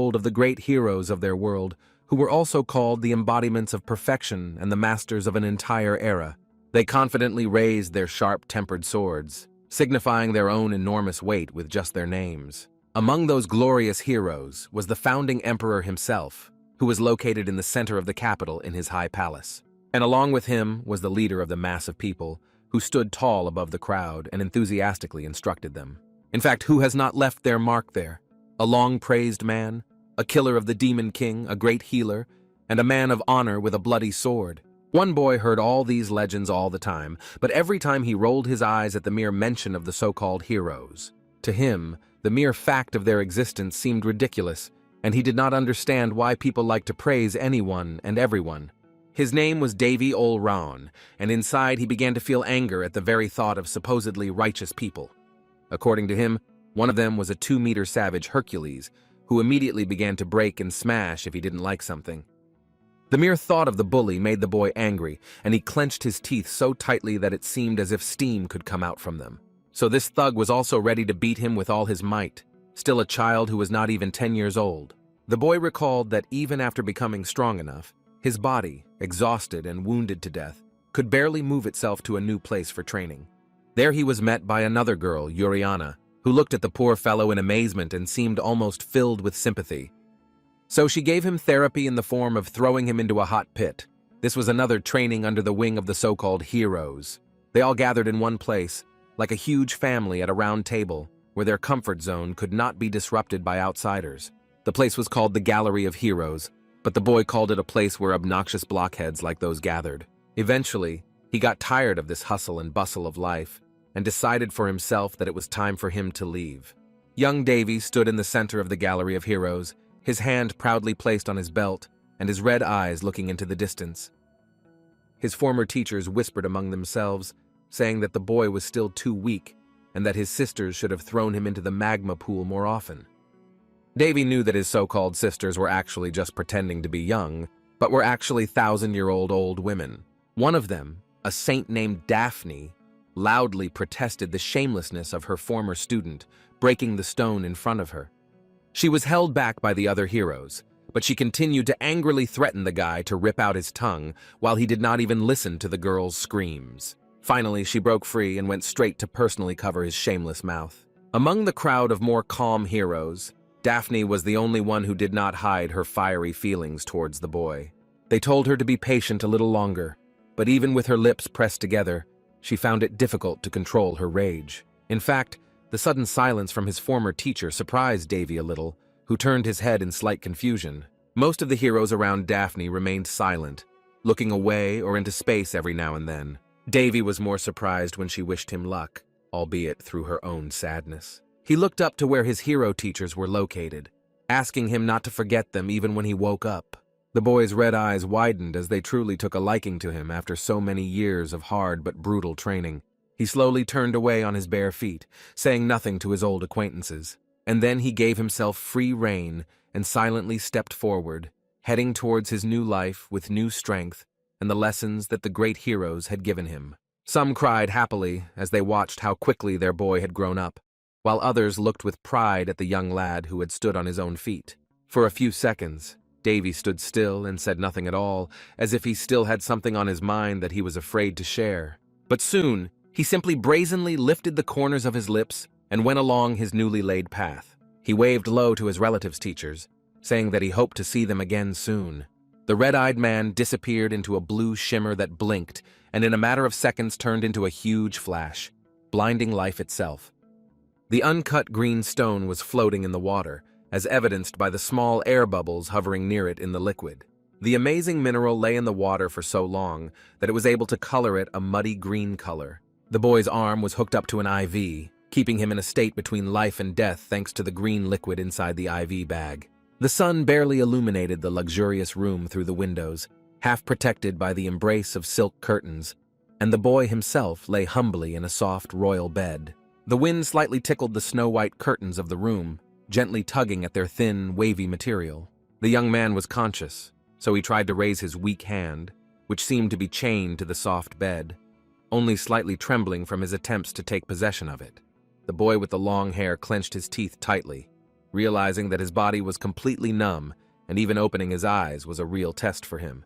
told of the great heroes of their world, who were also called the embodiments of perfection and the masters of an entire era. They confidently raised their sharp-tempered swords, signifying their own enormous weight with just their names. Among those glorious heroes was the founding emperor himself, who was located in the center of the capital in his high palace. And along with him was the leader of the mass of people, who stood tall above the crowd and enthusiastically instructed them. In fact, who has not left their mark there? A long-praised man, a killer of the Demon King, a great healer, and a man of honor with a bloody sword. One boy heard all these legends all the time, but every time he rolled his eyes at the mere mention of the so-called heroes. To him, the mere fact of their existence seemed ridiculous, and he did not understand why people liked to praise anyone and everyone. His name was Davy Ol Ron, and inside he began to feel anger at the very thought of supposedly righteous people. According to him, one of them was a 2-meter savage Hercules, who immediately began to break and smash if he didn't like something. The mere thought of the bully made the boy angry, and he clenched his teeth so tightly that it seemed as if steam could come out from them. So this thug was also ready to beat him with all his might, still a child who was not even 10 years old. The boy recalled that even after becoming strong enough, his body, exhausted and wounded to death, could barely move itself to a new place for training. There he was met by another girl, Yuriana, who looked at the poor fellow in amazement and seemed almost filled with sympathy. So she gave him therapy in the form of throwing him into a hot pit. This was another training under the wing of the so-called heroes. They all gathered in one place, like a huge family at a round table, where their comfort zone could not be disrupted by outsiders. The place was called the Gallery of Heroes, but the boy called it a place where obnoxious blockheads like those gathered. Eventually, he got tired of this hustle and bustle of life, and decided for himself that it was time for him to leave. Young Davy stood in the center of the Gallery of Heroes, his hand proudly placed on his belt, and his red eyes looking into the distance. His former teachers whispered among themselves, saying that the boy was still too weak, and that his sisters should have thrown him into the magma pool more often. Davy knew that his so-called sisters were actually just pretending to be young, but were actually 1,000-year-old old women. One of them, a saint named Daphne, loudly protested the shamelessness of her former student, breaking the stone in front of her. She was held back by the other heroes, but she continued to angrily threaten the guy to rip out his tongue while he did not even listen to the girl's screams. Finally, she broke free and went straight to personally cover his shameless mouth. Among the crowd of more calm heroes, Daphne was the only one who did not hide her fiery feelings towards the boy. They told her to be patient a little longer, but even with her lips pressed together, she found it difficult to control her rage. In fact, the sudden silence from his former teacher surprised Davy a little, who turned his head in slight confusion. Most of the heroes around Daphne remained silent, looking away or into space every now and then. Davy was more surprised when she wished him luck, albeit through her own sadness. He looked up to where his hero teachers were located, asking him not to forget them even when he woke up. The boy's red eyes widened as they truly took a liking to him after so many years of hard but brutal training. He slowly turned away on his bare feet, saying nothing to his old acquaintances. And then he gave himself free rein and silently stepped forward, heading towards his new life with new strength and the lessons that the great heroes had given him. Some cried happily as they watched how quickly their boy had grown up, while others looked with pride at the young lad who had stood on his own feet. For a few seconds, Davy stood still and said nothing at all, as if he still had something on his mind that he was afraid to share. But soon, he simply brazenly lifted the corners of his lips and went along his newly laid path. He waved low to his relatives' teachers, saying that he hoped to see them again soon. The red-eyed man disappeared into a blue shimmer that blinked, and in a matter of seconds turned into a huge flash, blinding life itself. The uncut green stone was floating in the water, as evidenced by the small air bubbles hovering near it in the liquid. The amazing mineral lay in the water for so long that it was able to color it a muddy green color. The boy's arm was hooked up to an IV, keeping him in a state between life and death thanks to the green liquid inside the IV bag. The sun barely illuminated the luxurious room through the windows, half protected by the embrace of silk curtains, and the boy himself lay humbly in a soft royal bed. The wind slightly tickled the snow-white curtains of the room, gently tugging at their thin, wavy material. The young man was conscious, so he tried to raise his weak hand, which seemed to be chained to the soft bed, only slightly trembling from his attempts to take possession of it. The boy with the long hair clenched his teeth tightly, realizing that his body was completely numb, and even opening his eyes was a real test for him.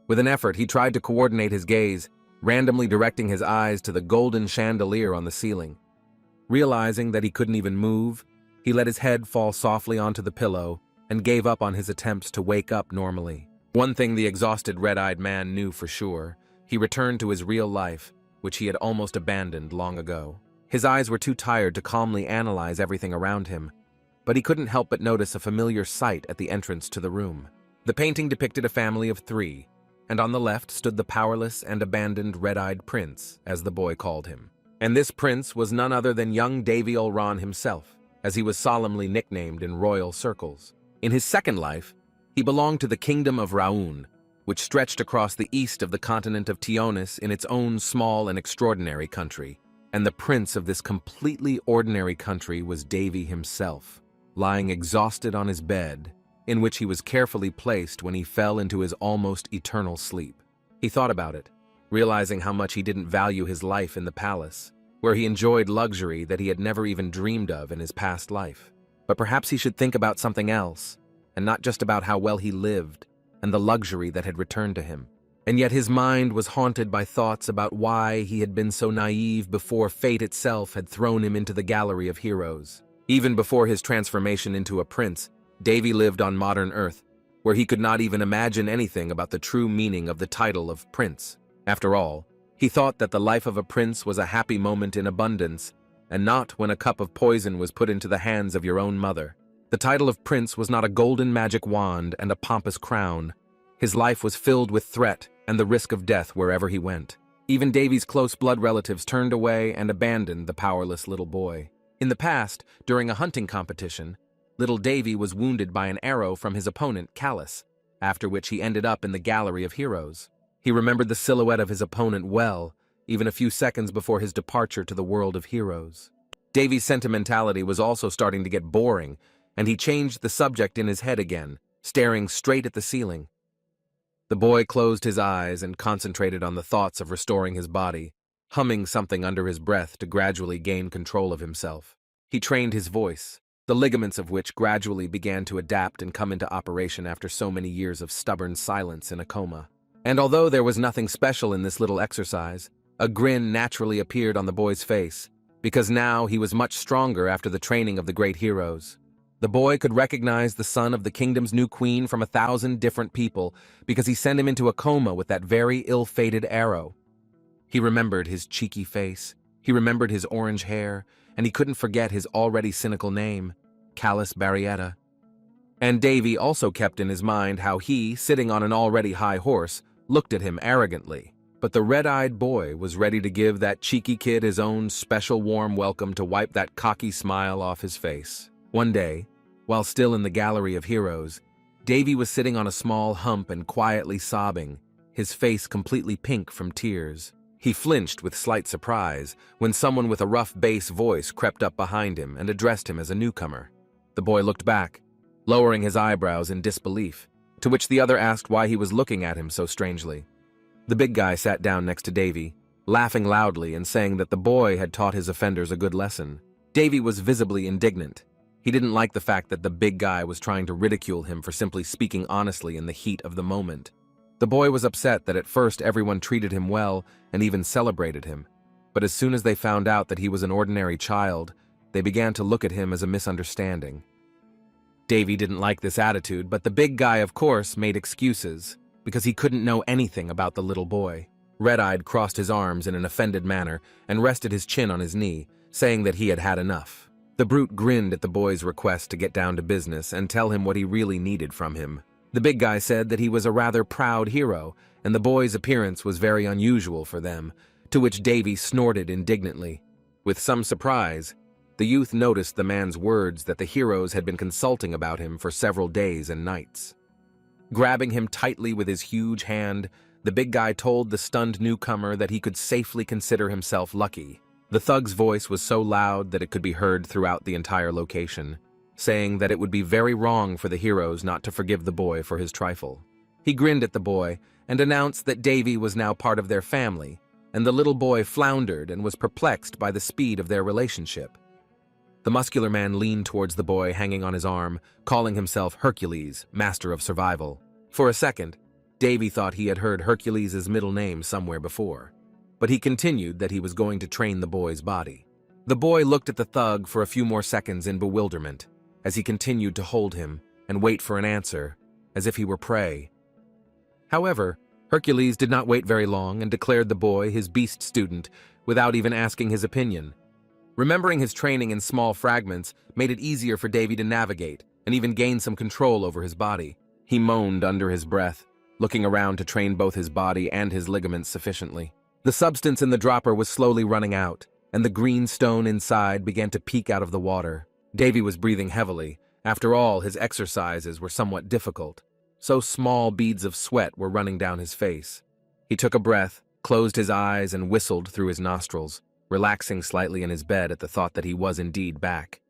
With an effort, he tried to coordinate his gaze, randomly directing his eyes to the golden chandelier on the ceiling. Realizing that he couldn't even move, he let his head fall softly onto the pillow and gave up on his attempts to wake up normally. One thing the exhausted red-eyed man knew for sure: he returned to his real life, which he had almost abandoned long ago. His eyes were too tired to calmly analyze everything around him, but he couldn't help but notice a familiar sight at the entrance to the room. The painting depicted a family of 3, and on the left stood the powerless and abandoned red-eyed prince, as the boy called him. And this prince was none other than young Davy Olran himself, as he was solemnly nicknamed in royal circles. In his second life, he belonged to the kingdom of Raun, which stretched across the east of the continent of Tionis in its own small and extraordinary country. And the prince of this completely ordinary country was Davy himself, lying exhausted on his bed, in which he was carefully placed when he fell into his almost eternal sleep. He thought about it, realizing how much he didn't value his life in the palace, where he enjoyed luxury that he had never even dreamed of in his past life. But perhaps he should think about something else, and not just about how well he lived and the luxury that had returned to him. And yet his mind was haunted by thoughts about why he had been so naive before fate itself had thrown him into the gallery of heroes. Even before his transformation into a prince, Davy lived on modern Earth, where he could not even imagine anything about the true meaning of the title of prince. After all, he thought that the life of a prince was a happy moment in abundance, and not when a cup of poison was put into the hands of your own mother. The title of prince was not a golden magic wand and a pompous crown. His life was filled with threat and the risk of death wherever he went. Even Davy's close blood relatives turned away and abandoned the powerless little boy. In the past, during a hunting competition, little Davy was wounded by an arrow from his opponent, Callus, after which he ended up in the gallery of heroes. He remembered the silhouette of his opponent well, even a few seconds before his departure to the world of heroes. Davy's sentimentality was also starting to get boring, and he changed the subject in his head again, staring straight at the ceiling. The boy closed his eyes and concentrated on the thoughts of restoring his body, humming something under his breath to gradually gain control of himself. He trained his voice, the ligaments of which gradually began to adapt and come into operation after so many years of stubborn silence in a coma. And although there was nothing special in this little exercise, a grin naturally appeared on the boy's face, because now he was much stronger after the training of the great heroes. The boy could recognize the son of the kingdom's new queen from 1,000 different people because he sent him into a coma with that very ill-fated arrow. He remembered his cheeky face, he remembered his orange hair, and he couldn't forget his already cynical name, Callus Barrietta. And Davy also kept in his mind how he, sitting on an already high horse, looked at him arrogantly. But the red-eyed boy was ready to give that cheeky kid his own special warm welcome to wipe that cocky smile off his face. One day, while still in the gallery of heroes, Davy was sitting on a small hump and quietly sobbing, his face completely pink from tears. He flinched with slight surprise when someone with a rough bass voice crept up behind him and addressed him as a newcomer. The boy looked back, lowering his eyebrows in disbelief, to which the other asked why he was looking at him so strangely. The big guy sat down next to Davy, laughing loudly and saying that the boy had taught his offenders a good lesson. Davy was visibly indignant. He didn't like the fact that the big guy was trying to ridicule him for simply speaking honestly in the heat of the moment. The boy was upset that at first everyone treated him well and even celebrated him, but as soon as they found out that he was an ordinary child, they began to look at him as a misunderstanding. Davy didn't like this attitude, but the big guy, of course, made excuses, because he couldn't know anything about the little boy. Red-eyed crossed his arms in an offended manner and rested his chin on his knee, saying that he had had enough. The brute grinned at the boy's request to get down to business and tell him what he really needed from him. The big guy said that he was a rather proud hero, and the boy's appearance was very unusual for them, to which Davy snorted indignantly. With some surprise, the youth noticed the man's words that the heroes had been consulting about him for several days and nights. Grabbing him tightly with his huge hand, the big guy told the stunned newcomer that he could safely consider himself lucky. The thug's voice was so loud that it could be heard throughout the entire location, saying that it would be very wrong for the heroes not to forgive the boy for his trifle. He grinned at the boy and announced that Davy was now part of their family, and the little boy floundered and was perplexed by the speed of their relationship. The muscular man leaned towards the boy hanging on his arm, calling himself Hercules, master of survival. For a second, Davy thought he had heard Hercules' middle name somewhere before, but he continued that he was going to train the boy's body. The boy looked at the thug for a few more seconds in bewilderment, as he continued to hold him and wait for an answer, as if he were prey. However, Hercules did not wait very long and declared the boy his beast student without even asking his opinion. Remembering his training in small fragments made it easier for Davy to navigate and even gain some control over his body. He moaned under his breath, looking around to train both his body and his ligaments sufficiently. The substance in the dropper was slowly running out, and the green stone inside began to peek out of the water. Davy was breathing heavily. After all, his exercises were somewhat difficult, so small beads of sweat were running down his face. He took a breath, closed his eyes, and whistled through his nostrils, relaxing slightly in his bed at the thought that he was indeed back.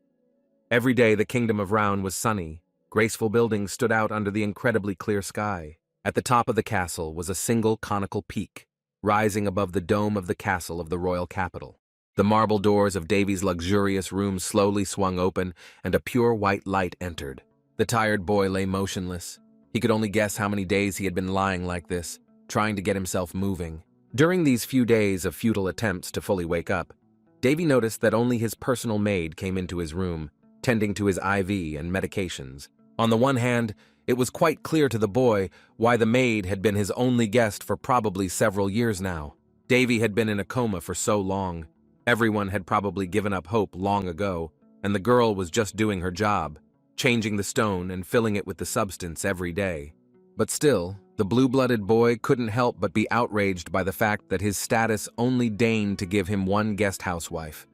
Every day the kingdom of Round was sunny. Graceful buildings stood out under the incredibly clear sky. At the top of the castle was a single conical peak, rising above the dome of the castle of the royal capital. The marble doors of Davy's luxurious room slowly swung open, and a pure white light entered. The tired boy lay motionless. He could only guess how many days he had been lying like this, trying to get himself moving. During these few days of futile attempts to fully wake up, Davy noticed that only his personal maid came into his room, tending to his IV and medications. On the one hand, it was quite clear to the boy why the maid had been his only guest for probably several years now. Davy had been in a coma for so long. Everyone had probably given up hope long ago, and the girl was just doing her job, changing the stone and filling it with the substance every day. But still, the blue-blooded boy couldn't help but be outraged by the fact that his status only deigned to give him one guest housewife.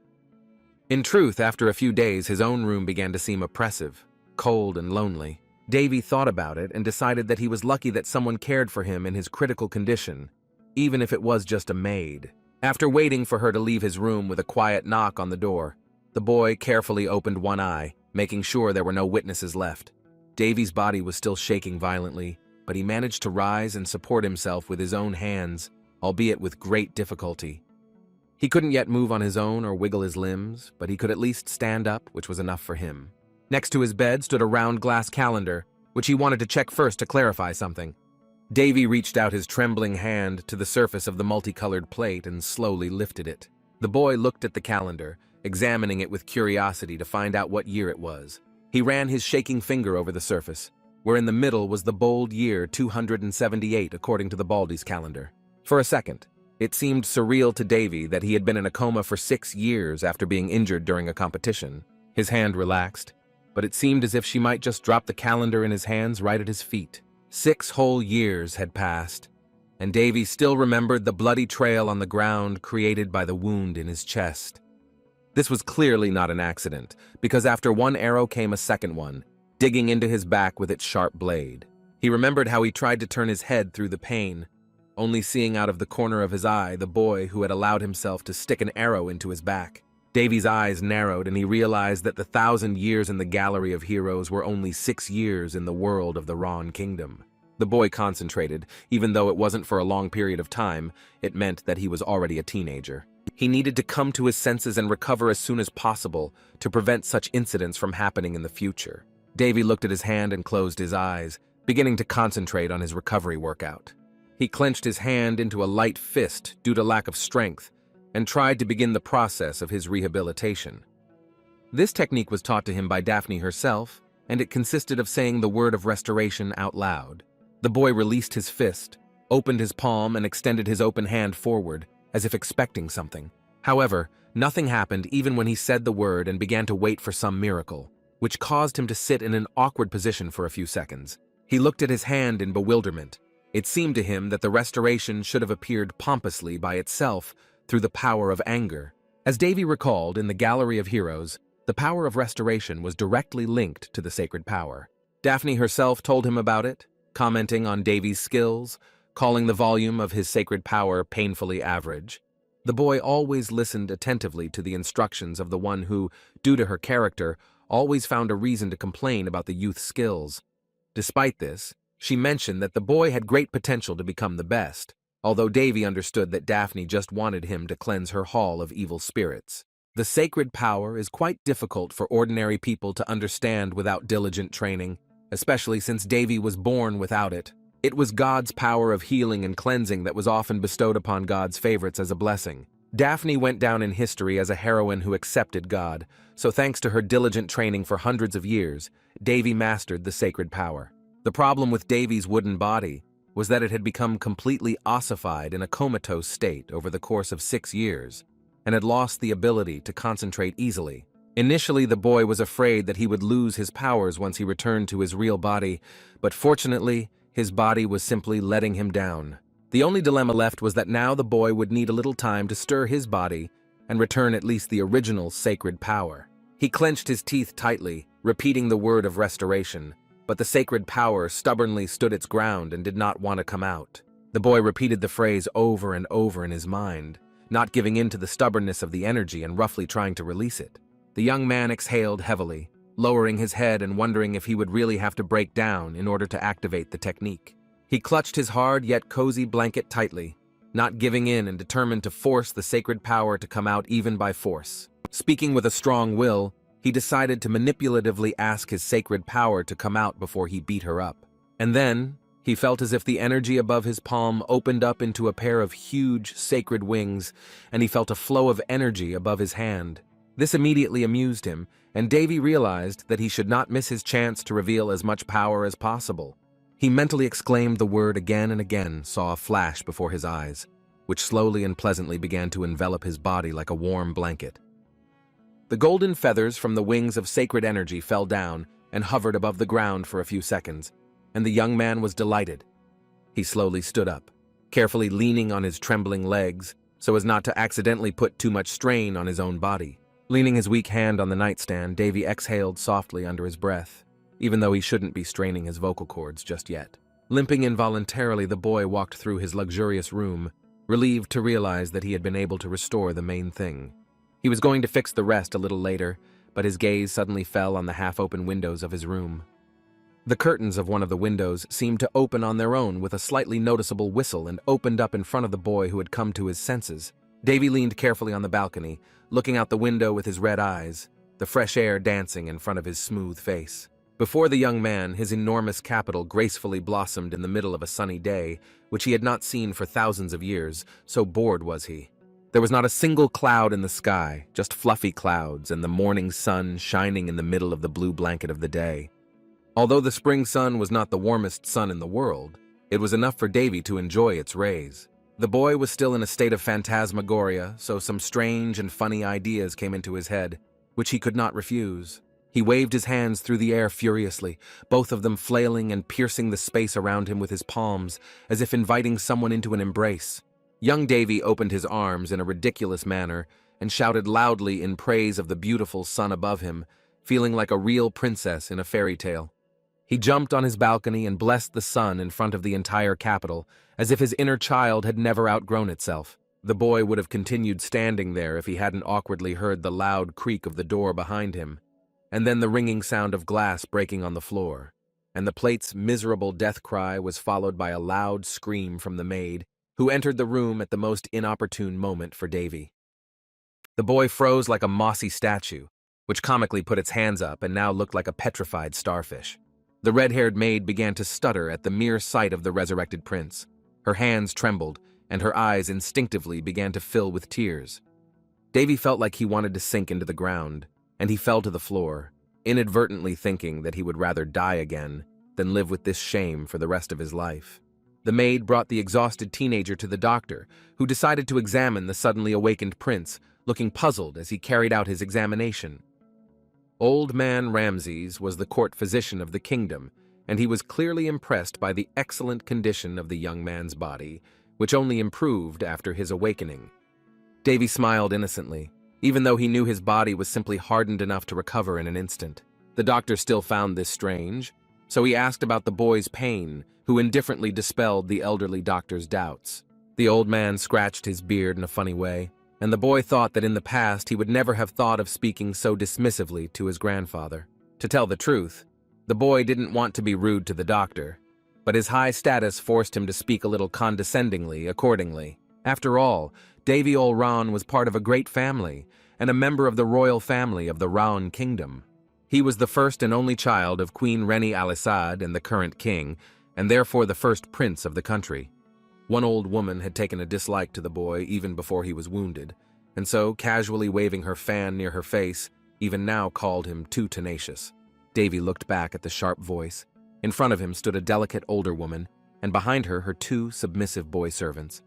In truth, after a few days, his own room began to seem oppressive, cold and lonely. Davy thought about it and decided that he was lucky that someone cared for him in his critical condition, even if it was just a maid. After waiting for her to leave his room with a quiet knock on the door, the boy carefully opened one eye, making sure there were no witnesses left. Davy's body was still shaking violently, but he managed to rise and support himself with his own hands, albeit with great difficulty. He couldn't yet move on his own or wiggle his limbs, but he could at least stand up, which was enough for him. Next to his bed stood a round glass calendar, which he wanted to check first to clarify something. Davy reached out his trembling hand to the surface of the multicolored plate and slowly lifted it. The boy looked at the calendar, examining it with curiosity to find out what year it was. He ran his shaking finger over the surface, where in the middle was the bold year 278 according to the Baldy's calendar. For a second, it seemed surreal to Davy that he had been in a coma for 6 years after being injured during a competition. His hand relaxed, but it seemed as if she might just drop the calendar in his hands right at his feet. 6 whole years had passed, and Davy still remembered the bloody trail on the ground created by the wound in his chest. This was clearly not an accident, because after one arrow came a second one, digging into his back with its sharp blade. He remembered how he tried to turn his head through the pain, only seeing out of the corner of his eye the boy who had allowed himself to stick an arrow into his back. Davy's eyes narrowed, and he realized that the 1,000 years in the Gallery of Heroes were only 6 years in the world of the Ron Kingdom. The boy concentrated. Even though it wasn't for a long period of time, it meant that he was already a teenager. He needed to come to his senses and recover as soon as possible to prevent such incidents from happening in the future. Davy looked at his hand and closed his eyes, beginning to concentrate on his recovery workout. He clenched his hand into a light fist due to lack of strength, and tried to begin the process of his rehabilitation. This technique was taught to him by Daphne herself, and it consisted of saying the word of restoration out loud. The boy released his fist, opened his palm, and extended his open hand forward, as if expecting something. However, nothing happened even when he said the word and began to wait for some miracle, which caused him to sit in an awkward position for a few seconds. He looked at his hand in bewilderment. It seemed to him that the restoration should have appeared pompously by itself, through the power of anger. As Davy recalled, in the Gallery of Heroes, the power of restoration was directly linked to the sacred power. Daphne herself told him about it, commenting on Davy's skills, calling the volume of his sacred power painfully average. The boy always listened attentively to the instructions of the one who, due to her character, always found a reason to complain about the youth's skills. Despite this, she mentioned that the boy had great potential to become the best, although Davy understood that Daphne just wanted him to cleanse her hall of evil spirits. The sacred power is quite difficult for ordinary people to understand without diligent training, especially since Devi was born without it. It was God's power of healing and cleansing that was often bestowed upon God's favorites as a blessing. Daphne went down in history as a heroine who accepted God, so thanks to her diligent training for hundreds of years, Devi mastered the sacred power. The problem with Devi's wooden body was that it had become completely ossified in a comatose state over the course of 6 years, and had lost the ability to concentrate easily. Initially, the boy was afraid that he would lose his powers once he returned to his real body, but fortunately, his body was simply letting him down. The only dilemma left was that now the boy would need a little time to stir his body and return at least the original sacred power. He clenched his teeth tightly, repeating the word of restoration, but the sacred power stubbornly stood its ground and did not want to come out. The boy repeated the phrase over and over in his mind, not giving in to the stubbornness of the energy and roughly trying to release it. The young man exhaled heavily, lowering his head and wondering if he would really have to break down in order to activate the technique. He clutched his hard yet cozy blanket tightly, not giving in and determined to force the sacred power to come out even by force. Speaking with a strong will, he decided to manipulatively ask his sacred power to come out before he beat her up. And then, he felt as if the energy above his palm opened up into a pair of huge sacred wings, and he felt a flow of energy above his hand. This immediately amused him, and Devi realized that he should not miss his chance to reveal as much power as possible. He mentally exclaimed the word again and again, saw a flash before his eyes, which slowly and pleasantly began to envelop his body like a warm blanket. The golden feathers from the wings of sacred energy fell down and hovered above the ground for a few seconds, and the young man was delighted. He slowly stood up, carefully leaning on his trembling legs so as not to accidentally put too much strain on his own body. Leaning his weak hand on the nightstand, Davy exhaled softly under his breath, even though he shouldn't be straining his vocal cords just yet. Limping involuntarily, the boy walked through his luxurious room, relieved to realize that he had been able to restore the main thing. He was going to fix the rest a little later, but his gaze suddenly fell on the half-open windows of his room. The curtains of one of the windows seemed to open on their own with a slightly noticeable whistle and opened up in front of the boy who had come to his senses. Davy leaned carefully on the balcony, looking out the window with his red eyes, the fresh air dancing in front of his smooth face. Before the young man, his enormous capital gracefully blossomed in the middle of a sunny day, which he had not seen for thousands of years, so bored was he. There was not a single cloud in the sky, just fluffy clouds and the morning sun shining in the middle of the blue blanket of the day. Although the spring sun was not the warmest sun in the world, it was enough for Davy to enjoy its rays. The boy was still in a state of phantasmagoria, so some strange and funny ideas came into his head, which he could not refuse. He waved his hands through the air furiously, both of them flailing and piercing the space around him with his palms, as if inviting someone into an embrace. Young Davy opened his arms in a ridiculous manner and shouted loudly in praise of the beautiful sun above him, feeling like a real princess in a fairy tale. He jumped on his balcony and blessed the sun in front of the entire capital, as if his inner child had never outgrown itself. The boy would have continued standing there if he hadn't awkwardly heard the loud creak of the door behind him, and then the ringing sound of glass breaking on the floor, and the plate's miserable death cry was followed by a loud scream from the maid, who entered the room at the most inopportune moment for Davy. The boy froze like a mossy statue, which comically put its hands up and now looked like a petrified starfish. The red-haired maid began to stutter at the mere sight of the resurrected prince. Her hands trembled, and her eyes instinctively began to fill with tears. Davy felt like he wanted to sink into the ground, and he fell to the floor, inadvertently thinking that he would rather die again than live with this shame for the rest of his life. The maid brought the exhausted teenager to the doctor, who decided to examine the suddenly awakened prince, looking puzzled as he carried out his examination. Old Man Ramses was the court physician of the kingdom, and he was clearly impressed by the excellent condition of the young man's body, which only improved after his awakening. Davy smiled innocently, even though he knew his body was simply hardened enough to recover in an instant. The doctor still found this strange, so he asked about the boy's pain, who indifferently dispelled the elderly doctor's doubts. The old man scratched his beard in a funny way, and the boy thought that in the past he would never have thought of speaking so dismissively to his grandfather. To tell the truth, the boy didn't want to be rude to the doctor, but his high status forced him to speak a little condescendingly accordingly. After all, Davy Olran was part of a great family, and a member of the royal family of the Raon Kingdom. He was the first and only child of Queen Reni Al-Assad and the current king, and therefore the first prince of the country. One old woman had taken a dislike to the boy even before he was wounded, and so, casually waving her fan near her face, even now called him too tenacious. Davy looked back at the sharp voice. In front of him stood a delicate older woman, and behind her two submissive boy servants.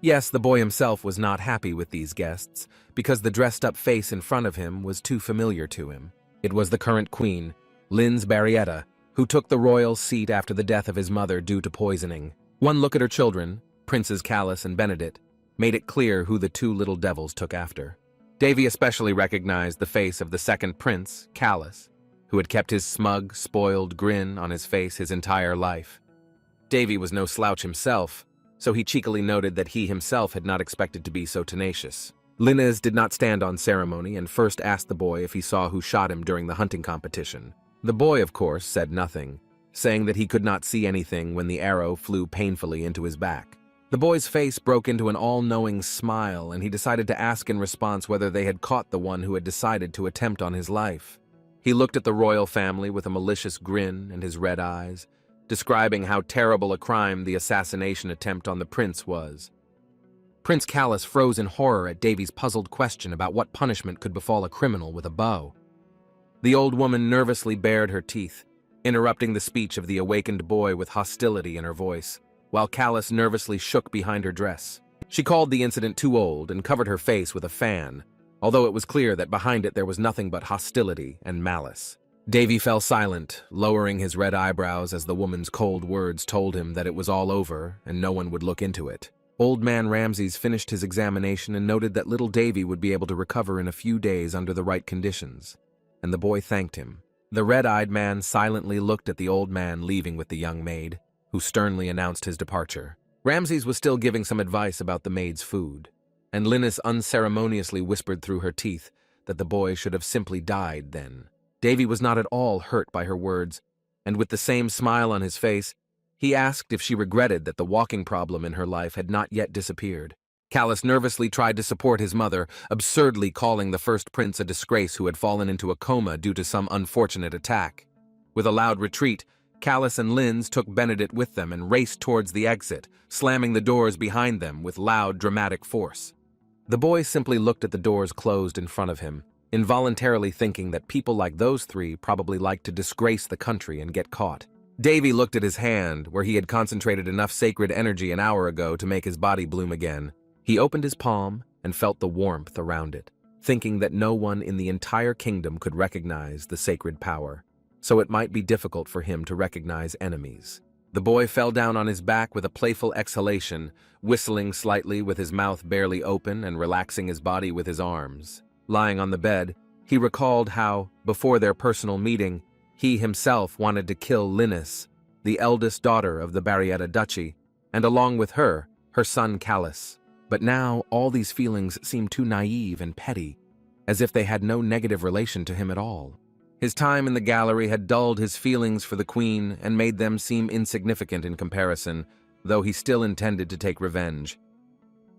Yes, the boy himself was not happy with these guests, because the dressed-up face in front of him was too familiar to him. It was the current queen, Linz Barrietta, who took the royal seat after the death of his mother due to poisoning. One look at her children, Princes Callus and Benedict, made it clear who the two little devils took after. Davy especially recognized the face of the second prince, Callus, who had kept his smug, spoiled grin on his face his entire life. Davy was no slouch himself, so he cheekily noted that he himself had not expected to be so tenacious. Linez did not stand on ceremony and first asked the boy if he saw who shot him during the hunting competition. The boy, of course, said nothing, saying that he could not see anything when the arrow flew painfully into his back. The boy's face broke into an all-knowing smile, and he decided to ask in response whether they had caught the one who had decided to attempt on his life. He looked at the royal family with a malicious grin in his red eyes, describing how terrible a crime the assassination attempt on the prince was. Prince Callus froze in horror at Davy's puzzled question about what punishment could befall a criminal with a bow. The old woman nervously bared her teeth, interrupting the speech of the awakened boy with hostility in her voice, while Callus nervously shook behind her dress. She called the incident too old and covered her face with a fan, although it was clear that behind it there was nothing but hostility and malice. Davy fell silent, lowering his red eyebrows as the woman's cold words told him that it was all over and no one would look into it. Old Man Ramses finished his examination and noted that little Davy would be able to recover in a few days under the right conditions, and the boy thanked him. The red-eyed man silently looked at the old man leaving with the young maid, who sternly announced his departure. Ramses was still giving some advice about the maid's food, and Linus unceremoniously whispered through her teeth that the boy should have simply died then. Davy was not at all hurt by her words, and with the same smile on his face, he asked if she regretted that the walking problem in her life had not yet disappeared. Callus nervously tried to support his mother, absurdly calling the first prince a disgrace who had fallen into a coma due to some unfortunate attack. With a loud retreat, Callus and Linz took Benedict with them and raced towards the exit, slamming the doors behind them with loud, dramatic force. The boy simply looked at the doors closed in front of him, involuntarily thinking that people like those three probably liked to disgrace the country and get caught. Davy looked at his hand, where he had concentrated enough sacred energy an hour ago to make his body bloom again. He opened his palm and felt the warmth around it, thinking that no one in the entire kingdom could recognize the sacred power, so it might be difficult for him to recognize enemies. The boy fell down on his back with a playful exhalation, whistling slightly with his mouth barely open and relaxing his body with his arms. Lying on the bed, he recalled how, before their personal meeting, he himself wanted to kill Linus, the eldest daughter of the Barrietta Duchy, and along with her, her son Callus. But now all these feelings seemed too naive and petty, as if they had no negative relation to him at all. His time in the gallery had dulled his feelings for the queen and made them seem insignificant in comparison, though he still intended to take revenge.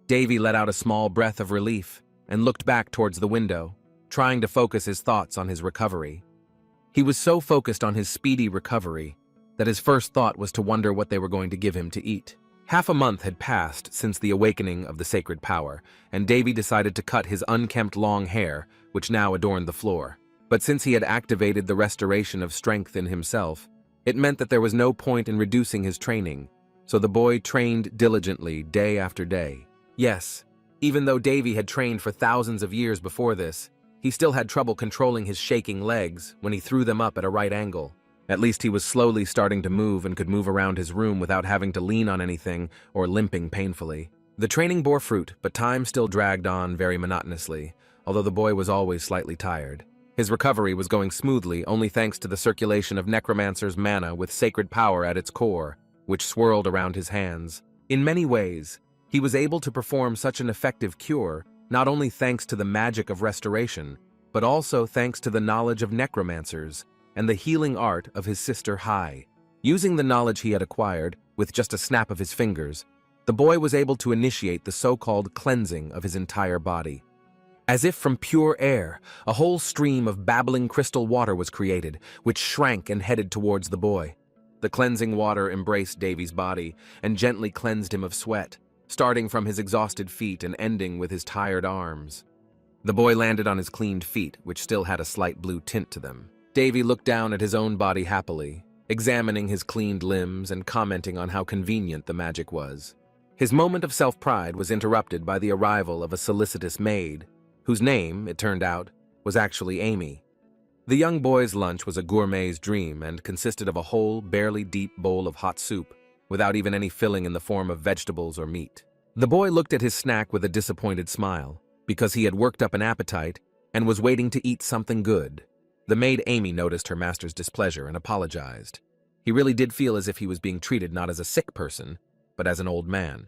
Davy let out a small breath of relief and looked back towards the window, trying to focus his thoughts on his recovery. He was so focused on his speedy recovery that his first thought was to wonder what they were going to give him to eat. Half a month had passed since the awakening of the sacred power, and Davy decided to cut his unkempt long hair, which now adorned the floor. But since he had activated the restoration of strength in himself, it meant that there was no point in reducing his training, so the boy trained diligently day after day. Yes, even though Davy had trained for thousands of years before this, he still had trouble controlling his shaking legs when he threw them up at a right angle. At least he was slowly starting to move and could move around his room without having to lean on anything or limping painfully. The training bore fruit, but time still dragged on very monotonously, although the boy was always slightly tired. His recovery was going smoothly only thanks to the circulation of Necromancer's mana with sacred power at its core, which swirled around his hands. In many ways, he was able to perform such an effective cure not only thanks to the magic of restoration, but also thanks to the knowledge of necromancers and the healing art of his sister Hai. Using the knowledge he had acquired, with just a snap of his fingers, the boy was able to initiate the so-called cleansing of his entire body. As if from pure air, a whole stream of babbling crystal water was created, which shrank and headed towards the boy. The cleansing water embraced Davy's body and gently cleansed him of sweat, starting from his exhausted feet and ending with his tired arms. The boy landed on his cleaned feet, which still had a slight blue tint to them. Davy looked down at his own body happily, examining his cleaned limbs and commenting on how convenient the magic was. His moment of self-pride was interrupted by the arrival of a solicitous maid, whose name, it turned out, was actually Amy. The young boy's lunch was a gourmet's dream and consisted of a whole, barely deep bowl of hot soup, without even any filling in the form of vegetables or meat. The boy looked at his snack with a disappointed smile, because he had worked up an appetite and was waiting to eat something good. The maid Amy noticed her master's displeasure and apologized. He really did feel as if he was being treated not as a sick person, but as an old man.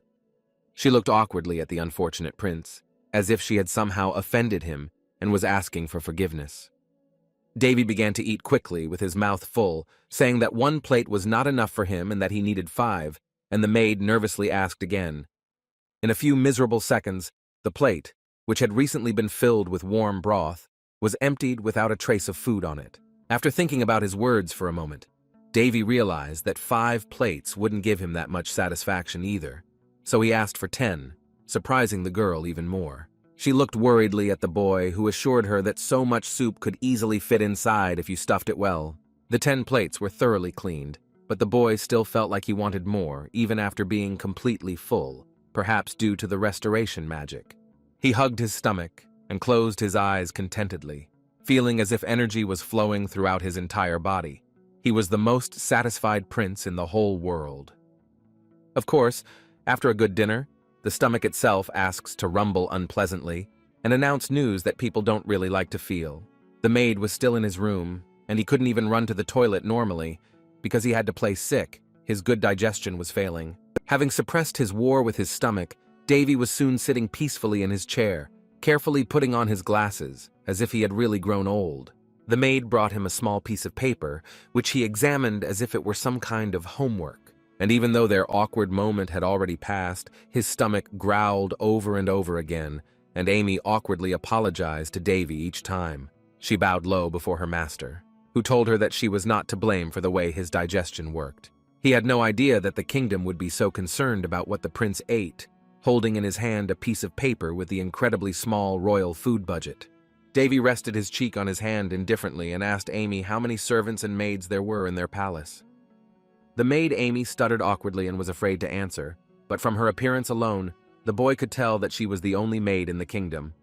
She looked awkwardly at the unfortunate prince, as if she had somehow offended him and was asking for forgiveness. Davy began to eat quickly with his mouth full, saying that one plate was not enough for him and that he needed 5, and the maid nervously asked again. In a few miserable seconds, the plate, which had recently been filled with warm broth, was emptied without a trace of food on it. After thinking about his words for a moment, Davy realized that 5 plates wouldn't give him that much satisfaction either, so he asked for 10, surprising the girl even more. She looked worriedly at the boy, who assured her that so much soup could easily fit inside if you stuffed it well. The 10 plates were thoroughly cleaned, but the boy still felt like he wanted more, even after being completely full, perhaps due to the restoration magic. He hugged his stomach and closed his eyes contentedly, feeling as if energy was flowing throughout his entire body. He was the most satisfied prince in the whole world. Of course, after a good dinner, the stomach itself asks to rumble unpleasantly and announce news that people don't really like to feel. The maid was still in his room, and he couldn't even run to the toilet normally because he had to play sick. His good digestion was failing. Having suppressed his war with his stomach, Davy was soon sitting peacefully in his chair, carefully putting on his glasses, as if he had really grown old. The maid brought him a small piece of paper, which he examined as if it were some kind of homework. And even though their awkward moment had already passed, his stomach growled over and over again, and Amy awkwardly apologized to Davy each time. She bowed low before her master, who told her that she was not to blame for the way his digestion worked. He had no idea that the kingdom would be so concerned about what the prince ate, holding in his hand a piece of paper with the incredibly small royal food budget. Davy rested his cheek on his hand indifferently and asked Amy how many servants and maids there were in their palace. The maid Amy stuttered awkwardly and was afraid to answer, but from her appearance alone, the boy could tell that she was the only maid in the kingdom.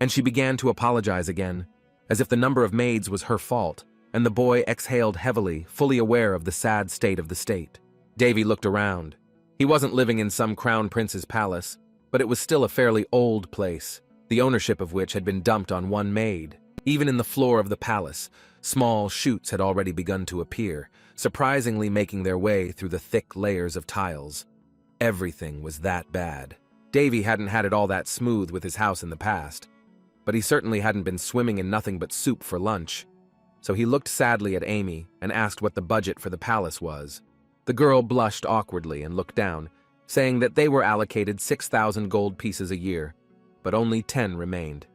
And she began to apologize again, as if the number of maids was her fault, and the boy exhaled heavily, fully aware of the sad state of the state. Davy looked around. He wasn't living in some crown prince's palace, but it was still a fairly old place, the ownership of which had been dumped on one maid. Even in the floor of the palace, small chutes had already begun to appear, surprisingly making their way through the thick layers of tiles. Everything was that bad. Davy hadn't had it all that smooth with his house in the past, but he certainly hadn't been swimming in nothing but soup for lunch. So he looked sadly at Amy and asked what the budget for the palace was. The girl blushed awkwardly and looked down, saying that they were allocated 6,000 gold pieces a year, but only 10 remained.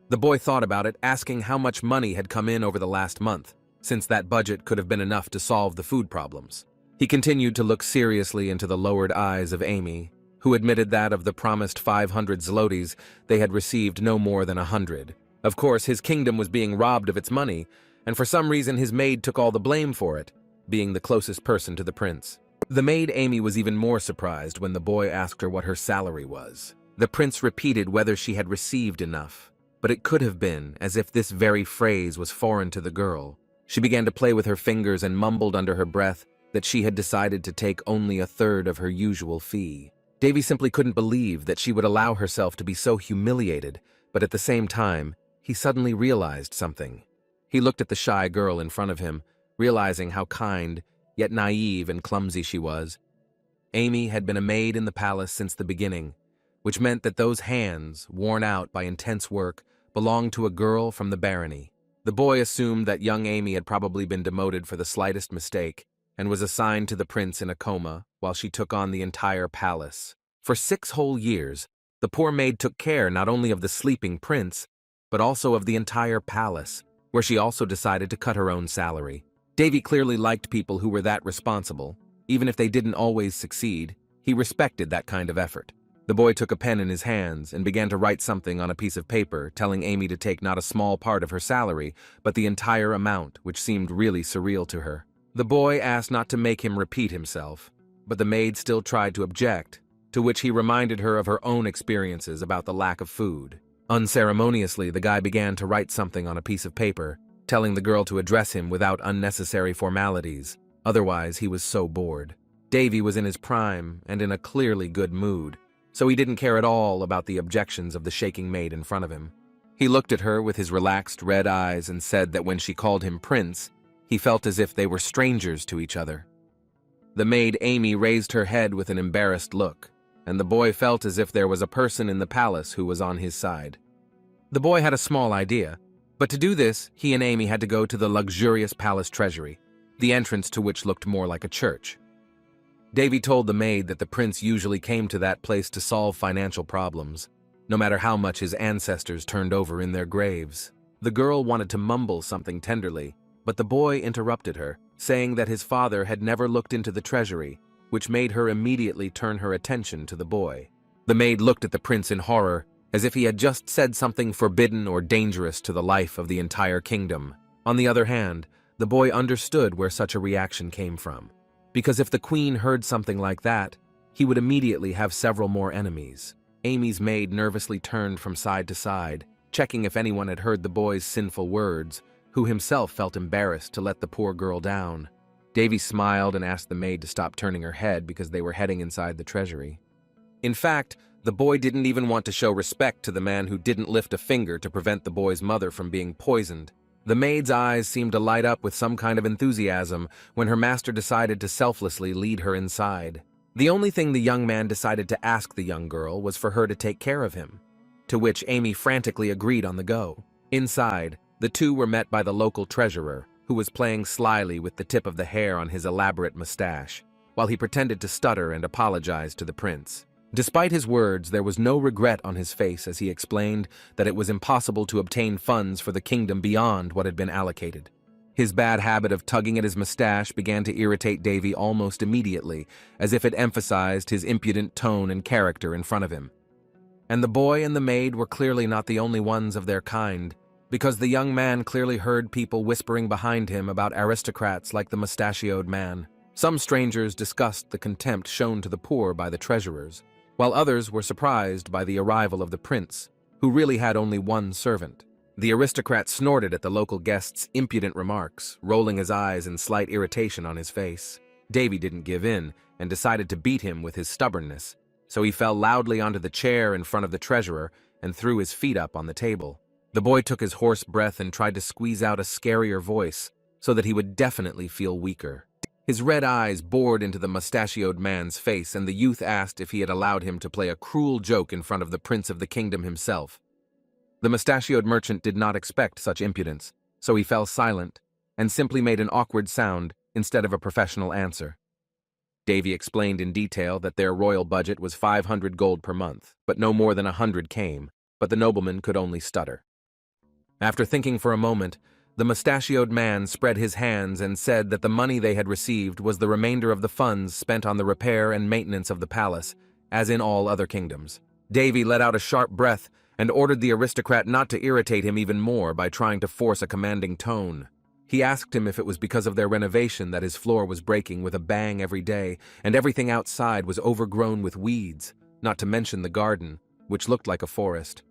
The boy thought about it, asking how much money had come in over the last month, since that budget could have been enough to solve the food problems. He continued to look seriously into the lowered eyes of Amy, who admitted that of the promised 500 zlotys, they had received no more than 100. Of course, his kingdom was being robbed of its money, and for some reason his maid took all the blame for it, being the closest person to the prince. The maid Amy was even more surprised when the boy asked her what her salary was. The prince repeated whether she had received enough, but it could have been as if this very phrase was foreign to the girl. She began to play with her fingers and mumbled under her breath that she had decided to take only a third of her usual fee. Davy simply couldn't believe that she would allow herself to be so humiliated, but at the same time, he suddenly realized something. He looked at the shy girl in front of him, realizing how kind, yet naive and clumsy she was. Amy had been a maid in the palace since the beginning, which meant that those hands, worn out by intense work, belonged to a girl from the barony. The boy assumed that young Amy had probably been demoted for the slightest mistake and was assigned to the prince in a coma while she took on the entire palace. For 6 whole years, The poor maid took care not only of the sleeping prince, but also of the entire palace, where she also decided to cut her own salary. Davy clearly liked people who were that responsible. Even if they didn't always succeed, he respected that kind of effort. The boy took a pen in his hands and began to write something on a piece of paper, telling Amy to take not a small part of her salary, but the entire amount, which seemed really surreal to her. The boy asked not to make him repeat himself, but the maid still tried to object, to which he reminded her of her own experiences about the lack of food. Unceremoniously, the guy began to write something on a piece of paper, telling the girl to address him without unnecessary formalities. Otherwise, he was so bored. Davy was in his prime and in a clearly good mood, so he didn't care at all about the objections of the shaking maid in front of him. He looked at her with his relaxed red eyes and said that when she called him prince, he felt as if they were strangers to each other. The maid Amy raised her head with an embarrassed look, and the boy felt as if there was a person in the palace who was on his side. The boy had a small idea, but to do this, he and Amy had to go to the luxurious palace treasury, the entrance to which looked more like a church. Davy told the maid that the prince usually came to that place to solve financial problems, no matter how much his ancestors turned over in their graves. The girl wanted to mumble something tenderly, but the boy interrupted her, saying that his father had never looked into the treasury, which made her immediately turn her attention to the boy. The maid looked at the prince in horror, as if he had just said something forbidden or dangerous to the life of the entire kingdom. On the other hand, the boy understood where such a reaction came from, because if the queen heard something like that, he would immediately have several more enemies. Amy's maid nervously turned from side to side, checking if anyone had heard the boy's sinful words, who himself felt embarrassed to let the poor girl down. Davy smiled and asked the maid to stop turning her head because they were heading inside the treasury. In fact, the boy didn't even want to show respect to the man who didn't lift a finger to prevent the boy's mother from being poisoned. The maid's eyes seemed to light up with some kind of enthusiasm when her master decided to selflessly lead her inside. The only thing the young man decided to ask the young girl was for her to take care of him, to which Amy frantically agreed on the go. Inside, the two were met by the local treasurer, who was playing slyly with the tip of the hair on his elaborate mustache, while he pretended to stutter and apologize to the prince. Despite his words, there was no regret on his face as he explained that it was impossible to obtain funds for the kingdom beyond what had been allocated. His bad habit of tugging at his mustache began to irritate Davy almost immediately, as if it emphasized his impudent tone and character in front of him. And the boy and the maid were clearly not the only ones of their kind, because the young man clearly heard people whispering behind him about aristocrats like the mustachioed man. Some strangers discussed the contempt shown to the poor by the treasurers, while others were surprised by the arrival of the prince, who really had only one servant. The aristocrat snorted at the local guest's impudent remarks, rolling his eyes in slight irritation on his face. Davy didn't give in and decided to beat him with his stubbornness, so he fell loudly onto the chair in front of the treasurer and threw his feet up on the table. The boy took his hoarse breath and tried to squeeze out a scarier voice so that he would definitely feel weaker. His red eyes bored into the mustachioed man's face, and the youth asked if he had allowed him to play a cruel joke in front of the prince of the kingdom himself. The mustachioed merchant did not expect such impudence, so he fell silent and simply made an awkward sound instead of a professional answer. Davy explained in detail that their royal budget was 500 gold per month, but no more than 100 came, but the nobleman could only stutter. After thinking for a moment, the mustachioed man spread his hands and said that the money they had received was the remainder of the funds spent on the repair and maintenance of the palace, as in all other kingdoms. Davy let out a sharp breath and ordered the aristocrat not to irritate him even more by trying to force a commanding tone. He asked him if it was because of their renovation that his floor was breaking with a bang every day, and everything outside was overgrown with weeds, not to mention the garden, which looked like a forest.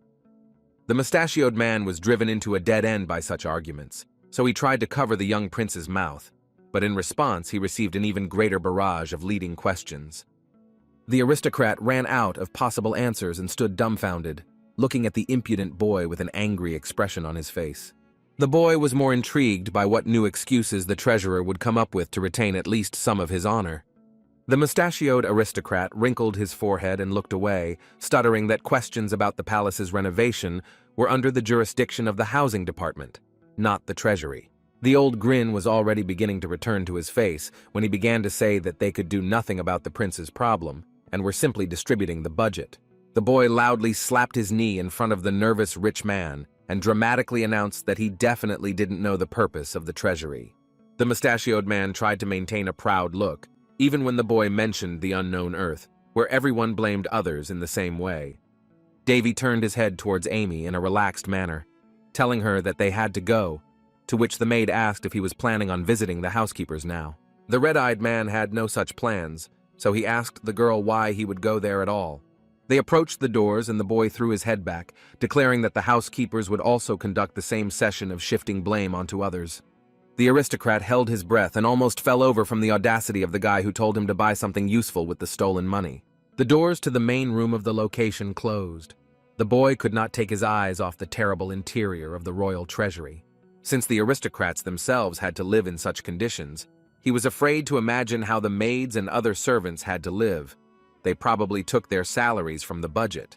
The mustachioed man was driven into a dead end by such arguments, so he tried to cover the young prince's mouth, but in response he received an even greater barrage of leading questions. The aristocrat ran out of possible answers and stood dumbfounded, looking at the impudent boy with an angry expression on his face. The boy was more intrigued by what new excuses the treasurer would come up with to retain at least some of his honor. The mustachioed aristocrat wrinkled his forehead and looked away, stuttering that questions about the palace's renovation were under the jurisdiction of the housing department, not the treasury. The old grin was already beginning to return to his face when he began to say that they could do nothing about the prince's problem and were simply distributing the budget. The boy loudly slapped his knee in front of the nervous rich man and dramatically announced that he definitely didn't know the purpose of the treasury. The mustachioed man tried to maintain a proud look, even when the boy mentioned the unknown earth, where everyone blamed others in the same way. Davy turned his head towards Amy in a relaxed manner, telling her that they had to go, to which the maid asked if he was planning on visiting the housekeepers now. The red-eyed man had no such plans, so he asked the girl why he would go there at all. They approached the doors and the boy threw his head back, declaring that the housekeepers would also conduct the same session of shifting blame onto others. The aristocrat held his breath and almost fell over from the audacity of the guy who told him to buy something useful with the stolen money. The doors to the main room of the location closed. The boy could not take his eyes off the terrible interior of the royal treasury. Since the aristocrats themselves had to live in such conditions, he was afraid to imagine how the maids and other servants had to live. They probably took their salaries from the budget.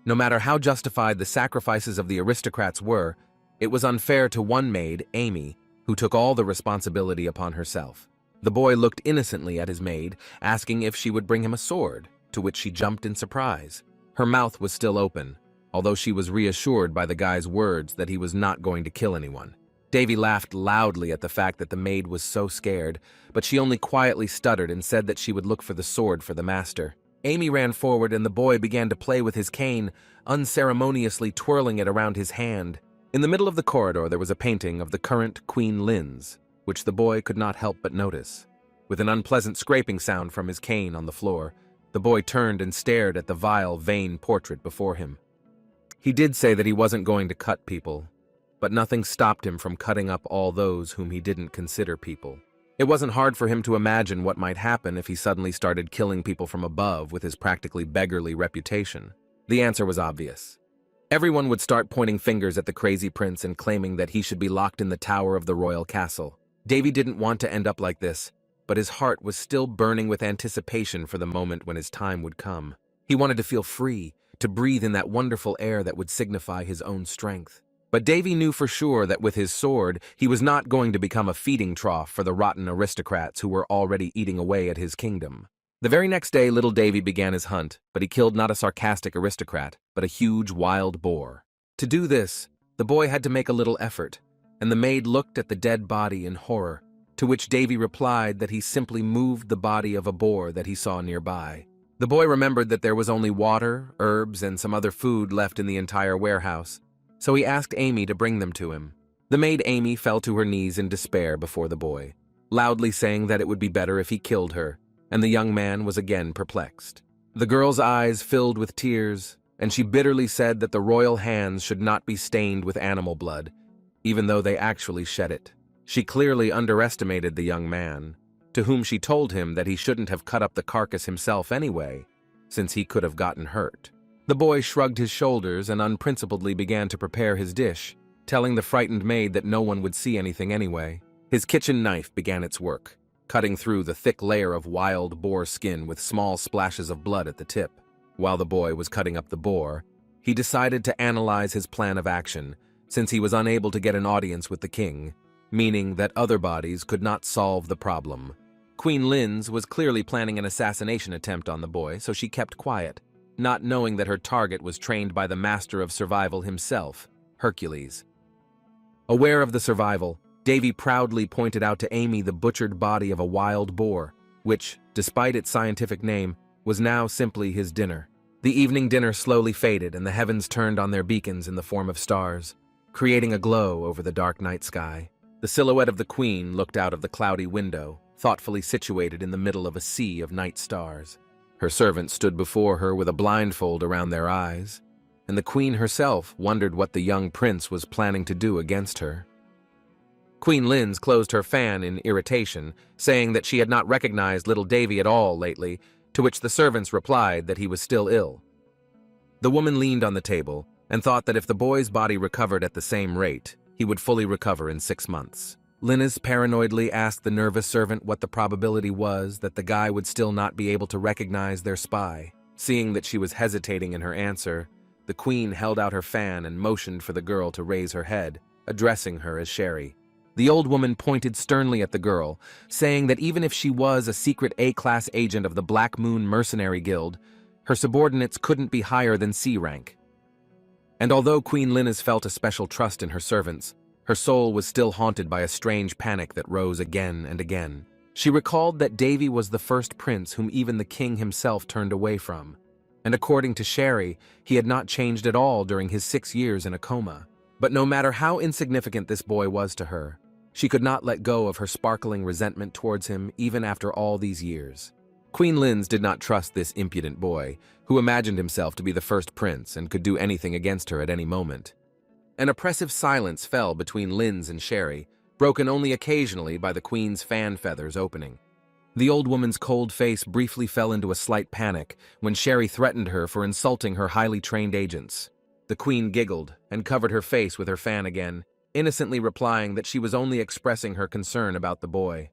No matter how justified the sacrifices of the aristocrats were, it was unfair to one maid, Amy, who took all the responsibility upon herself. The boy looked innocently at his maid, asking if she would bring him a sword, to which she jumped in surprise. Her mouth was still open, although she was reassured by the guy's words that he was not going to kill anyone. Davy laughed loudly at the fact that the maid was so scared, but she only quietly stuttered and said that she would look for the sword for the master. Amy ran forward and the boy began to play with his cane, unceremoniously twirling it around his hand. In the middle of the corridor there was a painting of the current Queen Linz, which the boy could not help but notice. With an unpleasant scraping sound from his cane on the floor, the boy turned and stared at the vile, vain portrait before him. He did say that he wasn't going to cut people, but nothing stopped him from cutting up all those whom he didn't consider people. It wasn't hard for him to imagine what might happen if he suddenly started killing people from above with his practically beggarly reputation. The answer was obvious. Everyone would start pointing fingers at the crazy prince and claiming that he should be locked in the tower of the royal castle. Davy didn't want to end up like this, but his heart was still burning with anticipation for the moment when his time would come. He wanted to feel free, to breathe in that wonderful air that would signify his own strength. But Davy knew for sure that with his sword, he was not going to become a feeding trough for the rotten aristocrats who were already eating away at his kingdom. The very next day, little Davy began his hunt, but he killed not a sarcastic aristocrat, but a huge wild boar. To do this, the boy had to make a little effort, and the maid looked at the dead body in horror, to which Davy replied that he simply moved the body of a boar that he saw nearby. The boy remembered that there was only water, herbs, and some other food left in the entire warehouse, so he asked Amy to bring them to him. The maid Amy fell to her knees in despair before the boy, loudly saying that it would be better if he killed her, and the young man was again perplexed. The girl's eyes filled with tears, and she bitterly said that the royal hands should not be stained with animal blood, even though they actually shed it. She clearly underestimated the young man, to whom she told him that he shouldn't have cut up the carcass himself anyway, since he could have gotten hurt. The boy shrugged his shoulders and unprincipledly began to prepare his dish, telling the frightened maid that no one would see anything anyway. His kitchen knife began its work, cutting through the thick layer of wild boar skin with small splashes of blood at the tip. While the boy was cutting up the boar, he decided to analyze his plan of action, since he was unable to get an audience with the king, meaning that other bodies could not solve the problem. Queen Linz was clearly planning an assassination attempt on the boy, so she kept quiet, not knowing that her target was trained by the master of survival himself, Hercules. Aware of the survival, Davy proudly pointed out to Amy the butchered body of a wild boar, which, despite its scientific name, was now simply his dinner. The evening dinner slowly faded and the heavens turned on their beacons in the form of stars, creating a glow over the dark night sky. The silhouette of the queen looked out of the cloudy window, thoughtfully situated in the middle of a sea of night stars. Her servants stood before her with a blindfold around their eyes, and the queen herself wondered what the young prince was planning to do against her. Queen Linz closed her fan in irritation, saying that she had not recognized little Davy at all lately, to which the servants replied that he was still ill. The woman leaned on the table and thought that if the boy's body recovered at the same rate, he would fully recover in 6 months. Linz paranoidly asked the nervous servant what the probability was that the guy would still not be able to recognize their spy. Seeing that she was hesitating in her answer, the queen held out her fan and motioned for the girl to raise her head, addressing her as Sherry. The old woman pointed sternly at the girl, saying that even if she was a secret A-class agent of the Black Moon Mercenary Guild, Her subordinates couldn't be higher than C rank. And although Queen Linus felt a special trust in her servants, her soul was still haunted by a strange panic that rose again and again. She recalled that Davy was the first prince whom even the king himself turned away from. And according to Sherry, he had not changed at all during his 6 years in a coma. But no matter how insignificant this boy was to her, she could not let go of her sparkling resentment towards him even after all these years. Queen Linz did not trust this impudent boy, who imagined himself to be the first prince and could do anything against her at any moment. An oppressive silence fell between Linz and Sherry, broken only occasionally by the queen's fan feathers opening. The old woman's cold face briefly fell into a slight panic when Sherry threatened her for insulting her highly trained agents. The queen giggled and covered her face with her fan again, innocently replying that she was only expressing her concern about the boy.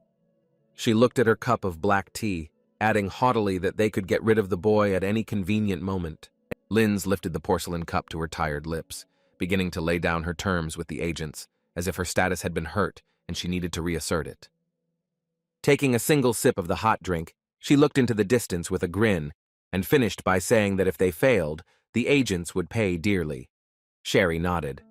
She looked at her cup of black tea, adding haughtily that they could get rid of the boy at any convenient moment. Linz lifted the porcelain cup to her tired lips, beginning to lay down her terms with the agents, as if her status had been hurt and she needed to reassert it. Taking a single sip of the hot drink, she looked into the distance with a grin and finished by saying that if they failed, the agents would pay dearly. Sherry nodded.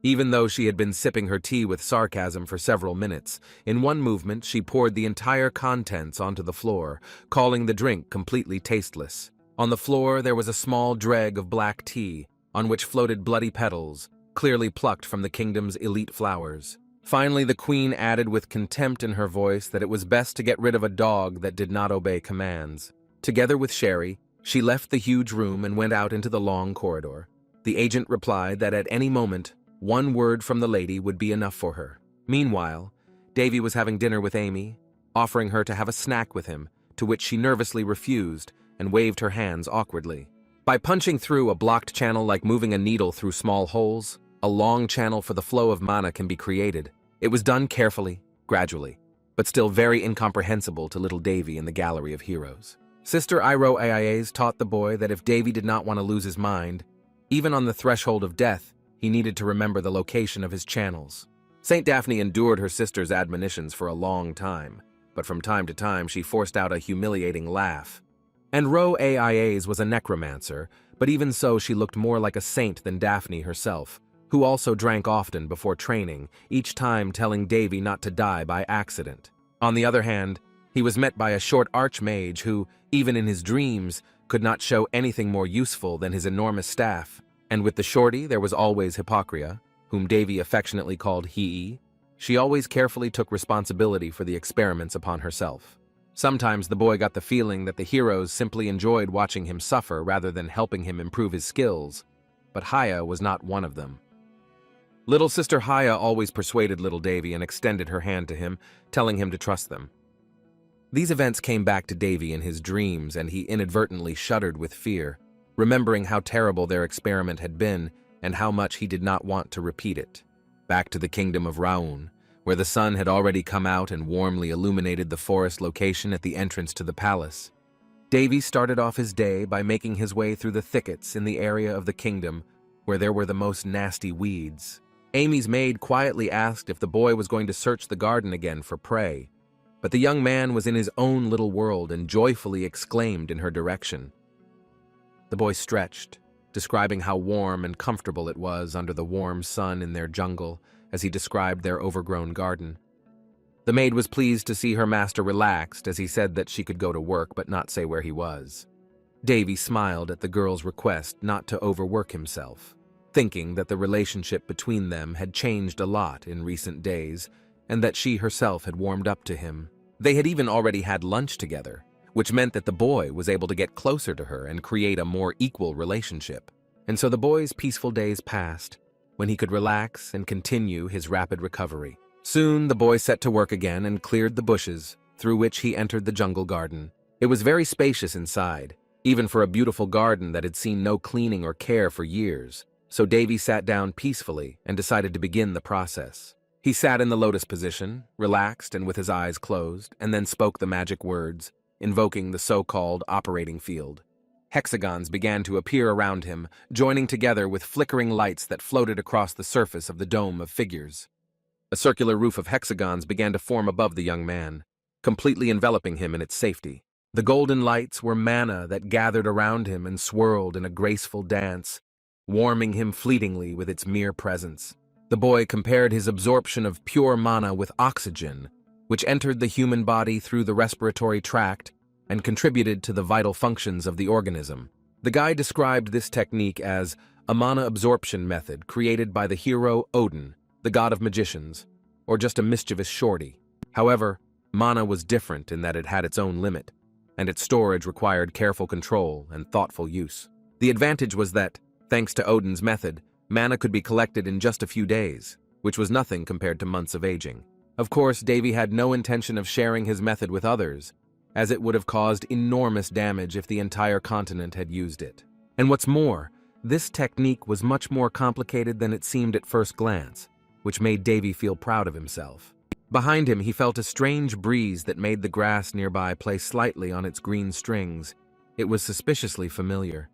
Even though she had been sipping her tea with sarcasm for several minutes, in one movement she poured the entire contents onto the floor, calling the drink completely tasteless. On the floor there was a small dreg of black tea, on which floated bloody petals, clearly plucked from the kingdom's elite flowers. Finally, the queen added with contempt in her voice that it was best to get rid of a dog that did not obey commands. Together with Sherry, she left the huge room and went out into the long corridor. The agent replied that at any moment, one word from the lady would be enough for her. Meanwhile, Davy was having dinner with Amy, offering her to have a snack with him, to which she nervously refused and waved her hands awkwardly. By punching through a blocked channel like moving a needle through small holes, a long channel for the flow of mana can be created. It was done carefully, gradually, but still very incomprehensible to little Davy in the gallery of heroes. Sister Iroh Aia's taught the boy that if Davy did not want to lose his mind, even on the threshold of death, he needed to remember the location of his channels. Saint Daphne endured her sister's admonitions for a long time, but from time to time she forced out a humiliating laugh. Enro Aia's was a necromancer, but even so she looked more like a saint than Daphne herself, who also drank often before training, each time telling Davy not to die by accident. On the other hand, he was met by a short archmage who, even in his dreams, could not show anything more useful than his enormous staff. And with the shorty there was always Hippocria, whom Davy affectionately called Hii. She always carefully took responsibility for the experiments upon herself. Sometimes the boy got the feeling that the heroes simply enjoyed watching him suffer rather than helping him improve his skills, but Haya was not one of them. Little sister Haya always persuaded little Davy and extended her hand to him, telling him to trust them. These events came back to Davy in his dreams, and he inadvertently shuddered with fear, remembering how terrible their experiment had been and how much he did not want to repeat it. Back to the kingdom of Raun, where the sun had already come out and warmly illuminated the forest location at the entrance to the palace. Davy started off his day by making his way through the thickets in the area of the kingdom where there were the most nasty weeds. Amy's maid quietly asked if the boy was going to search the garden again for prey, but the young man was in his own little world and joyfully exclaimed in her direction. The boy stretched, describing how warm and comfortable it was under the warm sun in their jungle as he described their overgrown garden. The maid was pleased to see her master relaxed as he said that she could go to work but not say where he was. Davy smiled at the girl's request not to overwork himself, thinking that the relationship between them had changed a lot in recent days and that she herself had warmed up to him. They had even already had lunch together, which meant that the boy was able to get closer to her and create a more equal relationship. And so the boy's peaceful days passed, when he could relax and continue his rapid recovery. Soon the boy set to work again and cleared the bushes, through which he entered the jungle garden. It was very spacious inside, even for a beautiful garden that had seen no cleaning or care for years. So Davy sat down peacefully and decided to begin the process. He sat in the lotus position, relaxed and with his eyes closed, and then spoke the magic words, invoking the so-called operating field. Hexagons began to appear around him, joining together with flickering lights that floated across the surface of the dome of figures. A circular roof of hexagons began to form above the young man, completely enveloping him in its safety. The golden lights were mana that gathered around him and swirled in a graceful dance, warming him fleetingly with its mere presence. The boy compared his absorption of pure mana with oxygen, which entered the human body through the respiratory tract and contributed to the vital functions of the organism. The guy described this technique as a mana absorption method created by the hero Odin, the god of magicians, or just a mischievous shorty. However, mana was different in that it had its own limit, and its storage required careful control and thoughtful use. The advantage was that, thanks to Odin's method, mana could be collected in just a few days, which was nothing compared to months of aging. Of course, Davy had no intention of sharing his method with others, as it would have caused enormous damage if the entire continent had used it. And what's more, this technique was much more complicated than it seemed at first glance, which made Davy feel proud of himself. Behind him, he felt a strange breeze that made the grass nearby play slightly on its green strings. It was suspiciously familiar.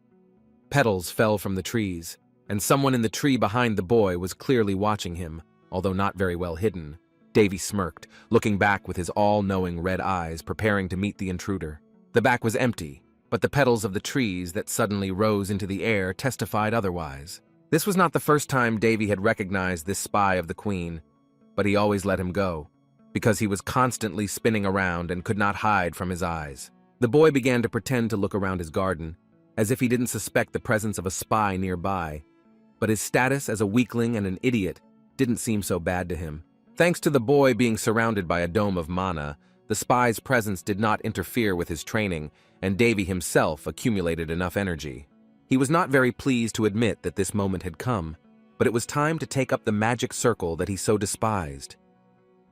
Petals fell from the trees, and someone in the tree behind the boy was clearly watching him, although not very well hidden. Davy smirked, looking back with his all-knowing red eyes, preparing to meet the intruder. The back was empty, but the petals of the trees that suddenly rose into the air testified otherwise. This was not the first time Davy had recognized this spy of the queen, but he always let him go, because he was constantly spinning around and could not hide from his eyes. The boy began to pretend to look around his garden, as if he didn't suspect the presence of a spy nearby, but his status as a weakling and an idiot didn't seem so bad to him. Thanks to the boy being surrounded by a dome of mana, the spy's presence did not interfere with his training, and Davy himself accumulated enough energy. He was not very pleased to admit that this moment had come, but it was time to take up the magic circle that he so despised.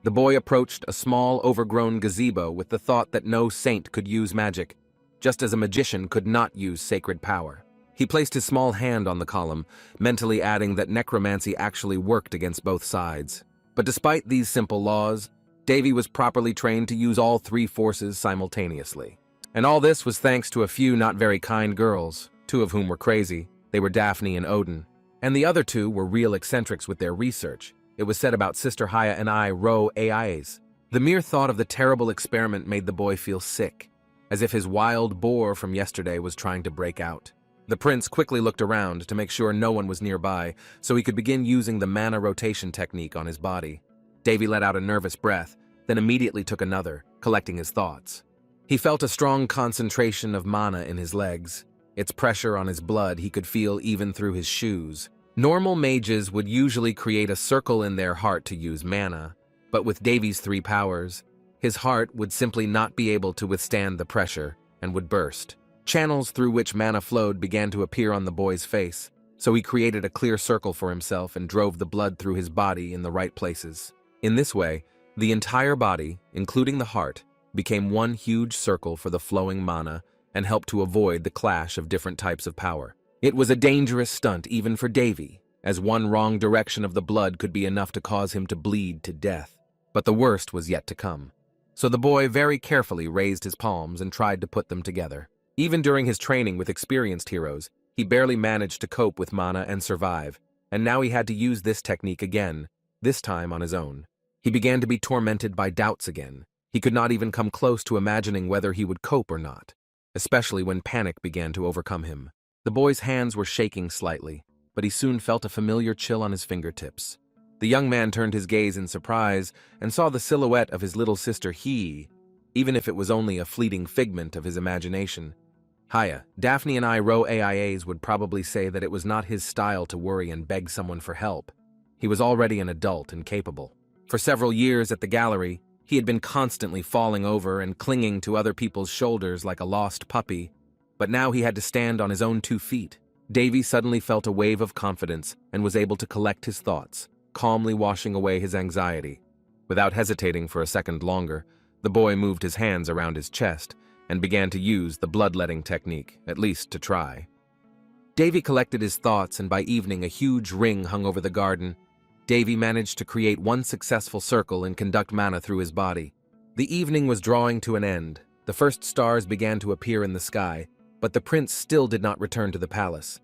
The boy approached a small, overgrown gazebo with the thought that no saint could use magic, just as a magician could not use sacred power. He placed his small hand on the column, mentally adding that necromancy actually worked against both sides. But despite these simple laws, Davy was properly trained to use all three forces simultaneously. And all this was thanks to a few not very kind girls, two of whom were crazy. They were Daphne and Odin. And the other two were real eccentrics with their research. It was said about Sister Haya and I row AIs. The mere thought of the terrible experiment made the boy feel sick, as if his wild boar from yesterday was trying to break out. The prince quickly looked around to make sure no one was nearby, so he could begin using the mana rotation technique on his body. Davy let out a nervous breath, then immediately took another, collecting his thoughts. He felt a strong concentration of mana in his legs. Its pressure on his blood he could feel even through his shoes. Normal mages would usually create a circle in their heart to use mana, but with Davy's three powers, his heart would simply not be able to withstand the pressure and would burst. Channels through which mana flowed began to appear on the boy's face, so he created a clear circle for himself and drove the blood through his body in the right places. In this way, the entire body, including the heart, became one huge circle for the flowing mana and helped to avoid the clash of different types of power. It was a dangerous stunt even for Davy, as one wrong direction of the blood could be enough to cause him to bleed to death. But the worst was yet to come. So the boy very carefully raised his palms and tried to put them together. Even during his training with experienced heroes, he barely managed to cope with mana and survive, and now he had to use this technique again, this time on his own. He began to be tormented by doubts again. He could not even come close to imagining whether he would cope or not, especially when panic began to overcome him. The boy's hands were shaking slightly, but he soon felt a familiar chill on his fingertips. The young man turned his gaze in surprise and saw the silhouette of his little sister He, even if it was only a fleeting figment of his imagination. Haya, Daphne and I row AIAs would probably say that it was not his style to worry and beg someone for help. He was already an adult and capable. For several years at the gallery, he had been constantly falling over and clinging to other people's shoulders like a lost puppy, but now he had to stand on his own 2 feet. Davy suddenly felt a wave of confidence and was able to collect his thoughts, calmly washing away his anxiety. Without hesitating for a second longer, the boy moved his hands around his chest and began to use the bloodletting technique, at least to try. Davy collected his thoughts, and by evening a huge ring hung over the garden. Davy managed to create one successful circle and conduct mana through his body. The evening was drawing to an end. The first stars began to appear in the sky, but the prince still did not return to the palace.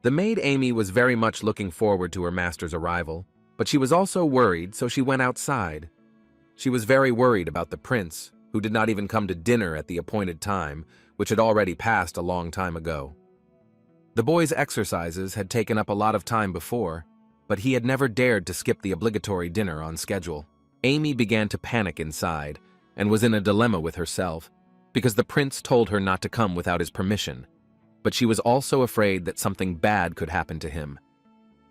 The maid Amy was very much looking forward to her master's arrival, but she was also worried, so she went outside. She was very worried about the prince, who did not even come to dinner at the appointed time, which had already passed a long time ago. The boy's exercises had taken up a lot of time before, but he had never dared to skip the obligatory dinner on schedule. Amy began to panic inside and was in a dilemma with herself, because the prince told her not to come without his permission, but she was also afraid that something bad could happen to him.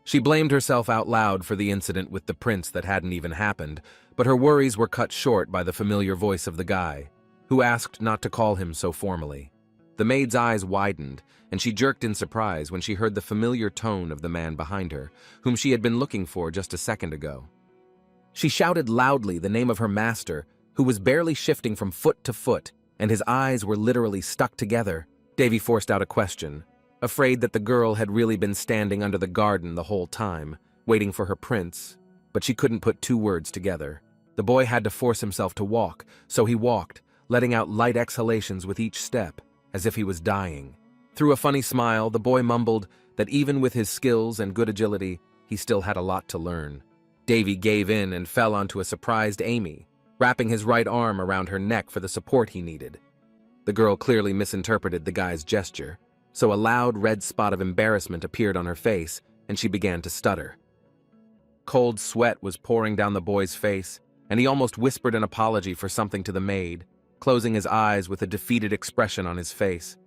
She blamed herself out loud for the incident with the prince that hadn't even happened, but her worries were cut short by the familiar voice of the guy, who asked not to call him so formally. The maid's eyes widened, and she jerked in surprise when she heard the familiar tone of the man behind her, whom she had been looking for just a second ago. She shouted loudly the name of her master, who was barely shifting from foot to foot, and his eyes were literally stuck together. Davy forced out a question, afraid that the girl had really been standing under the garden the whole time, waiting for her prince, but she couldn't put two words together. The boy had to force himself to walk, so he walked, letting out light exhalations with each step, as if he was dying. Through a funny smile, the boy mumbled that even with his skills and good agility, he still had a lot to learn. Davy gave in and fell onto a surprised Amy, wrapping his right arm around her neck for the support he needed. The girl clearly misinterpreted the guy's gesture, so a loud red spot of embarrassment appeared on her face, and she began to stutter. Cold sweat was pouring down the boy's face, and he almost whispered an apology for something to the maid, closing his eyes with a defeated expression on his face.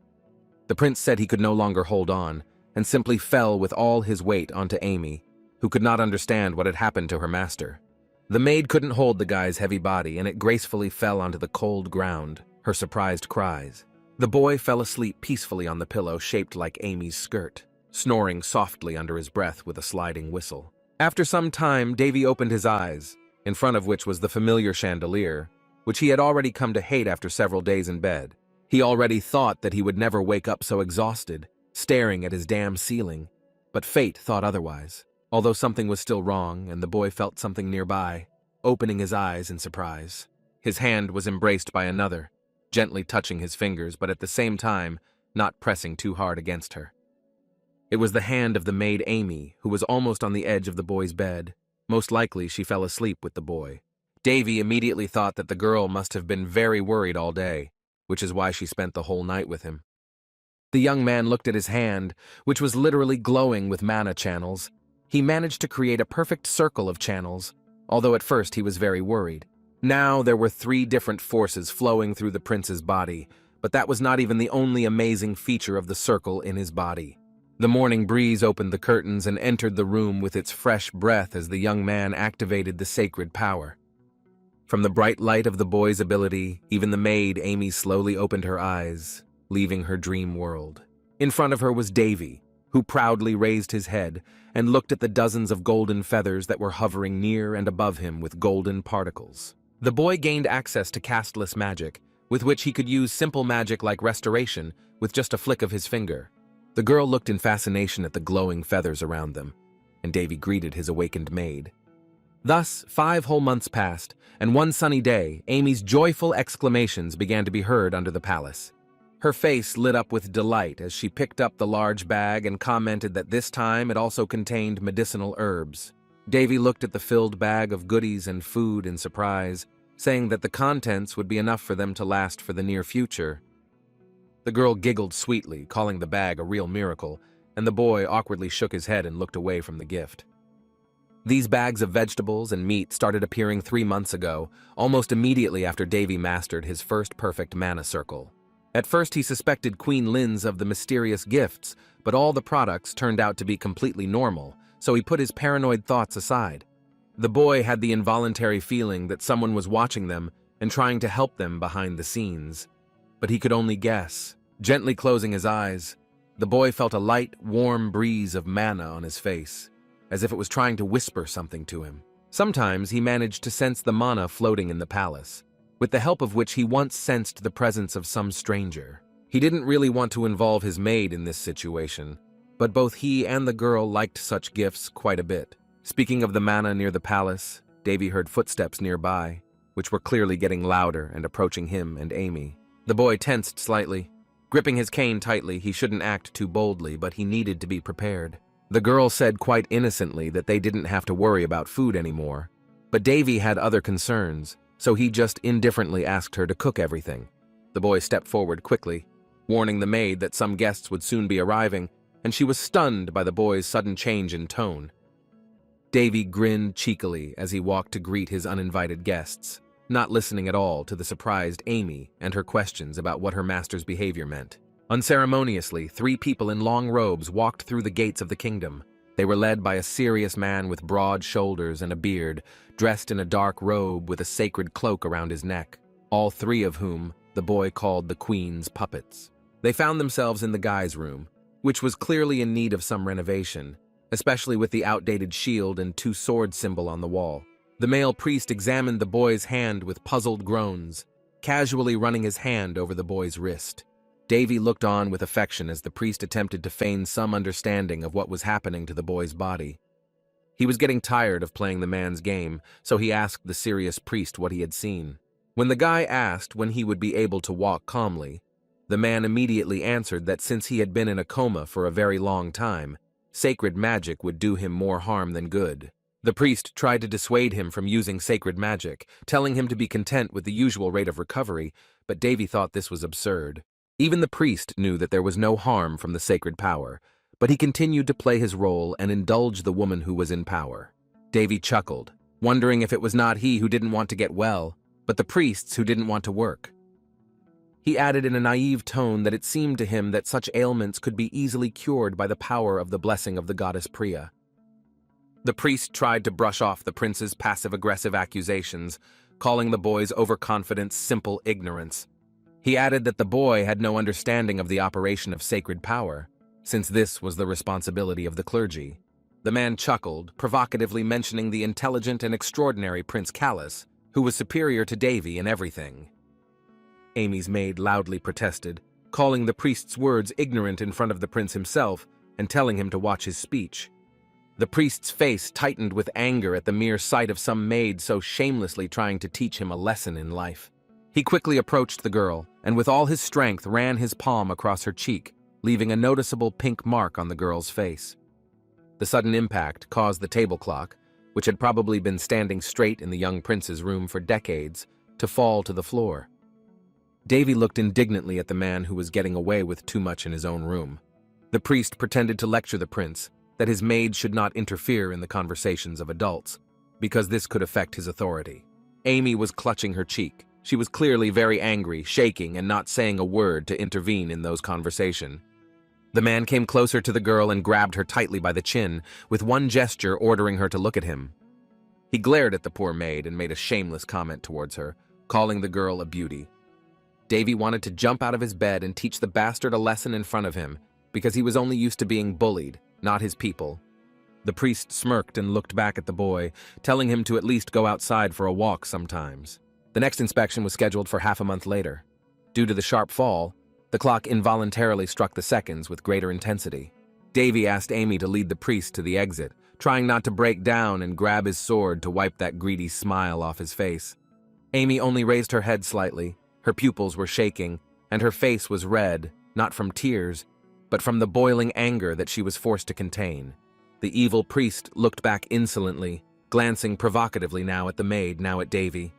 The prince said he could no longer hold on, and simply fell with all his weight onto Amy, who could not understand what had happened to her master. The maid couldn't hold the guy's heavy body, and it gracefully fell onto the cold ground, her surprised cries. The boy fell asleep peacefully on the pillow shaped like Amy's skirt, snoring softly under his breath with a sliding whistle. After some time, Davy opened his eyes, in front of which was the familiar chandelier, which he had already come to hate after several days in bed. He already thought that he would never wake up so exhausted, staring at his damn ceiling, but fate thought otherwise. Although something was still wrong, and the boy felt something nearby, opening his eyes in surprise. His hand was embraced by another, gently touching his fingers, but at the same time, not pressing too hard against her. It was the hand of the maid Amy, who was almost on the edge of the boy's bed. Most likely, she fell asleep with the boy. Davy immediately thought that the girl must have been very worried all day, which is why she spent the whole night with him. The young man looked at his hand, which was literally glowing with mana channels. He managed to create a perfect circle of channels, although at first he was very worried. Now there were 3 different forces flowing through the prince's body, but that was not even the only amazing feature of the circle in his body. The morning breeze opened the curtains and entered the room with its fresh breath as the young man activated the sacred power. From the bright light of the boy's ability, even the maid Amy slowly opened her eyes, leaving her dream world. In front of her was Davy, who proudly raised his head and looked at the dozens of golden feathers that were hovering near and above him with golden particles. The boy gained access to castless magic, with which he could use simple magic like restoration with just a flick of his finger. The girl looked in fascination at the glowing feathers around them, and Davy greeted his awakened maid. Thus, 5 whole months passed, and one sunny day, Amy's joyful exclamations began to be heard under the palace. Her face lit up with delight as she picked up the large bag and commented that this time it also contained medicinal herbs. Davy looked at the filled bag of goodies and food in surprise, saying that the contents would be enough for them to last for the near future. The girl giggled sweetly, calling the bag a real miracle, and the boy awkwardly shook his head and looked away from the gift. These bags of vegetables and meat started appearing 3 months ago, almost immediately after Davy mastered his first perfect mana circle. At first he suspected Queen Lin's of the mysterious gifts, but all the products turned out to be completely normal, so he put his paranoid thoughts aside. The boy had the involuntary feeling that someone was watching them and trying to help them behind the scenes. But he could only guess. Gently closing his eyes, the boy felt a light, warm breeze of mana on his face, as if it was trying to whisper something to him. Sometimes he managed to sense the mana floating in the palace, with the help of which he once sensed the presence of some stranger. He didn't really want to involve his maid in this situation, but both he and the girl liked such gifts quite a bit. Speaking of the mana near the palace, Davy heard footsteps nearby, which were clearly getting louder and approaching him and Amy. The boy tensed slightly. Gripping his cane tightly, he shouldn't act too boldly, but he needed to be prepared. The girl said quite innocently that they didn't have to worry about food anymore, but Davy had other concerns, so he just indifferently asked her to cook everything. The boy stepped forward quickly, warning the maid that some guests would soon be arriving, and she was stunned by the boy's sudden change in tone. Davy grinned cheekily as he walked to greet his uninvited guests, not listening at all to the surprised Amy and her questions about what her master's behavior meant. Unceremoniously, 3 people in long robes walked through the gates of the kingdom. They were led by a serious man with broad shoulders and a beard, dressed in a dark robe with a sacred cloak around his neck, all 3 of whom the boy called the Queen's puppets. They found themselves in the guy's room, which was clearly in need of some renovation, especially with the outdated shield and 2 sword symbol on the wall. The male priest examined the boy's hand with puzzled groans, casually running his hand over the boy's wrist. Davy looked on with affection as the priest attempted to feign some understanding of what was happening to the boy's body. He was getting tired of playing the man's game, so he asked the serious priest what he had seen. When the guy asked when he would be able to walk calmly, the man immediately answered that since he had been in a coma for a very long time, sacred magic would do him more harm than good. The priest tried to dissuade him from using sacred magic, telling him to be content with the usual rate of recovery, but Davy thought this was absurd. Even the priest knew that there was no harm from the sacred power, but he continued to play his role and indulge the woman who was in power. Davy chuckled, wondering if it was not he who didn't want to get well, but the priests who didn't want to work. He added in a naive tone that it seemed to him that such ailments could be easily cured by the power of the blessing of the goddess Priya. The priest tried to brush off the prince's passive-aggressive accusations, calling the boy's overconfidence simple ignorance. He added that the boy had no understanding of the operation of sacred power, since this was the responsibility of the clergy. The man chuckled, provocatively mentioning the intelligent and extraordinary Prince Callus, who was superior to Davy in everything. Amy's maid loudly protested, calling the priest's words ignorant in front of the prince himself and telling him to watch his speech. The priest's face tightened with anger at the mere sight of some maid so shamelessly trying to teach him a lesson in life. He quickly approached the girl, and with all his strength ran his palm across her cheek, leaving a noticeable pink mark on the girl's face. The sudden impact caused the table clock, which had probably been standing straight in the young prince's room for decades, to fall to the floor. Davy looked indignantly at the man who was getting away with too much in his own room. The priest pretended to lecture the prince that his maid should not interfere in the conversations of adults, because this could affect his authority. Amy was clutching her cheek. She was clearly very angry, shaking, and not saying a word to intervene in those conversations. The man came closer to the girl and grabbed her tightly by the chin, with one gesture ordering her to look at him. He glared at the poor maid and made a shameless comment towards her, calling the girl a beauty. Davy wanted to jump out of his bed and teach the bastard a lesson in front of him, because he was only used to being bullied, not his people. The priest smirked and looked back at the boy, telling him to at least go outside for a walk sometimes. The next inspection was scheduled for half a month later. Due to the sharp fall, the clock involuntarily struck the seconds with greater intensity. Davy asked Amy to lead the priest to the exit, trying not to break down and grab his sword to wipe that greedy smile off his face. Amy only raised her head slightly, her pupils were shaking, and her face was red, not from tears, but from the boiling anger that she was forced to contain. The evil priest looked back insolently, glancing provocatively now at the maid, now at Davy.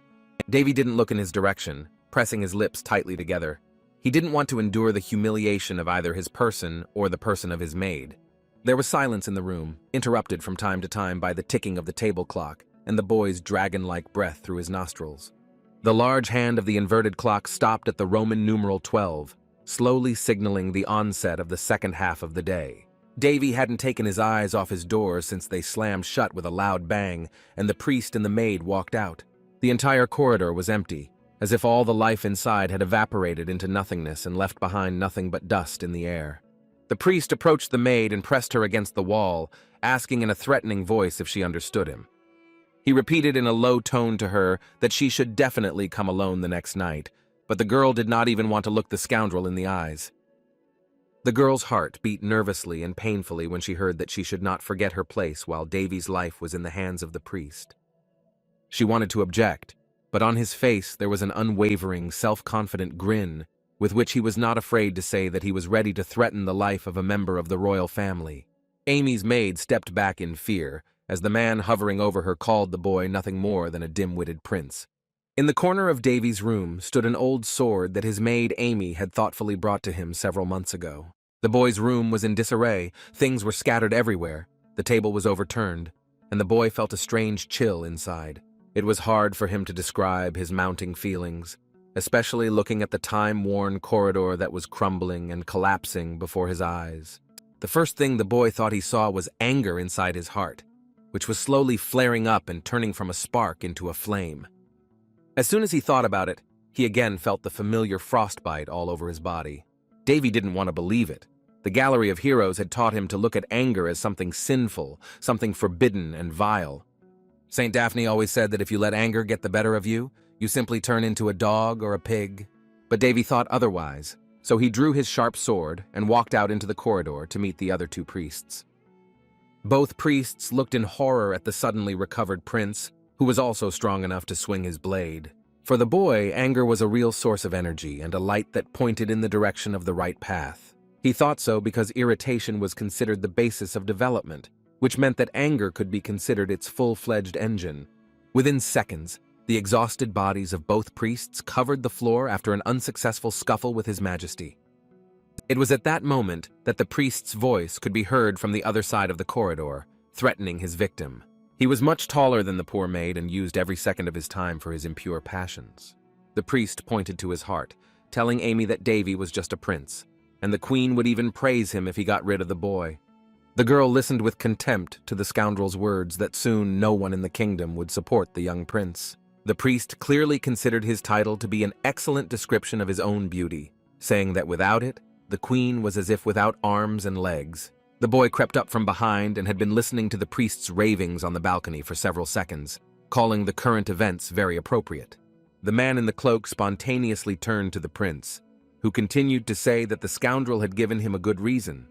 Davy didn't look in his direction, pressing his lips tightly together. He didn't want to endure the humiliation of either his person or the person of his maid. There was silence in the room, interrupted from time to time by the ticking of the table clock and the boy's dragon-like breath through his nostrils. The large hand of the inverted clock stopped at the Roman numeral 12, slowly signaling the onset of the second half of the day. Davy hadn't taken his eyes off his doors since they slammed shut with a loud bang, and the priest and the maid walked out. The entire corridor was empty, as if all the life inside had evaporated into nothingness and left behind nothing but dust in the air. The priest approached the maid and pressed her against the wall, asking in a threatening voice if she understood him. He repeated in a low tone to her that she should definitely come alone the next night, but the girl did not even want to look the scoundrel in the eyes. The girl's heart beat nervously and painfully when she heard that she should not forget her place while Davy's life was in the hands of the priest. She wanted to object, but on his face there was an unwavering, self-confident grin with which he was not afraid to say that he was ready to threaten the life of a member of the royal family. Amy's maid stepped back in fear, as the man hovering over her called the boy nothing more than a dim-witted prince. In the corner of Davy's room stood an old sword that his maid Amy had thoughtfully brought to him several months ago. The boy's room was in disarray, things were scattered everywhere, the table was overturned, and the boy felt a strange chill inside. It was hard for him to describe his mounting feelings, especially looking at the time-worn corridor that was crumbling and collapsing before his eyes. The first thing the boy thought he saw was anger inside his heart, which was slowly flaring up and turning from a spark into a flame. As soon as he thought about it, he again felt the familiar frostbite all over his body. Davy didn't want to believe it. The Gallery of Heroes had taught him to look at anger as something sinful, something forbidden and vile. St. Daphne always said that if you let anger get the better of you, you simply turn into a dog or a pig. But Davy thought otherwise, so he drew his sharp sword and walked out into the corridor to meet the other two priests. Both priests looked in horror at the suddenly recovered prince, who was also strong enough to swing his blade. For the boy, anger was a real source of energy and a light that pointed in the direction of the right path. He thought so because irritation was considered the basis of development, which meant that anger could be considered its full-fledged engine. Within seconds, the exhausted bodies of both priests covered the floor after an unsuccessful scuffle with His Majesty. It was at that moment that the priest's voice could be heard from the other side of the corridor, threatening his victim. He was much taller than the poor maid and used every second of his time for his impure passions. The priest pointed to his heart, telling Amy that Davy was just a prince, and the queen would even praise him if he got rid of the boy. The girl listened with contempt to the scoundrel's words that soon no one in the kingdom would support the young prince. The priest clearly considered his title to be an excellent description of his own beauty, saying that without it, the queen was as if without arms and legs. The boy crept up from behind and had been listening to the priest's ravings on the balcony for several seconds, calling the current events very appropriate. The man in the cloak spontaneously turned to the prince, who continued to say that the scoundrel had given him a good reason.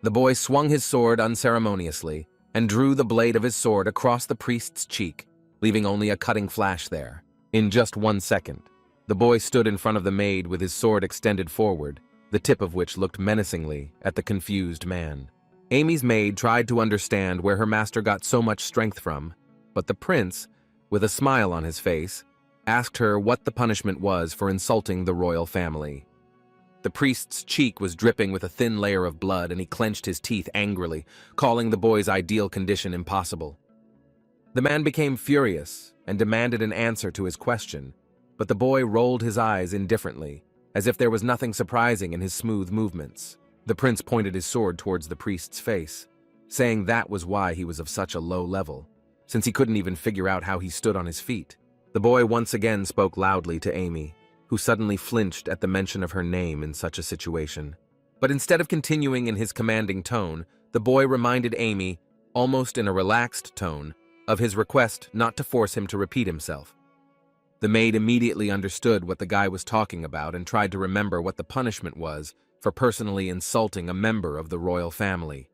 The boy swung his sword unceremoniously and drew the blade of his sword across the priest's cheek, leaving only a cutting flash there. In just 1 second, the boy stood in front of the maid with his sword extended forward, the tip of which looked menacingly at the confused man. Amy's maid tried to understand where her master got so much strength from, but the prince, with a smile on his face, asked her what the punishment was for insulting the royal family. The priest's cheek was dripping with a thin layer of blood, and he clenched his teeth angrily, calling the boy's ideal condition impossible. The man became furious and demanded an answer to his question, but the boy rolled his eyes indifferently, as if there was nothing surprising in his smooth movements. The prince pointed his sword towards the priest's face, saying that was why he was of such a low level, since he couldn't even figure out how he stood on his feet. The boy once again spoke loudly to Amy, who suddenly flinched at the mention of her name in such a situation. But instead of continuing in his commanding tone, the boy reminded Amy, almost in a relaxed tone, of his request not to force him to repeat himself. The maid immediately understood what the guy was talking about and tried to remember what the punishment was for personally insulting a member of the royal family.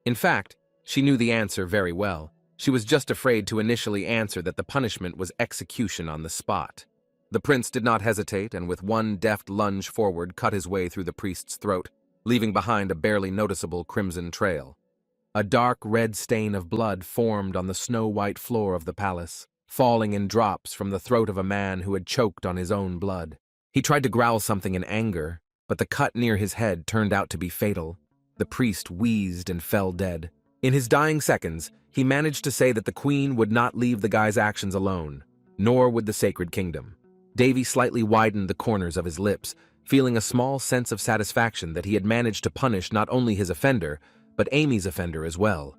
In fact, she knew the answer very well. She was just afraid to initially answer that the punishment was execution on the spot. The prince did not hesitate and with one deft lunge forward cut his way through the priest's throat, leaving behind a barely noticeable crimson trail. A dark red stain of blood formed on the snow-white floor of the palace, falling in drops from the throat of a man who had choked on his own blood. He tried to growl something in anger, but the cut near his head turned out to be fatal. The priest wheezed and fell dead. In his dying seconds, he managed to say that the queen would not leave the guy's actions alone, nor would the sacred kingdom. Davy slightly widened the corners of his lips, feeling a small sense of satisfaction that he had managed to punish not only his offender, but Amy's offender as well.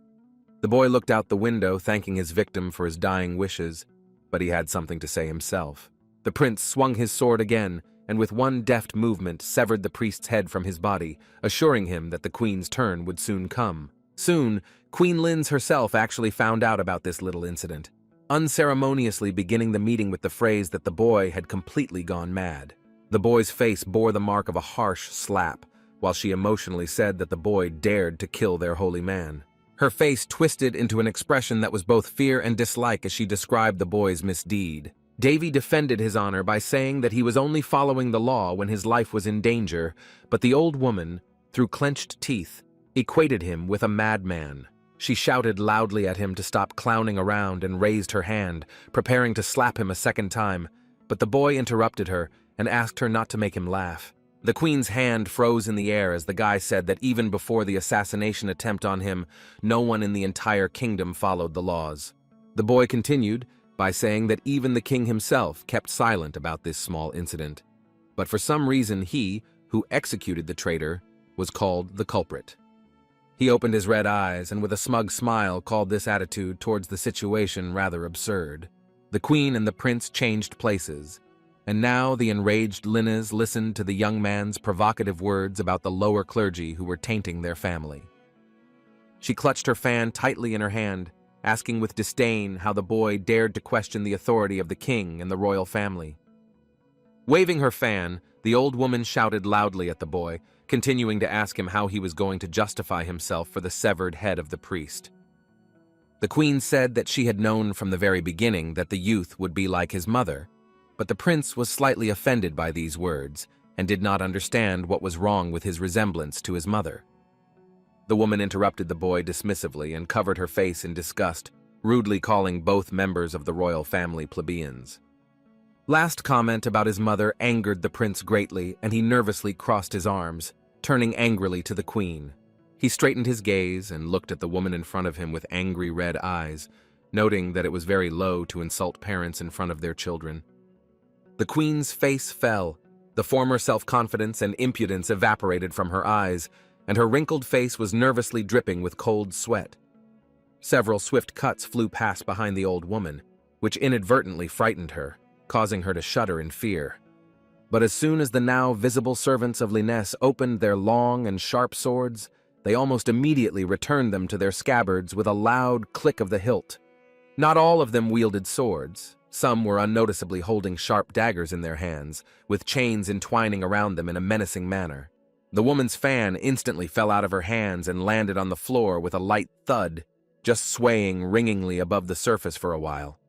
The boy looked out the window, thanking his victim for his dying wishes, but he had something to say himself. The prince swung his sword again, and with one deft movement severed the priest's head from his body, assuring him that the queen's turn would soon come. Soon, Queen Linz herself actually found out about this little incident, unceremoniously beginning the meeting with the phrase that the boy had completely gone mad. The boy's face bore the mark of a harsh slap, while she emotionally said that the boy dared to kill their holy man. Her face twisted into an expression that was both fear and dislike as she described the boy's misdeed. Davy defended his honor by saying that he was only following the law when his life was in danger, but the old woman, through clenched teeth, equated him with a madman. She shouted loudly at him to stop clowning around and raised her hand, preparing to slap him a second time, but the boy interrupted her and asked her not to make him laugh. The queen's hand froze in the air as the guy said that even before the assassination attempt on him, no one in the entire kingdom followed the laws. The boy continued by saying that even the king himself kept silent about this small incident. But for some reason he, who executed the traitor, was called the culprit. He opened his red eyes and with a smug smile called this attitude towards the situation rather absurd. The queen and the prince changed places, and now the enraged Linnes listened to the young man's provocative words about the lower clergy who were tainting their family. She clutched her fan tightly in her hand, asking with disdain how the boy dared to question the authority of the king and the royal family. Waving her fan, the old woman shouted loudly at the boy, continuing to ask him how he was going to justify himself for the severed head of the priest. The queen said that she had known from the very beginning that the youth would be like his mother, but the prince was slightly offended by these words and did not understand what was wrong with his resemblance to his mother. The woman interrupted the boy dismissively and covered her face in disgust, rudely calling both members of the royal family plebeians. Last comment about his mother angered the prince greatly, and he nervously crossed his arms, turning angrily to the queen. He straightened his gaze and looked at the woman in front of him with angry red eyes, noting that it was very low to insult parents in front of their children. The queen's face fell. The former self-confidence and impudence evaporated from her eyes, and her wrinkled face was nervously dripping with cold sweat. Several swift cuts flew past behind the old woman, which inadvertently frightened her, causing her to shudder in fear. But as soon as the now visible servants of Linnes opened their long and sharp swords, they almost immediately returned them to their scabbards with a loud click of the hilt. Not all of them wielded swords. Some were unnoticeably holding sharp daggers in their hands, with chains entwining around them in a menacing manner. The woman's fan instantly fell out of her hands and landed on the floor with a light thud, just swaying ringingly above the surface for a while.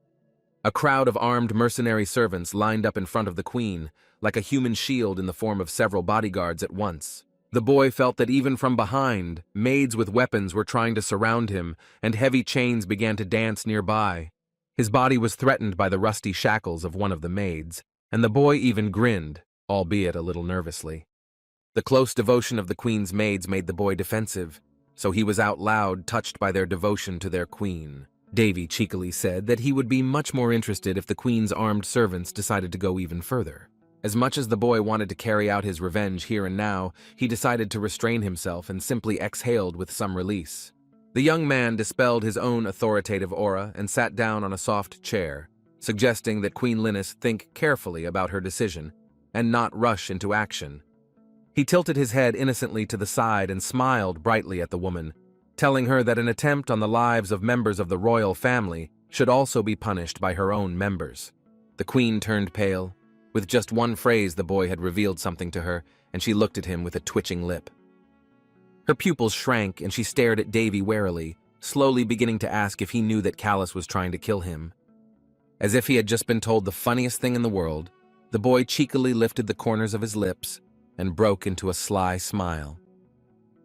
A crowd of armed mercenary servants lined up in front of the queen, like a human shield in the form of several bodyguards at once. The boy felt that even from behind, maids with weapons were trying to surround him, and heavy chains began to dance nearby. His body was threatened by the rusty shackles of one of the maids, and the boy even grinned, albeit a little nervously. The close devotion of the queen's maids made the boy defensive, so he was out loud touched by their devotion to their queen. Davy cheekily said that he would be much more interested if the queen's armed servants decided to go even further. As much as the boy wanted to carry out his revenge here and now, he decided to restrain himself and simply exhaled with some release. The young man dispelled his own authoritative aura and sat down on a soft chair, suggesting that Queen Linnes think carefully about her decision and not rush into action. He tilted his head innocently to the side and smiled brightly at the woman, telling her that an attempt on the lives of members of the royal family should also be punished by her own members. The queen turned pale. With just one phrase, the boy had revealed something to her, and she looked at him with a twitching lip. Her pupils shrank, and she stared at Davy warily, slowly beginning to ask if he knew that Callus was trying to kill him. As if he had just been told the funniest thing in the world, the boy cheekily lifted the corners of his lips and broke into a sly smile.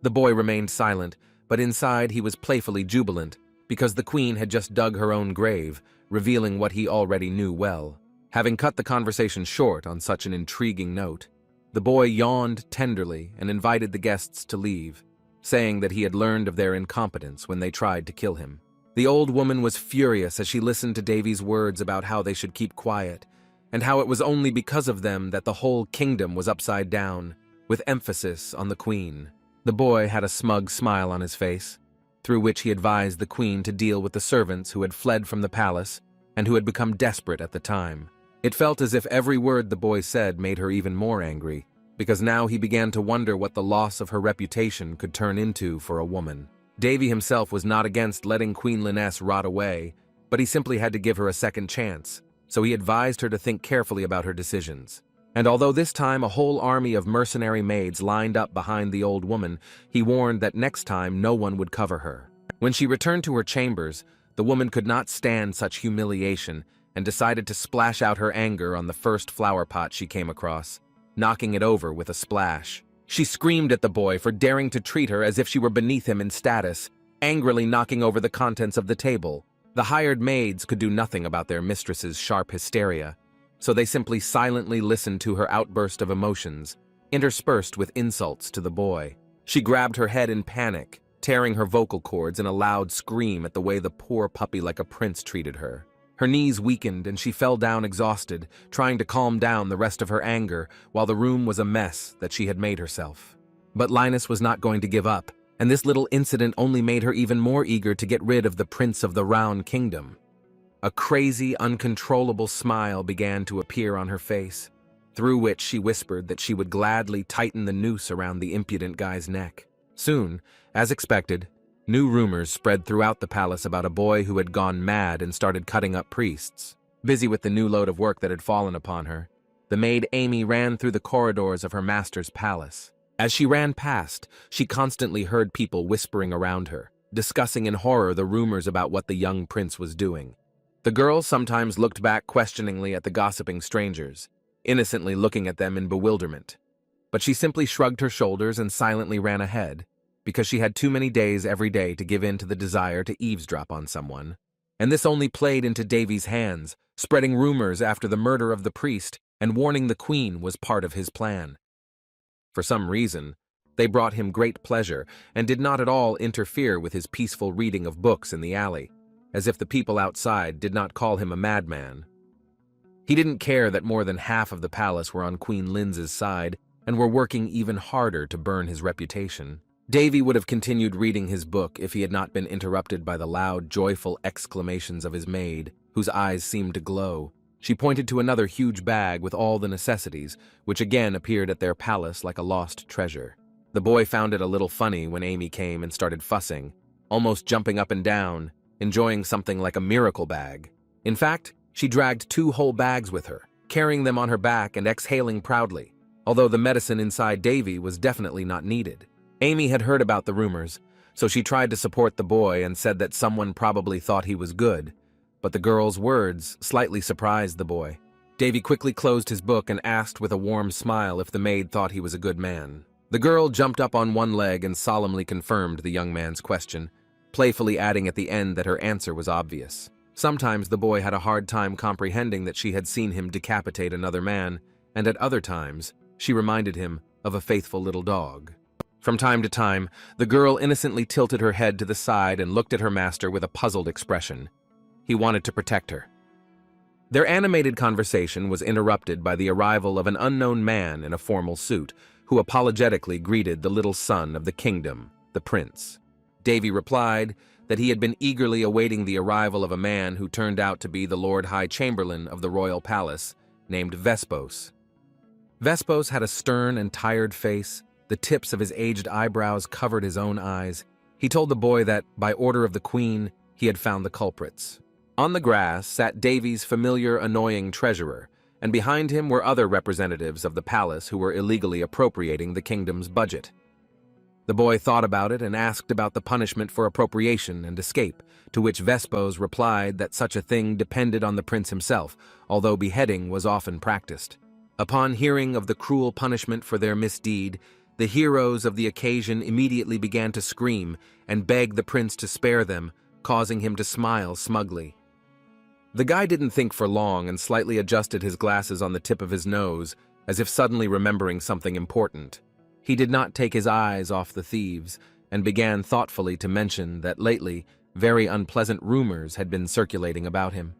The boy remained silent, but inside he was playfully jubilant, because the queen had just dug her own grave, revealing what he already knew well. Having cut the conversation short on such an intriguing note, the boy yawned tenderly and invited the guests to leave, saying that he had learned of their incompetence when they tried to kill him. The old woman was furious as she listened to Davy's words about how they should keep quiet, and how it was only because of them that the whole kingdom was upside down, with emphasis on the queen. The boy had a smug smile on his face, through which he advised the queen to deal with the servants who had fled from the palace and who had become desperate at the time. It felt as if every word the boy said made her even more angry, because now he began to wonder what the loss of her reputation could turn into for a woman. Davy himself was not against letting Queen Linnes rot away, but he simply had to give her a second chance, so he advised her to think carefully about her decisions. And although this time a whole army of mercenary maids lined up behind the old woman, he warned that next time no one would cover her. When she returned to her chambers, the woman could not stand such humiliation and decided to splash out her anger on the first flower pot she came across, knocking it over with a splash. She screamed at the boy for daring to treat her as if she were beneath him in status, angrily knocking over the contents of the table. The hired maids could do nothing about their mistress's sharp hysteria, so they simply silently listened to her outburst of emotions, interspersed with insults to the boy. She grabbed her head in panic, tearing her vocal cords in a loud scream at the way the poor puppy like a prince treated her. Her knees weakened and she fell down exhausted, trying to calm down the rest of her anger while the room was a mess that she had made herself. But Linus was not going to give up, and this little incident only made her even more eager to get rid of the Prince of the Round Kingdom. A crazy, uncontrollable smile began to appear on her face, through which she whispered that she would gladly tighten the noose around the impudent guy's neck. Soon, as expected, new rumors spread throughout the palace about a boy who had gone mad and started cutting up priests. Busy with the new load of work that had fallen upon her, the maid Amy ran through the corridors of her master's palace. As she ran past, she constantly heard people whispering around her, discussing in horror the rumors about what the young prince was doing. The girl sometimes looked back questioningly at the gossiping strangers, innocently looking at them in bewilderment. But she simply shrugged her shoulders and silently ran ahead, because she had too many days every day to give in to the desire to eavesdrop on someone. And this only played into Davy's hands, spreading rumors after the murder of the priest and warning the queen was part of his plan. For some reason, they brought him great pleasure and did not at all interfere with his peaceful reading of books in the alley, as if the people outside did not call him a madman. He didn't care that more than half of the palace were on Queen Linz's side and were working even harder to burn his reputation. Davy would have continued reading his book if he had not been interrupted by the loud, joyful exclamations of his maid, whose eyes seemed to glow. She pointed to another huge bag with all the necessities, which again appeared at their palace like a lost treasure. The boy found it a little funny when Amy came and started fussing, almost jumping up and down, enjoying something like a miracle bag. In fact, she dragged 2 whole bags with her, carrying them on her back and exhaling proudly, although the medicine inside Davy was definitely not needed. Amy had heard about the rumors, so she tried to support the boy and said that someone probably thought he was good, but the girl's words slightly surprised the boy. Davy quickly closed his book and asked with a warm smile if the maid thought he was a good man. The girl jumped up on one leg and solemnly confirmed the young man's question, playfully adding at the end that her answer was obvious. Sometimes the boy had a hard time comprehending that she had seen him decapitate another man, and at other times, she reminded him of a faithful little dog. From time to time, the girl innocently tilted her head to the side and looked at her master with a puzzled expression. He wanted to protect her. Their animated conversation was interrupted by the arrival of an unknown man in a formal suit, who apologetically greeted the little son of the kingdom, the prince. Davy replied that he had been eagerly awaiting the arrival of a man who turned out to be the Lord High Chamberlain of the royal palace, named Vespos. Vespos had a stern and tired face. The tips of his aged eyebrows covered his own eyes. He told the boy that, by order of the queen, he had found the culprits. On the grass sat Davy's familiar, annoying treasurer, and behind him were other representatives of the palace who were illegally appropriating the kingdom's budget. The boy thought about it and asked about the punishment for appropriation and escape, to which Vespos replied that such a thing depended on the prince himself, although beheading was often practiced. Upon hearing of the cruel punishment for their misdeed, the heroes of the occasion immediately began to scream and beg the prince to spare them, causing him to smile smugly. The guy didn't think for long and slightly adjusted his glasses on the tip of his nose, as if suddenly remembering something important. He did not take his eyes off the thieves, and began thoughtfully to mention that lately very unpleasant rumors had been circulating about him.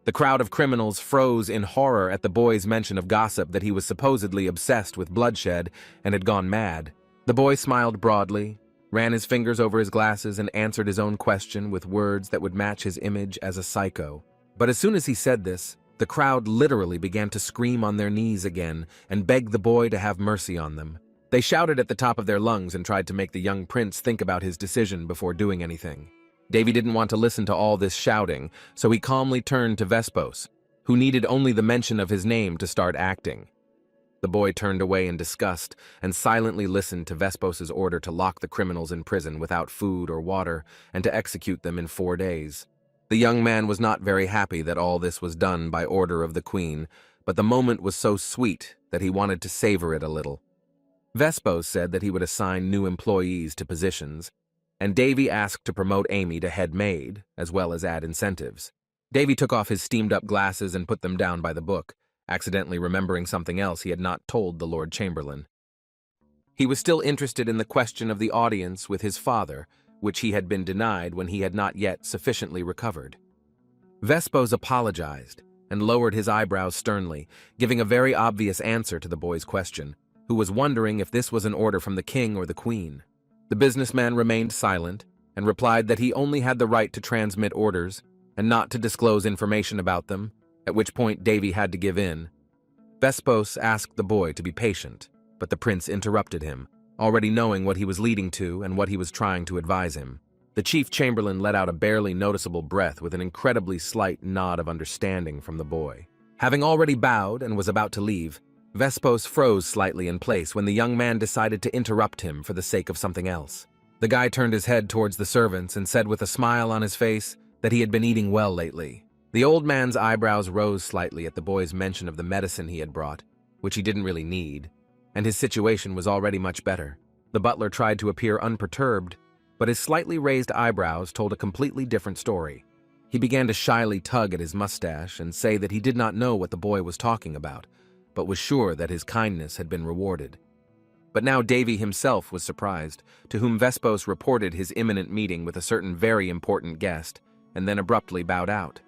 The crowd of criminals froze in horror at the boy's mention of gossip that he was supposedly obsessed with bloodshed and had gone mad. The boy smiled broadly, ran his fingers over his glasses, and answered his own question with words that would match his image as a psycho. But as soon as he said this, the crowd literally began to scream on their knees again and beg the boy to have mercy on them. They shouted at the top of their lungs and tried to make the young prince think about his decision before doing anything. Davy didn't want to listen to all this shouting, so he calmly turned to Vespos, who needed only the mention of his name to start acting. The boy turned away in disgust and silently listened to Vespos's order to lock the criminals in prison without food or water and to execute them in 4 days. The young man was not very happy that all this was done by order of the queen, but the moment was so sweet that he wanted to savor it a little. Vespos said that he would assign new employees to positions, and Davy asked to promote Amy to head maid, as well as add incentives. Davy took off his steamed-up glasses and put them down by the book, accidentally remembering something else he had not told the Lord Chamberlain. He was still interested in the question of the audience with his father, which he had been denied when he had not yet sufficiently recovered. Vespos apologized and lowered his eyebrows sternly, giving a very obvious answer to the boy's question, who was wondering if this was an order from the king or the queen. The businessman remained silent and replied that he only had the right to transmit orders and not to disclose information about them, at which point Davy had to give in. Vespos asked the boy to be patient, but the prince interrupted him, already knowing what he was leading to and what he was trying to advise him. The chief chamberlain let out a barely noticeable breath with an incredibly slight nod of understanding from the boy. Having already bowed and was about to leave, Vespos froze slightly in place when the young man decided to interrupt him for the sake of something else. The guy turned his head towards the servants and said with a smile on his face that he had been eating well lately. The old man's eyebrows rose slightly at the boy's mention of the medicine he had brought, which he didn't really need, and his situation was already much better. The butler tried to appear unperturbed, but his slightly raised eyebrows told a completely different story. He began to shyly tug at his mustache and say that he did not know what the boy was talking about, but was sure that his kindness had been rewarded. But now Davy himself was surprised, to whom Vespos reported his imminent meeting with a certain very important guest, and then abruptly bowed out.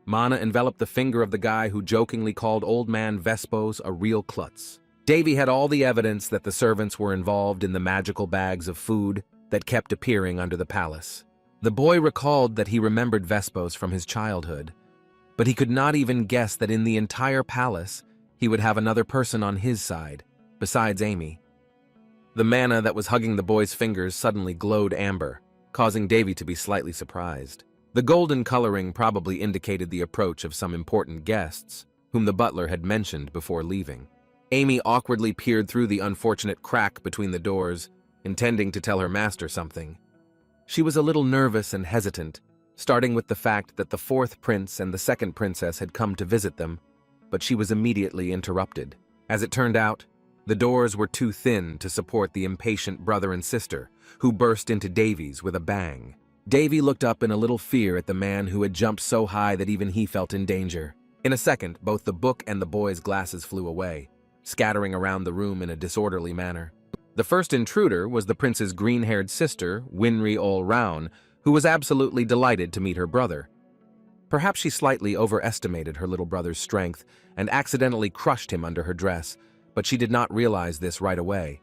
Mana enveloped the finger of the guy who jokingly called old man Vespos a real klutz. Davy had all the evidence that the servants were involved in the magical bags of food that kept appearing under the palace. The boy recalled that he remembered Vespos from his childhood, but he could not even guess that in the entire palace he would have another person on his side, besides Amy. The mana that was hugging the boy's fingers suddenly glowed amber, causing Davy to be slightly surprised. The golden coloring probably indicated the approach of some important guests, whom the butler had mentioned before leaving. Amy awkwardly peered through the unfortunate crack between the doors, intending to tell her master something. She was a little nervous and hesitant, starting with the fact that the fourth prince and the second princess had come to visit them, but she was immediately interrupted. As it turned out, the doors were too thin to support the impatient brother and sister, who burst into Davy's with a bang. Davy looked up in a little fear at the man who had jumped so high that even he felt in danger. In a second, both the book and the boy's glasses flew away, scattering around the room in a disorderly manner. The first intruder was the prince's green-haired sister, Winry All-Round, who was absolutely delighted to meet her brother. Perhaps she slightly overestimated her little brother's strength and accidentally crushed him under her dress, but she did not realize this right away.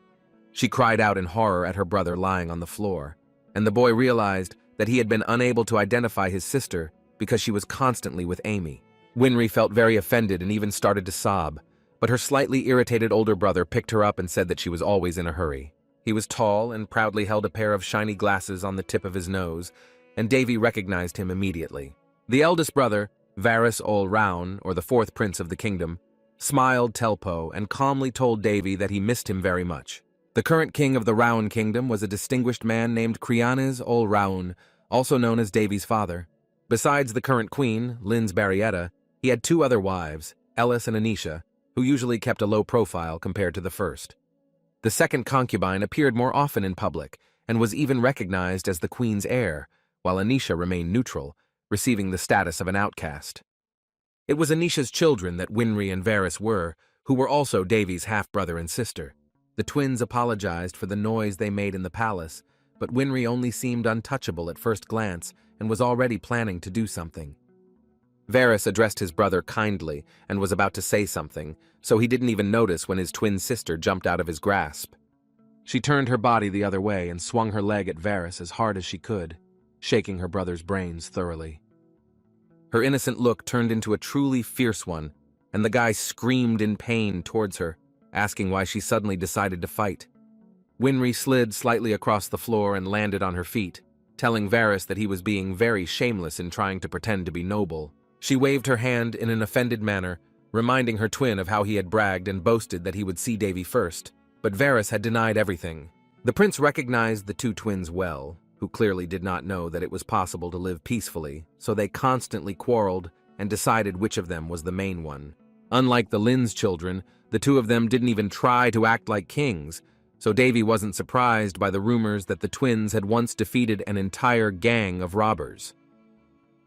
She cried out in horror at her brother lying on the floor, and the boy realized that he had been unable to identify his sister because she was constantly with Amy. Winry felt very offended and even started to sob, but her slightly irritated older brother picked her up and said that she was always in a hurry. He was tall and proudly held a pair of shiny glasses on the tip of his nose, and Davy recognized him immediately. The eldest brother, Varys All-Round, or the fourth prince of the kingdom, smiled Telpo and calmly told Davy that he missed him very much. The current king of the Round Kingdom was a distinguished man named Crianes All-Round, also known as Davy's father. Besides the current queen, Lyns Barrietta, he had two other wives, Ellis and Anisha, who usually kept a low profile compared to the first. The second concubine appeared more often in public and was even recognized as the queen's heir, while Anisha remained neutral, receiving the status of an outcast. It was Anisha's children that Winry and Varys were, who were also Davy's half-brother and sister. The twins apologized for the noise they made in the palace, but Winry only seemed untouchable at first glance and was already planning to do something. Varys addressed his brother kindly and was about to say something, so he didn't even notice when his twin sister jumped out of his grasp. She turned her body the other way and swung her leg at Varys as hard as she could, shaking her brother's brains thoroughly. Her innocent look turned into a truly fierce one, and the guy screamed in pain towards her, asking why she suddenly decided to fight. Winry slid slightly across the floor and landed on her feet, telling Varys that he was being very shameless in trying to pretend to be noble. She waved her hand in an offended manner, reminding her twin of how he had bragged and boasted that he would see Davy first, but Varys had denied everything. The prince recognized the two twins well, who clearly did not know that it was possible to live peacefully, so they constantly quarreled and decided which of them was the main one. Unlike the Lyns children, the two of them didn't even try to act like kings, so Davy wasn't surprised by the rumors that the twins had once defeated an entire gang of robbers.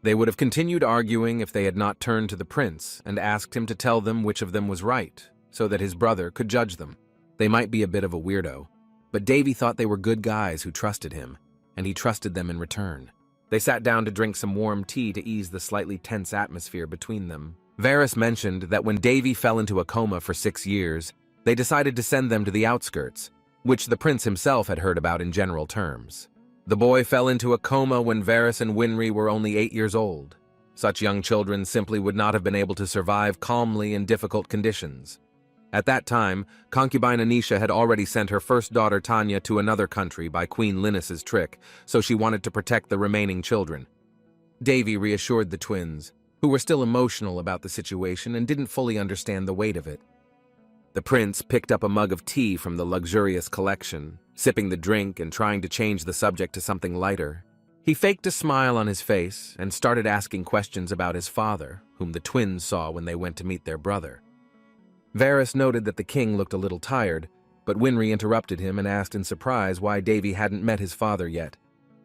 They would have continued arguing if they had not turned to the prince and asked him to tell them which of them was right, so that his brother could judge them. They might be a bit of a weirdo, but Davy thought they were good guys who trusted him, and he trusted them in return. They sat down to drink some warm tea to ease the slightly tense atmosphere between them. Varys mentioned that when Davy fell into a coma for 6 years, they decided to send them to the outskirts, which the prince himself had heard about in general terms. The boy fell into a coma when Varys and Winry were only 8 years old. Such young children simply would not have been able to survive calmly in difficult conditions. At that time, concubine Anisha had already sent her first daughter Tanya to another country by Queen Linus's trick, so she wanted to protect the remaining children. Davy reassured the twins, who were still emotional about the situation and didn't fully understand the weight of it. The prince picked up a mug of tea from the luxurious collection, sipping the drink and trying to change the subject to something lighter. He faked a smile on his face and started asking questions about his father, whom the twins saw when they went to meet their brother. Varys noted that the king looked a little tired, but Winry interrupted him and asked in surprise why Davy hadn't met his father yet.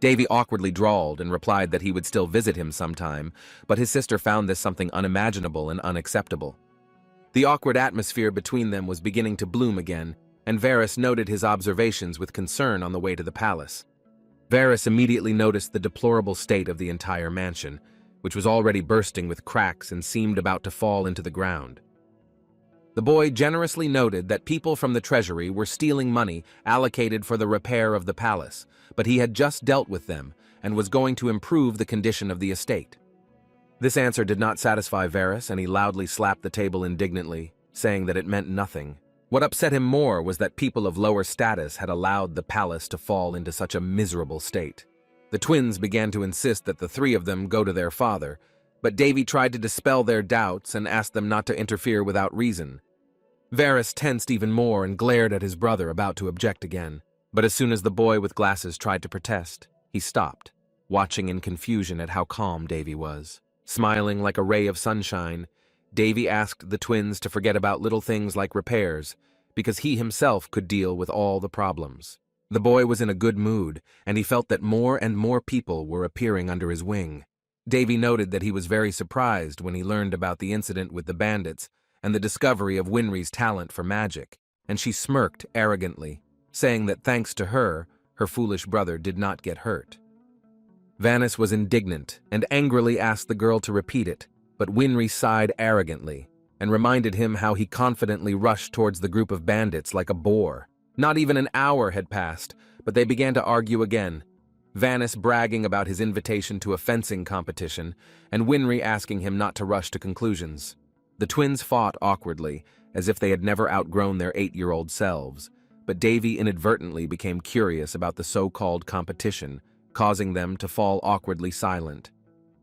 Davy awkwardly drawled and replied that he would still visit him sometime, but his sister found this something unimaginable and unacceptable. The awkward atmosphere between them was beginning to bloom again, and Varys noted his observations with concern on the way to the palace. Varys immediately noticed the deplorable state of the entire mansion, which was already bursting with cracks and seemed about to fall into the ground. The boy generously noted that people from the treasury were stealing money allocated for the repair of the palace, but he had just dealt with them and was going to improve the condition of the estate. This answer did not satisfy Varys, and he loudly slapped the table indignantly, saying that it meant nothing. What upset him more was that people of lower status had allowed the palace to fall into such a miserable state. The twins began to insist that the three of them go to their father, but Davy tried to dispel their doubts and asked them not to interfere without reason. Varys tensed even more and glared at his brother, about to object again. But as soon as the boy with glasses tried to protest, he stopped, watching in confusion at how calm Davy was. Smiling like a ray of sunshine, Davy asked the twins to forget about little things like repairs, because he himself could deal with all the problems. The boy was in a good mood, and he felt that more and more people were appearing under his wing. Davy noted that he was very surprised when he learned about the incident with the bandits and the discovery of Winry's talent for magic, and she smirked arrogantly, saying that thanks to her, her foolish brother did not get hurt. Vannis was indignant and angrily asked the girl to repeat it, but Winry sighed arrogantly and reminded him how he confidently rushed towards the group of bandits like a boar. Not even an hour had passed, but they began to argue again, Vannis bragging about his invitation to a fencing competition, and Winry asking him not to rush to conclusions. The twins fought awkwardly, as if they had never outgrown their 8-year-old selves, but Davy inadvertently became curious about the so-called competition, causing them to fall awkwardly silent.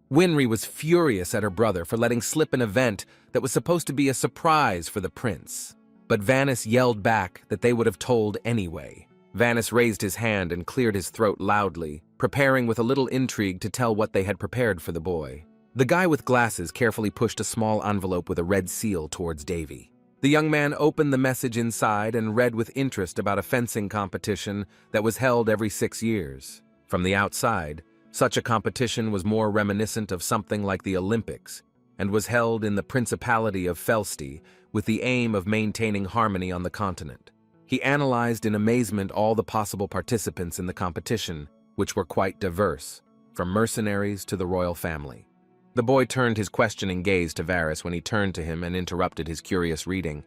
Winry was furious at her brother for letting slip an event that was supposed to be a surprise for the prince, but Vannis yelled back that they would have told anyway. Vannis raised his hand and cleared his throat loudly, preparing with a little intrigue to tell what they had prepared for the boy. The guy with glasses carefully pushed a small envelope with a red seal towards Davy. The young man opened the message inside and read with interest about a fencing competition that was held every 6 years. From the outside, such a competition was more reminiscent of something like the Olympics, and was held in the Principality of Felsty with the aim of maintaining harmony on the continent. He analyzed in amazement all the possible participants in the competition, which were quite diverse, from mercenaries to the royal family. The boy turned his questioning gaze to Varys when he turned to him and interrupted his curious reading.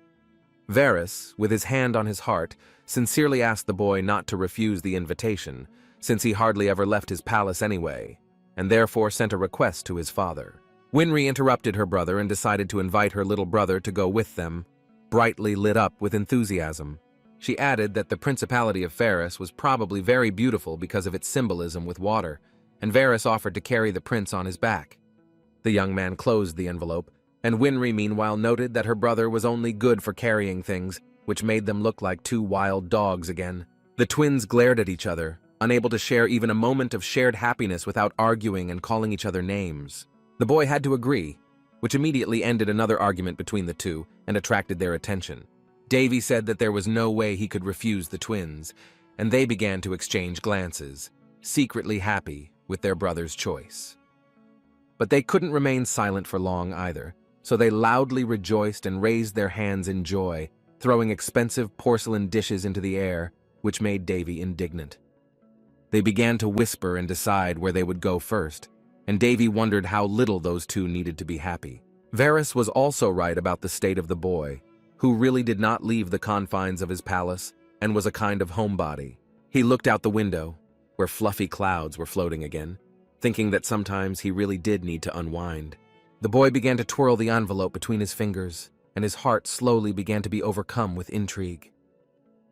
Varys, with his hand on his heart, sincerely asked the boy not to refuse the invitation, since he hardly ever left his palace anyway, and therefore sent a request to his father. Winry interrupted her brother and decided to invite her little brother to go with them, brightly lit up with enthusiasm. She added that the Principality of Ferris was probably very beautiful because of its symbolism with water, and Varys offered to carry the prince on his back. The young man closed the envelope, and Winry meanwhile noted that her brother was only good for carrying things, which made them look like two wild dogs again. The twins glared at each other, unable to share even a moment of shared happiness without arguing and calling each other names. The boy had to agree, which immediately ended another argument between the two and attracted their attention. Davy said that there was no way he could refuse the twins, and they began to exchange glances, secretly happy with their brother's choice. But they couldn't remain silent for long either, so they loudly rejoiced and raised their hands in joy, throwing expensive porcelain dishes into the air, which made Davy indignant. They began to whisper and decide where they would go first, and Davy wondered how little those two needed to be happy. Varys was also right about the state of the boy, who really did not leave the confines of his palace and was a kind of homebody. He looked out the window, where fluffy clouds were floating again, thinking that sometimes he really did need to unwind. The boy began to twirl the envelope between his fingers, and his heart slowly began to be overcome with intrigue.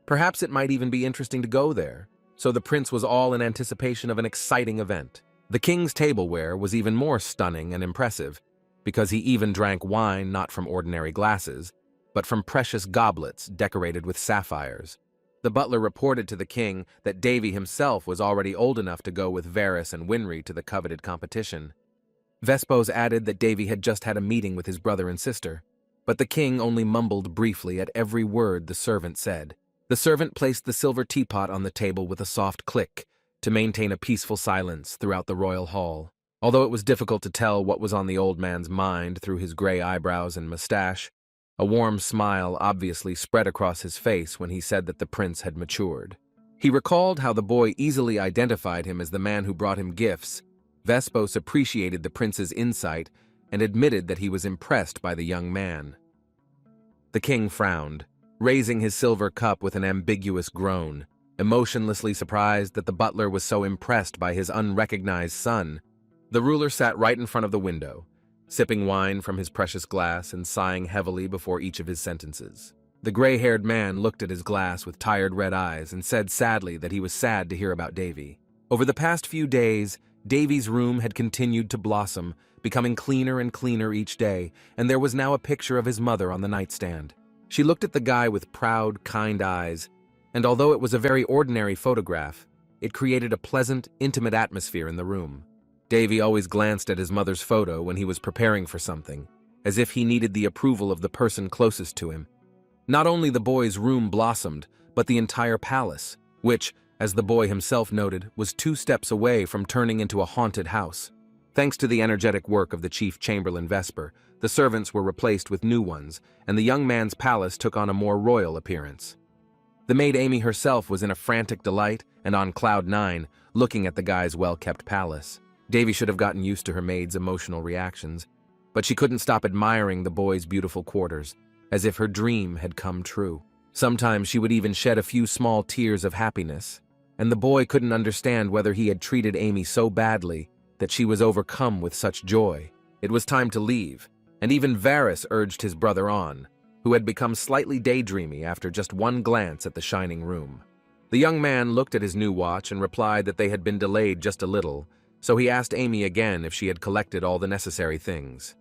Perhaps it might even be interesting to go there, so the prince was all in anticipation of an exciting event. The king's tableware was even more stunning and impressive, because he even drank wine not from ordinary glasses, but from precious goblets decorated with sapphires. The butler reported to the king that Davy himself was already old enough to go with Varys and Winry to the coveted competition. Vespos added that Davy had just had a meeting with his brother and sister, but the king only mumbled briefly at every word the servant said. The servant placed the silver teapot on the table with a soft click to maintain a peaceful silence throughout the royal hall. Although it was difficult to tell what was on the old man's mind through his gray eyebrows and mustache, a warm smile obviously spread across his face when he said that the prince had matured. He recalled how the boy easily identified him as the man who brought him gifts. Vespos appreciated the prince's insight and admitted that he was impressed by the young man. The king frowned, raising his silver cup with an ambiguous groan, emotionlessly surprised that the butler was so impressed by his unrecognized son. The ruler sat right in front of the window, sipping wine from his precious glass and sighing heavily before each of his sentences. The gray-haired man looked at his glass with tired red eyes and said sadly that he was sad to hear about Davy. Over the past few days, Davy's room had continued to blossom, becoming cleaner and cleaner each day, and there was now a picture of his mother on the nightstand. She looked at the guy with proud, kind eyes, and although it was a very ordinary photograph, it created a pleasant, intimate atmosphere in the room. Davy always glanced at his mother's photo when he was preparing for something, as if he needed the approval of the person closest to him. Not only the boy's room blossomed, but the entire palace, which, as the boy himself noted, was 2 steps away from turning into a haunted house. Thanks to the energetic work of the chief chamberlain Vesper, the servants were replaced with new ones, and the young man's palace took on a more royal appearance. The maid Amy herself was in a frantic delight and on cloud 9, looking at the guy's well-kept palace. Davy should have gotten used to her maid's emotional reactions, but she couldn't stop admiring the boy's beautiful quarters, as if her dream had come true. Sometimes she would even shed a few small tears of happiness, and the boy couldn't understand whether he had treated Amy so badly that she was overcome with such joy. It was time to leave, and even Varys urged his brother on, who had become slightly daydreamy after just one glance at the shining room. The young man looked at his new watch and replied that they had been delayed just a little, so he asked Amy again if she had collected all the necessary things.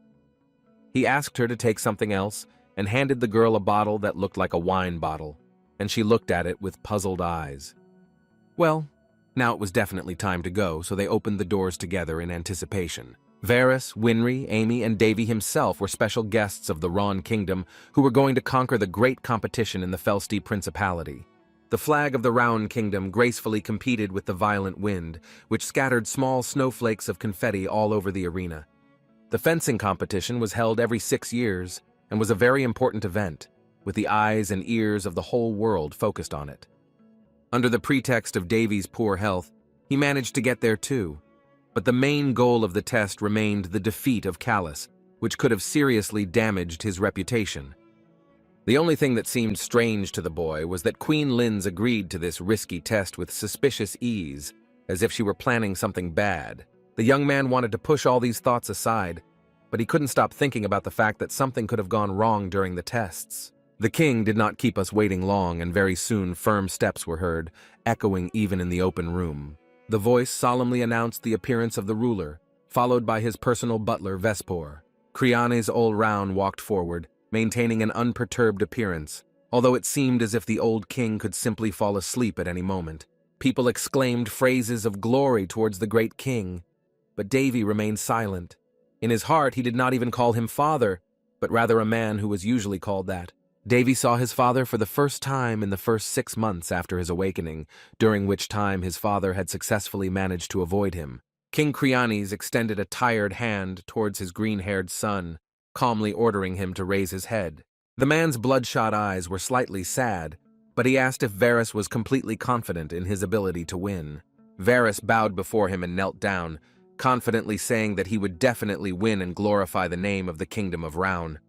He asked her to take something else and handed the girl a bottle that looked like a wine bottle, and she looked at it with puzzled eyes. Well, now it was definitely time to go, so they opened the doors together in anticipation. Varys, Winry, Amy, and Davy himself were special guests of the Ron Kingdom who were going to conquer the great competition in the Felstead Principality. The flag of the Round Kingdom gracefully competed with the violent wind, which scattered small snowflakes of confetti all over the arena. The fencing competition was held every 6 years and was a very important event, with the eyes and ears of the whole world focused on it. Under the pretext of Davy's poor health, he managed to get there too, but the main goal of the test remained the defeat of Callus, which could have seriously damaged his reputation. The only thing that seemed strange to the boy was that Queen Linz agreed to this risky test with suspicious ease, as if she were planning something bad. The young man wanted to push all these thoughts aside, but he couldn't stop thinking about the fact that something could have gone wrong during the tests. The king did not keep us waiting long, and very soon firm steps were heard, echoing even in the open room. The voice solemnly announced the appearance of the ruler, followed by his personal butler Vespor. Crianes all-round walked forward, maintaining an unperturbed appearance, although it seemed as if the old king could simply fall asleep at any moment. People exclaimed phrases of glory towards the great king, but Davy remained silent. In his heart, he did not even call him father, but rather a man who was usually called that. Davy saw his father for the first time in the first 6 months after his awakening, during which time his father had successfully managed to avoid him. King Creones extended a tired hand towards his green-haired son, calmly ordering him to raise his head. The man's bloodshot eyes were slightly sad, but he asked if Varys was completely confident in his ability to win. Varys bowed before him and knelt down, confidently saying that he would definitely win and glorify the name of the Kingdom of Raun.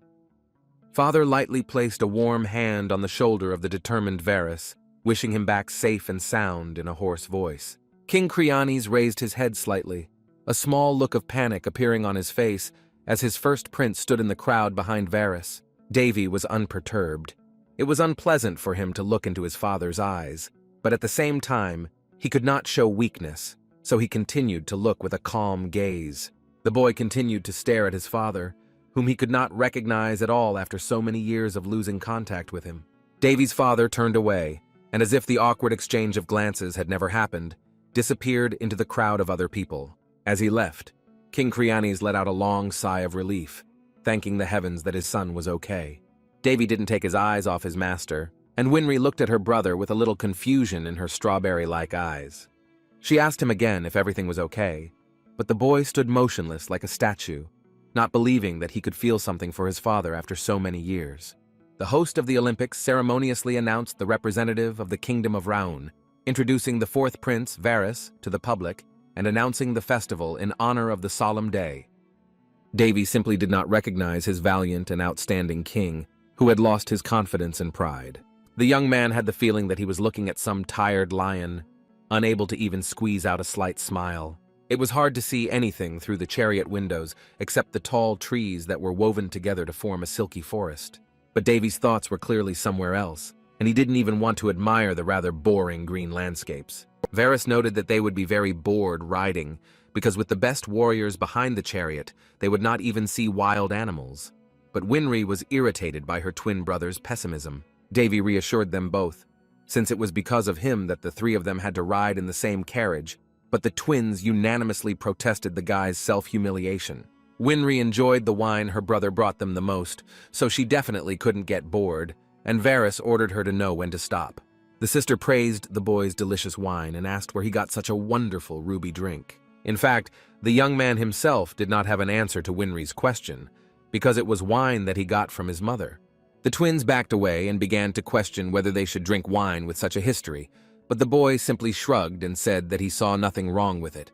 Father lightly placed a warm hand on the shoulder of the determined Varys, wishing him back safe and sound in a hoarse voice. King Creones raised his head slightly, a small look of panic appearing on his face as his first prince stood in the crowd behind Varys. Davy was unperturbed. It was unpleasant for him to look into his father's eyes, but at the same time, he could not show weakness, so he continued to look with a calm gaze. The boy continued to stare at his father, whom he could not recognize at all after so many years of losing contact with him. Davy's father turned away, and as if the awkward exchange of glances had never happened, disappeared into the crowd of other people. As he left, King Creones let out a long sigh of relief, thanking the heavens that his son was okay. Davy didn't take his eyes off his master, and Winry looked at her brother with a little confusion in her strawberry-like eyes. She asked him again if everything was okay, but the boy stood motionless like a statue, not believing that he could feel something for his father after so many years. The host of the Olympics ceremoniously announced the representative of the Kingdom of Raun, introducing the fourth prince, Varys, to the public and announcing the festival in honor of the solemn day. Davy simply did not recognize his valiant and outstanding king, who had lost his confidence and pride. The young man had the feeling that he was looking at some tired lion, unable to even squeeze out a slight smile. It was hard to see anything through the chariot windows except the tall trees that were woven together to form a silky forest. But Davy's thoughts were clearly somewhere else, and he didn't even want to admire the rather boring green landscapes. Varys noted that they would be very bored riding, because with the best warriors behind the chariot, they would not even see wild animals. But Winry was irritated by her twin brother's pessimism. Davy reassured them both, since it was because of him that the three of them had to ride in the same carriage, but the twins unanimously protested the guy's self-humiliation. Winry enjoyed the wine her brother brought them the most, so she definitely couldn't get bored, and Varys ordered her to know when to stop. The sister praised the boy's delicious wine and asked where he got such a wonderful ruby drink. In fact, the young man himself did not have an answer to Winry's question, because it was wine that he got from his mother. The twins backed away and began to question whether they should drink wine with such a history, but the boy simply shrugged and said that he saw nothing wrong with it.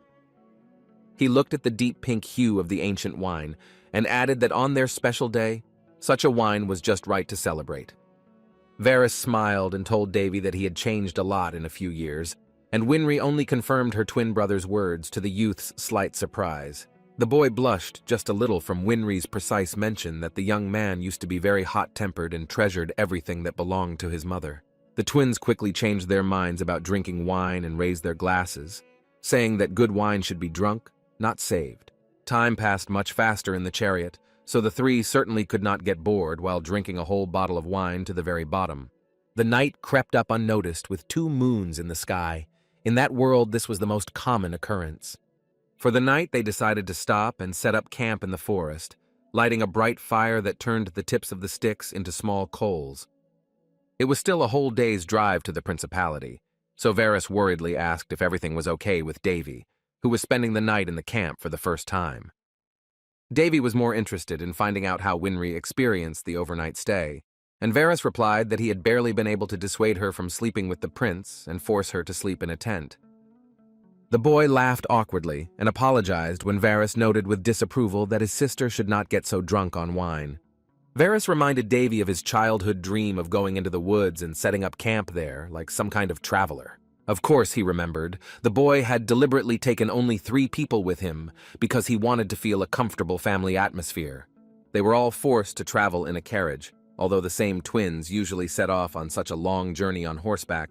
He looked at the deep pink hue of the ancient wine and added that on their special day, such a wine was just right to celebrate. Varys smiled and told Davy that he had changed a lot in a few years, and Winry only confirmed her twin brother's words to the youth's slight surprise. The boy blushed just a little from Winry's precise mention that the young man used to be very hot-tempered and treasured everything that belonged to his mother. The twins quickly changed their minds about drinking wine and raised their glasses, saying that good wine should be drunk, not saved. Time passed much faster in the chariot, so the three certainly could not get bored while drinking a whole bottle of wine to the very bottom. The night crept up unnoticed with 2 moons in the sky. In that world, this was the most common occurrence. For the night, they decided to stop and set up camp in the forest, lighting a bright fire that turned the tips of the sticks into small coals. It was still a whole day's drive to the principality, so Varys worriedly asked if everything was okay with Davy, who was spending the night in the camp for the first time. Davy was more interested in finding out how Winry experienced the overnight stay, and Varys replied that he had barely been able to dissuade her from sleeping with the prince and force her to sleep in a tent. The boy laughed awkwardly and apologized when Varys noted with disapproval that his sister should not get so drunk on wine. Varys reminded Davy of his childhood dream of going into the woods and setting up camp there, like some kind of traveler. Of course, he remembered, the boy had deliberately taken only 3 people with him because he wanted to feel a comfortable family atmosphere. They were all forced to travel in a carriage, although the same twins usually set off on such a long journey on horseback.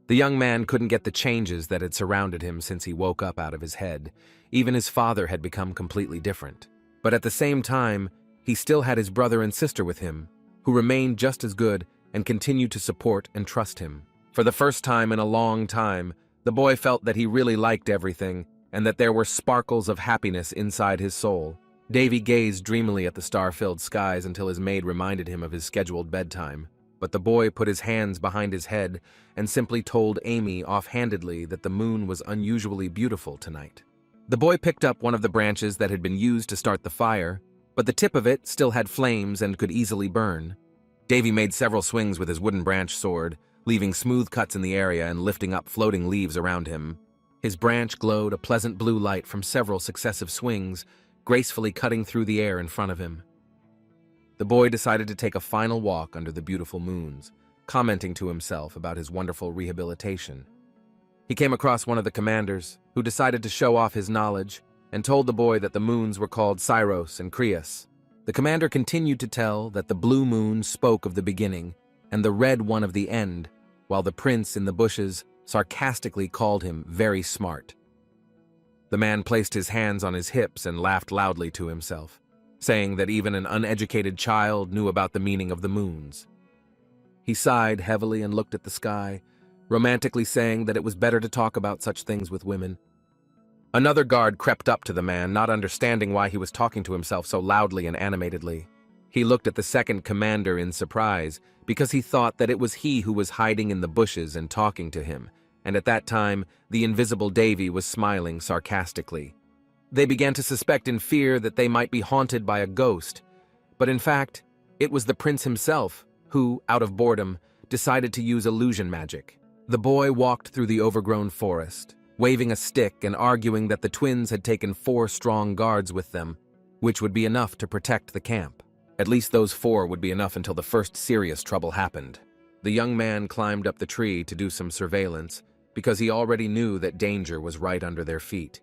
The young man couldn't get the changes that had surrounded him since he woke up out of his head. Even his father had become completely different. But at the same time, he still had his brother and sister with him, who remained just as good and continued to support and trust him. For the first time in a long time, the boy felt that he really liked everything and that there were sparkles of happiness inside his soul. Davy gazed dreamily at the star-filled skies until his maid reminded him of his scheduled bedtime. But the boy put his hands behind his head and simply told Amy offhandedly that the moon was unusually beautiful tonight. The boy picked up one of the branches that had been used to start the fire, but the tip of it still had flames and could easily burn. Davy made several swings with his wooden branch sword, leaving smooth cuts in the area and lifting up floating leaves around him. His branch glowed a pleasant blue light from several successive swings, gracefully cutting through the air in front of him. The boy decided to take a final walk under the beautiful moons, commenting to himself about his wonderful rehabilitation. He came across one of the commanders, who decided to show off his knowledge, and told the boy that the moons were called Syros and Crius. The commander continued to tell that the blue moon spoke of the beginning, and the red one of the end, while the prince in the bushes sarcastically called him very smart. The man placed his hands on his hips and laughed loudly to himself, saying that even an uneducated child knew about the meaning of the moons. He sighed heavily and looked at the sky, romantically saying that it was better to talk about such things with women. Another guard crept up to the man, not understanding why he was talking to himself so loudly and animatedly. He looked at the second commander in surprise, because he thought that it was he who was hiding in the bushes and talking to him, and at that time, the invisible Davy was smiling sarcastically. They began to suspect in fear that they might be haunted by a ghost, but in fact, it was the prince himself who, out of boredom, decided to use illusion magic. The boy walked through the overgrown forest, waving a stick and arguing that the twins had taken 4 strong guards with them, which would be enough to protect the camp. At least those 4 would be enough until the first serious trouble happened. The young man climbed up the tree to do some surveillance, because he already knew that danger was right under their feet.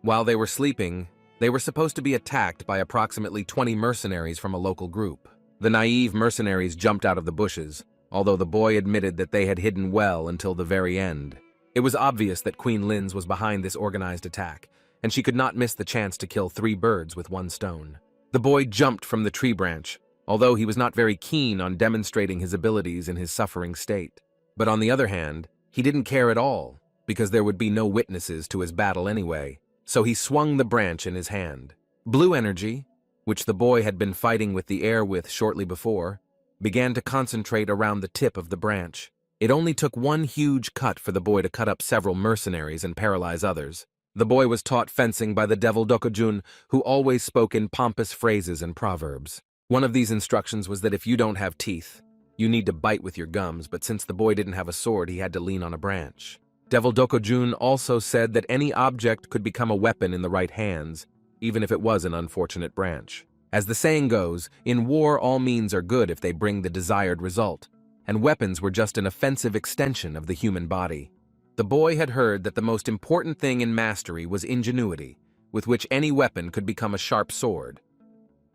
While they were sleeping, they were supposed to be attacked by approximately 20 mercenaries from a local group. The naive mercenaries jumped out of the bushes, although the boy admitted that they had hidden well until the very end. It was obvious that Queen Linz was behind this organized attack, and she could not miss the chance to kill 3 birds with 1 stone. The boy jumped from the tree branch, although he was not very keen on demonstrating his abilities in his suffering state. But on the other hand, he didn't care at all, because there would be no witnesses to his battle anyway, so he swung the branch in his hand. Blue energy, which the boy had been fighting with the air with shortly before, began to concentrate around the tip of the branch. It only took 1 huge cut for the boy to cut up several mercenaries and paralyze others. The boy was taught fencing by the devil Dokujun, who always spoke in pompous phrases and proverbs. One of these instructions was that if you don't have teeth, you need to bite with your gums, but since the boy didn't have a sword, he had to lean on a branch. Devil Dokujun also said that any object could become a weapon in the right hands, even if it was an unfortunate branch. As the saying goes, in war all means are good if they bring the desired result, and weapons were just an offensive extension of the human body. The boy had heard that the most important thing in mastery was ingenuity, with which any weapon could become a sharp sword.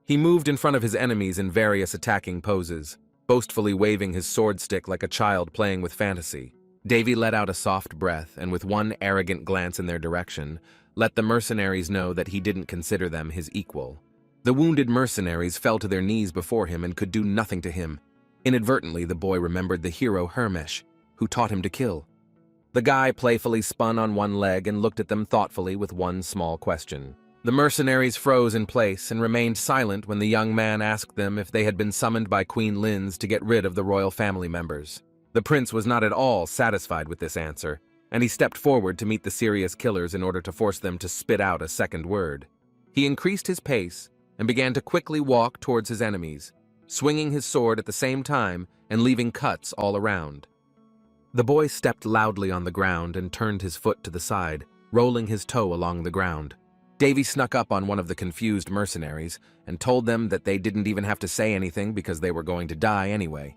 He moved in front of his enemies in various attacking poses, boastfully waving his sword stick like a child playing with fantasy. Davy let out a soft breath and with one arrogant glance in their direction, let the mercenaries know that he didn't consider them his equal. The wounded mercenaries fell to their knees before him and could do nothing to him. Inadvertently, the boy remembered the hero Hermesh, who taught him to kill. The guy playfully spun on one leg and looked at them thoughtfully with one small question. The mercenaries froze in place and remained silent when the young man asked them if they had been summoned by Queen Linz to get rid of the royal family members. The prince was not at all satisfied with this answer, and he stepped forward to meet the serious killers in order to force them to spit out a second word. He increased his pace and began to quickly walk towards his enemies, swinging his sword at the same time and leaving cuts all around. The boy stepped loudly on the ground and turned his foot to the side, rolling his toe along the ground. Davy snuck up on one of the confused mercenaries and told them that they didn't even have to say anything because they were going to die anyway.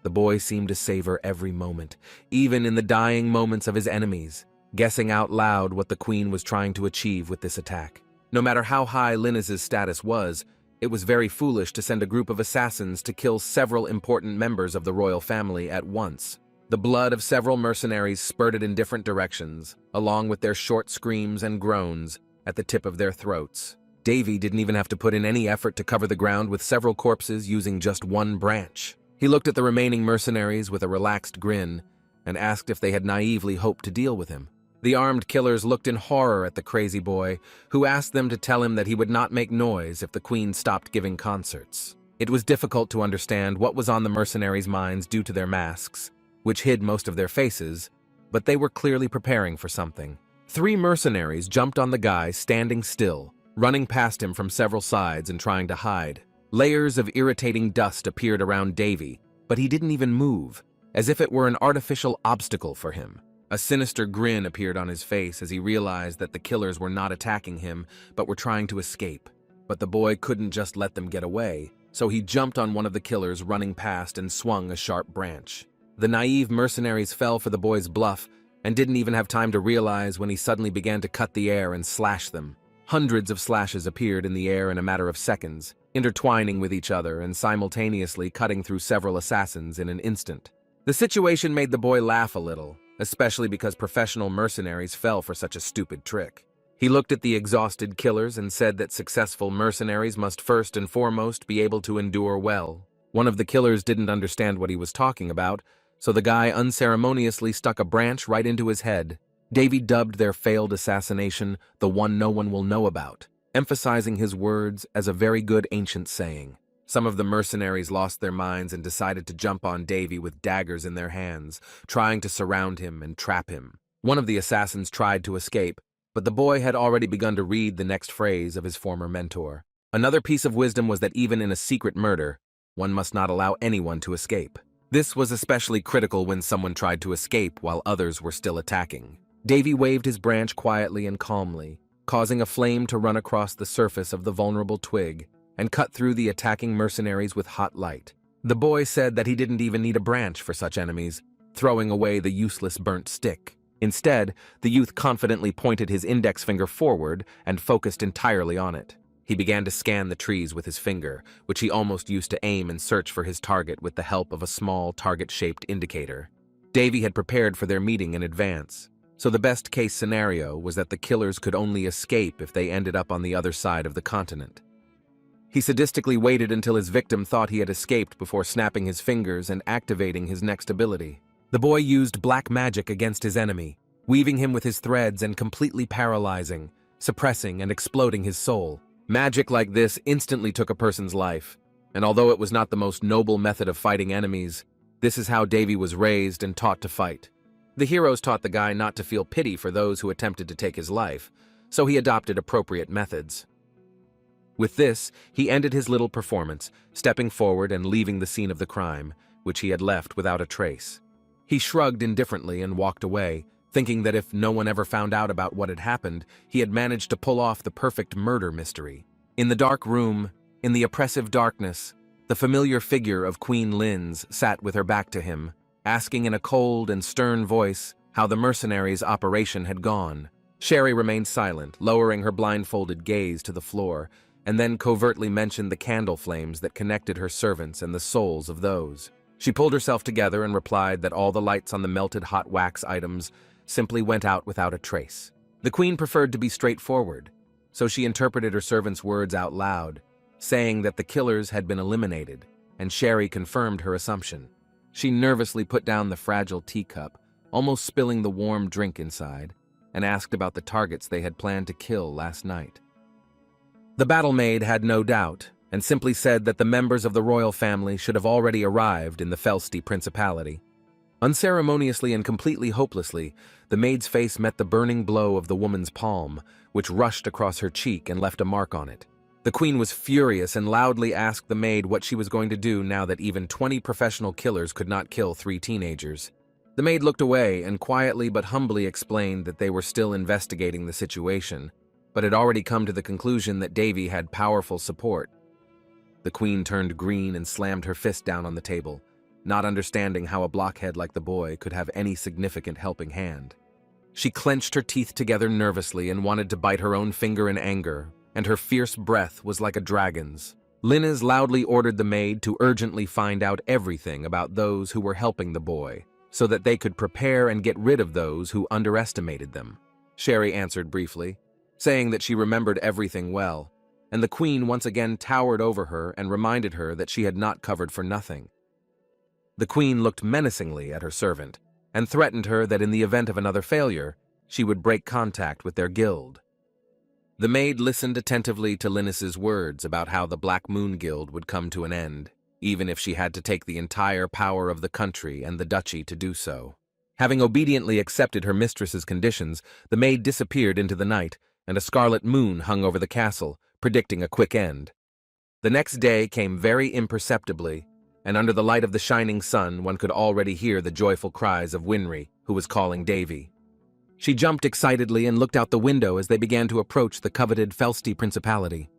The boy seemed to savor every moment, even in the dying moments of his enemies, guessing out loud what the queen was trying to achieve with this attack. No matter how high Linus's status was, it was very foolish to send a group of assassins to kill several important members of the royal family at once. The blood of several mercenaries spurted in different directions, along with their short screams and groans at the tip of their throats. Davy didn't even have to put in any effort to cover the ground with several corpses using just one branch. He looked at the remaining mercenaries with a relaxed grin and asked if they had naively hoped to deal with him. The armed killers looked in horror at the crazy boy, who asked them to tell him that he would not make noise if the queen stopped giving concerts. It was difficult to understand what was on the mercenaries' minds due to their masks, which hid most of their faces, but they were clearly preparing for something. 3 mercenaries jumped on the guy standing still, running past him from several sides and trying to hide. Layers of irritating dust appeared around Davy, but he didn't even move, as if it were an artificial obstacle for him. A sinister grin appeared on his face as he realized that the killers were not attacking him, but were trying to escape. But the boy couldn't just let them get away, so he jumped on one of the killers running past and swung a sharp branch. The naive mercenaries fell for the boy's bluff and didn't even have time to realize when he suddenly began to cut the air and slash them. Hundreds of slashes appeared in the air in a matter of seconds, intertwining with each other and simultaneously cutting through several assassins in an instant. The situation made the boy laugh a little, especially because professional mercenaries fell for such a stupid trick. He looked at the exhausted killers and said that successful mercenaries must first and foremost be able to endure well. One of the killers didn't understand what he was talking about, so the guy unceremoniously stuck a branch right into his head. Davy dubbed their failed assassination the one no one will know about, emphasizing his words as a very good ancient saying. Some of the mercenaries lost their minds and decided to jump on Davy with daggers in their hands, trying to surround him and trap him. One of the assassins tried to escape, but the boy had already begun to read the next phrase of his former mentor. Another piece of wisdom was that even in a secret murder, one must not allow anyone to escape. This was especially critical when someone tried to escape while others were still attacking. Davy waved his branch quietly and calmly, causing a flame to run across the surface of the vulnerable twig and cut through the attacking mercenaries with hot light. The boy said that he didn't even need a branch for such enemies, throwing away the useless burnt stick. Instead, the youth confidently pointed his index finger forward and focused entirely on it. He began to scan the trees with his finger, which he almost used to aim and search for his target with the help of a small target-shaped indicator. Davy had prepared for their meeting in advance, so the best-case scenario was that the killers could only escape if they ended up on the other side of the continent. He sadistically waited until his victim thought he had escaped before snapping his fingers and activating his next ability. The boy used black magic against his enemy, weaving him with his threads and completely paralyzing, suppressing and exploding his soul. Magic like this instantly took a person's life, and although it was not the most noble method of fighting enemies, this is how Davy was raised and taught to fight. The heroes taught the guy not to feel pity for those who attempted to take his life, so he adopted appropriate methods. With this, he ended his little performance, stepping forward and leaving the scene of the crime, which he had left without a trace. He shrugged indifferently and walked away, thinking that if no one ever found out about what had happened, he had managed to pull off the perfect murder mystery. In the dark room, in the oppressive darkness, the familiar figure of Queen Linz sat with her back to him, asking in a cold and stern voice how the mercenaries' operation had gone. Sherry remained silent, lowering her blindfolded gaze to the floor, and then covertly mentioned the candle flames that connected her servants and the souls of those. She pulled herself together and replied that all the lights on the melted hot wax items simply went out without a trace. The queen preferred to be straightforward, so she interpreted her servant's words out loud, saying that the killers had been eliminated, and Sherry confirmed her assumption. She nervously put down the fragile teacup, almost spilling the warm drink inside, and asked about the targets they had planned to kill last night. The battle maid had no doubt, and simply said that the members of the royal family should have already arrived in the Felsty Principality. Unceremoniously and completely hopelessly, the maid's face met the burning blow of the woman's palm, which rushed across her cheek and left a mark on it. The queen was furious and loudly asked the maid what she was going to do now that even 20 professional killers could not kill 3 teenagers. The maid looked away and quietly but humbly explained that they were still investigating the situation, but had already come to the conclusion that Davy had powerful support. The queen turned green and slammed her fist down on the table, not understanding how a blockhead like the boy could have any significant helping hand. She clenched her teeth together nervously and wanted to bite her own finger in anger, and her fierce breath was like a dragon's. Linez loudly ordered the maid to urgently find out everything about those who were helping the boy, so that they could prepare and get rid of those who underestimated them. Sherry answered briefly, saying that she remembered everything well, and the queen once again towered over her and reminded her that she had not covered for nothing. The queen looked menacingly at her servant and threatened her that in the event of another failure, she would break contact with their guild. The maid listened attentively to Linus's words about how the Black Moon Guild would come to an end, even if she had to take the entire power of the country and the duchy to do so. Having obediently accepted her mistress's conditions, the maid disappeared into the night, and a scarlet moon hung over the castle, predicting a quick end. The next day came very imperceptibly, and under the light of the shining sun one could already hear the joyful cries of Winry, who was calling Davy. She jumped excitedly and looked out the window as they began to approach the coveted Felsti Principality.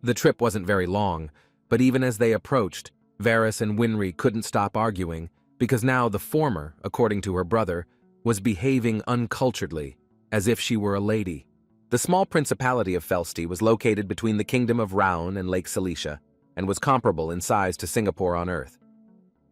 The trip wasn't very long, but even as they approached, Varys and Winry couldn't stop arguing, because now the former, according to her brother, was behaving unculturedly, as if she were a lady. The small principality of Felsti was located between the Kingdom of Raun and Lake Cilicia, and was comparable in size to Singapore on Earth.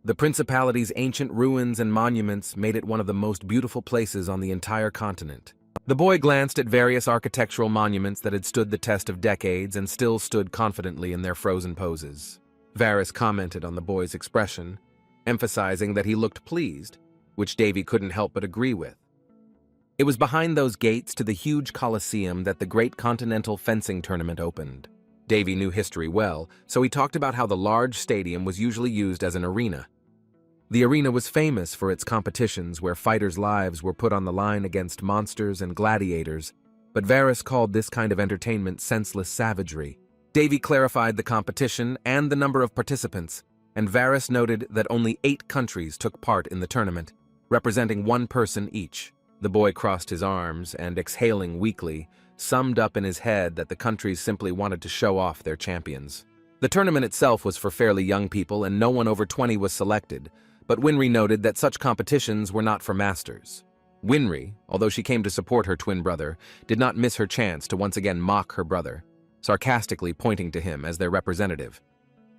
The principality's ancient ruins and monuments made it one of the most beautiful places on the entire continent. The boy glanced at various architectural monuments that had stood the test of decades and still stood confidently in their frozen poses. Varys commented on the boy's expression, emphasizing that he looked pleased, which Davy couldn't help but agree with. It was behind those gates to the huge Colosseum that the Great Continental Fencing Tournament opened. Davy knew history well, so he talked about how the large stadium was usually used as an arena. The arena was famous for its competitions where fighters' lives were put on the line against monsters and gladiators, but Varys called this kind of entertainment senseless savagery. Davy clarified the competition and the number of participants, and Varys noted that only 8 countries took part in the tournament, representing 1 person each. The boy crossed his arms and, exhaling weakly, summed up in his head that the countries simply wanted to show off their champions. The tournament itself was for fairly young people and no one over 20 was selected, but Winry noted that such competitions were not for masters. Winry, although she came to support her twin brother, did not miss her chance to once again mock her brother, sarcastically pointing to him as their representative.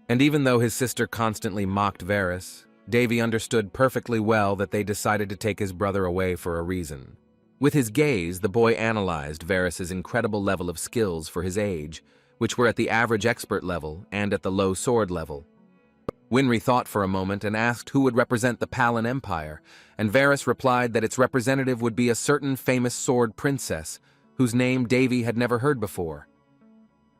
And even though his sister constantly mocked Varys, Davy understood perfectly well that they decided to take his brother away for a reason. With his gaze, the boy analyzed Varys's incredible level of skills for his age, which were at the average expert level and at the low sword level. Winry thought for a moment and asked who would represent the Palin Empire, and Varys replied that its representative would be a certain famous sword princess, whose name Davy had never heard before.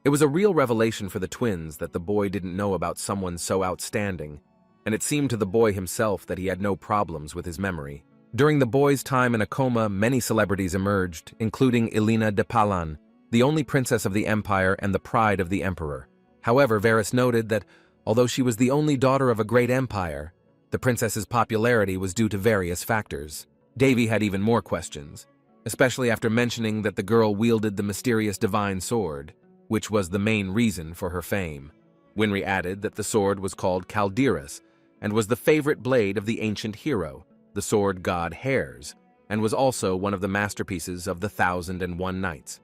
It was a real revelation for the twins that the boy didn't know about someone so outstanding, and it seemed to the boy himself that he had no problems with his memory. During the boy's time in a coma, many celebrities emerged, including Elena de Palan, the only princess of the empire and the pride of the emperor. However, Varys noted that, although she was the only daughter of a great empire, the princess's popularity was due to various factors. Davy had even more questions, especially after mentioning that the girl wielded the mysterious divine sword, which was the main reason for her fame. Winry added that the sword was called Calderas, and was the favorite blade of the ancient hero, the sword god Hares, and was also one of the masterpieces of the 1001 Nights.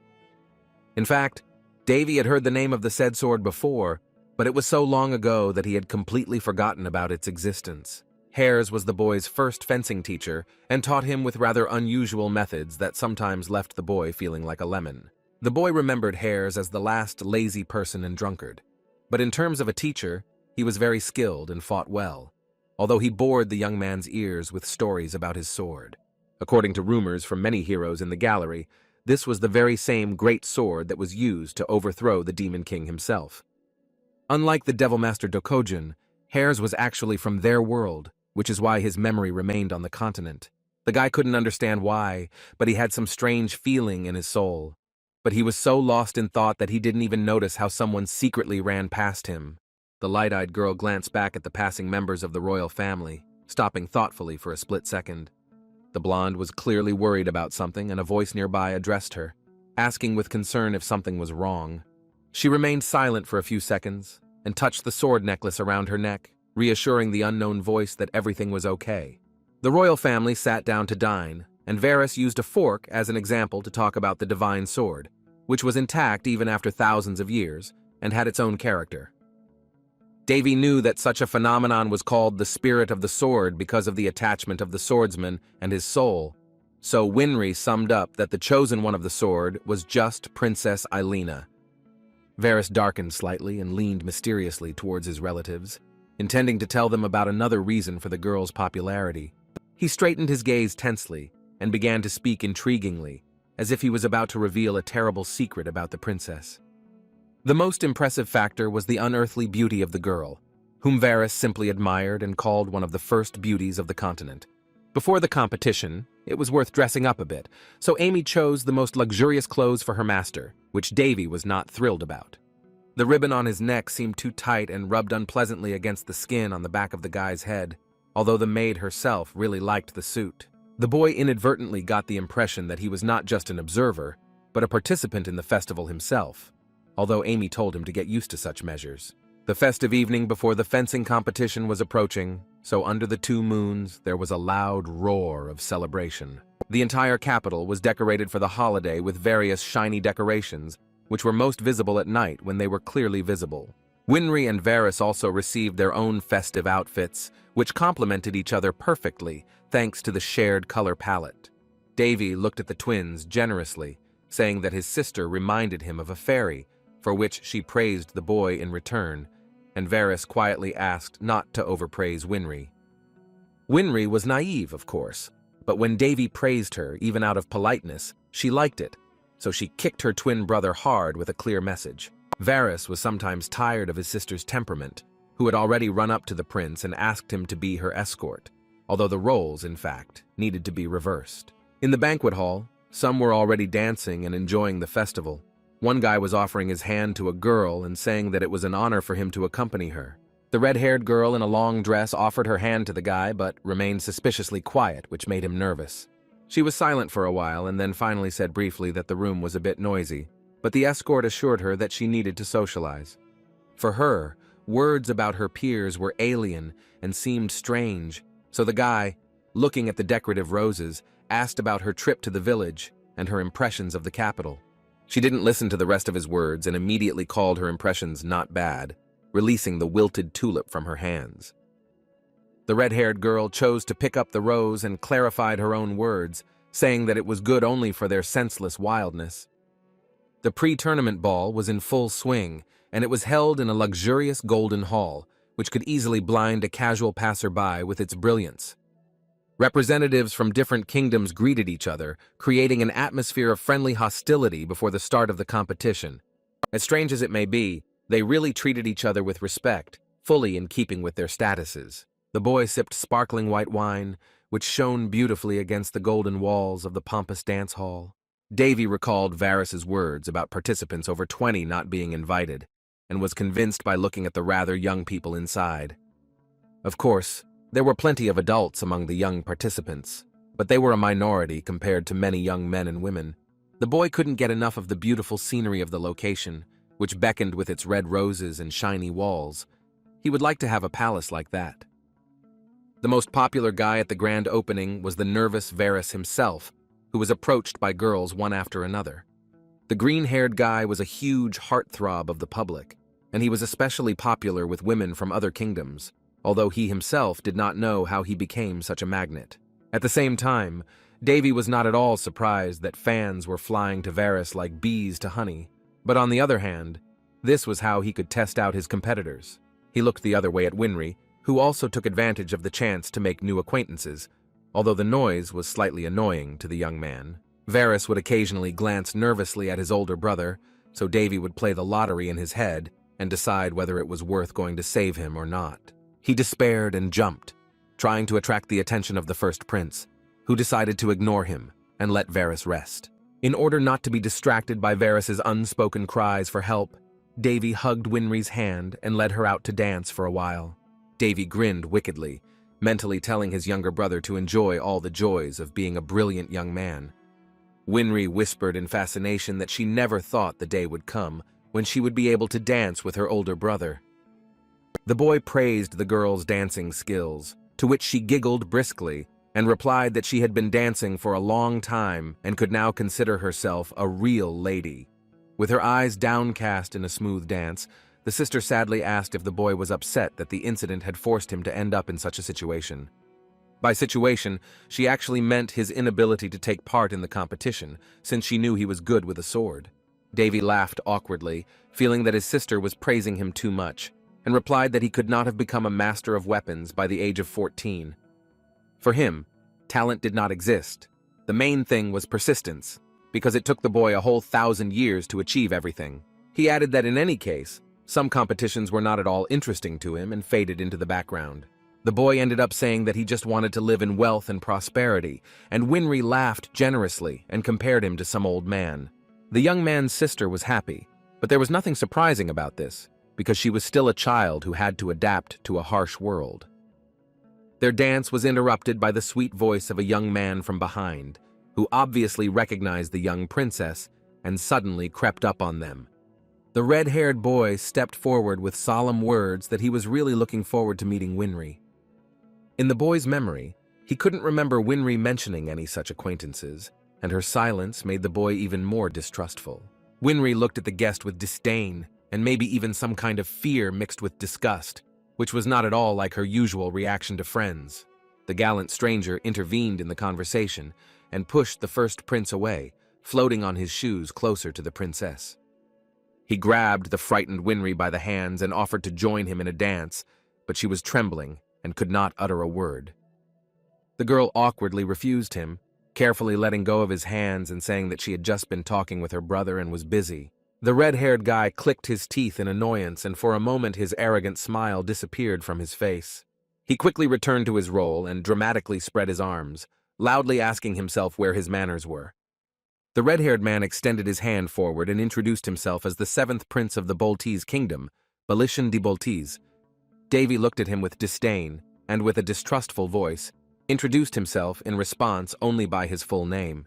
In fact, Davy had heard the name of the said sword before, but it was so long ago that he had completely forgotten about its existence. Hares was the boy's first fencing teacher and taught him with rather unusual methods that sometimes left the boy feeling like a lemon. The boy remembered Hares as the last lazy person and drunkard, but in terms of a teacher, he was very skilled and fought well, although he bored the young man's ears with stories about his sword. According to rumors from many heroes in the gallery, this was the very same great sword that was used to overthrow the Demon King himself. Unlike the Devil Master Dokojin, Hares was actually from their world, which is why his memory remained on the continent. The guy couldn't understand why, but he had some strange feeling in his soul. But he was so lost in thought that he didn't even notice how someone secretly ran past him. The light-eyed girl glanced back at the passing members of the royal family, stopping thoughtfully for a split second. The blonde was clearly worried about something, and a voice nearby addressed her, asking with concern if something was wrong. She remained silent for a few seconds and touched the sword necklace around her neck, reassuring the unknown voice that everything was okay. The royal family sat down to dine, and Varys used a fork as an example to talk about the divine sword, which was intact even after thousands of years and had its own character. Davy knew that such a phenomenon was called the spirit of the sword because of the attachment of the swordsman and his soul, so Winry summed up that the chosen one of the sword was just Princess Aelina. Varys darkened slightly and leaned mysteriously towards his relatives, intending to tell them about another reason for the girl's popularity. He straightened his gaze tensely, and began to speak intriguingly, as if he was about to reveal a terrible secret about the princess. The most impressive factor was the unearthly beauty of the girl, whom Varys simply admired and called one of the first beauties of the continent. Before the competition, it was worth dressing up a bit, so Amy chose the most luxurious clothes for her master, which Davy was not thrilled about. The ribbon on his neck seemed too tight and rubbed unpleasantly against the skin on the back of the guy's head, although the maid herself really liked the suit. The boy inadvertently got the impression that he was not just an observer, but a participant in the festival himself, although Amy told him to get used to such measures. The festive evening before the fencing competition was approaching, so under the 2 moons there was a loud roar of celebration. The entire capital was decorated for the holiday with various shiny decorations, which were most visible at night when they were clearly visible. Winry and Varys also received their own festive outfits, which complemented each other perfectly thanks to the shared color palette. Davy looked at the twins generously, saying that his sister reminded him of a fairy, for which she praised the boy in return, and Varys quietly asked not to overpraise Winry. Winry was naive, of course, but when Davy praised her, even out of politeness, she liked it, so she kicked her twin brother hard with a clear message. Varys was sometimes tired of his sister's temperament, who had already run up to the prince and asked him to be her escort, although the roles, in fact, needed to be reversed. In the banquet hall, some were already dancing and enjoying the festival. One guy was offering his hand to a girl and saying that it was an honor for him to accompany her. The red-haired girl in a long dress offered her hand to the guy but remained suspiciously quiet, which made him nervous. She was silent for a while and then finally said briefly that the room was a bit noisy, but the escort assured her that she needed to socialize. For her, words about her peers were alien and seemed strange, so the guy, looking at the decorative roses, asked about her trip to the village and her impressions of the capital. She didn't listen to the rest of his words and immediately called her impressions not bad, releasing the wilted tulip from her hands. The red-haired girl chose to pick up the rose and clarified her own words, saying that it was good only for their senseless wildness. The pre-tournament ball was in full swing, and it was held in a luxurious golden hall, which could easily blind a casual passerby with its brilliance. Representatives from different kingdoms greeted each other, creating an atmosphere of friendly hostility before the start of the competition. As strange as it may be, they really treated each other with respect, fully in keeping with their statuses. The boy sipped sparkling white wine, which shone beautifully against the golden walls of the pompous dance hall. Davy recalled Varys's words about participants over 20 not being invited, and was convinced by looking at the rather young people inside. Of course, there were plenty of adults among the young participants, but they were a minority compared to many young men and women. The boy couldn't get enough of the beautiful scenery of the location, which beckoned with its red roses and shiny walls. He would like to have a palace like that. The most popular guy at the grand opening was the nervous Varys himself, who was approached by girls one after another. The green-haired guy was a huge heartthrob of the public, and he was especially popular with women from other kingdoms, although he himself did not know how he became such a magnet. At the same time, Davy was not at all surprised that fans were flying to Varys like bees to honey. But on the other hand, this was how he could test out his competitors. He looked the other way at Winry, who also took advantage of the chance to make new acquaintances, although the noise was slightly annoying to the young man. Varys would occasionally glance nervously at his older brother, so Davy would play the lottery in his head and decide whether it was worth going to save him or not. He despaired and jumped, trying to attract the attention of the first prince, who decided to ignore him and let Varys rest. In order not to be distracted by Varys's unspoken cries for help, Davy hugged Winry's hand and led her out to dance for a while. Davy grinned wickedly, mentally telling his younger brother to enjoy all the joys of being a brilliant young man. Winry whispered in fascination that she never thought the day would come when she would be able to dance with her older brother. The boy praised the girl's dancing skills, to which she giggled briskly and replied that she had been dancing for a long time and could now consider herself a real lady. With her eyes downcast in a smooth dance, the sister sadly asked if the boy was upset that the incident had forced him to end up in such a situation. By situation, she actually meant his inability to take part in the competition, since she knew he was good with a sword. Davy laughed awkwardly, feeling that his sister was praising him too much, and replied that he could not have become a master of weapons by the age of 14. For him, talent did not exist. The main thing was persistence, because it took the boy a whole 1,000 years to achieve everything. He added that in any case, some competitions were not at all interesting to him and faded into the background. The boy ended up saying that he just wanted to live in wealth and prosperity, and Winry laughed generously and compared him to some old man. The young man's sister was happy, but there was nothing surprising about this, because she was still a child who had to adapt to a harsh world. Their dance was interrupted by the sweet voice of a young man from behind, who obviously recognized the young princess and suddenly crept up on them. The red-haired boy stepped forward with solemn words that he was really looking forward to meeting Winry. In the boy's memory, he couldn't remember Winry mentioning any such acquaintances, and her silence made the boy even more distrustful. Winry looked at the guest with disdain, and maybe even some kind of fear mixed with disgust, which was not at all like her usual reaction to friends. The gallant stranger intervened in the conversation and pushed the first prince away, floating on his shoes closer to the princess. He grabbed the frightened Winry by the hands and offered to join him in a dance, but she was trembling and could not utter a word. The girl awkwardly refused him, carefully letting go of his hands and saying that she had just been talking with her brother and was busy. The red-haired guy clicked his teeth in annoyance, and for a moment his arrogant smile disappeared from his face. He quickly returned to his role and dramatically spread his arms, loudly asking himself where his manners were. The red-haired man extended his hand forward and introduced himself as the 7th prince of the Boltese kingdom, Belishan de Boltese. Davy looked at him with disdain, and with a distrustful voice, introduced himself in response only by his full name.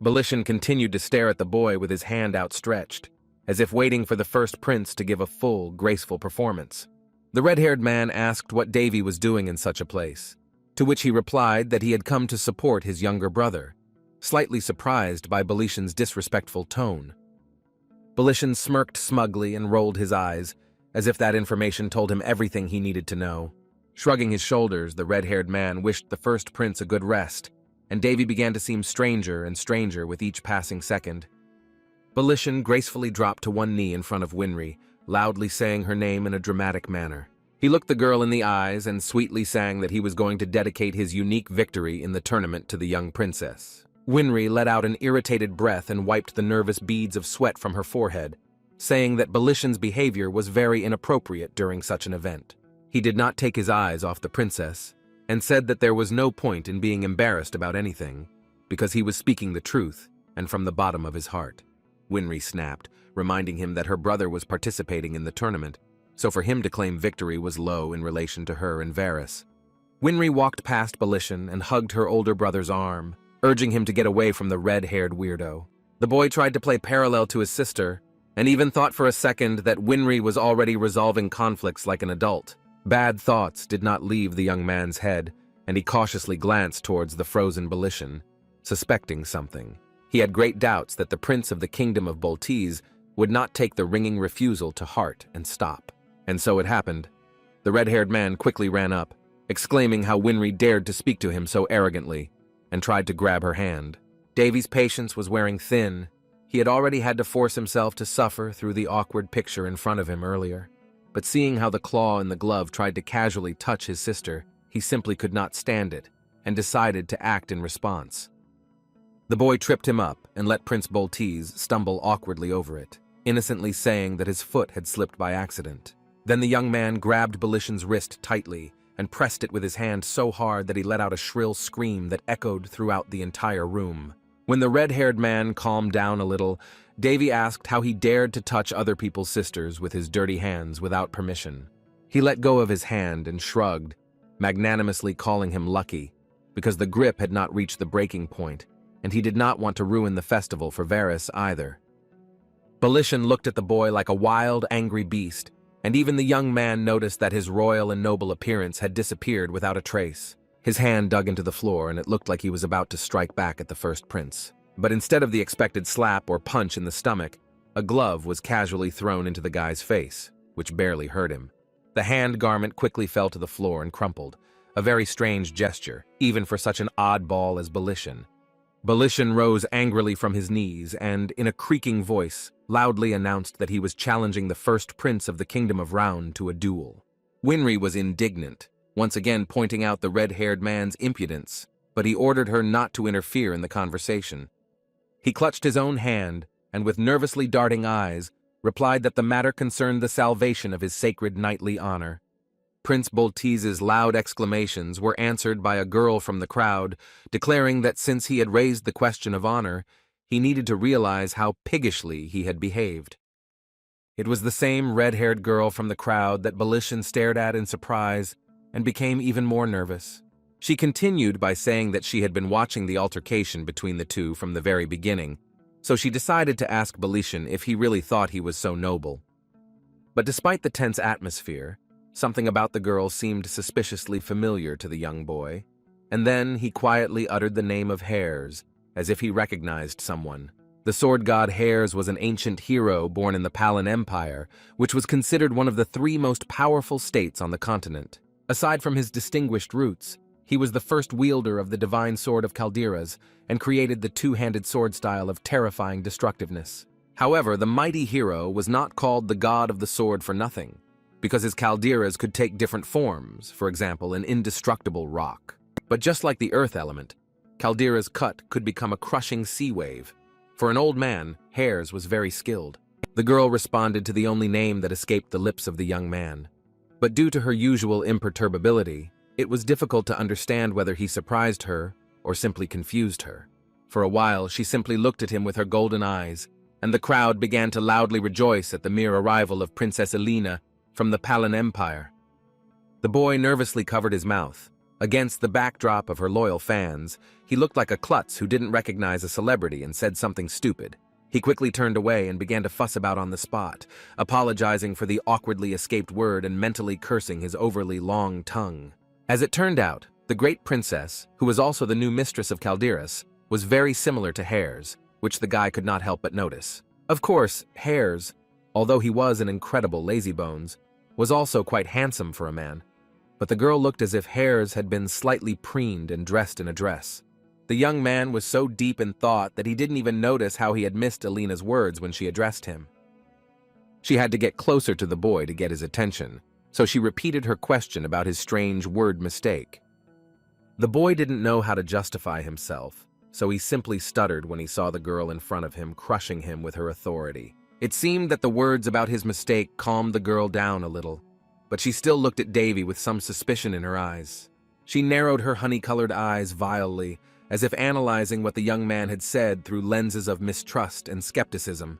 Belishan continued to stare at the boy with his hand outstretched, as if waiting for the first prince to give a full, graceful performance. The red-haired man asked what Davy was doing in such a place, to which he replied that he had come to support his younger brother, slightly surprised by Belishan's disrespectful tone. Belishan smirked smugly and rolled his eyes, as if that information told him everything he needed to know. Shrugging his shoulders, the red-haired man wished the first prince a good rest, and Davy began to seem stranger and stranger with each passing second. Belishan gracefully dropped to one knee in front of Winry, loudly saying her name in a dramatic manner. He looked the girl in the eyes and sweetly sang that he was going to dedicate his unique victory in the tournament to the young princess. Winry let out an irritated breath and wiped the nervous beads of sweat from her forehead, saying that Belishan's behavior was very inappropriate during such an event. He did not take his eyes off the princess, and said that there was no point in being embarrassed about anything, because he was speaking the truth, and from the bottom of his heart. Winry snapped, reminding him that her brother was participating in the tournament, so for him to claim victory was low in relation to her and Varys. Winry walked past Belishan and hugged her older brother's arm, urging him to get away from the red-haired weirdo. The boy tried to play parallel to his sister, and even thought for a second that Winry was already resolving conflicts like an adult. Bad thoughts did not leave the young man's head, and he cautiously glanced towards the frozen Belishan, suspecting something. He had great doubts that the prince of the kingdom of Boltese would not take the ringing refusal to heart and stop. And so it happened. The red-haired man quickly ran up, exclaiming how Winry dared to speak to him so arrogantly, and tried to grab her hand. Davy's patience was wearing thin. He had already had to force himself to suffer through the awkward picture in front of him earlier. But seeing how the claw in the glove tried to casually touch his sister, he simply could not stand it, and decided to act in response. The boy tripped him up and let Prince Boltese stumble awkwardly over it, innocently saying that his foot had slipped by accident. Then the young man grabbed Belishan's wrist tightly and pressed it with his hand so hard that he let out a shrill scream that echoed throughout the entire room. When the red-haired man calmed down a little, Davy asked how he dared to touch other people's sisters with his dirty hands without permission. He let go of his hand and shrugged, magnanimously calling him lucky, because the grip had not reached the breaking point, and he did not want to ruin the festival for Varys either. Belishan looked at the boy like a wild, angry beast, and even the young man noticed that his royal and noble appearance had disappeared without a trace. His hand dug into the floor, and it looked like he was about to strike back at the first prince. But instead of the expected slap or punch in the stomach, a glove was casually thrown into the guy's face, which barely hurt him. The hand garment quickly fell to the floor and crumpled, a very strange gesture, even for such an oddball as Belishan. Belishan rose angrily from his knees and, in a creaking voice, loudly announced that he was challenging the first prince of the Kingdom of Round to a duel. Winry was indignant, once again pointing out the red-haired man's impudence, but he ordered her not to interfere in the conversation. He clutched his own hand and, with nervously darting eyes, replied that the matter concerned the salvation of his sacred knightly honor. Prince Bolteze's loud exclamations were answered by a girl from the crowd, declaring that since he had raised the question of honor, he needed to realize how piggishly he had behaved. It was the same red-haired girl from the crowd that Belishan stared at in surprise and became even more nervous. She continued by saying that she had been watching the altercation between the two from the very beginning, so she decided to ask Belishan if he really thought he was so noble. But despite the tense atmosphere, something about the girl seemed suspiciously familiar to the young boy, and then he quietly uttered the name of Hares, as if he recognized someone. The sword god Hares was an ancient hero born in the Palan Empire, which was considered one of the 3 most powerful states on the continent. Aside from his distinguished roots, he was the first wielder of the divine sword of Calderas and created the 2-handed sword style of terrifying destructiveness. However, the mighty hero was not called the god of the sword for nothing, because his calderas could take different forms, for example, an indestructible rock. But just like the earth element, Caldera's cut could become a crushing sea wave. For an old man, Hares was very skilled. The girl responded to the only name that escaped the lips of the young man. But due to her usual imperturbability, it was difficult to understand whether he surprised her or simply confused her. For a while, she simply looked at him with her golden eyes, and the crowd began to loudly rejoice at the mere arrival of Princess Elena from the Palan Empire. The boy nervously covered his mouth. Against the backdrop of her loyal fans, he looked like a klutz who didn't recognize a celebrity and said something stupid. He quickly turned away and began to fuss about on the spot, apologizing for the awkwardly escaped word and mentally cursing his overly long tongue. As it turned out, the great princess, who was also the new mistress of Calderas, was very similar to Hares, which the guy could not help but notice. Of course, Hares, although he was an incredible lazybones, was also quite handsome for a man. But the girl looked as if Hares had been slightly preened and dressed in a dress. The young man was so deep in thought that he didn't even notice how he had missed Elena's words when she addressed him. She had to get closer to the boy to get his attention, so she repeated her question about his strange word mistake. The boy didn't know how to justify himself, so he simply stuttered when he saw the girl in front of him crushing him with her authority. It seemed that the words about his mistake calmed the girl down a little, but she still looked at Davy with some suspicion in her eyes. She narrowed her honey-colored eyes vilely, as if analyzing what the young man had said through lenses of mistrust and skepticism.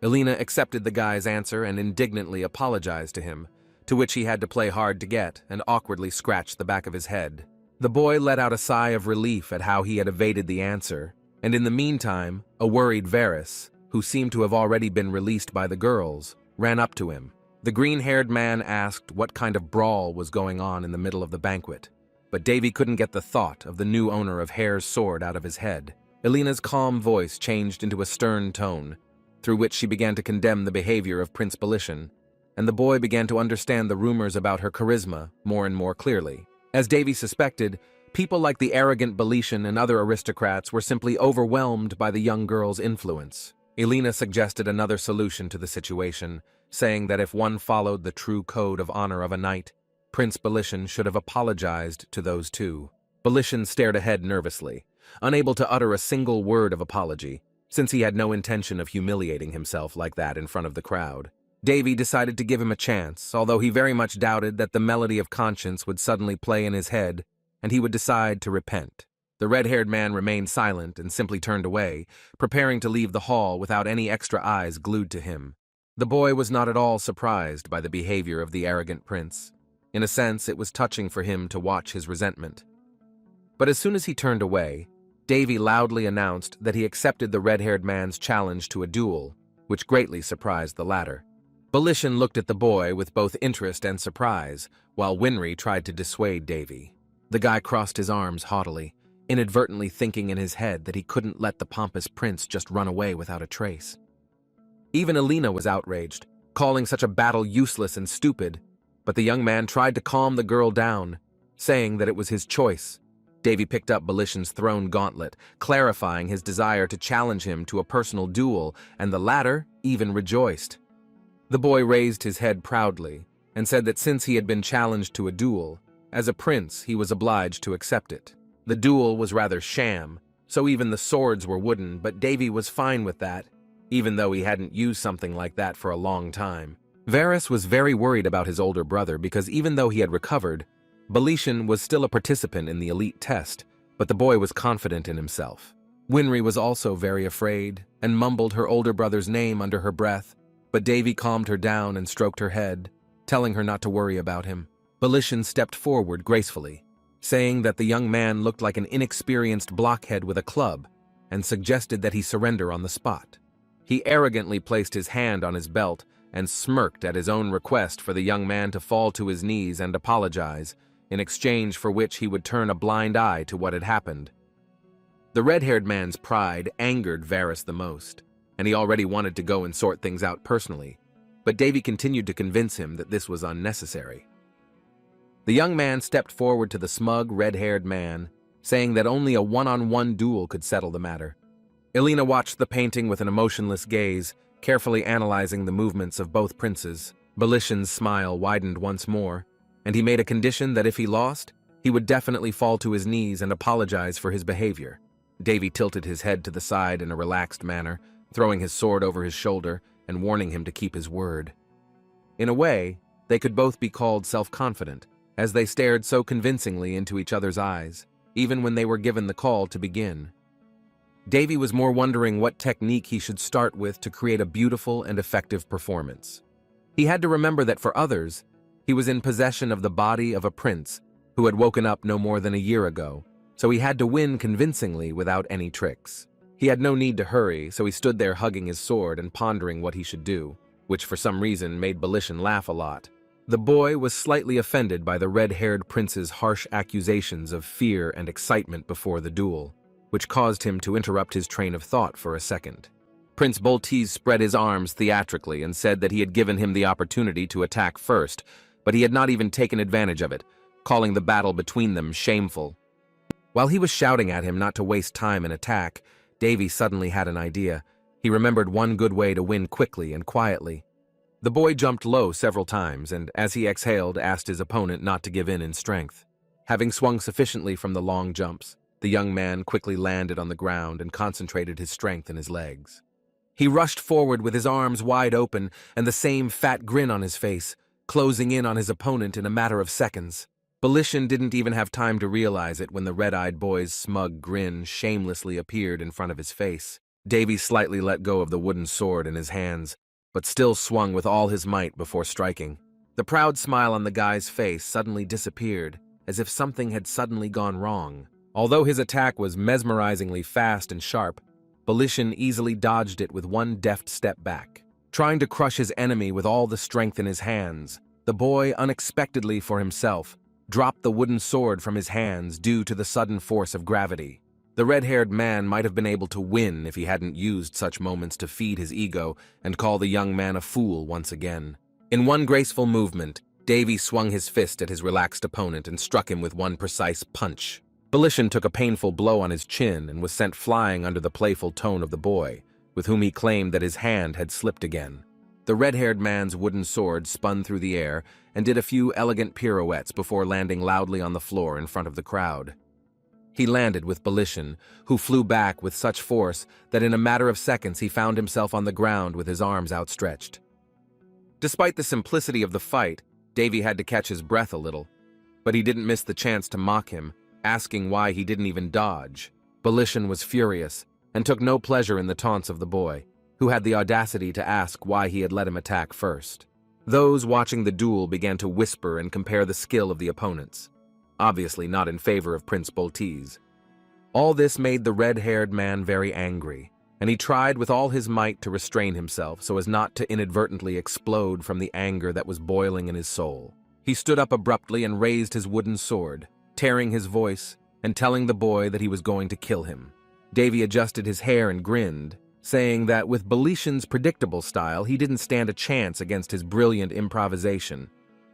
Elena accepted the guy's answer and indignantly apologized to him, to which he had to play hard to get and awkwardly scratched the back of his head. The boy let out a sigh of relief at how he had evaded the answer, and in the meantime, a worried Varys, who seemed to have already been released by the girls, ran up to him. The green-haired man asked what kind of brawl was going on in the middle of the banquet, but Davy couldn't get the thought of the new owner of Hare's sword out of his head. Elena's calm voice changed into a stern tone, through which she began to condemn the behavior of Prince Belishan, and the boy began to understand the rumors about her charisma more and more clearly. As Davy suspected, people like the arrogant Belishan and other aristocrats were simply overwhelmed by the young girl's influence. Elena suggested another solution to the situation, saying that if one followed the true code of honor of a knight, Prince Belishan should have apologized to those two. Belishan stared ahead nervously, unable to utter a single word of apology, since he had no intention of humiliating himself like that in front of the crowd. Davy decided to give him a chance, although he very much doubted that the melody of conscience would suddenly play in his head, and he would decide to repent. The red-haired man remained silent and simply turned away, preparing to leave the hall without any extra eyes glued to him. The boy was not at all surprised by the behavior of the arrogant prince. In a sense, it was touching for him to watch his resentment. But as soon as he turned away, Davy loudly announced that he accepted the red-haired man's challenge to a duel, which greatly surprised the latter. Belishan looked at the boy with both interest and surprise, while Winry tried to dissuade Davy. The guy crossed his arms haughtily, inadvertently thinking in his head that he couldn't let the pompous prince just run away without a trace. Even Elena was outraged, calling such a battle useless and stupid, but the young man tried to calm the girl down, saying that it was his choice. Davy picked up Belishan's thrown gauntlet, clarifying his desire to challenge him to a personal duel, and the latter even rejoiced. The boy raised his head proudly and said that since he had been challenged to a duel, as a prince he was obliged to accept it. The duel was rather sham, so even the swords were wooden, but Davy was fine with that, even though he hadn't used something like that for a long time. Varys was very worried about his older brother because even though he had recovered, Belishan was still a participant in the elite test, but the boy was confident in himself. Winry was also very afraid and mumbled her older brother's name under her breath, but Davy calmed her down and stroked her head, telling her not to worry about him. Belishan stepped forward gracefully, saying that the young man looked like an inexperienced blockhead with a club, and suggested that he surrender on the spot. He arrogantly placed his hand on his belt and smirked at his own request for the young man to fall to his knees and apologize, in exchange for which he would turn a blind eye to what had happened. The red-haired man's pride angered Varys the most, and he already wanted to go and sort things out personally, but Davy continued to convince him that this was unnecessary. The young man stepped forward to the smug, red-haired man, saying that only a one-on-one duel could settle the matter. Elena watched the painting with an emotionless gaze, carefully analyzing the movements of both princes. Belishan's smile widened once more, and he made a condition that if he lost, he would definitely fall to his knees and apologize for his behavior. Davy tilted his head to the side in a relaxed manner, throwing his sword over his shoulder and warning him to keep his word. In a way, they could both be called self-confident, as they stared so convincingly into each other's eyes, even when they were given the call to begin. Davy was more wondering what technique he should start with to create a beautiful and effective performance. He had to remember that for others, he was in possession of the body of a prince who had woken up no more than a year ago, so he had to win convincingly without any tricks. He had no need to hurry, so he stood there hugging his sword and pondering what he should do, which for some reason made Belishan laugh a lot. The boy was slightly offended by the red-haired prince's harsh accusations of fear and excitement before the duel, which caused him to interrupt his train of thought for a second. Prince Boltese spread his arms theatrically and said that he had given him the opportunity to attack first, but he had not even taken advantage of it, calling the battle between them shameful. While he was shouting at him not to waste time in attack, Davy suddenly had an idea. He remembered one good way to win quickly and quietly. The boy jumped low several times and, as he exhaled, asked his opponent not to give in strength. Having swung sufficiently from the long jumps, the young man quickly landed on the ground and concentrated his strength in his legs. He rushed forward with his arms wide open and the same fat grin on his face, closing in on his opponent in a matter of seconds. Belishan didn't even have time to realize it when the red-eyed boy's smug grin shamelessly appeared in front of his face. Davy slightly let go of the wooden sword in his hands, but still swung with all his might before striking. The proud smile on the guy's face suddenly disappeared, as if something had suddenly gone wrong. Although his attack was mesmerizingly fast and sharp, Belishan easily dodged it with one deft step back. Trying to crush his enemy with all the strength in his hands, the boy, unexpectedly for himself, dropped the wooden sword from his hands due to the sudden force of gravity. The red-haired man might have been able to win if he hadn't used such moments to feed his ego and call the young man a fool once again. In one graceful movement, Davy swung his fist at his relaxed opponent and struck him with one precise punch. Belishan took a painful blow on his chin and was sent flying under the playful tone of the boy, with whom he claimed that his hand had slipped again. The red-haired man's wooden sword spun through the air and did a few elegant pirouettes before landing loudly on the floor in front of the crowd. He landed with Belishan, who flew back with such force that in a matter of seconds he found himself on the ground with his arms outstretched. Despite the simplicity of the fight, Davy had to catch his breath a little, but he didn't miss the chance to mock him, asking why he didn't even dodge. Belishan was furious and took no pleasure in the taunts of the boy, who had the audacity to ask why he had let him attack first. Those watching the duel began to whisper and compare the skill of the opponents, obviously not in favor of Prince Boltese. All this made the red-haired man very angry, and he tried with all his might to restrain himself so as not to inadvertently explode from the anger that was boiling in his soul. He stood up abruptly and raised his wooden sword, tearing his voice and telling the boy that he was going to kill him. Davy adjusted his hair and grinned, saying that with Belishan's predictable style, he didn't stand a chance against his brilliant improvisation.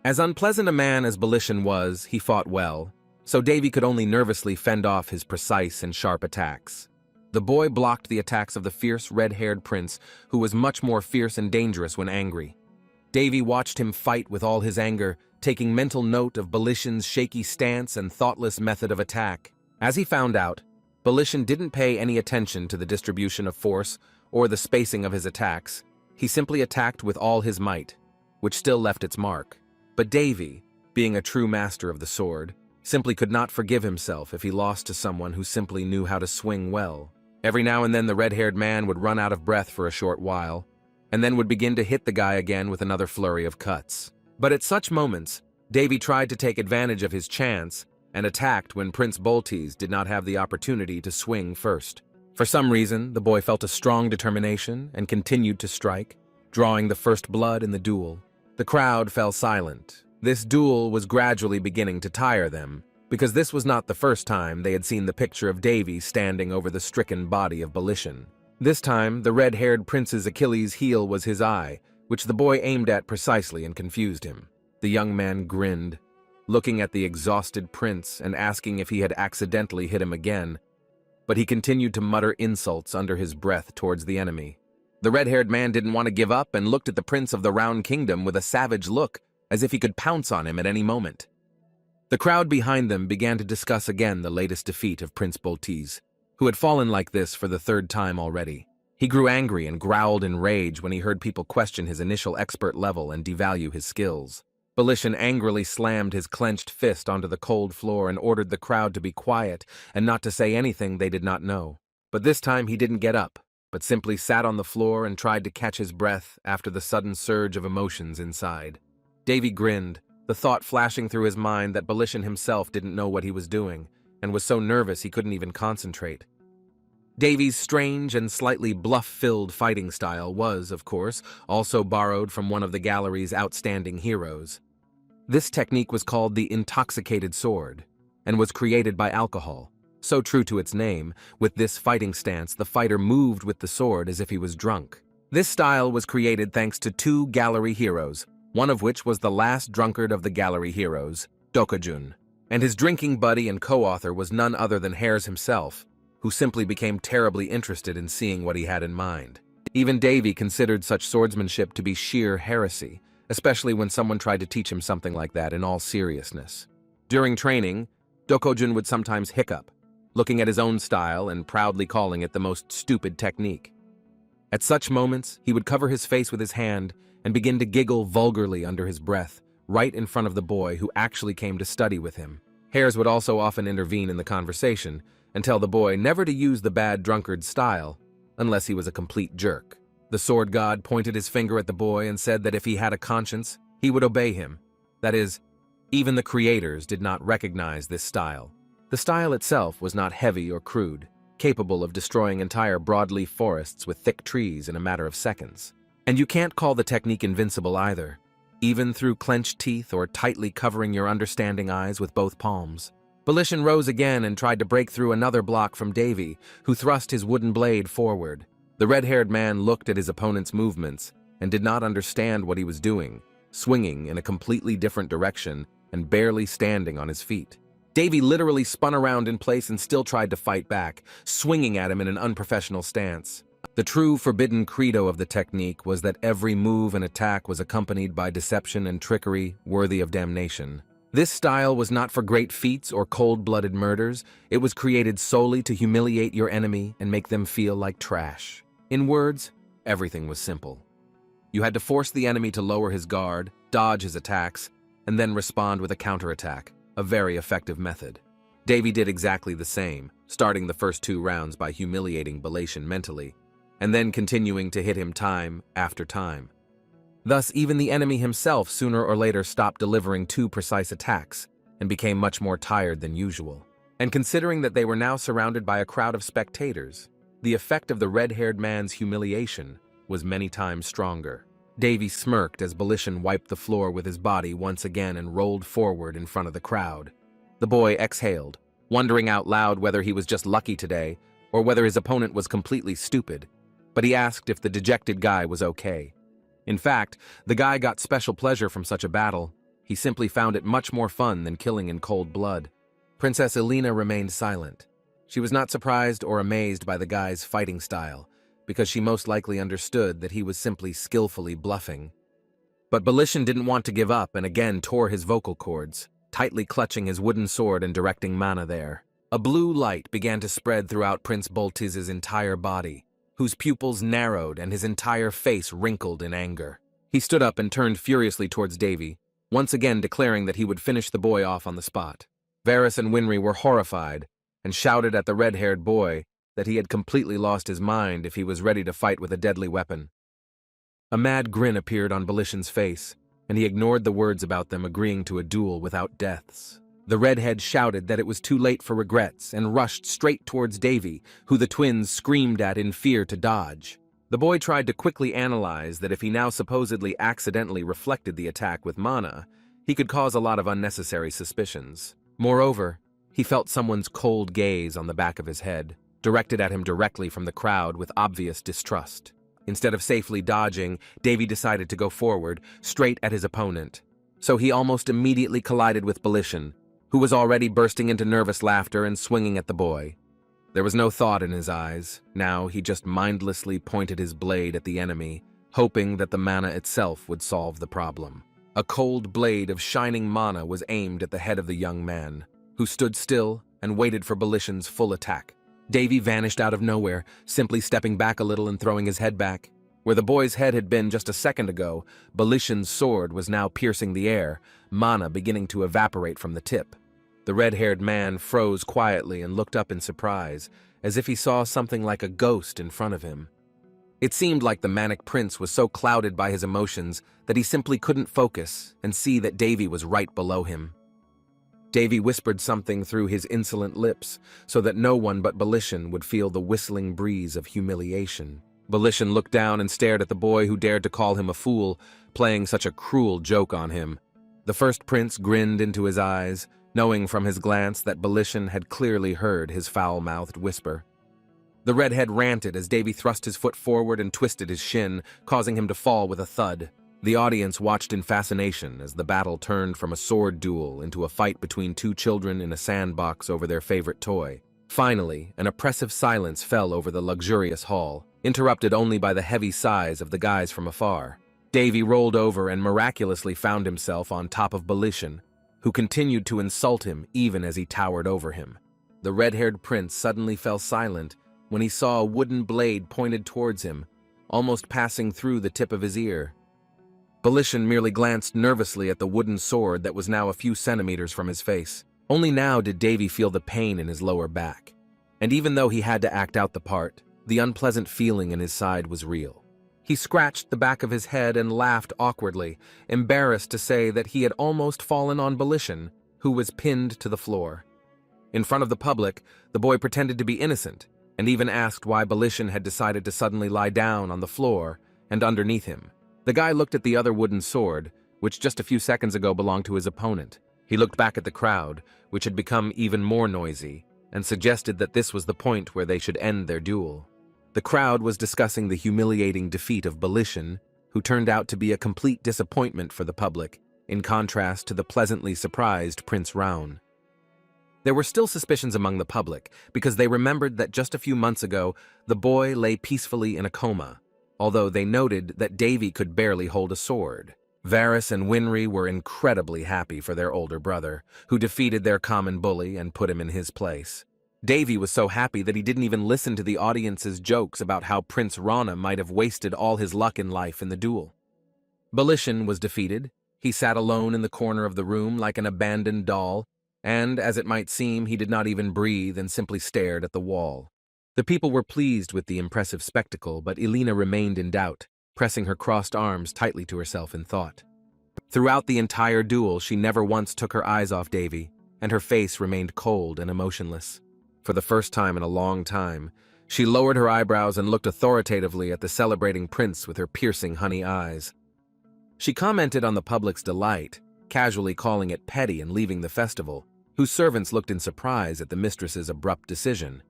As unpleasant a man as Belishan was, he fought well, so Davy could only nervously fend off his precise and sharp attacks. The boy blocked the attacks of the fierce red-haired prince, who was much more fierce and dangerous when angry. Davy watched him fight with all his anger, taking mental note of Belishan's shaky stance and thoughtless method of attack. As he found out, Volition didn't pay any attention to the distribution of force or the spacing of his attacks. He simply attacked with all his might, which still left its mark. But Davy, being a true master of the sword, simply could not forgive himself if he lost to someone who simply knew how to swing well. Every now and then the red-haired man would run out of breath for a short while, and then would begin to hit the guy again with another flurry of cuts. But at such moments, Davy tried to take advantage of his chance and attacked when Prince Boltes did not have the opportunity to swing first. For some reason, the boy felt a strong determination and continued to strike, drawing the first blood in the duel. The crowd fell silent. This duel was gradually beginning to tire them, because this was not the first time they had seen the picture of Davy standing over the stricken body of Volition. This time, the red-haired prince's Achilles' heel was his eye, which the boy aimed at precisely and confused him. The young man grinned, looking at the exhausted prince and asking if he had accidentally hit him again, but he continued to mutter insults under his breath towards the enemy. The red-haired man didn't want to give up and looked at the prince of the Round Kingdom with a savage look, as if he could pounce on him at any moment. The crowd behind them began to discuss again the latest defeat of Prince Boltes, who had fallen like this for the third time already. He grew angry and growled in rage when he heard people question his initial expert level and devalue his skills. Volition angrily slammed his clenched fist onto the cold floor and ordered the crowd to be quiet and not to say anything they did not know. But this time he didn't get up, but simply sat on the floor and tried to catch his breath after the sudden surge of emotions inside. Davy grinned, the thought flashing through his mind that Volition himself didn't know what he was doing, and was so nervous he couldn't even concentrate. Davy's strange and slightly bluff-filled fighting style was, of course, also borrowed from one of the gallery's outstanding heroes. This technique was called the intoxicated sword, and was created by alcohol. So true to its name, with this fighting stance, the fighter moved with the sword as if he was drunk. This style was created thanks to two gallery heroes, one of which was the last drunkard of the gallery heroes, Dokujun, and his drinking buddy and co-author was none other than Hares himself, who simply became terribly interested in seeing what he had in mind. Even Davy considered such swordsmanship to be sheer heresy, especially when someone tried to teach him something like that in all seriousness. During training, Dokujun would sometimes hiccup, looking at his own style and proudly calling it the most stupid technique. At such moments, he would cover his face with his hand and begin to giggle vulgarly under his breath, right in front of the boy who actually came to study with him. Hares would also often intervene in the conversation and tell the boy never to use the bad drunkard style unless he was a complete jerk. The sword god pointed his finger at the boy and said that if he had a conscience, he would obey him. That is, even the creators did not recognize this style. The style itself was not heavy or crude, capable of destroying entire broadleaf forests with thick trees in a matter of seconds. And you can't call the technique invincible either, even through clenched teeth or tightly covering your understanding eyes with both palms. Volition rose again and tried to break through another block from Davy, who thrust his wooden blade forward. The red-haired man looked at his opponent's movements and did not understand what he was doing, swinging in a completely different direction and barely standing on his feet. Davy literally spun around in place and still tried to fight back, swinging at him in an unprofessional stance. The true forbidden credo of the technique was that every move and attack was accompanied by deception and trickery worthy of damnation. This style was not for great feats or cold-blooded murders. It was created solely to humiliate your enemy and make them feel like trash. In words, everything was simple. You had to force the enemy to lower his guard, dodge his attacks, and then respond with a counterattack, a very effective method. Davy did exactly the same, starting the first 2 rounds by humiliating Volition mentally, and then continuing to hit him time after time. Thus, even the enemy himself sooner or later stopped delivering too precise attacks and became much more tired than usual. And considering that they were now surrounded by a crowd of spectators, the effect of the red-haired man's humiliation was many times stronger. Davy smirked as Volition wiped the floor with his body once again and rolled forward in front of the crowd. The boy exhaled, wondering out loud whether he was just lucky today or whether his opponent was completely stupid, but he asked if the dejected guy was okay. In fact, the guy got special pleasure from such a battle. He simply found it much more fun than killing in cold blood. Princess Elena remained silent. She was not surprised or amazed by the guy's fighting style, because she most likely understood that he was simply skillfully bluffing. But Volition didn't want to give up and again tore his vocal cords, tightly clutching his wooden sword and directing mana there. A blue light began to spread throughout Prince Boltiz's entire body, whose pupils narrowed and his entire face wrinkled in anger. He stood up and turned furiously towards Davy, once again declaring that he would finish the boy off on the spot. Varys and Winry were horrified and shouted at the red-haired boy that he had completely lost his mind if he was ready to fight with a deadly weapon. A mad grin appeared on Belishan's face, and he ignored the words about them agreeing to a duel without deaths. The redhead shouted that it was too late for regrets and rushed straight towards Davy, who the twins screamed at in fear to dodge. The boy tried to quickly analyze that if he now supposedly accidentally reflected the attack with mana, he could cause a lot of unnecessary suspicions. Moreover, he felt someone's cold gaze on the back of his head, directed at him directly from the crowd with obvious distrust. Instead of safely dodging, Davy decided to go forward, straight at his opponent. So he almost immediately collided with Belishan, who was already bursting into nervous laughter and swinging at the boy. There was no thought in his eyes. Now he just mindlessly pointed his blade at the enemy, hoping that the mana itself would solve the problem. A cold blade of shining mana was aimed at the head of the young man, who stood still and waited for Belishan's full attack. Davy vanished out of nowhere, simply stepping back a little and throwing his head back. Where the boy's head had been just a second ago, Belishan's sword was now piercing the air, mana beginning to evaporate from the tip. The red-haired man froze quietly and looked up in surprise, as if he saw something like a ghost in front of him. It seemed like the manic prince was so clouded by his emotions that he simply couldn't focus and see that Davy was right below him. Davy whispered something through his insolent lips so that no one but Belishan would feel the whistling breeze of humiliation. Belishan looked down and stared at the boy who dared to call him a fool, playing such a cruel joke on him. The first prince grinned into his eyes, knowing from his glance that Belishan had clearly heard his foul-mouthed whisper. The redhead ranted as Davy thrust his foot forward and twisted his shin, causing him to fall with a thud. The audience watched in fascination as the battle turned from a sword duel into a fight between two children in a sandbox over their favorite toy. Finally, an oppressive silence fell over the luxurious hall, interrupted only by the heavy sighs of the guys from afar. Davy rolled over and miraculously found himself on top of Belishan, who continued to insult him even as he towered over him. The red-haired prince suddenly fell silent when he saw a wooden blade pointed towards him, almost passing through the tip of his ear. Belishan merely glanced nervously at the wooden sword that was now a few centimeters from his face. Only now did Davy feel the pain in his lower back. And even though he had to act out the part, the unpleasant feeling in his side was real. He scratched the back of his head and laughed awkwardly, embarrassed to say that he had almost fallen on Belishan, who was pinned to the floor. In front of the public, the boy pretended to be innocent, and even asked why Belishan had decided to suddenly lie down on the floor and underneath him. The guy looked at the other wooden sword, which just a few seconds ago belonged to his opponent. He looked back at the crowd, which had become even more noisy, and suggested that this was the point where they should end their duel. The crowd was discussing the humiliating defeat of Belishan, who turned out to be a complete disappointment for the public, in contrast to the pleasantly surprised Prince Raun. There were still suspicions among the public, because they remembered that just a few months ago, the boy lay peacefully in a coma, although they noted that Davy could barely hold a sword. Varys and Winry were incredibly happy for their older brother, who defeated their common bully and put him in his place. Davy was so happy that he didn't even listen to the audience's jokes about how Prince Rana might have wasted all his luck in life in the duel. Belishan was defeated. He sat alone in the corner of the room like an abandoned doll, and, as it might seem, he did not even breathe and simply stared at the wall. The people were pleased with the impressive spectacle, but Elena remained in doubt, pressing her crossed arms tightly to herself in thought. Throughout the entire duel, she never once took her eyes off Davy, and her face remained cold and emotionless. For the first time in a long time, she lowered her eyebrows and looked authoritatively at the celebrating prince with her piercing honey eyes. She commented on the public's delight, casually calling it petty and leaving the festival, whose servants looked in surprise at the mistress's abrupt decision.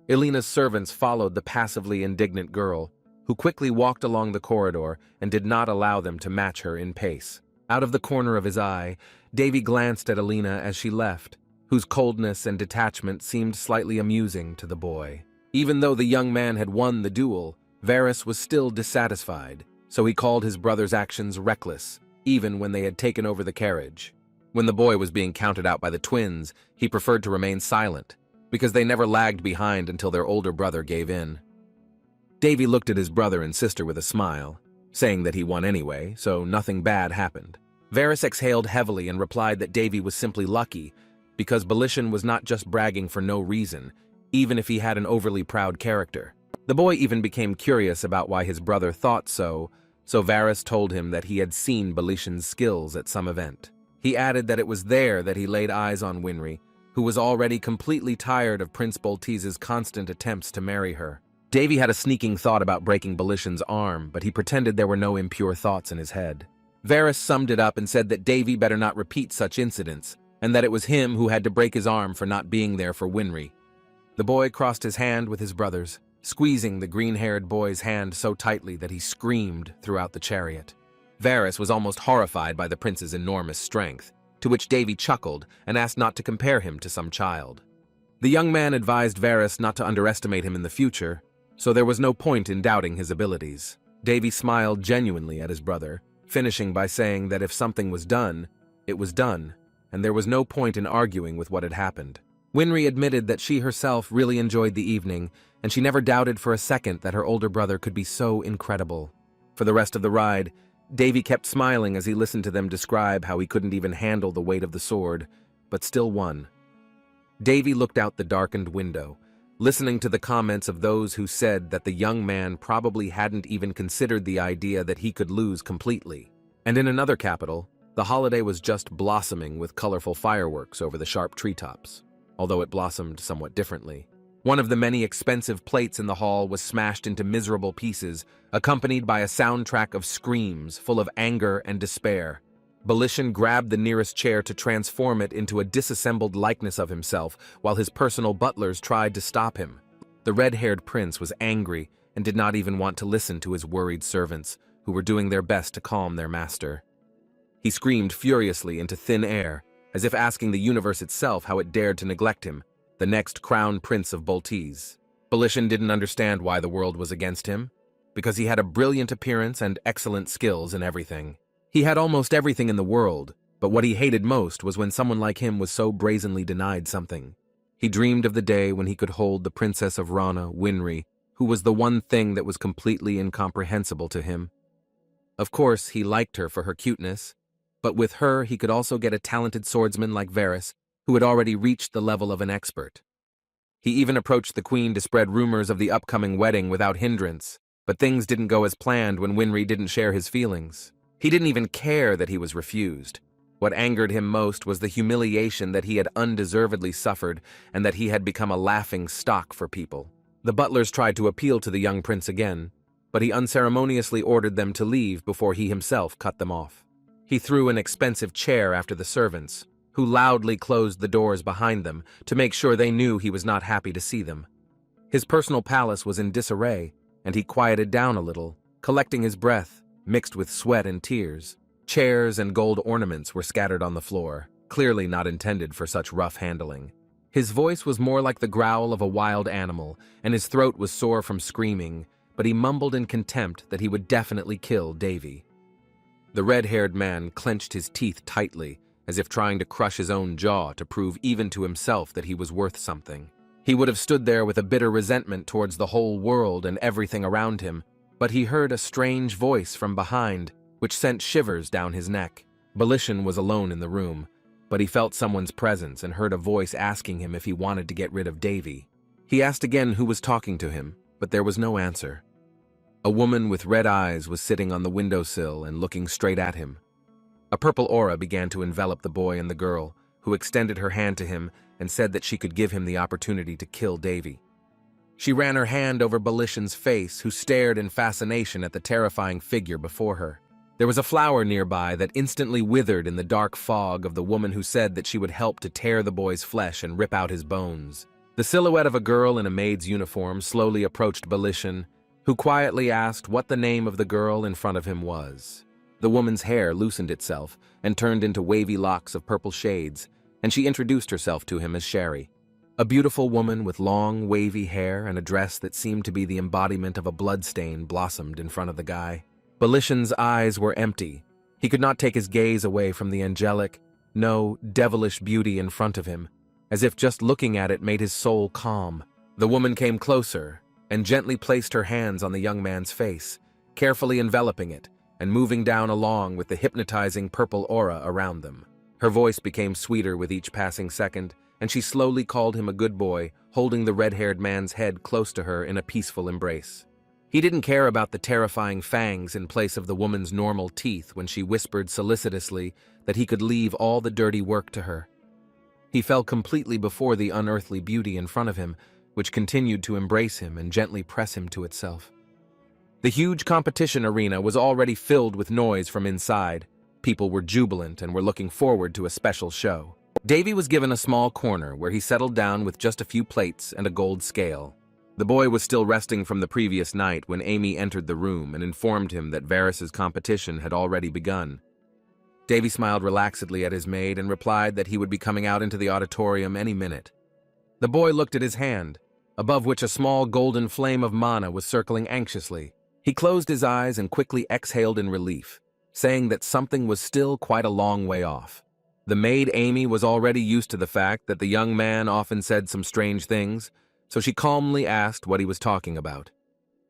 Elena's servants followed the passively indignant girl, who quickly walked along the corridor and did not allow them to match her in pace. Out of the corner of his eye, Davy glanced at Elena as she left, whose coldness and detachment seemed slightly amusing to the boy. Even though the young man had won the duel, Varys was still dissatisfied, so he called his brother's actions reckless, even when they had taken over the carriage. When the boy was being counted out by the twins, he preferred to remain silent, because they never lagged behind until their older brother gave in. Davy looked at his brother and sister with a smile, saying that he won anyway, so nothing bad happened. Varys exhaled heavily and replied that Davy was simply lucky, because Belishan was not just bragging for no reason, even if he had an overly proud character. The boy even became curious about why his brother thought so Varys told him that he had seen Belishan's skills at some event. He added that it was there that he laid eyes on Winry, who was already completely tired of Prince Bolteze's constant attempts to marry her. Davy had a sneaking thought about breaking Belishan's arm, but he pretended there were no impure thoughts in his head. Varys summed it up and said that Davy better not repeat such incidents, and that it was him who had to break his arm for not being there for Winry. The boy crossed his hand with his brother's, squeezing the green-haired boy's hand so tightly that he screamed throughout the chariot. Varys was almost horrified by the prince's enormous strength, to which Davy chuckled and asked not to compare him to some child. The young man advised Varys not to underestimate him in the future, so there was no point in doubting his abilities. Davy smiled genuinely at his brother, finishing by saying that if something was done, it was done, and there was no point in arguing with what had happened. Winry admitted that she herself really enjoyed the evening, and she never doubted for a second that her older brother could be so incredible. For the rest of the ride, Davy kept smiling as he listened to them describe how he couldn't even handle the weight of the sword, but still won. Davy looked out the darkened window, listening to the comments of those who said that the young man probably hadn't even considered the idea that he could lose completely. And in another capital, the holiday was just blossoming with colorful fireworks over the sharp treetops, although it blossomed somewhat differently. One of the many expensive plates in the hall was smashed into miserable pieces, accompanied by a soundtrack of screams full of anger and despair. Belishan grabbed the nearest chair to transform it into a disassembled likeness of himself, while his personal butlers tried to stop him. The red-haired prince was angry and did not even want to listen to his worried servants, who were doing their best to calm their master. He screamed furiously into thin air, as if asking the universe itself how it dared to neglect him, the next crown prince of Boltese. Belishan didn't understand why the world was against him, because he had a brilliant appearance and excellent skills in everything. He had almost everything in the world, but what he hated most was when someone like him was so brazenly denied something. He dreamed of the day when he could hold the Princess of Rana, Winry, who was the one thing that was completely incomprehensible to him. Of course, he liked her for her cuteness, but with her he could also get a talented swordsman like Varys, who had already reached the level of an expert. He even approached the queen to spread rumors of the upcoming wedding without hindrance, but things didn't go as planned when Winry didn't share his feelings. He didn't even care that he was refused. What angered him most was the humiliation that he had undeservedly suffered and that he had become a laughing stock for people. The butlers tried to appeal to the young prince again, but he unceremoniously ordered them to leave before he himself cut them off. He threw an expensive chair after the servants, who loudly closed the doors behind them to make sure they knew he was not happy to see them. His personal palace was in disarray, and he quieted down a little, collecting his breath, mixed with sweat and tears. Chairs and gold ornaments were scattered on the floor, clearly not intended for such rough handling. His voice was more like the growl of a wild animal, and his throat was sore from screaming, but he mumbled in contempt that he would definitely kill Davy. The red-haired man clenched his teeth tightly, as if trying to crush his own jaw to prove even to himself that he was worth something. He would have stood there with a bitter resentment towards the whole world and everything around him, but he heard a strange voice from behind, which sent shivers down his neck. Belishan was alone in the room, but he felt someone's presence and heard a voice asking him if he wanted to get rid of Davy. He asked again who was talking to him, but there was no answer. A woman with red eyes was sitting on the windowsill and looking straight at him. A purple aura began to envelop the boy and the girl, who extended her hand to him and said that she could give him the opportunity to kill Davy. She ran her hand over Belishan's face, who stared in fascination at the terrifying figure before her. There was a flower nearby that instantly withered in the dark fog of the woman who said that she would help to tear the boy's flesh and rip out his bones. The silhouette of a girl in a maid's uniform slowly approached Belishan, who quietly asked what the name of the girl in front of him was. The woman's hair loosened itself and turned into wavy locks of purple shades, and she introduced herself to him as Sherry. A beautiful woman with long, wavy hair and a dress that seemed to be the embodiment of a bloodstain blossomed in front of the guy. Belishan's eyes were empty. He could not take his gaze away from the angelic, no, devilish beauty in front of him, as if just looking at it made his soul calm. The woman came closer and gently placed her hands on the young man's face, carefully enveloping it and moving down along with the hypnotizing purple aura around them. Her voice became sweeter with each passing second, and she slowly called him a good boy, holding the red-haired man's head close to her in a peaceful embrace. He didn't care about the terrifying fangs in place of the woman's normal teeth when she whispered solicitously that he could leave all the dirty work to her. He fell completely before the unearthly beauty in front of him, which continued to embrace him and gently press him to itself. The huge competition arena was already filled with noise from inside. People were jubilant and were looking forward to a special show. Davy was given a small corner where he settled down with just a few plates and a gold scale. The boy was still resting from the previous night when Amy entered the room and informed him that Varys's competition had already begun. Davy smiled relaxedly at his maid and replied that he would be coming out into the auditorium any minute. The boy looked at his hand, above which a small golden flame of mana was circling anxiously. He closed his eyes and quickly exhaled in relief, saying that something was still quite a long way off. The maid Amy was already used to the fact that the young man often said some strange things, so she calmly asked what he was talking about.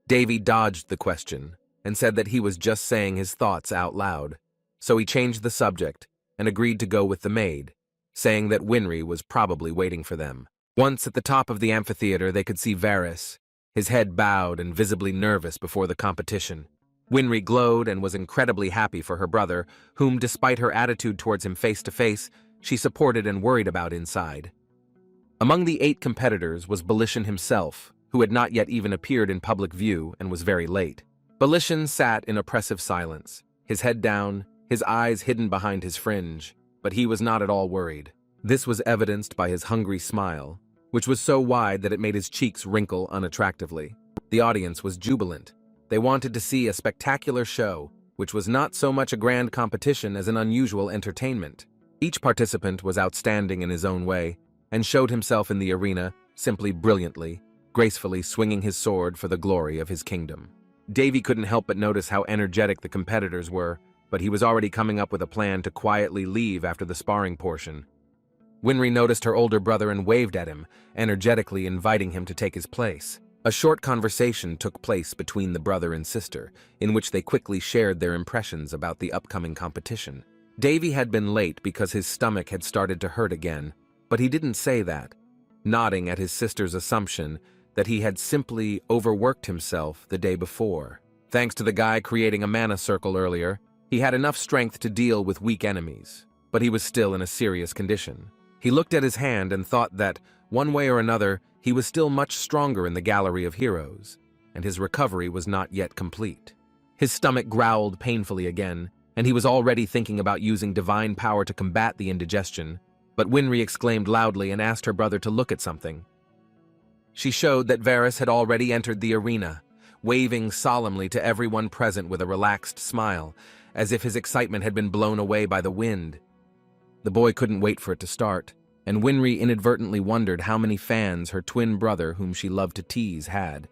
Davy dodged the question and said that he was just saying his thoughts out loud, so he changed the subject and agreed to go with the maid, saying that Winry was probably waiting for them. Once at the top of the amphitheater, they could see Varys, his head bowed and visibly nervous before the competition. Winry glowed and was incredibly happy for her brother, whom, despite her attitude towards him face-to-face, she supported and worried about inside. Among the 8 competitors was Belishan himself, who had not yet even appeared in public view and was very late. Belishan sat in oppressive silence, his head down, his eyes hidden behind his fringe, but he was not at all worried. This was evidenced by his hungry smile, which was so wide that it made his cheeks wrinkle unattractively. The audience was jubilant. They wanted to see a spectacular show, which was not so much a grand competition as an unusual entertainment. Each participant was outstanding in his own way, and showed himself in the arena simply brilliantly, gracefully swinging his sword for the glory of his kingdom. Davy couldn't help but notice how energetic the competitors were, but he was already coming up with a plan to quietly leave after the sparring portion. Winry noticed her older brother and waved at him, energetically inviting him to take his place. A short conversation took place between the brother and sister, in which they quickly shared their impressions about the upcoming competition. Davy had been late because his stomach had started to hurt again, but he didn't say that, nodding at his sister's assumption that he had simply overworked himself the day before. Thanks to the guy creating a mana circle earlier, he had enough strength to deal with weak enemies, but he was still in a serious condition. He looked at his hand and thought that, one way or another, he was still much stronger in the gallery of heroes, and his recovery was not yet complete. His stomach growled painfully again, and he was already thinking about using divine power to combat the indigestion, but Winry exclaimed loudly and asked her brother to look at something. She showed that Varys had already entered the arena, waving solemnly to everyone present with a relaxed smile, as if his excitement had been blown away by the wind. The boy couldn't wait for it to start, and Winry inadvertently wondered how many fans her twin brother, whom she loved to tease, had.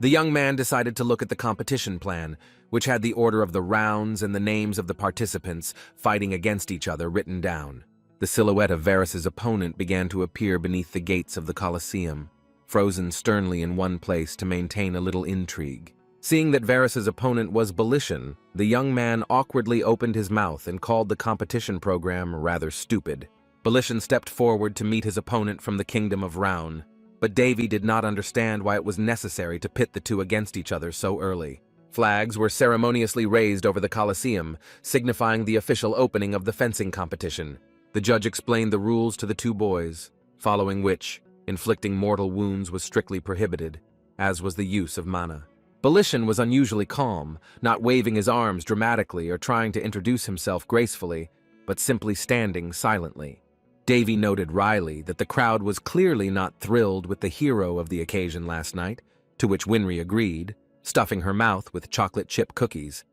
The young man decided to look at the competition plan, which had the order of the rounds and the names of the participants fighting against each other written down. The silhouette of Varys's opponent began to appear beneath the gates of the Colosseum, frozen sternly in one place to maintain a little intrigue. Seeing that Varys's opponent was Belishan, the young man awkwardly opened his mouth and called the competition program rather stupid. Belishan stepped forward to meet his opponent from the Kingdom of Raun, but Davy did not understand why it was necessary to pit the two against each other so early. Flags were ceremoniously raised over the Colosseum, signifying the official opening of the fencing competition. The judge explained the rules to the two boys, following which, inflicting mortal wounds was strictly prohibited, as was the use of mana. Belishan was unusually calm, not waving his arms dramatically or trying to introduce himself gracefully, but simply standing silently. Davy noted wryly that the crowd was clearly not thrilled with the hero of the occasion last night, to which Winry agreed, stuffing her mouth with chocolate chip cookies.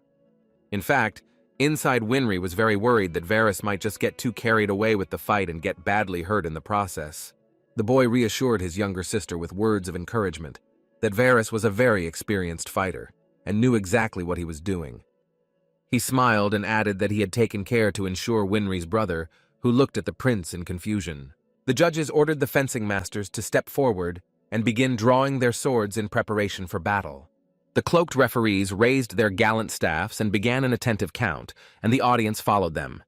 In fact, inside Winry was very worried that Varys might just get too carried away with the fight and get badly hurt in the process. The boy reassured his younger sister with words of encouragement that Varys was a very experienced fighter and knew exactly what he was doing. He smiled and added that he had taken care to ensure Winry's brother, who looked at the prince in confusion. The judges ordered the fencing masters to step forward and begin drawing their swords in preparation for battle. The cloaked referees raised their gallant staffs and began an attentive count, and the audience followed them.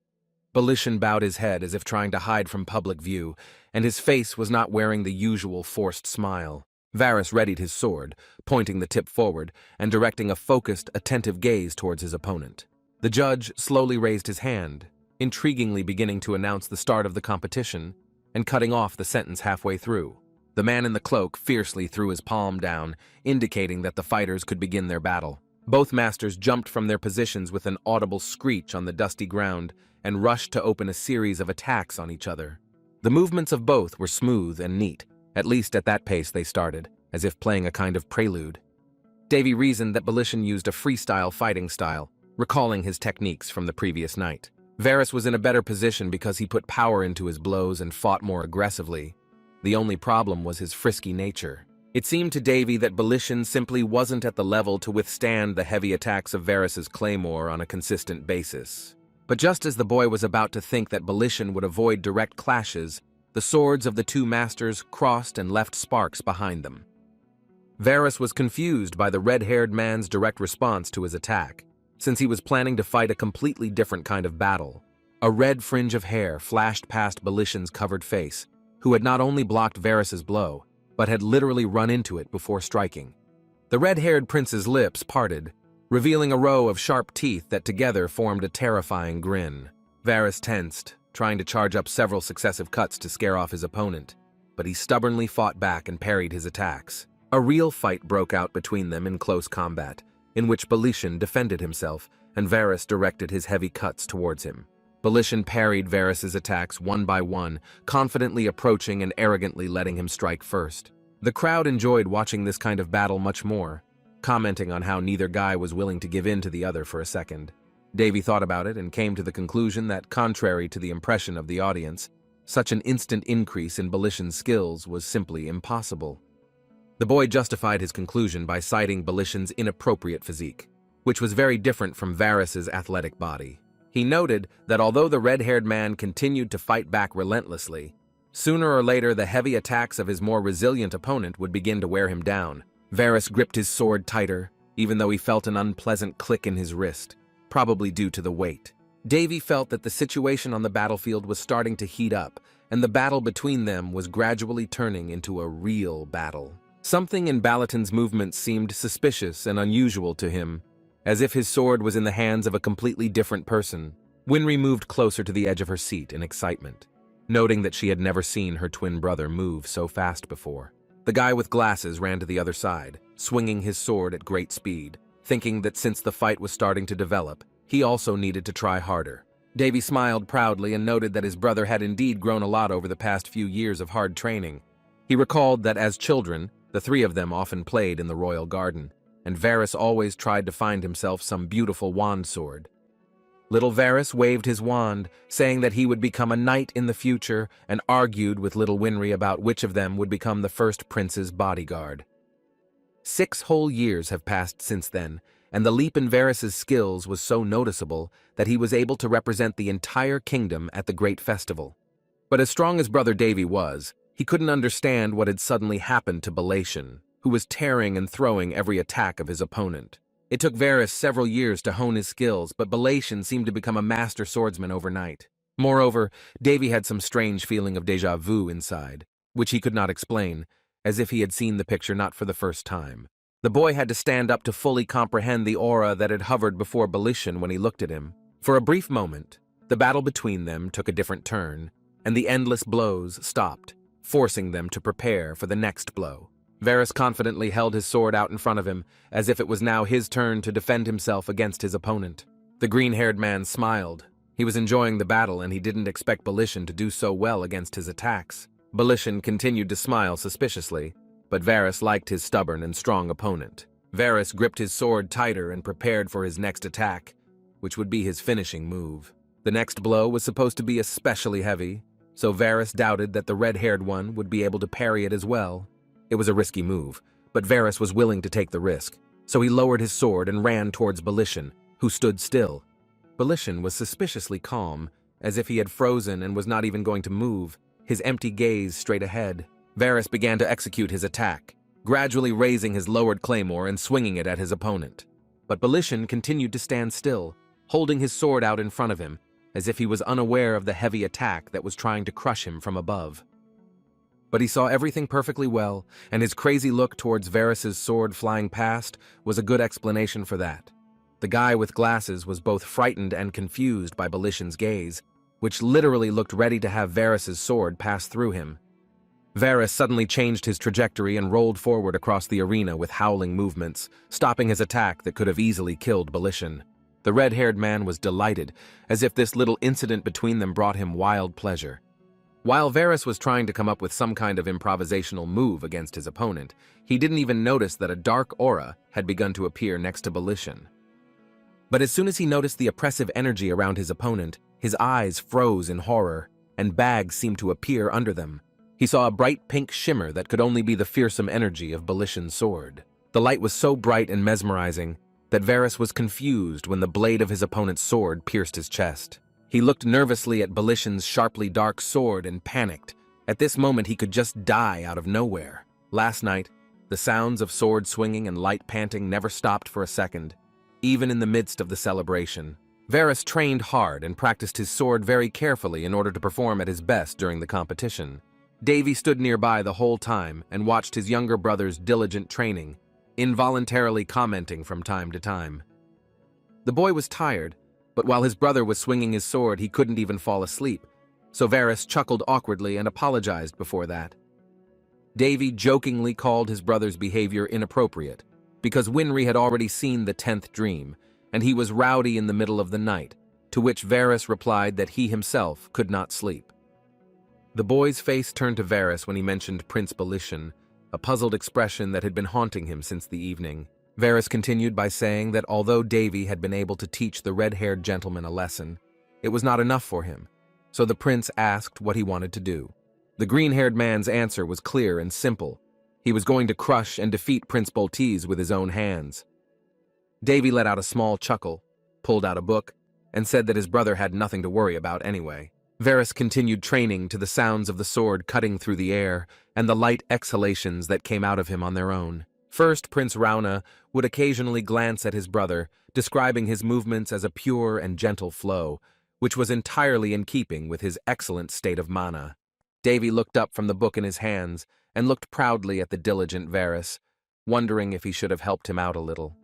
Belishan bowed his head as if trying to hide from public view, and his face was not wearing the usual forced smile. Varys readied his sword, pointing the tip forward and directing a focused, attentive gaze towards his opponent. The judge slowly raised his hand, intriguingly beginning to announce the start of the competition and cutting off the sentence halfway through. The man in the cloak fiercely threw his palm down, indicating that the fighters could begin their battle. Both masters jumped from their positions with an audible screech on the dusty ground and rushed to open a series of attacks on each other. The movements of both were smooth and neat, at least at that pace they started, as if playing a kind of prelude. Davy reasoned that Belishan used a freestyle fighting style, recalling his techniques from the previous night. Varys was in a better position because he put power into his blows and fought more aggressively. The only problem was his frisky nature. It seemed to Davy that Belishan simply wasn't at the level to withstand the heavy attacks of Varys's claymore on a consistent basis. But just as the boy was about to think that Belishan would avoid direct clashes, the swords of the two masters crossed and left sparks behind them. Varys was confused by the red-haired man's direct response to his attack, since he was planning to fight a completely different kind of battle. A red fringe of hair flashed past Belishan's covered face, who had not only blocked Varys's blow, but had literally run into it before striking. The red-haired prince's lips parted, revealing a row of sharp teeth that together formed a terrifying grin. Varys tensed, trying to charge up several successive cuts to scare off his opponent, but he stubbornly fought back and parried his attacks. A real fight broke out between them in close combat, in which Belishan defended himself and Varys directed his heavy cuts towards him. Belishan parried Varys's attacks one by one, confidently approaching and arrogantly letting him strike first. The crowd enjoyed watching this kind of battle much more, commenting on how neither guy was willing to give in to the other for a second. Davy thought about it and came to the conclusion that, contrary to the impression of the audience, such an instant increase in Belishan's skills was simply impossible. The boy justified his conclusion by citing Belishan's inappropriate physique, which was very different from Varys's athletic body. He noted that although the red-haired man continued to fight back relentlessly, sooner or later the heavy attacks of his more resilient opponent would begin to wear him down. Varys gripped his sword tighter, even though he felt an unpleasant click in his wrist, probably due to the weight. Davy felt that the situation on the battlefield was starting to heat up, and the battle between them was gradually turning into a real battle. Something in Balaton's movements seemed suspicious and unusual to him, as if his sword was in the hands of a completely different person. Winry moved closer to the edge of her seat in excitement, noting that she had never seen her twin brother move so fast before. The guy with glasses ran to the other side, swinging his sword at great speed, thinking that since the fight was starting to develop, he also needed to try harder. Davy smiled proudly and noted that his brother had indeed grown a lot over the past few years of hard training. He recalled that as children, the three of them often played in the royal garden, and Varys always tried to find himself some beautiful wand sword. Little Varys waved his wand, saying that he would become a knight in the future, and argued with little Winry about which of them would become the first prince's bodyguard. 6 whole years have passed since then, and the leap in Varys's skills was so noticeable that he was able to represent the entire kingdom at the great festival. But as strong as brother Davy was, he couldn't understand what had suddenly happened to Belishan, who was tearing and throwing every attack of his opponent. It took Varys several years to hone his skills, but Belishan seemed to become a master swordsman overnight. Moreover, Davy had some strange feeling of déjà vu inside, which he could not explain, as if he had seen the picture not for the first time. The boy had to stand up to fully comprehend the aura that had hovered before Belishan when he looked at him. For a brief moment, the battle between them took a different turn, and the endless blows stopped, forcing them to prepare for the next blow. Varys confidently held his sword out in front of him, as if it was now his turn to defend himself against his opponent. The green-haired man smiled. He was enjoying the battle, and he didn't expect Belishan to do so well against his attacks. Belishan continued to smile suspiciously, but Varys liked his stubborn and strong opponent. Varys gripped his sword tighter and prepared for his next attack, which would be his finishing move. The next blow was supposed to be especially heavy, so Varys doubted that the red-haired one would be able to parry it as well. It was a risky move, but Varys was willing to take the risk, so he lowered his sword and ran towards Belishan, who stood still. Belishan was suspiciously calm, as if he had frozen and was not even going to move. his empty gaze straight ahead. Varus began to execute his attack, gradually raising his lowered claymore and swinging it at his opponent. But Belishan continued to stand still, holding his sword out in front of him, as if he was unaware of the heavy attack that was trying to crush him from above. But he saw everything perfectly well, and his crazy look towards Varus's sword flying past was a good explanation for that. The guy with glasses was both frightened and confused by Belishan's gaze, which literally looked ready to have Varus's sword pass through him. Varus suddenly changed his trajectory and rolled forward across the arena with howling movements, stopping his attack that could have easily killed Belishan. The red-haired man was delighted, as if this little incident between them brought him wild pleasure. While Varus was trying to come up with some kind of improvisational move against his opponent, he didn't even notice that a dark aura had begun to appear next to Belishan. But as soon as he noticed the oppressive energy around his opponent, his eyes froze in horror, and bags seemed to appear under them. He saw a bright pink shimmer that could only be the fearsome energy of Belishan's sword. The light was so bright and mesmerizing that Varus was confused when the blade of his opponent's sword pierced his chest. He looked nervously at Belishan's sharply dark sword and panicked. At this moment he could just die out of nowhere. Last night, the sounds of sword swinging and light panting never stopped for a second, even in the midst of the celebration. Varus trained hard and practiced his sword very carefully in order to perform at his best during the competition. Davy stood nearby the whole time and watched his younger brother's diligent training, involuntarily commenting from time to time. The boy was tired, but while his brother was swinging his sword, he couldn't even fall asleep, so Varus chuckled awkwardly and apologized before that. Davy jokingly called his brother's behavior inappropriate, because Winry had already seen the 10th dream, and he was rowdy in the middle of the night, to which Varus replied that he himself could not sleep. The boy's face turned to Varus when he mentioned Prince Belishan, a puzzled expression that had been haunting him since the evening. Varus continued by saying that although Davy had been able to teach the red-haired gentleman a lesson, it was not enough for him, so the prince asked what he wanted to do. The green-haired man's answer was clear and simple. He was going to crush and defeat Prince Boltiz with his own hands. Davy let out a small chuckle, pulled out a book, and said that his brother had nothing to worry about anyway. Varus continued training to the sounds of the sword cutting through the air and the light exhalations that came out of him on their own. First, Prince Rauna would occasionally glance at his brother, describing his movements as a pure and gentle flow, which was entirely in keeping with his excellent state of mana. Davy looked up from the book in his hands and looked proudly at the diligent Varus, wondering if he should have helped him out a little.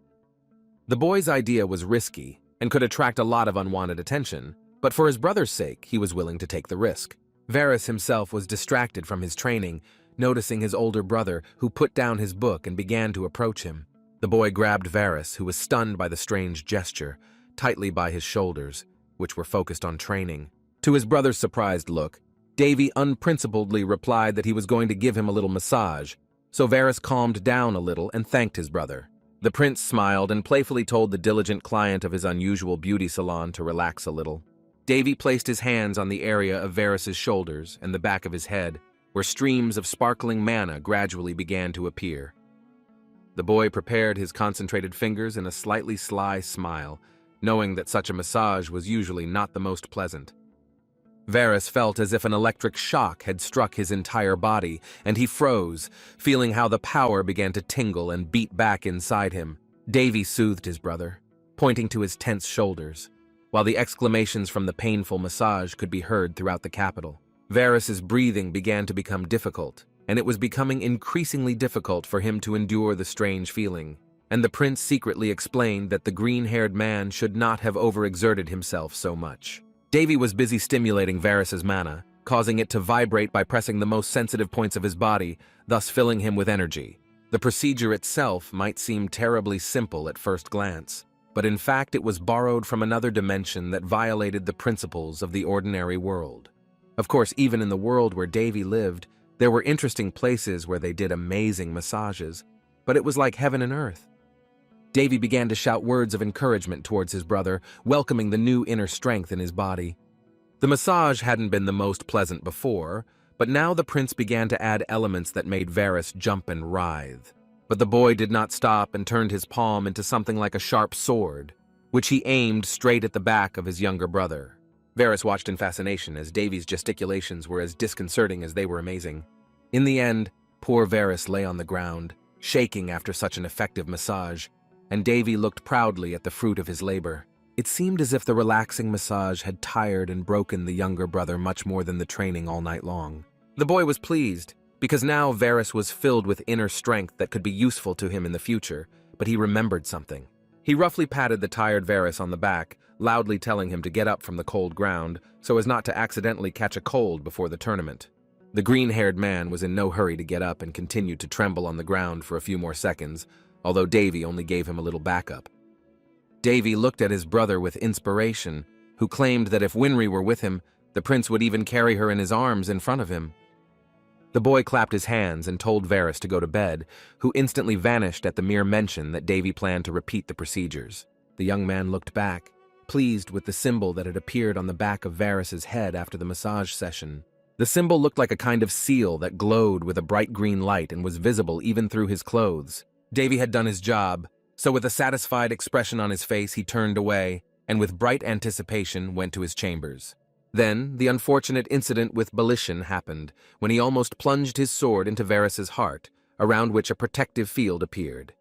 The boy's idea was risky and could attract a lot of unwanted attention, but for his brother's sake, he was willing to take the risk. Varus himself was distracted from his training, noticing his older brother, who put down his book and began to approach him. The boy grabbed Varus, who was stunned by the strange gesture, tightly by his shoulders, which were focused on training. To his brother's surprised look, Davy unprincipledly replied that he was going to give him a little massage, so Varus calmed down a little and thanked his brother. The prince smiled and playfully told the diligent client of his unusual beauty salon to relax a little. Davy placed his hands on the area of Varus's shoulders and the back of his head, where streams of sparkling mana gradually began to appear. The boy prepared his concentrated fingers in a slightly sly smile, knowing that such a massage was usually not the most pleasant. Varus felt as if an electric shock had struck his entire body, and he froze, feeling how the power began to tingle and beat back inside him. Davy soothed his brother, pointing to his tense shoulders, while the exclamations from the painful massage could be heard throughout the capital. Varus's breathing began to become difficult, and it was becoming increasingly difficult for him to endure the strange feeling, and the prince secretly explained that the green-haired man should not have overexerted himself so much. Davy was busy stimulating Varus's mana, causing it to vibrate by pressing the most sensitive points of his body, thus filling him with energy. The procedure itself might seem terribly simple at first glance, but in fact it was borrowed from another dimension that violated the principles of the ordinary world. Of course, even in the world where Davy lived, there were interesting places where they did amazing massages, but it was like heaven and earth. Davy began to shout words of encouragement towards his brother, welcoming the new inner strength in his body. The massage hadn't been the most pleasant before, but now the prince began to add elements that made Varus jump and writhe. But the boy did not stop and turned his palm into something like a sharp sword, which he aimed straight at the back of his younger brother. Varys watched in fascination as Davy's gesticulations were as disconcerting as they were amazing. In the end, poor Varys lay on the ground, shaking after such an effective massage, and Davy looked proudly at the fruit of his labor. It seemed as if the relaxing massage had tired and broken the younger brother much more than the training all night long. The boy was pleased, because now Varys was filled with inner strength that could be useful to him in the future, but he remembered something. He roughly patted the tired Varys on the back, loudly telling him to get up from the cold ground so as not to accidentally catch a cold before the tournament. The green-haired man was in no hurry to get up and continued to tremble on the ground for a few more seconds, although Davy only gave him a little backup. Davy looked at his brother with inspiration, who claimed that if Winry were with him, the prince would even carry her in his arms in front of him. The boy clapped his hands and told Varys to go to bed, who instantly vanished at the mere mention that Davy planned to repeat the procedures. The young man looked back, pleased with the symbol that had appeared on the back of Varys's head after the massage session. The symbol looked like a kind of seal that glowed with a bright green light and was visible even through his clothes. Davy had done his job, so with a satisfied expression on his face he turned away, and with bright anticipation went to his chambers. Then, the unfortunate incident with Balishan happened, when he almost plunged his sword into Varys's heart, around which a protective field appeared.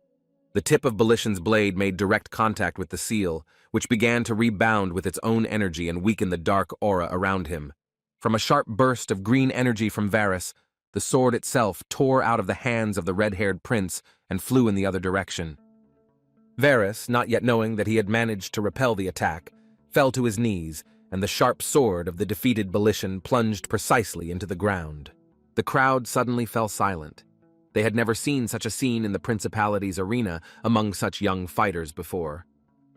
The tip of Balishan's blade made direct contact with the seal, which began to rebound with its own energy and weaken the dark aura around him. From a sharp burst of green energy from Varys, the sword itself tore out of the hands of the red-haired prince and flew in the other direction. Varys, not yet knowing that he had managed to repel the attack, fell to his knees, and the sharp sword of the defeated Balishan plunged precisely into the ground. The crowd suddenly fell silent. They had never seen such a scene in the Principality's arena among such young fighters before.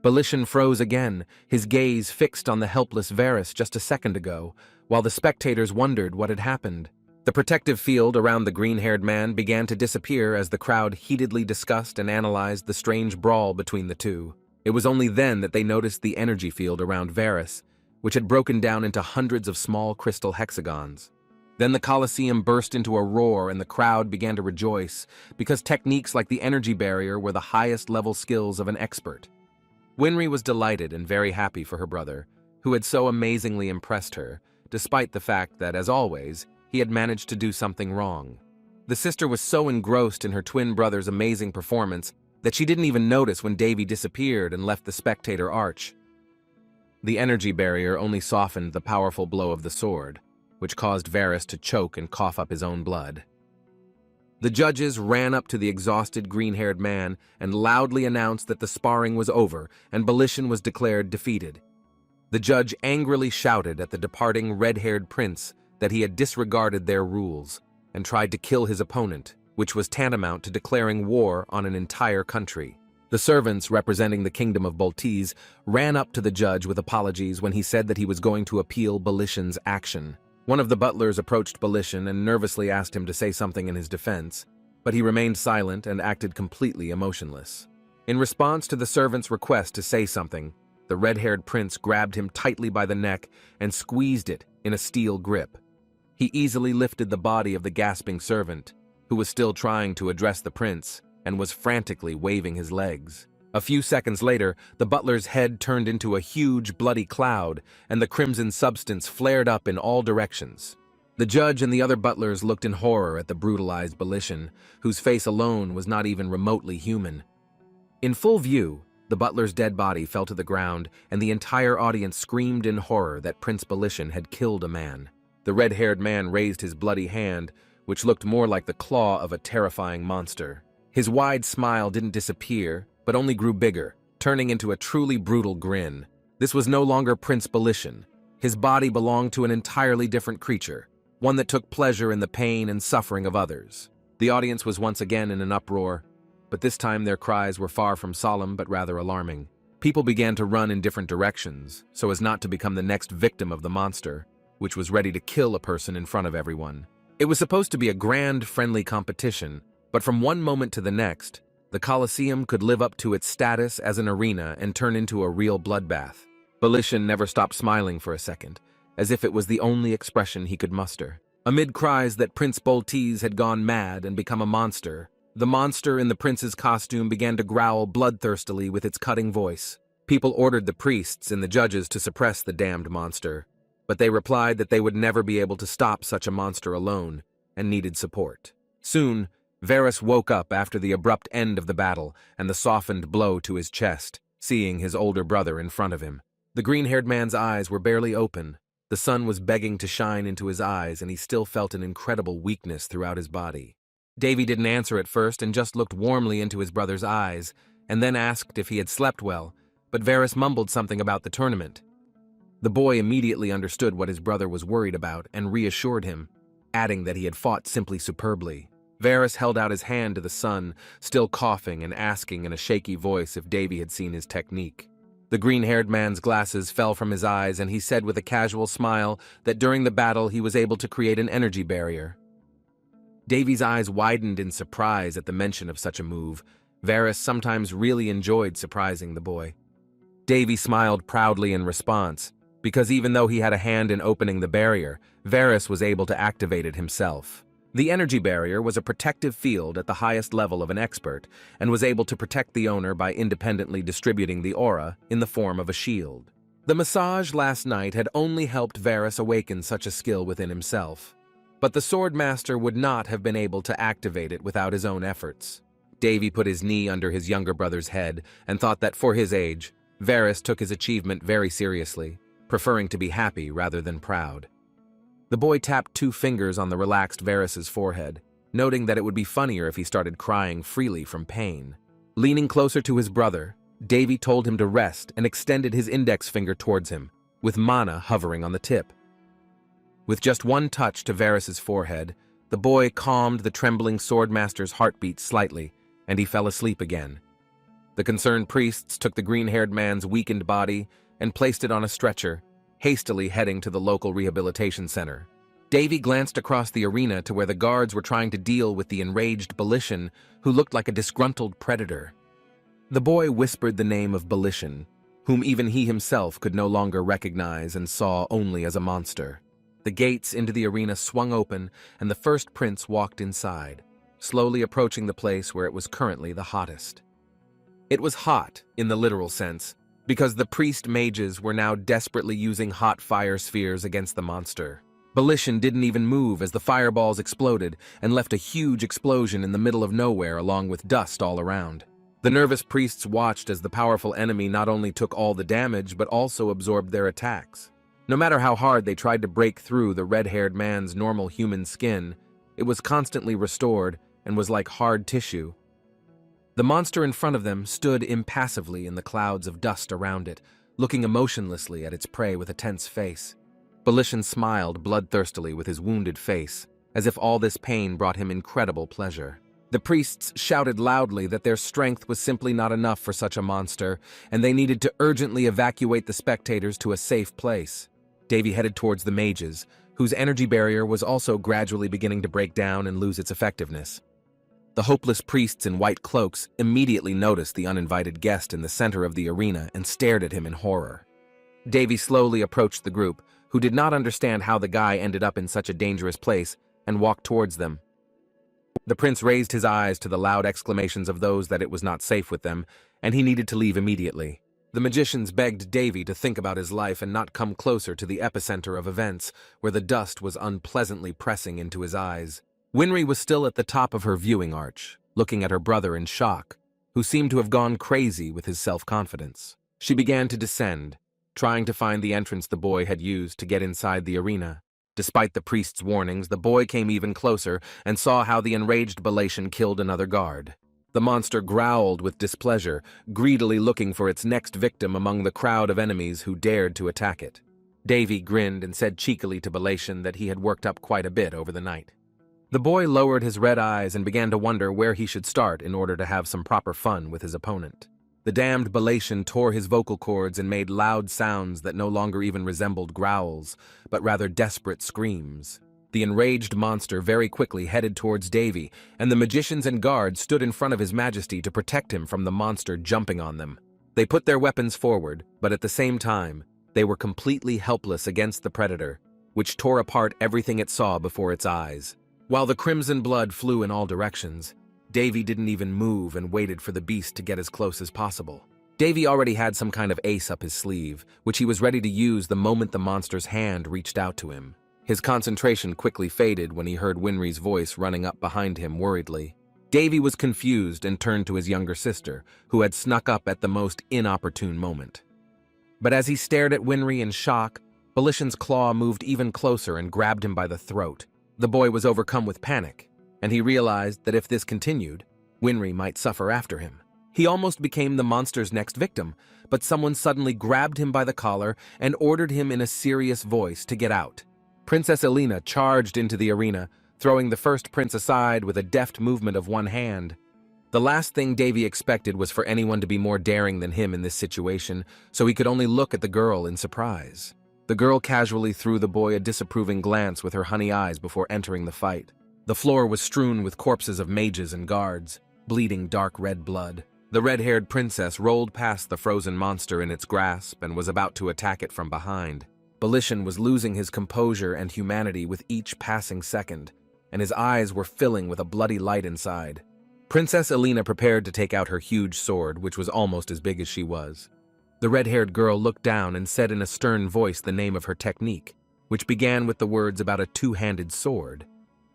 Balishan froze again, his gaze fixed on the helpless Varys just a second ago, while the spectators wondered what had happened. The protective field around the green-haired man began to disappear as the crowd heatedly discussed and analyzed the strange brawl between the two. It was only then that they noticed the energy field around Varys, which had broken down into hundreds of small crystal hexagons. Then the Colosseum burst into a roar and the crowd began to rejoice, because techniques like the energy barrier were the highest-level skills of an expert. Winry was delighted and very happy for her brother, who had so amazingly impressed her, despite the fact that, as always, he had managed to do something wrong. The sister was so engrossed in her twin brother's amazing performance that she didn't even notice when Davy disappeared and left the spectator arch. The energy barrier only softened the powerful blow of the sword, which caused Varys to choke and cough up his own blood. The judges ran up to the exhausted green-haired man and loudly announced that the sparring was over and Balishan was declared defeated. The judge angrily shouted at the departing red-haired prince that he had disregarded their rules and tried to kill his opponent, which was tantamount to declaring war on an entire country. The servants representing the kingdom of Boltese ran up to the judge with apologies when he said that he was going to appeal Balishan's action. One of the butlers approached Balishan and nervously asked him to say something in his defense, but he remained silent and acted completely emotionless. In response to the servant's request to say something, the red-haired prince grabbed him tightly by the neck and squeezed it in a steel grip. He easily lifted the body of the gasping servant, who was still trying to address the prince, and was frantically waving his legs. A few seconds later, the butler's head turned into a huge bloody cloud, and the crimson substance flared up in all directions. The judge and the other butlers looked in horror at the brutalized Balishan, whose face alone was not even remotely human. In full view, the butler's dead body fell to the ground, and the entire audience screamed in horror that Prince Balishan had killed a man. The red-haired man raised his bloody hand, which looked more like the claw of a terrifying monster. His wide smile didn't disappear, but only grew bigger, turning into a truly brutal grin. This was no longer Prince Balishan. His body belonged to an entirely different creature, one that took pleasure in the pain and suffering of others. The audience was once again in an uproar, but this time their cries were far from solemn but rather alarming. People began to run in different directions, so as not to become the next victim of the monster, which was ready to kill a person in front of everyone. It was supposed to be a grand, friendly competition, but from one moment to the next, the Colosseum could live up to its status as an arena and turn into a real bloodbath. Balishan never stopped smiling for a second, as if it was the only expression he could muster. Amid cries that Prince Boltese had gone mad and become a monster, the monster in the prince's costume began to growl bloodthirstily with its cutting voice. People ordered the priests and the judges to suppress the damned monster, but they replied that they would never be able to stop such a monster alone and needed support. Soon, Varus woke up after the abrupt end of the battle and the softened blow to his chest, seeing his older brother in front of him. The green-haired man's eyes were barely open. The sun was begging to shine into his eyes, and he still felt an incredible weakness throughout his body. Davy didn't answer at first and just looked warmly into his brother's eyes, and then asked if he had slept well, but Varus mumbled something about the tournament. The boy immediately understood what his brother was worried about and reassured him, adding that he had fought simply superbly. Varus held out his hand to the sun, still coughing and asking in a shaky voice if Davy had seen his technique. The green-haired man's glasses fell from his eyes, and he said with a casual smile that during the battle he was able to create an energy barrier. Davy's eyes widened in surprise at the mention of such a move. Varus sometimes really enjoyed surprising the boy. Davy smiled proudly in response, because even though he had a hand in opening the barrier, Varus was able to activate it himself. The energy barrier was a protective field at the highest level of an expert, and was able to protect the owner by independently distributing the aura in the form of a shield. The massage last night had only helped Varus awaken such a skill within himself, but the Swordmaster would not have been able to activate it without his own efforts. Davy put his knee under his younger brother's head and thought that for his age, Varus took his achievement very seriously, preferring to be happy rather than proud. The boy tapped 2 fingers on the relaxed Varus's forehead, noting that it would be funnier if he started crying freely from pain. Leaning closer to his brother, Davy told him to rest and extended his index finger towards him, with mana hovering on the tip. With just one touch to Varus's forehead, the boy calmed the trembling Swordmaster's heartbeat slightly, and he fell asleep again. The concerned priests took the green-haired man's weakened body and placed it on a stretcher, hastily heading to the local rehabilitation center. Davy glanced across the arena to where the guards were trying to deal with the enraged Belition, who looked like a disgruntled predator. The boy whispered the name of Belition, whom even he himself could no longer recognize and saw only as a monster. The gates into the arena swung open, and the first prince walked inside, slowly approaching the place where it was currently the hottest. It was hot, in the literal sense, because the priest mages were now desperately using hot fire spheres against the monster. Belition didn't even move as the fireballs exploded and left a huge explosion in the middle of nowhere along with dust all around. The nervous priests watched as the powerful enemy not only took all the damage but also absorbed their attacks. No matter how hard they tried to break through the red-haired man's normal human skin, it was constantly restored and was like hard tissue. The monster in front of them stood impassively in the clouds of dust around it, looking emotionlessly at its prey with a tense face. Belition smiled bloodthirstily with his wounded face, as if all this pain brought him incredible pleasure. The priests shouted loudly that their strength was simply not enough for such a monster, and they needed to urgently evacuate the spectators to a safe place. Davy headed towards the mages, whose energy barrier was also gradually beginning to break down and lose its effectiveness. The hopeless priests in white cloaks immediately noticed the uninvited guest in the center of the arena and stared at him in horror. Davy slowly approached the group, who did not understand how the guy ended up in such a dangerous place, and walked towards them. The prince raised his eyes to the loud exclamations of those that it was not safe with them, and he needed to leave immediately. The magicians begged Davy to think about his life and not come closer to the epicenter of events, where the dust was unpleasantly pressing into his eyes. Winry was still at the top of her viewing arch, looking at her brother in shock, who seemed to have gone crazy with his self-confidence. She began to descend, trying to find the entrance the boy had used to get inside the arena. Despite the priest's warnings, the boy came even closer and saw how the enraged Belition killed another guard. The monster growled with displeasure, greedily looking for its next victim among the crowd of enemies who dared to attack it. Davy grinned and said cheekily to Belition that he had worked up quite a bit over the night. The boy lowered his red eyes and began to wonder where he should start in order to have some proper fun with his opponent. The damned Belition tore his vocal cords and made loud sounds that no longer even resembled growls, but rather desperate screams. The enraged monster very quickly headed towards Davy, and the magicians and guards stood in front of His Majesty to protect him from the monster jumping on them. They put their weapons forward, but at the same time, they were completely helpless against the predator, which tore apart everything it saw before its eyes. While the crimson blood flew in all directions, Davy didn't even move and waited for the beast to get as close as possible. Davy already had some kind of ace up his sleeve, which he was ready to use the moment the monster's hand reached out to him. His concentration quickly faded when he heard Winry's voice running up behind him worriedly. Davy was confused and turned to his younger sister, who had snuck up at the most inopportune moment. But as he stared at Winry in shock, Volition's claw moved even closer and grabbed him by the throat. The boy was overcome with panic, and he realized that if this continued, Winry might suffer after him. He almost became the monster's next victim, but someone suddenly grabbed him by the collar and ordered him in a serious voice to get out. Princess Elena charged into the arena, throwing the first prince aside with a deft movement of one hand. The last thing Davy expected was for anyone to be more daring than him in this situation, so he could only look at the girl in surprise. The girl casually threw the boy a disapproving glance with her honey eyes before entering the fight. The floor was strewn with corpses of mages and guards, bleeding dark red blood. The red-haired princess rolled past the frozen monster in its grasp and was about to attack it from behind. Volition was losing his composure and humanity with each passing second, and his eyes were filling with a bloody light inside. Princess Elena prepared to take out her huge sword, which was almost as big as she was. The red-haired girl looked down and said in a stern voice the name of her technique, which began with the words about a two-handed sword.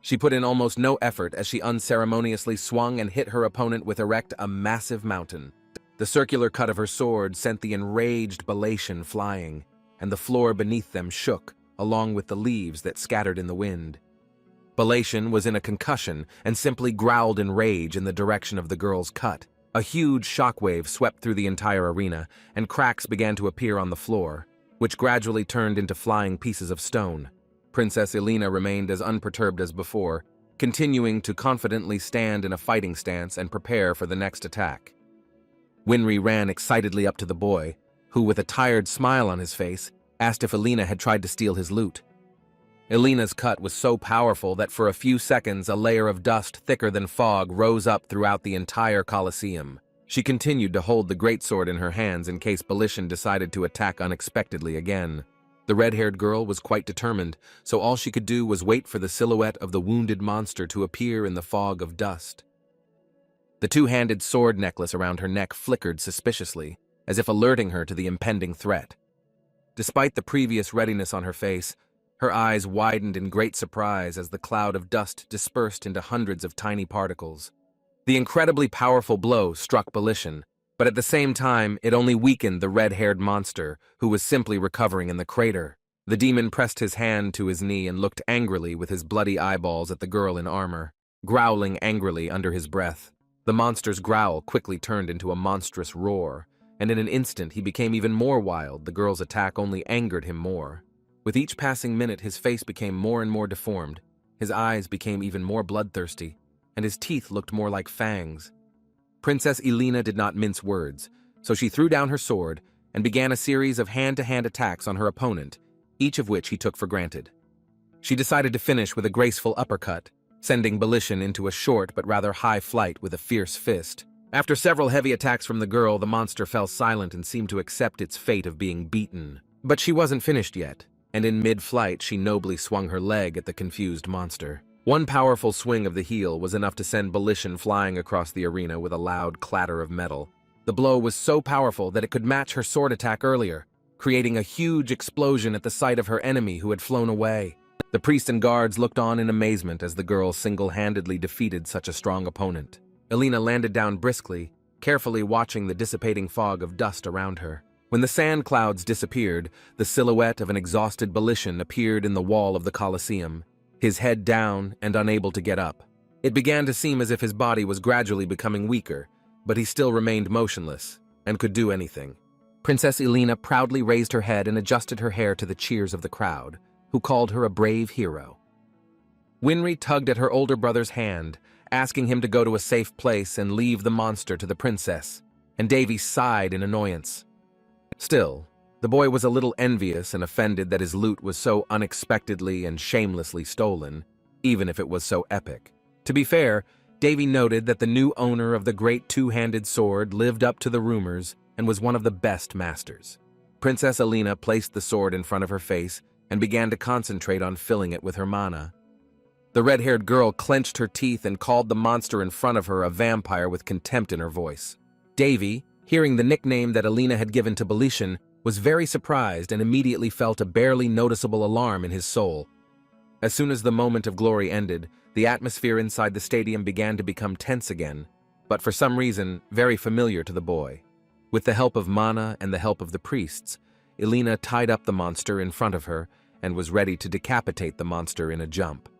She put in almost no effort as she unceremoniously swung and hit her opponent with erect a massive mountain. The circular cut of her sword sent the enraged Volition flying, and the floor beneath them shook, along with the leaves that scattered in the wind. Volition was in a concussion and simply growled in rage in the direction of the girl's cut. A huge shockwave swept through the entire arena, and cracks began to appear on the floor, which gradually turned into flying pieces of stone. Princess Elena remained as unperturbed as before, continuing to confidently stand in a fighting stance and prepare for the next attack. Winry ran excitedly up to the boy, who, with a tired smile on his face, asked if Elena had tried to steal his loot. Elena's cut was so powerful that for a few seconds a layer of dust thicker than fog rose up throughout the entire Colosseum. She continued to hold the greatsword in her hands in case Volition decided to attack unexpectedly again. The red-haired girl was quite determined, so all she could do was wait for the silhouette of the wounded monster to appear in the fog of dust. The two-handed sword necklace around her neck flickered suspiciously, as if alerting her to the impending threat. Despite the previous readiness on her face, her eyes widened in great surprise as the cloud of dust dispersed into hundreds of tiny particles. The incredibly powerful blow struck Volition, but at the same time, it only weakened the red-haired monster, who was simply recovering in the crater. The demon pressed his hand to his knee and looked angrily with his bloody eyeballs at the girl in armor, growling angrily under his breath. The monster's growl quickly turned into a monstrous roar, and in an instant he became even more wild. The girl's attack only angered him more. With each passing minute, his face became more and more deformed, his eyes became even more bloodthirsty, and his teeth looked more like fangs. Princess Elena did not mince words, so she threw down her sword and began a series of hand-to-hand attacks on her opponent, each of which he took for granted. She decided to finish with a graceful uppercut, sending Volition into a short but rather high flight with a fierce fist. After several heavy attacks from the girl, the monster fell silent and seemed to accept its fate of being beaten. But she wasn't finished yet, and in mid-flight she nobly swung her leg at the confused monster. One powerful swing of the heel was enough to send Volition flying across the arena with a loud clatter of metal. The blow was so powerful that it could match her sword attack earlier, creating a huge explosion at the sight of her enemy who had flown away. The priest and guards looked on in amazement as the girl single-handedly defeated such a strong opponent. Elena landed down briskly, carefully watching the dissipating fog of dust around her. When the sand clouds disappeared, the silhouette of an exhausted Volition appeared in the wall of the Colosseum, his head down and unable to get up. It began to seem as if his body was gradually becoming weaker, but he still remained motionless and could do anything. Princess Elena proudly raised her head and adjusted her hair to the cheers of the crowd, who called her a brave hero. Winry tugged at her older brother's hand, asking him to go to a safe place and leave the monster to the princess, and Davy sighed in annoyance. Still, the boy was a little envious and offended that his loot was so unexpectedly and shamelessly stolen, even if it was so epic. To be fair, Davy noted that the new owner of the great two-handed sword lived up to the rumors and was one of the best masters. Princess Elena placed the sword in front of her face and began to concentrate on filling it with her mana. The red-haired girl clenched her teeth and called the monster in front of her a vampire with contempt in her voice. Davy, hearing the nickname that Alina had given to Belishan, was very surprised and immediately felt a barely noticeable alarm in his soul. As soon as the moment of glory ended, the atmosphere inside the stadium began to become tense again, but for some reason, very familiar to the boy. With the help of mana and the help of the priests, Alina tied up the monster in front of her and was ready to decapitate the monster in a jump.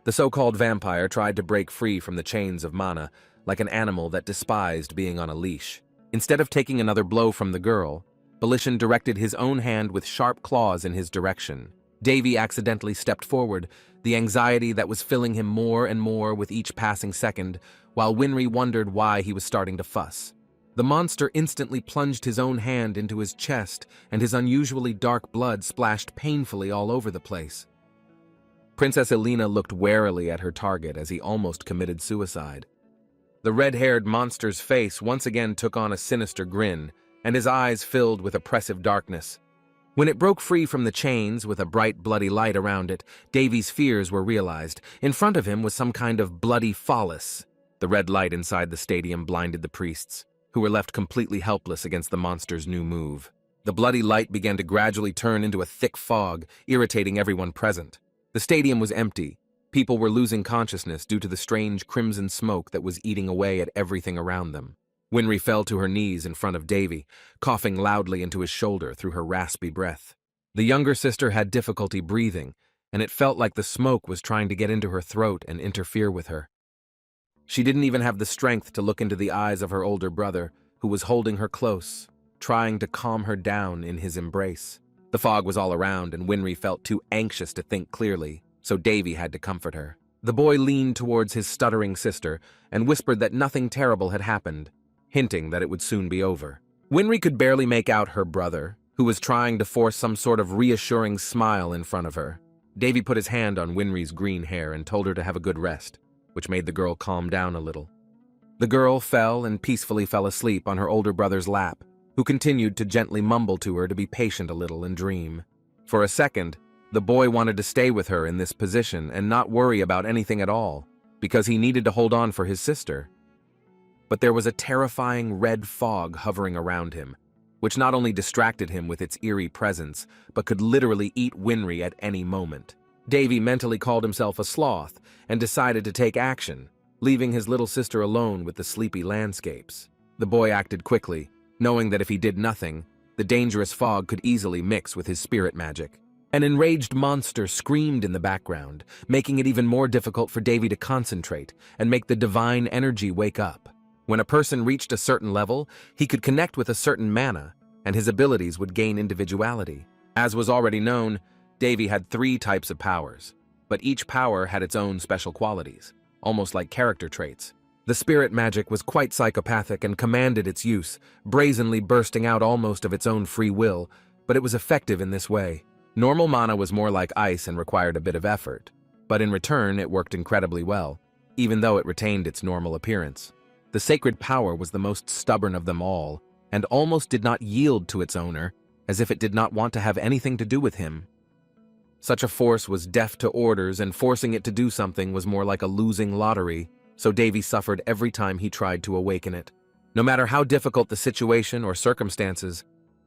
The so-called vampire tried to break free from the chains of mana, like an animal that despised being on a leash. Instead of taking another blow from the girl, Belishan directed his own hand with sharp claws in his direction. Davy accidentally stepped forward, the anxiety that was filling him more and more with each passing second, while Winry wondered why he was starting to fuss. The monster instantly plunged his own hand into his chest, and his unusually dark blood splashed painfully all over the place. Princess Alina looked warily at her target as he almost committed suicide. The red-haired monster's face once again took on a sinister grin, and his eyes filled with oppressive darkness. When it broke free from the chains with a bright bloody light around it, Davy's fears were realized. In front of him was some kind of bloody phallus. The red light inside the stadium blinded the priests, who were left completely helpless against the monster's new move. The bloody light began to gradually turn into a thick fog, irritating everyone present. The stadium was empty. People were losing consciousness due to the strange crimson smoke that was eating away at everything around them. Winry fell to her knees in front of Davy, coughing loudly into his shoulder through her raspy breath. The younger sister had difficulty breathing, and it felt like the smoke was trying to get into her throat and interfere with her. She didn't even have the strength to look into the eyes of her older brother, who was holding her close, trying to calm her down in his embrace. The fog was all around, and Winry felt too anxious to think clearly, so Davy had to comfort her. The boy leaned towards his stuttering sister and whispered that nothing terrible had happened, hinting that it would soon be over. Winry could barely make out her brother, who was trying to force some sort of reassuring smile in front of her. Davy put his hand on Winry's green hair and told her to have a good rest, which made the girl calm down a little. The girl fell and peacefully fell asleep on her older brother's lap, who continued to gently mumble to her to be patient a little and dream. For a second, the boy wanted to stay with her in this position and not worry about anything at all, because he needed to hold on for his sister. But there was a terrifying red fog hovering around him, which not only distracted him with its eerie presence, but could literally eat Winry at any moment. Davy mentally called himself a sloth and decided to take action, leaving his little sister alone with the sleepy landscapes. The boy acted quickly, knowing that if he did nothing, the dangerous fog could easily mix with his spirit magic. An enraged monster screamed in the background, making it even more difficult for Davy to concentrate and make the divine energy wake up. When a person reached a certain level, he could connect with a certain mana, and his abilities would gain individuality. As was already known, Davy had 3 types of powers, but each power had its own special qualities, almost like character traits. The spirit magic was quite psychopathic and commanded its use, brazenly bursting out almost of its own free will, but it was effective in this way. Normal mana was more like ice and required a bit of effort, but in return it worked incredibly well, even though it retained its normal appearance. The sacred power was the most stubborn of them all, and almost did not yield to its owner, as if it did not want to have anything to do with him. Such a force was deaf to orders, and forcing it to do something was more like a losing lottery, so Davy suffered every time he tried to awaken it. No matter how difficult the situation or circumstances,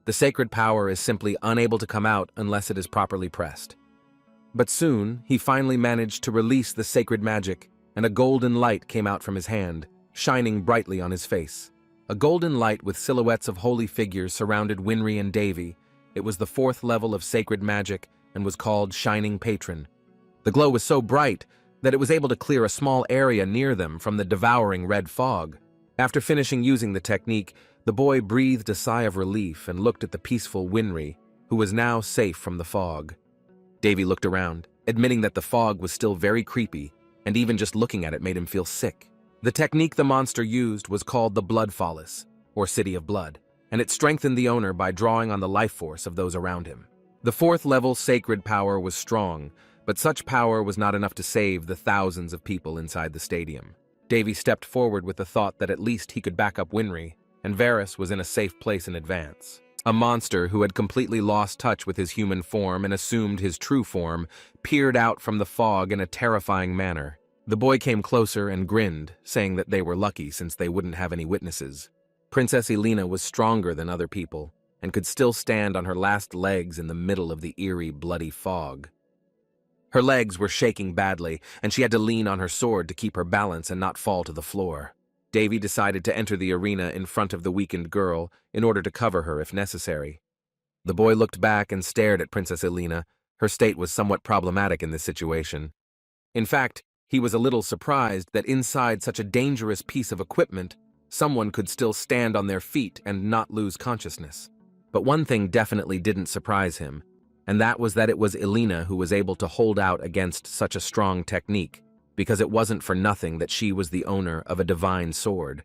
the sacred power is simply unable to come out unless it is properly pressed. But soon, he finally managed to release the sacred magic, and a golden light came out from his hand, shining brightly on his face. A golden light with silhouettes of holy figures surrounded Winry and Davy. It was the 4th level of sacred magic and was called Shining Patron. The glow was so bright that it was able to clear a small area near them from the devouring red fog. After finishing using the technique, the boy breathed a sigh of relief and looked at the peaceful Winry, who was now safe from the fog. Davy looked around, admitting that the fog was still very creepy, and even just looking at it made him feel sick. The technique the monster used was called the Blood Phallus, or City of Blood, and it strengthened the owner by drawing on the life force of those around him. The 4th level sacred power was strong, but such power was not enough to save the thousands of people inside the stadium. Davy stepped forward with the thought that at least he could back up Winry, and Varys was in a safe place in advance. A monster who had completely lost touch with his human form and assumed his true form peered out from the fog in a terrifying manner. The boy came closer and grinned, saying that they were lucky since they wouldn't have any witnesses. Princess Elena was stronger than other people and could still stand on her last legs in the middle of the eerie, bloody fog. Her legs were shaking badly, and she had to lean on her sword to keep her balance and not fall to the floor. Davy decided to enter the arena in front of the weakened girl in order to cover her if necessary. The boy looked back and stared at Princess Elena. Her state was somewhat problematic in this situation. In fact, he was a little surprised that inside such a dangerous piece of equipment, someone could still stand on their feet and not lose consciousness. But one thing definitely didn't surprise him, and that was that it was Elena who was able to hold out against such a strong technique, because it wasn't for nothing that she was the owner of a divine sword.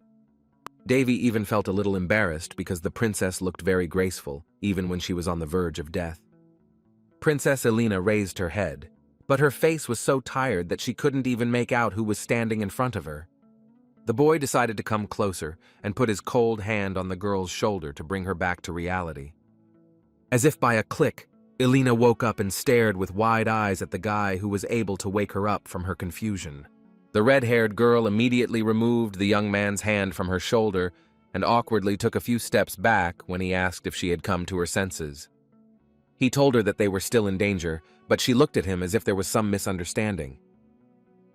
Davy even felt a little embarrassed because the princess looked very graceful, even when she was on the verge of death. Princess Elena raised her head, but her face was so tired that she couldn't even make out who was standing in front of her. The boy decided to come closer and put his cold hand on the girl's shoulder to bring her back to reality. As if by a click, Elena woke up and stared with wide eyes at the guy who was able to wake her up from her confusion. The red-haired girl immediately removed the young man's hand from her shoulder and awkwardly took a few steps back when he asked if she had come to her senses. He told her that they were still in danger, but she looked at him as if there was some misunderstanding.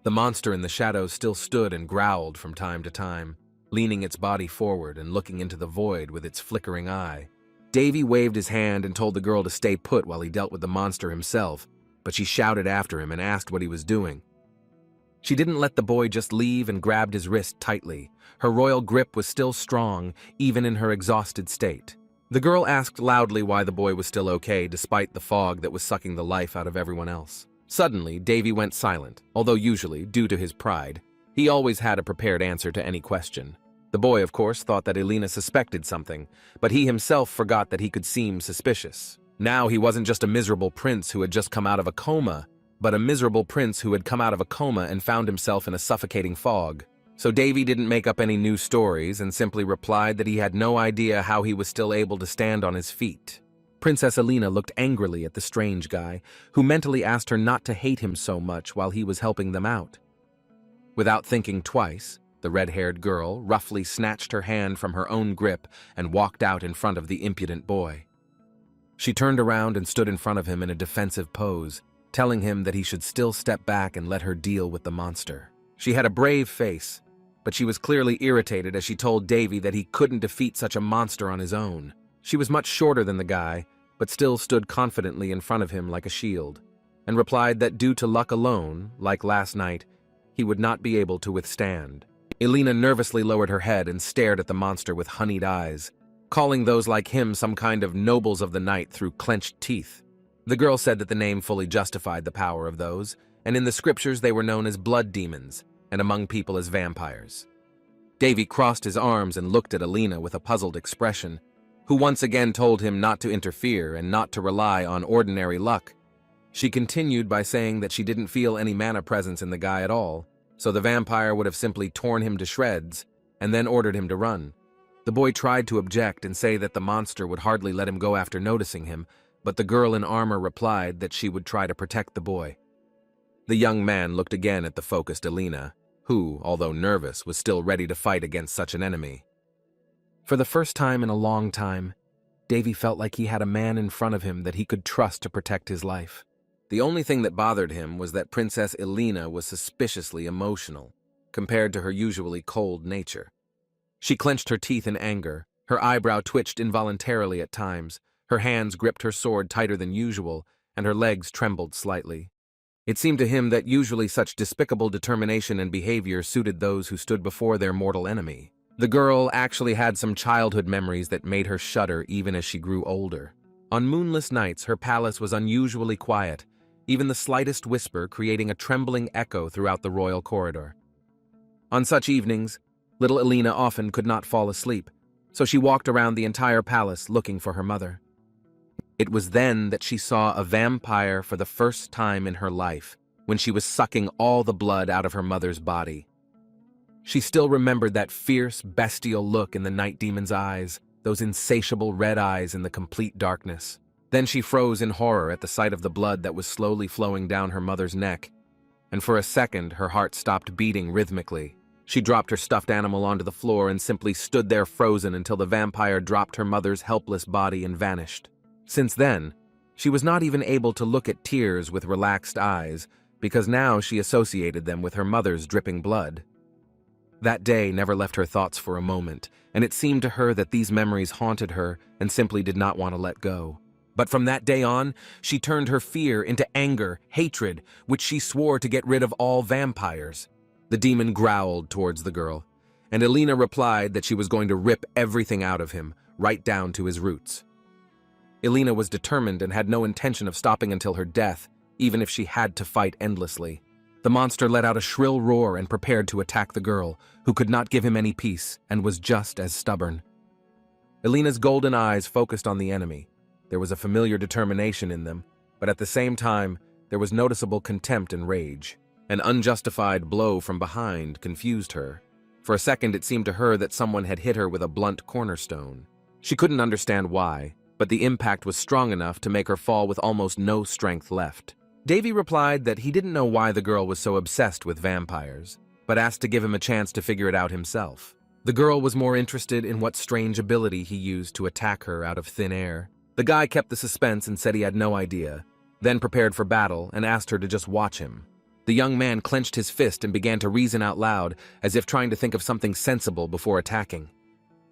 The monster in the shadows still stood and growled from time to time, leaning its body forward and looking into the void with its flickering eye. Davy waved his hand and told the girl to stay put while he dealt with the monster himself, but she shouted after him and asked what he was doing. She didn't let the boy just leave and grabbed his wrist tightly. Her royal grip was still strong, even in her exhausted state. The girl asked loudly why the boy was still okay despite the fog that was sucking the life out of everyone else. Suddenly, Davy went silent, although usually, due to his pride, he always had a prepared answer to any question. The boy, of course, thought that Elena suspected something, but he himself forgot that he could seem suspicious. Now he wasn't just a miserable prince who had just come out of a coma, but a miserable prince who had come out of a coma and found himself in a suffocating fog. So Davy didn't make up any new stories and simply replied that he had no idea how he was still able to stand on his feet. Princess Elena looked angrily at the strange guy, who mentally asked her not to hate him so much while he was helping them out. Without thinking twice, the red-haired girl roughly snatched her hand from her own grip and walked out in front of the impudent boy. She turned around and stood in front of him in a defensive pose, telling him that he should still step back and let her deal with the monster. She had a brave face, but she was clearly irritated as she told Davy that he couldn't defeat such a monster on his own. She was much shorter than the guy, but still stood confidently in front of him like a shield, and replied that due to luck alone, like last night, he would not be able to withstand. Elena nervously lowered her head and stared at the monster with honeyed eyes, calling those like him some kind of nobles of the night through clenched teeth. The girl said that the name fully justified the power of those, and in the scriptures they were known as blood demons, and among people as vampires. Davy crossed his arms and looked at Elena with a puzzled expression, who once again told him not to interfere and not to rely on ordinary luck. She continued by saying that she didn't feel any mana presence in the guy at all, so the vampire would have simply torn him to shreds and then ordered him to run. The boy tried to object and say that the monster would hardly let him go after noticing him, but the girl in armor replied that she would try to protect the boy. The young man looked again at the focused Elena, who, although nervous, was still ready to fight against such an enemy. For the first time in a long time, Davy felt like he had a man in front of him that he could trust to protect his life. The only thing that bothered him was that Princess Elena was suspiciously emotional, compared to her usually cold nature. She clenched her teeth in anger, her eyebrow twitched involuntarily at times, her hands gripped her sword tighter than usual, and her legs trembled slightly. It seemed to him that usually such despicable determination and behavior suited those who stood before their mortal enemy. The girl actually had some childhood memories that made her shudder even as she grew older. On moonless nights, her palace was unusually quiet, even the slightest whisper creating a trembling echo throughout the royal corridor. On such evenings, little Elena often could not fall asleep, so she walked around the entire palace looking for her mother. It was then that she saw a vampire for the first time in her life, when she was sucking all the blood out of her mother's body. She still remembered that fierce, bestial look in the night demon's eyes, those insatiable red eyes in the complete darkness. Then she froze in horror at the sight of the blood that was slowly flowing down her mother's neck, and for a second her heart stopped beating rhythmically. She dropped her stuffed animal onto the floor and simply stood there frozen until the vampire dropped her mother's helpless body and vanished. Since then, she was not even able to look at tears with relaxed eyes, because now she associated them with her mother's dripping blood. That day never left her thoughts for a moment, and it seemed to her that these memories haunted her and simply did not want to let go. But from that day on, she turned her fear into anger, hatred, which she swore to get rid of all vampires. The demon growled towards the girl, and Elena replied that she was going to rip everything out of him, right down to his roots. Elena was determined and had no intention of stopping until her death, even if she had to fight endlessly. The monster let out a shrill roar and prepared to attack the girl, who could not give him any peace and was just as stubborn. Elena's golden eyes focused on the enemy. There was a familiar determination in them, but at the same time, there was noticeable contempt and rage. An unjustified blow from behind confused her. For a second, it seemed to her that someone had hit her with a blunt cornerstone. She couldn't understand why, but the impact was strong enough to make her fall with almost no strength left. Davy replied that he didn't know why the girl was so obsessed with vampires, but asked to give him a chance to figure it out himself. The girl was more interested in what strange ability he used to attack her out of thin air. The guy kept the suspense and said he had no idea, then prepared for battle and asked her to just watch him. The young man clenched his fist and began to reason out loud, as if trying to think of something sensible before attacking.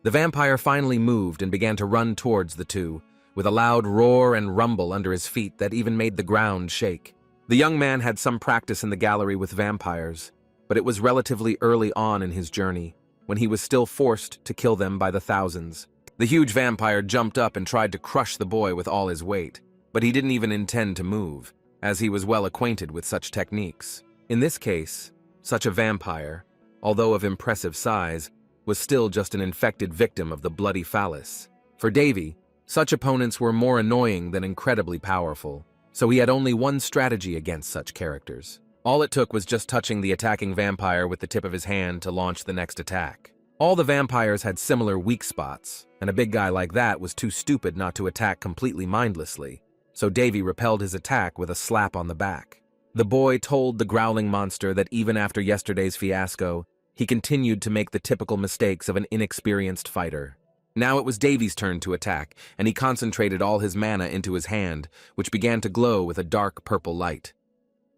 The vampire finally moved and began to run towards the two, with a loud roar and rumble under his feet that even made the ground shake. The young man had some practice in the gallery with vampires, but it was relatively early on in his journey, when he was still forced to kill them by the thousands. The huge vampire jumped up and tried to crush the boy with all his weight, but he didn't even intend to move, as he was well acquainted with such techniques. In this case, such a vampire, although of impressive size, was still just an infected victim of the bloody phallus. For Davy, such opponents were more annoying than incredibly powerful, so he had only one strategy against such characters. All it took was just touching the attacking vampire with the tip of his hand to launch the next attack. All the vampires had similar weak spots, and a big guy like that was too stupid not to attack completely mindlessly, so Davy repelled his attack with a slap on the back. The boy told the growling monster that even after yesterday's fiasco, he continued to make the typical mistakes of an inexperienced fighter. Now it was Davy's turn to attack, and he concentrated all his mana into his hand, which began to glow with a dark purple light.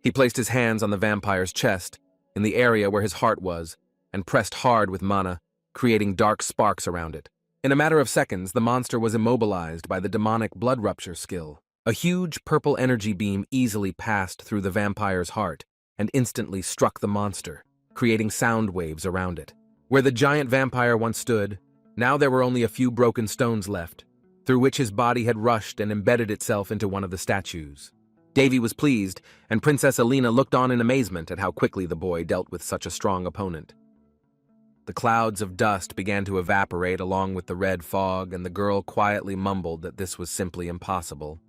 He placed his hands on the vampire's chest, in the area where his heart was, and pressed hard with mana, creating dark sparks around it. In a matter of seconds, the monster was immobilized by the demonic blood rupture skill. A huge purple energy beam easily passed through the vampire's heart and instantly struck the monster, creating sound waves around it. Where the giant vampire once stood, now there were only a few broken stones left, through which his body had rushed and embedded itself into one of the statues. Davy was pleased, and Princess Elena looked on in amazement at how quickly the boy dealt with such a strong opponent. The clouds of dust began to evaporate along with the red fog, and the girl quietly mumbled that this was simply impossible.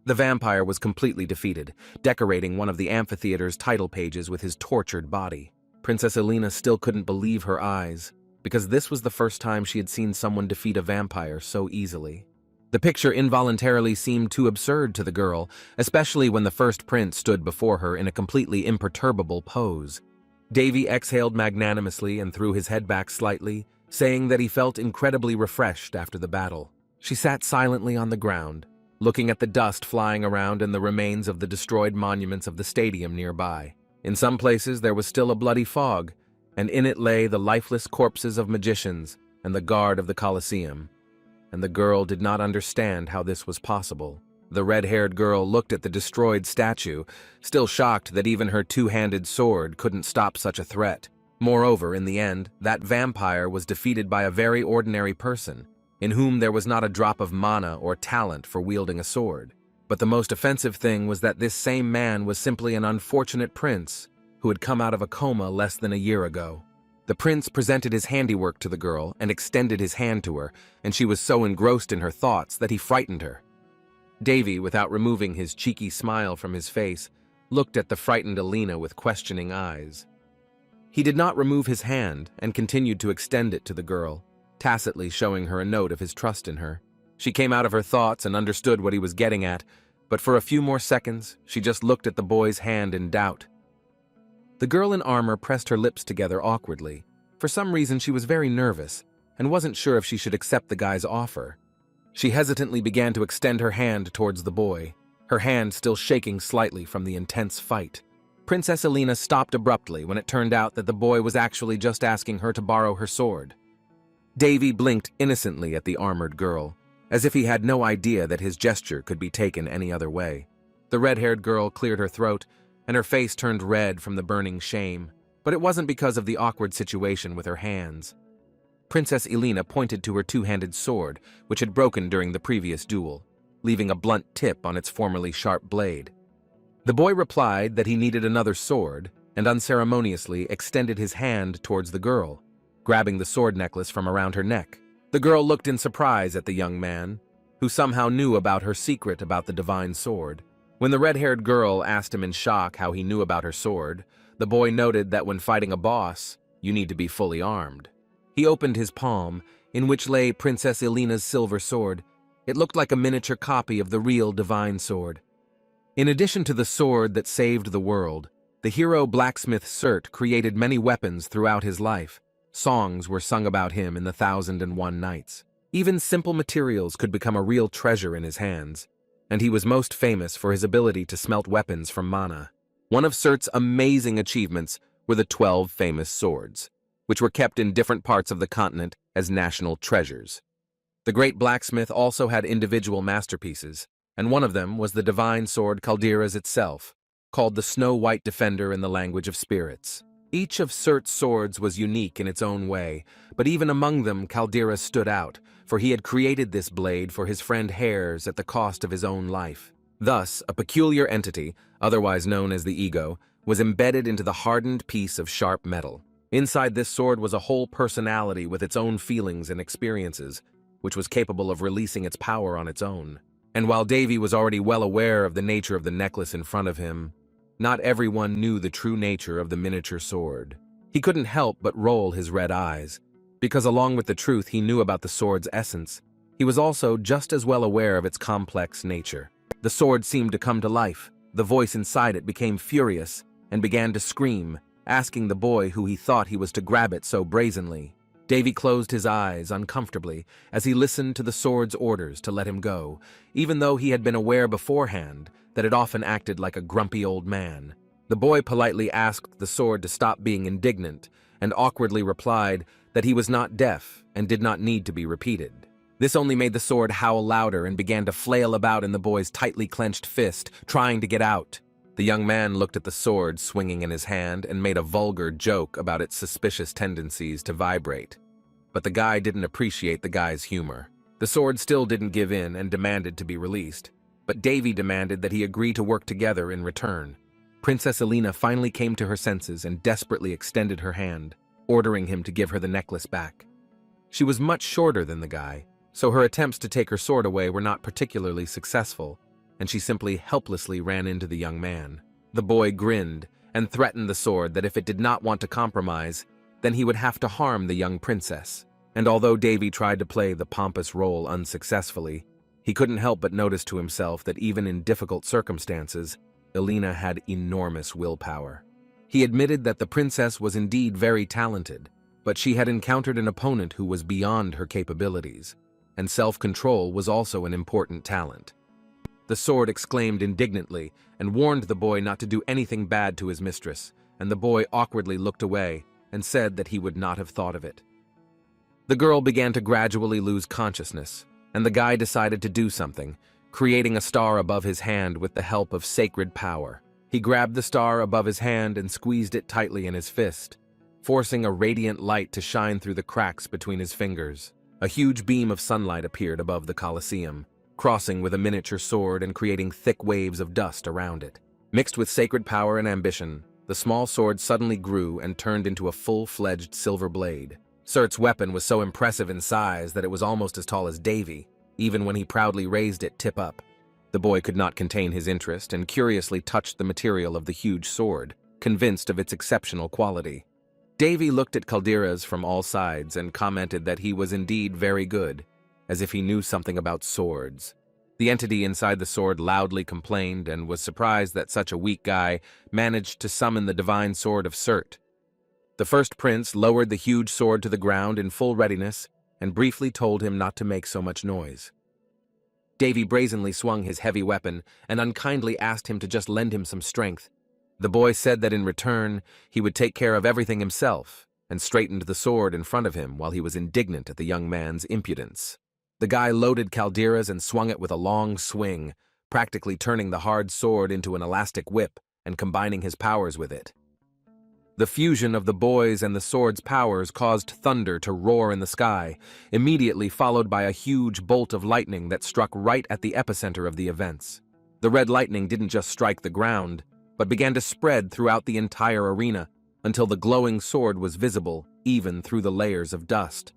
The vampire was completely defeated, decorating one of the amphitheater's title pages with his tortured body. Princess Elena still couldn't believe her eyes, because this was the first time she had seen someone defeat a vampire so easily. The picture involuntarily seemed too absurd to the girl, especially when the first prince stood before her in a completely imperturbable pose. Davy exhaled magnanimously and threw his head back slightly, saying that he felt incredibly refreshed after the battle. She sat silently on the ground, looking at the dust flying around and the remains of the destroyed monuments of the stadium nearby. In some places there was still a bloody fog, and in it lay the lifeless corpses of magicians and the guard of the Colosseum. And the girl did not understand how this was possible. The red-haired girl looked at the destroyed statue, still shocked that even her two-handed sword couldn't stop such a threat. Moreover, in the end, that vampire was defeated by a very ordinary person, in whom there was not a drop of mana or talent for wielding a sword. But the most offensive thing was that this same man was simply an unfortunate prince who had come out of a coma less than a year ago. The prince presented his handiwork to the girl and extended his hand to her, and she was so engrossed in her thoughts that he frightened her. Davy, without removing his cheeky smile from his face, looked at the frightened Elena with questioning eyes. He did not remove his hand and continued to extend it to the girl, tacitly showing her a note of his trust in her. She came out of her thoughts and understood what he was getting at, but for a few more seconds, she just looked at the boy's hand in doubt. The girl in armor pressed her lips together awkwardly. For some reason, she was very nervous and wasn't sure if she should accept the guy's offer. She hesitantly began to extend her hand towards the boy, her hand still shaking slightly from the intense fight. Princess Elena stopped abruptly when it turned out that the boy was actually just asking her to borrow her sword. Davy blinked innocently at the armored girl, as if he had no idea that his gesture could be taken any other way. The red-haired girl cleared her throat, and her face turned red from the burning shame, but it wasn't because of the awkward situation with her hands. Princess Elena pointed to her two-handed sword, which had broken during the previous duel, leaving a blunt tip on its formerly sharp blade. The boy replied that he needed another sword, and unceremoniously extended his hand towards the girl, grabbing the sword necklace from around her neck. The girl looked in surprise at the young man, who somehow knew about her secret about the divine sword. When the red-haired girl asked him in shock how he knew about her sword, the boy noted that when fighting a boss, you need to be fully armed. He opened his palm, in which lay Princess Elena's silver sword. It looked like a miniature copy of the real divine sword. In addition to the sword that saved the world, the hero blacksmith Surt created many weapons throughout his life. Songs were sung about him in the 1001 Nights. Even simple materials could become a real treasure in his hands, and he was most famous for his ability to smelt weapons from mana. One of Surt's amazing achievements were the 12 famous swords, which were kept in different parts of the continent as national treasures. The great blacksmith also had individual masterpieces, and one of them was the divine sword Caldera's itself, called the Snow White Defender in the language of spirits. Each of Surt's swords was unique in its own way, but even among them Caldera stood out, for he had created this blade for his friend Hares at the cost of his own life. Thus, a peculiar entity, otherwise known as the ego, was embedded into the hardened piece of sharp metal. Inside this sword was a whole personality with its own feelings and experiences, which was capable of releasing its power on its own. And while Davy was already well aware of the nature of the necklace in front of him, not everyone knew the true nature of the miniature sword. He couldn't help but roll his red eyes, because along with the truth he knew about the sword's essence, he was also just as well aware of its complex nature. The sword seemed to come to life. The voice inside it became furious and began to scream, asking the boy who he thought he was to grab it so brazenly. Davy closed his eyes uncomfortably as he listened to the sword's orders to let him go, even though he had been aware beforehand that it often acted like a grumpy old man. The boy politely asked the sword to stop being indignant and awkwardly replied that he was not deaf and did not need to be repeated. This only made the sword howl louder and began to flail about in the boy's tightly clenched fist, trying to get out. The young man looked at the sword swinging in his hand and made a vulgar joke about its suspicious tendencies to vibrate. But the guy didn't appreciate the guy's humor. The sword still didn't give in and demanded to be released, but Davy demanded that he agree to work together in return. Princess Elena finally came to her senses and desperately extended her hand, ordering him to give her the necklace back. She was much shorter than the guy, so her attempts to take her sword away were not particularly successful, and she simply helplessly ran into the young man. The boy grinned and threatened the sword that if it did not want to compromise, then he would have to harm the young princess. And although Davy tried to play the pompous role unsuccessfully, he couldn't help but notice to himself that even in difficult circumstances, Elena had enormous willpower. He admitted that the princess was indeed very talented, but she had encountered an opponent who was beyond her capabilities, and self-control was also an important talent. The sword exclaimed indignantly and warned the boy not to do anything bad to his mistress, and the boy awkwardly looked away and said that he would not have thought of it. The girl began to gradually lose consciousness, and the guy decided to do something, creating a star above his hand with the help of sacred power. He grabbed the star above his hand and squeezed it tightly in his fist, forcing a radiant light to shine through the cracks between his fingers. A huge beam of sunlight appeared above the Colosseum, crossing with a miniature sword and creating thick waves of dust around it. Mixed with sacred power and ambition, the small sword suddenly grew and turned into a full-fledged silver blade. Surt's weapon was so impressive in size that it was almost as tall as Davy, even when he proudly raised it tip up. The boy could not contain his interest and curiously touched the material of the huge sword, convinced of its exceptional quality. Davy looked at Caldera's from all sides and commented that he was indeed very good, as if he knew something about swords. The entity inside the sword loudly complained and was surprised that such a weak guy managed to summon the divine sword of Surt. The first prince lowered the huge sword to the ground in full readiness and briefly told him not to make so much noise. Davy brazenly swung his heavy weapon and unkindly asked him to just lend him some strength. The boy said that in return, he would take care of everything himself, and straightened the sword in front of him while he was indignant at the young man's impudence. The guy loaded calderas and swung it with a long swing, practically turning the hard sword into an elastic whip and combining his powers with it. The fusion of the boy's and the sword's powers caused thunder to roar in the sky, immediately followed by a huge bolt of lightning that struck right at the epicenter of the events. The red lightning didn't just strike the ground, but began to spread throughout the entire arena until the glowing sword was visible even through the layers of dust.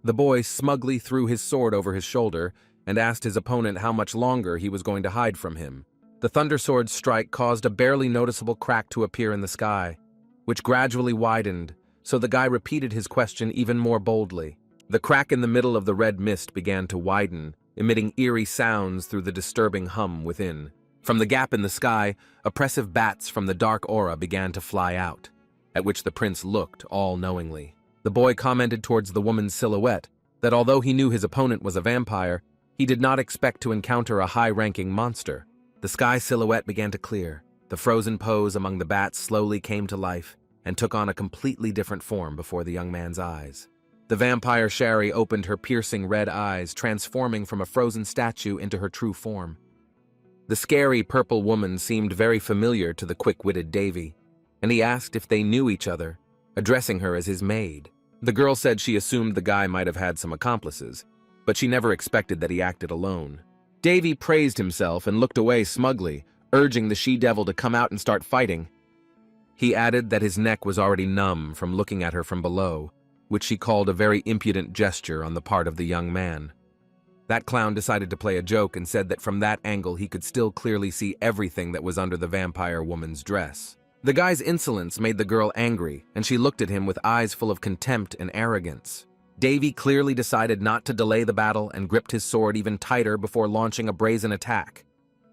The boy smugly threw his sword over his shoulder and asked his opponent how much longer he was going to hide from him. The thunder sword's strike caused a barely noticeable crack to appear in the sky, which gradually widened, so the guy repeated his question even more boldly. The crack in the middle of the red mist began to widen, emitting eerie sounds through the disturbing hum within. From the gap in the sky, oppressive bats from the dark aura began to fly out, at which the prince looked all-knowingly. The boy commented towards the woman's silhouette that although he knew his opponent was a vampire, he did not expect to encounter a high-ranking monster. The sky silhouette began to clear. The frozen pose among the bats slowly came to life and took on a completely different form before the young man's eyes. The vampire Sherry opened her piercing red eyes, transforming from a frozen statue into her true form. The scary purple woman seemed very familiar to the quick-witted Davy, and he asked if they knew each other, addressing her as his maid. The girl said she assumed the guy might have had some accomplices, but she never expected that he acted alone. Davy praised himself and looked away smugly, urging the she-devil to come out and start fighting. He added that his neck was already numb from looking at her from below, which she called a very impudent gesture on the part of the young man. That clown decided to play a joke and said that from that angle he could still clearly see everything that was under the vampire woman's dress. The guy's insolence made the girl angry, and she looked at him with eyes full of contempt and arrogance. Davy clearly decided not to delay the battle and gripped his sword even tighter before launching a brazen attack.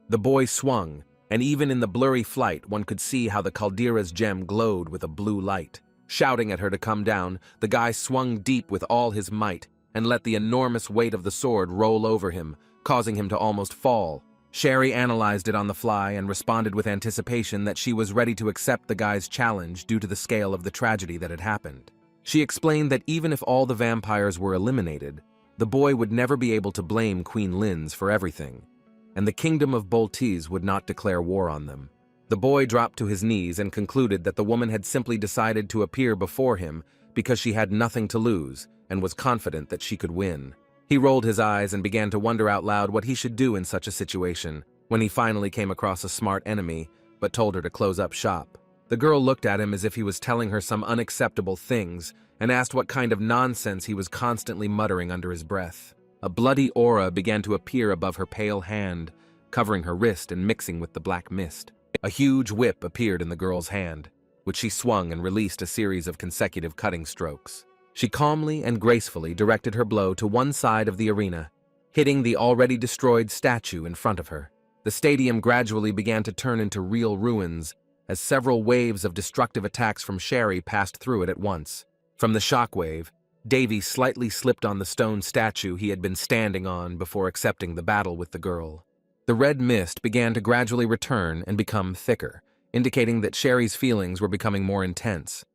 The boy swung, and even in the blurry flight one could see how the caldera's gem glowed with a blue light. Shouting at her to come down, the guy swung deep with all his might and let the enormous weight of the sword roll over him, causing him to almost fall. Sherry analyzed it on the fly and responded with anticipation that she was ready to accept the guy's challenge due to the scale of the tragedy that had happened. She explained that even if all the vampires were eliminated, the boy would never be able to blame Queen Linz for everything, and the kingdom of Boltiz would not declare war on them. The boy dropped to his knees and concluded that the woman had simply decided to appear before him because she had nothing to lose and was confident that she could win. He rolled his eyes and began to wonder out loud what he should do in such a situation when he finally came across a smart enemy but told her to close up shop. The girl looked at him as if he was telling her some unacceptable things and asked what kind of nonsense he was constantly muttering under his breath. A bloody aura began to appear above her pale hand, covering her wrist and mixing with the black mist. A huge whip appeared in the girl's hand, which she swung and released a series of consecutive cutting strokes. She calmly and gracefully directed her blow to one side of the arena, hitting the already destroyed statue in front of her. The stadium gradually began to turn into real ruins as several waves of destructive attacks from Sherry passed through it at once. From the shockwave, Davy slightly slipped on the stone statue he had been standing on before accepting the battle with the girl. The red mist began to gradually return and become thicker, indicating that Sherry's feelings were becoming more intense.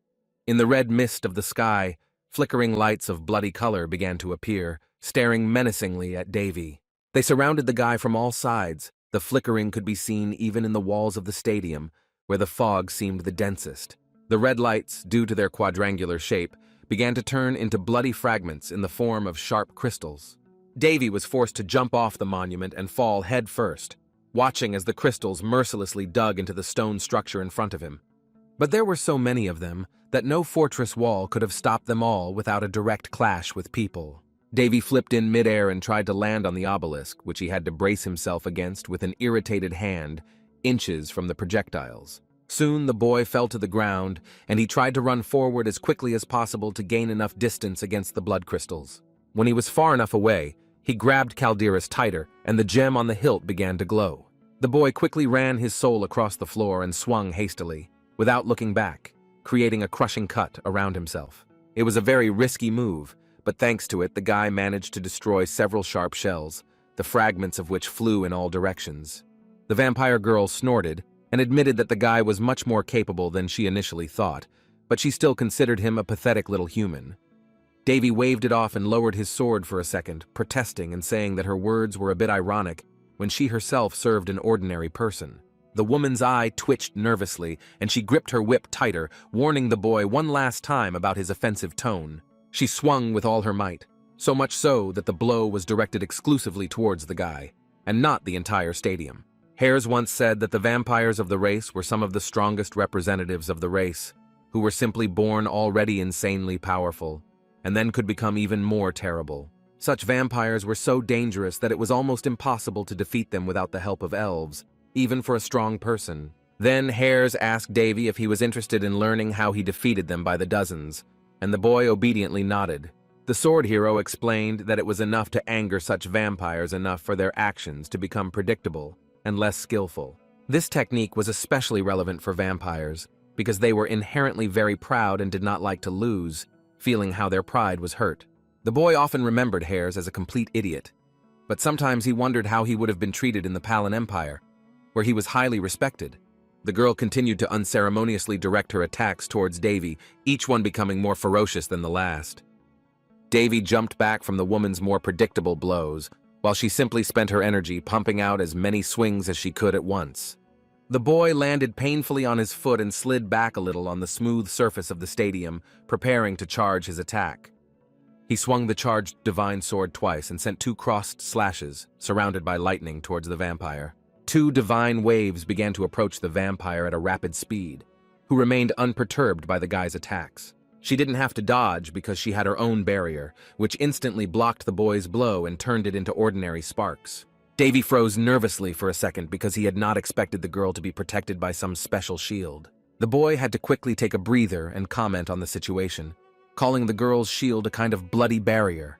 In the red mist of the sky, flickering lights of bloody color began to appear, staring menacingly at Davy. They surrounded the guy from all sides. The flickering could be seen even in the walls of the stadium, where the fog seemed the densest. The red lights, due to their quadrangular shape, began to turn into bloody fragments in the form of sharp crystals. Davy was forced to jump off the monument and fall head first, watching as the crystals mercilessly dug into the stone structure in front of him. But there were so many of them that no fortress wall could have stopped them all without a direct clash with people. Davy flipped in midair and tried to land on the obelisk, which he had to brace himself against with an irritated hand, inches from the projectiles. Soon the boy fell to the ground, and he tried to run forward as quickly as possible to gain enough distance against the blood crystals. When he was far enough away, He grabbed Calderas tighter, and the gem on the hilt began to glow. The boy quickly ran his soul across the floor and swung hastily, without looking back, creating a crushing cut around himself. It was a very risky move, but thanks to it, the guy managed to destroy several sharp shells, the fragments of which flew in all directions. The vampire girl snorted and admitted that the guy was much more capable than she initially thought, but she still considered him a pathetic little human. Davy waved it off and lowered his sword for a second, protesting and saying that her words were a bit ironic when she herself served an ordinary person. The woman's eye twitched nervously, and she gripped her whip tighter, warning the boy one last time about his offensive tone. She swung with all her might, so much so that the blow was directed exclusively towards the guy, and not the entire stadium. Hares once said that the vampires of the race were some of the strongest representatives of the race, who were simply born already insanely powerful, and then could become even more terrible. Such vampires were so dangerous that it was almost impossible to defeat them without the help of elves, even for a strong person. Then Hares asked Davy if he was interested in learning how he defeated them by the dozens, and the boy obediently nodded. The sword hero explained that it was enough to anger such vampires enough for their actions to become predictable and less skillful. This technique was especially relevant for vampires, because they were inherently very proud and did not like to lose, feeling how their pride was hurt. The boy often remembered Hares as a complete idiot, but sometimes he wondered how he would have been treated in the Palin Empire, where he was highly respected. The girl continued to unceremoniously direct her attacks towards Davy, each one becoming more ferocious than the last. Davy jumped back from the woman's more predictable blows, while she simply spent her energy pumping out as many swings as she could at once. The boy landed painfully on his foot and slid back a little on the smooth surface of the stadium, preparing to charge his attack. He swung the charged divine sword twice and sent 2 crossed slashes, surrounded by lightning, towards the vampire. 2 divine waves began to approach the vampire at a rapid speed, who remained unperturbed by the guy's attacks. She didn't have to dodge because she had her own barrier, which instantly blocked the boy's blow and turned it into ordinary sparks. Davy froze nervously for a second because he had not expected the girl to be protected by some special shield. The boy had to quickly take a breather and comment on the situation, calling the girl's shield a kind of bloody barrier,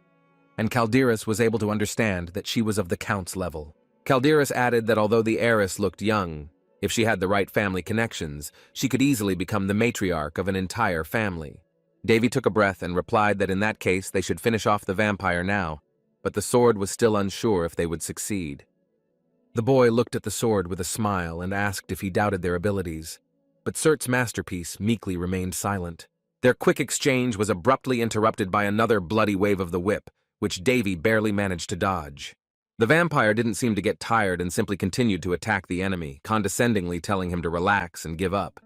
and Calderas was able to understand that she was of the Count's level. Calderas added that although the heiress looked young, if she had the right family connections, she could easily become the matriarch of an entire family. Davy took a breath and replied that in that case they should finish off the vampire now, but the sword was still unsure if they would succeed. The boy looked at the sword with a smile and asked if he doubted their abilities, but Surt's masterpiece meekly remained silent. Their quick exchange was abruptly interrupted by another bloody wave of the whip, which Davy barely managed to dodge. The vampire didn't seem to get tired and simply continued to attack the enemy, condescendingly telling him to relax and give up.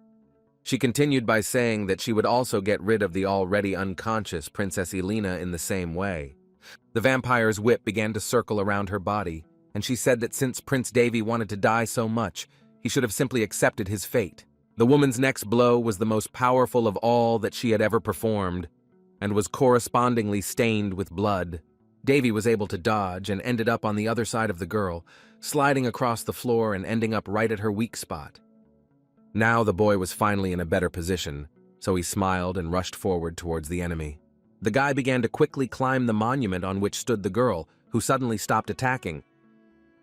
She continued by saying that she would also get rid of the already unconscious Princess Elena in the same way. The vampire's whip began to circle around her body, and she said that since Prince Davy wanted to die so much, he should have simply accepted his fate. The woman's next blow was the most powerful of all that she had ever performed, and was correspondingly stained with blood. Davy was able to dodge and ended up on the other side of the girl, sliding across the floor and ending up right at her weak spot. Now the boy was finally in a better position, so he smiled and rushed forward towards the enemy. The guy began to quickly climb the monument on which stood the girl, who suddenly stopped attacking.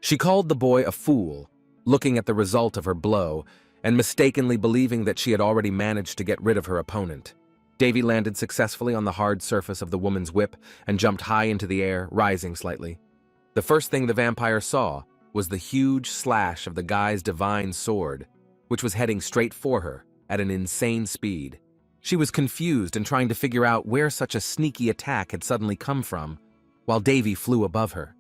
She called the boy a fool, looking at the result of her blow, and mistakenly believing that she had already managed to get rid of her opponent. Davy landed successfully on the hard surface of the woman's whip and jumped high into the air, rising slightly. The first thing the vampire saw was the huge slash of the guy's divine sword, which was heading straight for her at an insane speed. She was confused and trying to figure out where such a sneaky attack had suddenly come from, while Davy flew above her.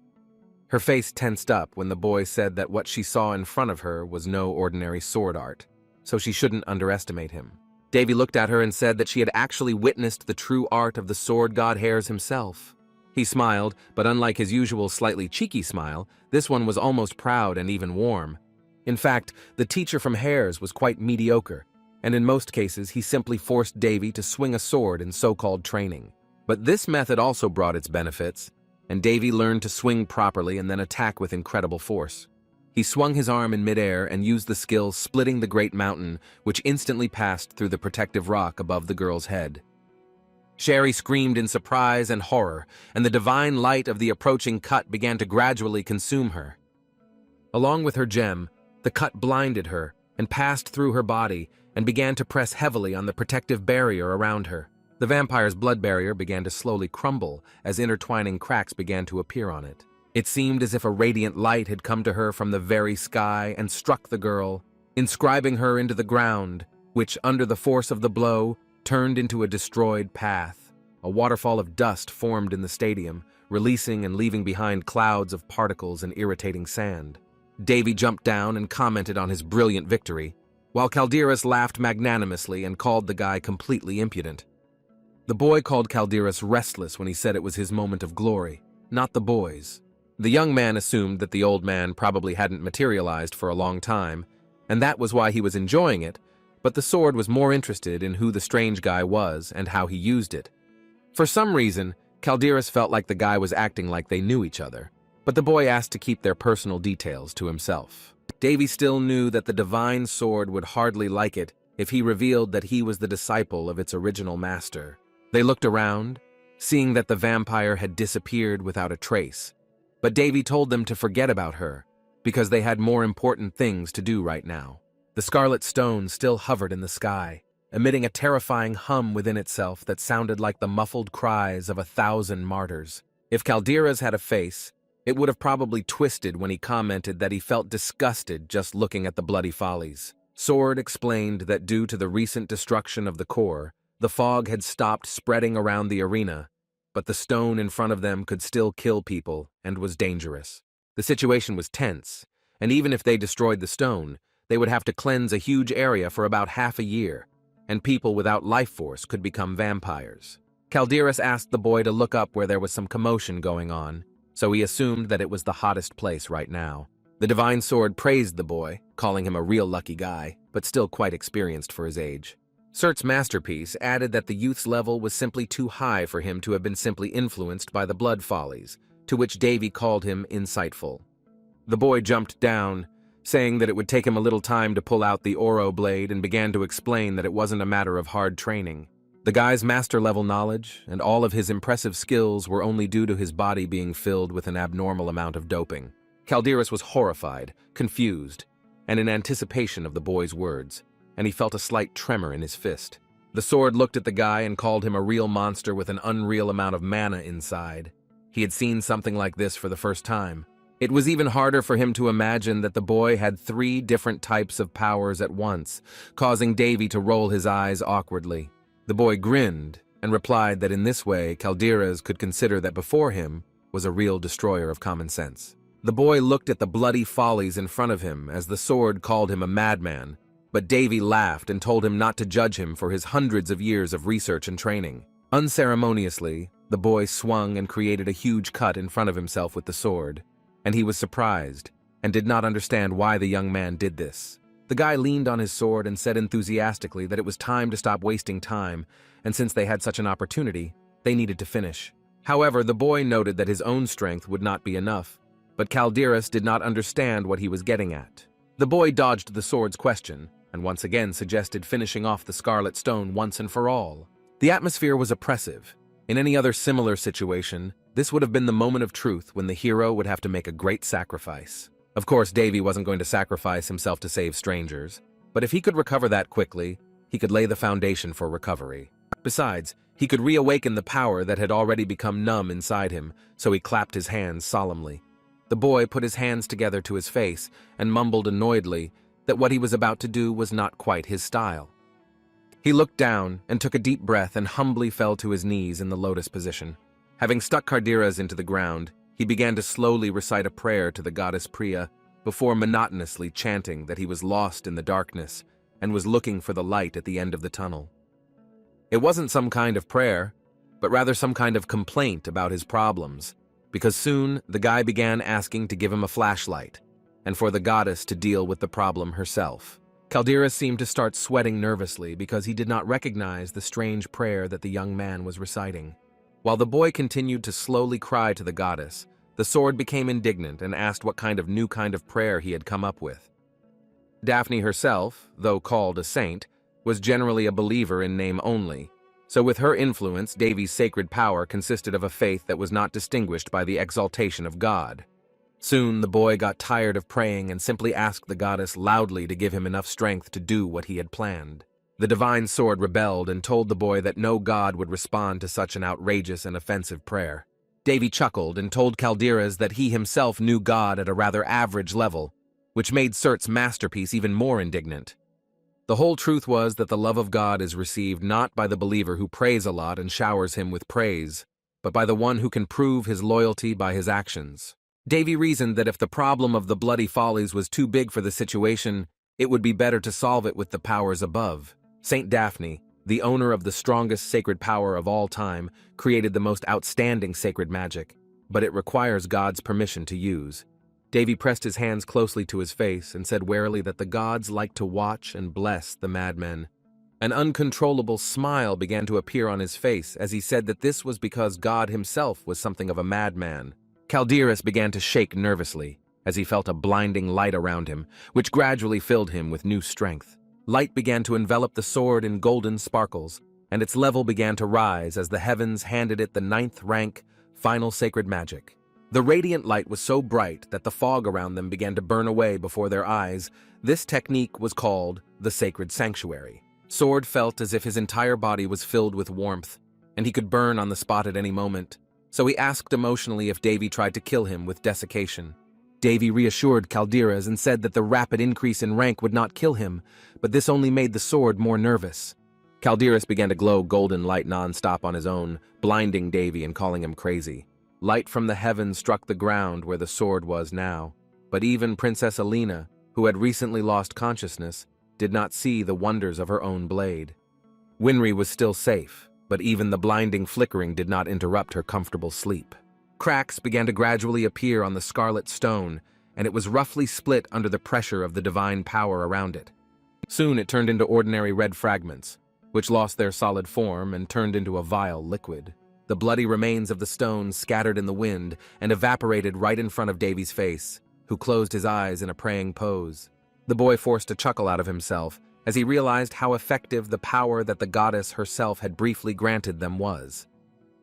Her face tensed up when the boy said that what she saw in front of her was no ordinary sword art, so she shouldn't underestimate him. Davy looked at her and said that she had actually witnessed the true art of the sword god Hares himself. He smiled, but unlike his usual slightly cheeky smile, this one was almost proud and even warm. In fact, the teacher from Hares was quite mediocre, and in most cases he simply forced Davy to swing a sword in so-called training. But this method also brought its benefits, and Davy learned to swing properly and then attack with incredible force. He swung his arm in midair and used the skill splitting the great mountain, which instantly passed through the protective rock above the girl's head. Sherry screamed in surprise and horror, and the divine light of the approaching cut began to gradually consume her. Along with her gem, the cut blinded her and passed through her body and began to press heavily on the protective barrier around her. The vampire's blood barrier began to slowly crumble as intertwining cracks began to appear on it. It seemed as if a radiant light had come to her from the very sky and struck the girl, inscribing her into the ground, which, under the force of the blow, turned into a destroyed path. A waterfall of dust formed in the stadium, releasing and leaving behind clouds of particles and irritating sand. Davy jumped down and commented on his brilliant victory, while Calderas laughed magnanimously and called the guy completely impudent. The boy called Calderas restless when he said it was his moment of glory, not the boy's. The young man assumed that the old man probably hadn't materialized for a long time, and that was why he was enjoying it, but the sword was more interested in who the strange guy was and how he used it. For some reason, Calderas felt like the guy was acting like they knew each other, but the boy asked to keep their personal details to himself. Davy still knew that the divine sword would hardly like it if he revealed that he was the disciple of its original master. They looked around, seeing that the vampire had disappeared without a trace, but Davy told them to forget about her, because they had more important things to do right now. The scarlet stone still hovered in the sky, emitting a terrifying hum within itself that sounded like the muffled cries of 1,000 martyrs. If Calderas had a face, it would have probably twisted when he commented that he felt disgusted just looking at the bloody follies. Sword explained that due to the recent destruction of the core, the fog had stopped spreading around the arena, but the stone in front of them could still kill people and was dangerous. The situation was tense, and even if they destroyed the stone, they would have to cleanse a huge area for about half a year, and people without life force could become vampires. Calderas asked the boy to look up where there was some commotion going on, so he assumed that it was the hottest place right now. The divine sword praised the boy, calling him a real lucky guy, but still quite experienced for his age. Cert's masterpiece added that the youth's level was simply too high for him to have been simply influenced by the blood follies, to which Davy called him insightful. The boy jumped down, saying that it would take him a little time to pull out the Oro blade, and began to explain that it wasn't a matter of hard training. The guy's master-level knowledge and all of his impressive skills were only due to his body being filled with an abnormal amount of doping. Calderas was horrified, confused, and in anticipation of the boy's words, and he felt a slight tremor in his fist. The sword looked at the guy and called him a real monster with an unreal amount of mana inside. He had seen something like this for the first time. It was even harder for him to imagine that the boy had 3 different types of powers at once, causing Davy to roll his eyes awkwardly. The boy grinned and replied that in this way Calderas could consider that before him was a real destroyer of common sense. The boy looked at the bloody follies in front of him as the sword called him a madman, but Davy laughed and told him not to judge him for his hundreds of years of research and training. Unceremoniously, the boy swung and created a huge cut in front of himself with the sword, and he was surprised and did not understand why the young man did this. The guy leaned on his sword and said enthusiastically that it was time to stop wasting time, and since they had such an opportunity, they needed to finish. However, the boy noted that his own strength would not be enough, but Calderas did not understand what he was getting at. The boy dodged the sword's question, and once again suggested finishing off the scarlet stone once and for all. The atmosphere was oppressive. In any other similar situation, this would have been the moment of truth when the hero would have to make a great sacrifice. Of course, Davy wasn't going to sacrifice himself to save strangers, but if he could recover that quickly, he could lay the foundation for recovery. Besides, he could reawaken the power that had already become numb inside him, so he clapped his hands solemnly. The boy put his hands together to his face and mumbled annoyedly that what he was about to do was not quite his style. He looked down and took a deep breath and humbly fell to his knees in the lotus position. Having stuck Calderas into the ground, he began to slowly recite a prayer to the goddess Priya before monotonously chanting that he was lost in the darkness and was looking for the light at the end of the tunnel. It wasn't some kind of prayer, but rather some kind of complaint about his problems, because soon the guy began asking to give him a flashlight and for the goddess to deal with the problem herself. Calderas seemed to start sweating nervously because he did not recognize the strange prayer that the young man was reciting. While the boy continued to slowly cry to the goddess, the sword became indignant and asked what new kind of prayer he had come up with. Daphne herself, though called a saint, was generally a believer in name only, So with her influence, Devi's sacred power consisted of a faith that was not distinguished by the exaltation of God. Soon the boy got tired of praying and simply asked the goddess loudly to give him enough strength to do what he had planned. The divine sword rebelled and told the boy that no god would respond to such an outrageous and offensive prayer. Devi chuckled and told Calderas that he himself knew God at a rather average level, which made Surt's masterpiece even more indignant. The whole truth was that the love of God is received not by the believer who prays a lot and showers him with praise, but by the one who can prove his loyalty by his actions. Devi reasoned that if the problem of the bloody follies was too big for the situation, it would be better to solve it with the powers above. Saint Daphne, the owner of the strongest sacred power of all time, created the most outstanding sacred magic, but it requires God's permission to use. Devi pressed his hands closely to his face and said warily that the gods like to watch and bless the madmen. An uncontrollable smile began to appear on his face as he said that this was because God himself was something of a madman. Calderas began to shake nervously as he felt a blinding light around him, which gradually filled him with new strength. Light began to envelop the sword in golden sparkles, and its level began to rise as the heavens handed it the 9th rank, final sacred magic. The radiant light was so bright that the fog around them began to burn away before their eyes. This technique was called the Sacred Sanctuary. Sword felt as if his entire body was filled with warmth, and he could burn on the spot at any moment, so he asked emotionally if Devi tried to kill him with desiccation. Devi reassured Calderas and said that the rapid increase in rank would not kill him, but this only made the sword more nervous. Calderas began to glow golden light non-stop on his own, blinding Devi and calling him crazy. Light from the heavens struck the ground where the sword was now, but even Princess Alina, who had recently lost consciousness, did not see the wonders of her own blade. Winry was still safe, but even the blinding flickering did not interrupt her comfortable sleep. Cracks began to gradually appear on the scarlet stone, and it was roughly split under the pressure of the divine power around it. Soon it turned into ordinary red fragments, which lost their solid form and turned into a vile liquid. The bloody remains of the stone scattered in the wind and evaporated right in front of Devi's face, who closed his eyes in a praying pose. The boy forced a chuckle out of himself as he realized how effective the power that the goddess herself had briefly granted them was.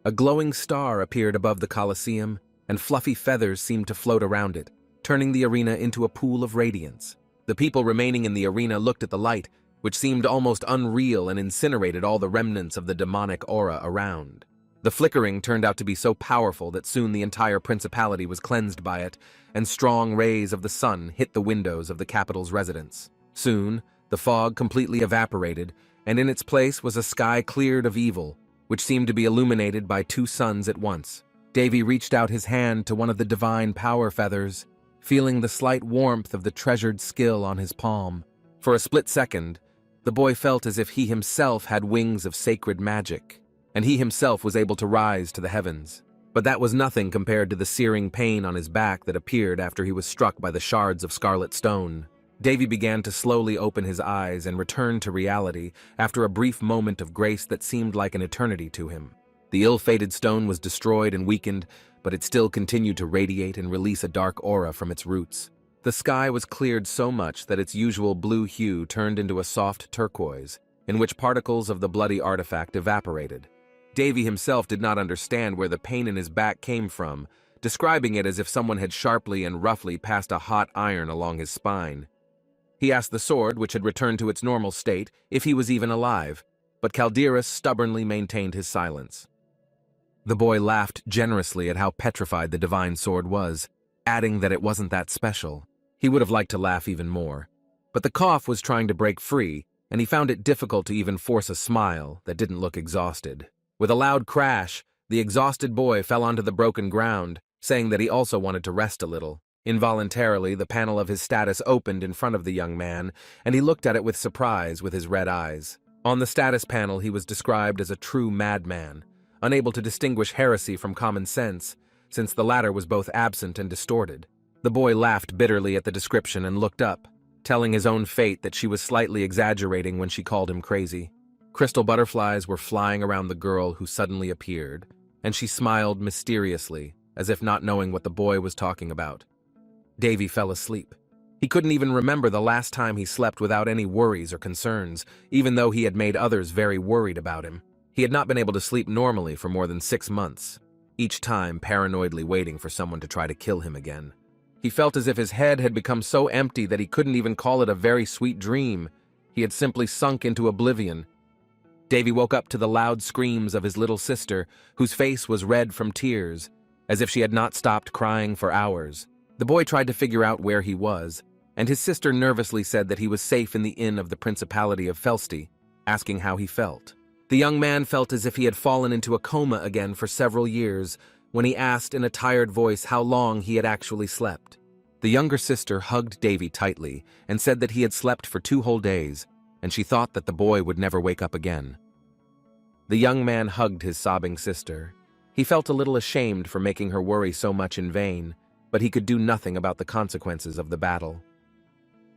A glowing star appeared above the Colosseum, and fluffy feathers seemed to float around it, turning the arena into a pool of radiance. The people remaining in the arena looked at the light, which seemed almost unreal and incinerated all the remnants of the demonic aura around. The flickering turned out to be so powerful that soon the entire principality was cleansed by it, and strong rays of the sun hit the windows of the capital's residence. Soon, the fog completely evaporated, and in its place was a sky cleared of evil, which seemed to be illuminated by 2 suns at once. Devi reached out his hand to one of the divine power feathers, feeling the slight warmth of the treasured skill on his palm. For a split second, the boy felt as if he himself had wings of sacred magic, and he himself was able to rise to the heavens. But that was nothing compared to the searing pain on his back that appeared after he was struck by the shards of scarlet stone. Devi began to slowly open his eyes and return to reality after a brief moment of grace that seemed like an eternity to him. The ill-fated stone was destroyed and weakened, but it still continued to radiate and release a dark aura from its roots. The sky was cleared so much that its usual blue hue turned into a soft turquoise, in which particles of the bloody artifact evaporated. Devi himself did not understand where the pain in his back came from, describing it as if someone had sharply and roughly passed a hot iron along his spine. He asked the sword, which had returned to its normal state, if he was even alive, but Calderas stubbornly maintained his silence. The boy laughed generously at how petrified the divine sword was, adding that it wasn't that special. He would have liked to laugh even more, but the cough was trying to break free, and he found it difficult to even force a smile that didn't look exhausted. With a loud crash, the exhausted boy fell onto the broken ground, saying that he also wanted to rest a little. Involuntarily, the panel of his status opened in front of the young man, and he looked at it with surprise with his red eyes. On the status panel, he was described as a true madman, unable to distinguish heresy from common sense, since the latter was both absent and distorted. The boy laughed bitterly at the description and looked up, telling his own fate that she was slightly exaggerating when she called him crazy. Crystal butterflies were flying around the girl who suddenly appeared, and she smiled mysteriously, as if not knowing what the boy was talking about. Devi fell asleep. He couldn't even remember the last time he slept without any worries or concerns, even though he had made others very worried about him. He had not been able to sleep normally for more than 6 months, each time paranoidly waiting for someone to try to kill him again. He felt as if his head had become so empty that he couldn't even call it a very sweet dream. He had simply sunk into oblivion. Davy woke up to the loud screams of his little sister, whose face was red from tears, as if she had not stopped crying for hours. The boy tried to figure out where he was, and his sister nervously said that he was safe in the inn of the Principality of Felsti, asking how he felt. The young man felt as if he had fallen into a coma again for several years, when he asked in a tired voice how long he had actually slept. The younger sister hugged Davy tightly and said that he had slept for 2 whole days, and she thought that the boy would never wake up again. The young man hugged his sobbing sister. He felt a little ashamed for making her worry so much in vain, but he could do nothing about the consequences of the battle.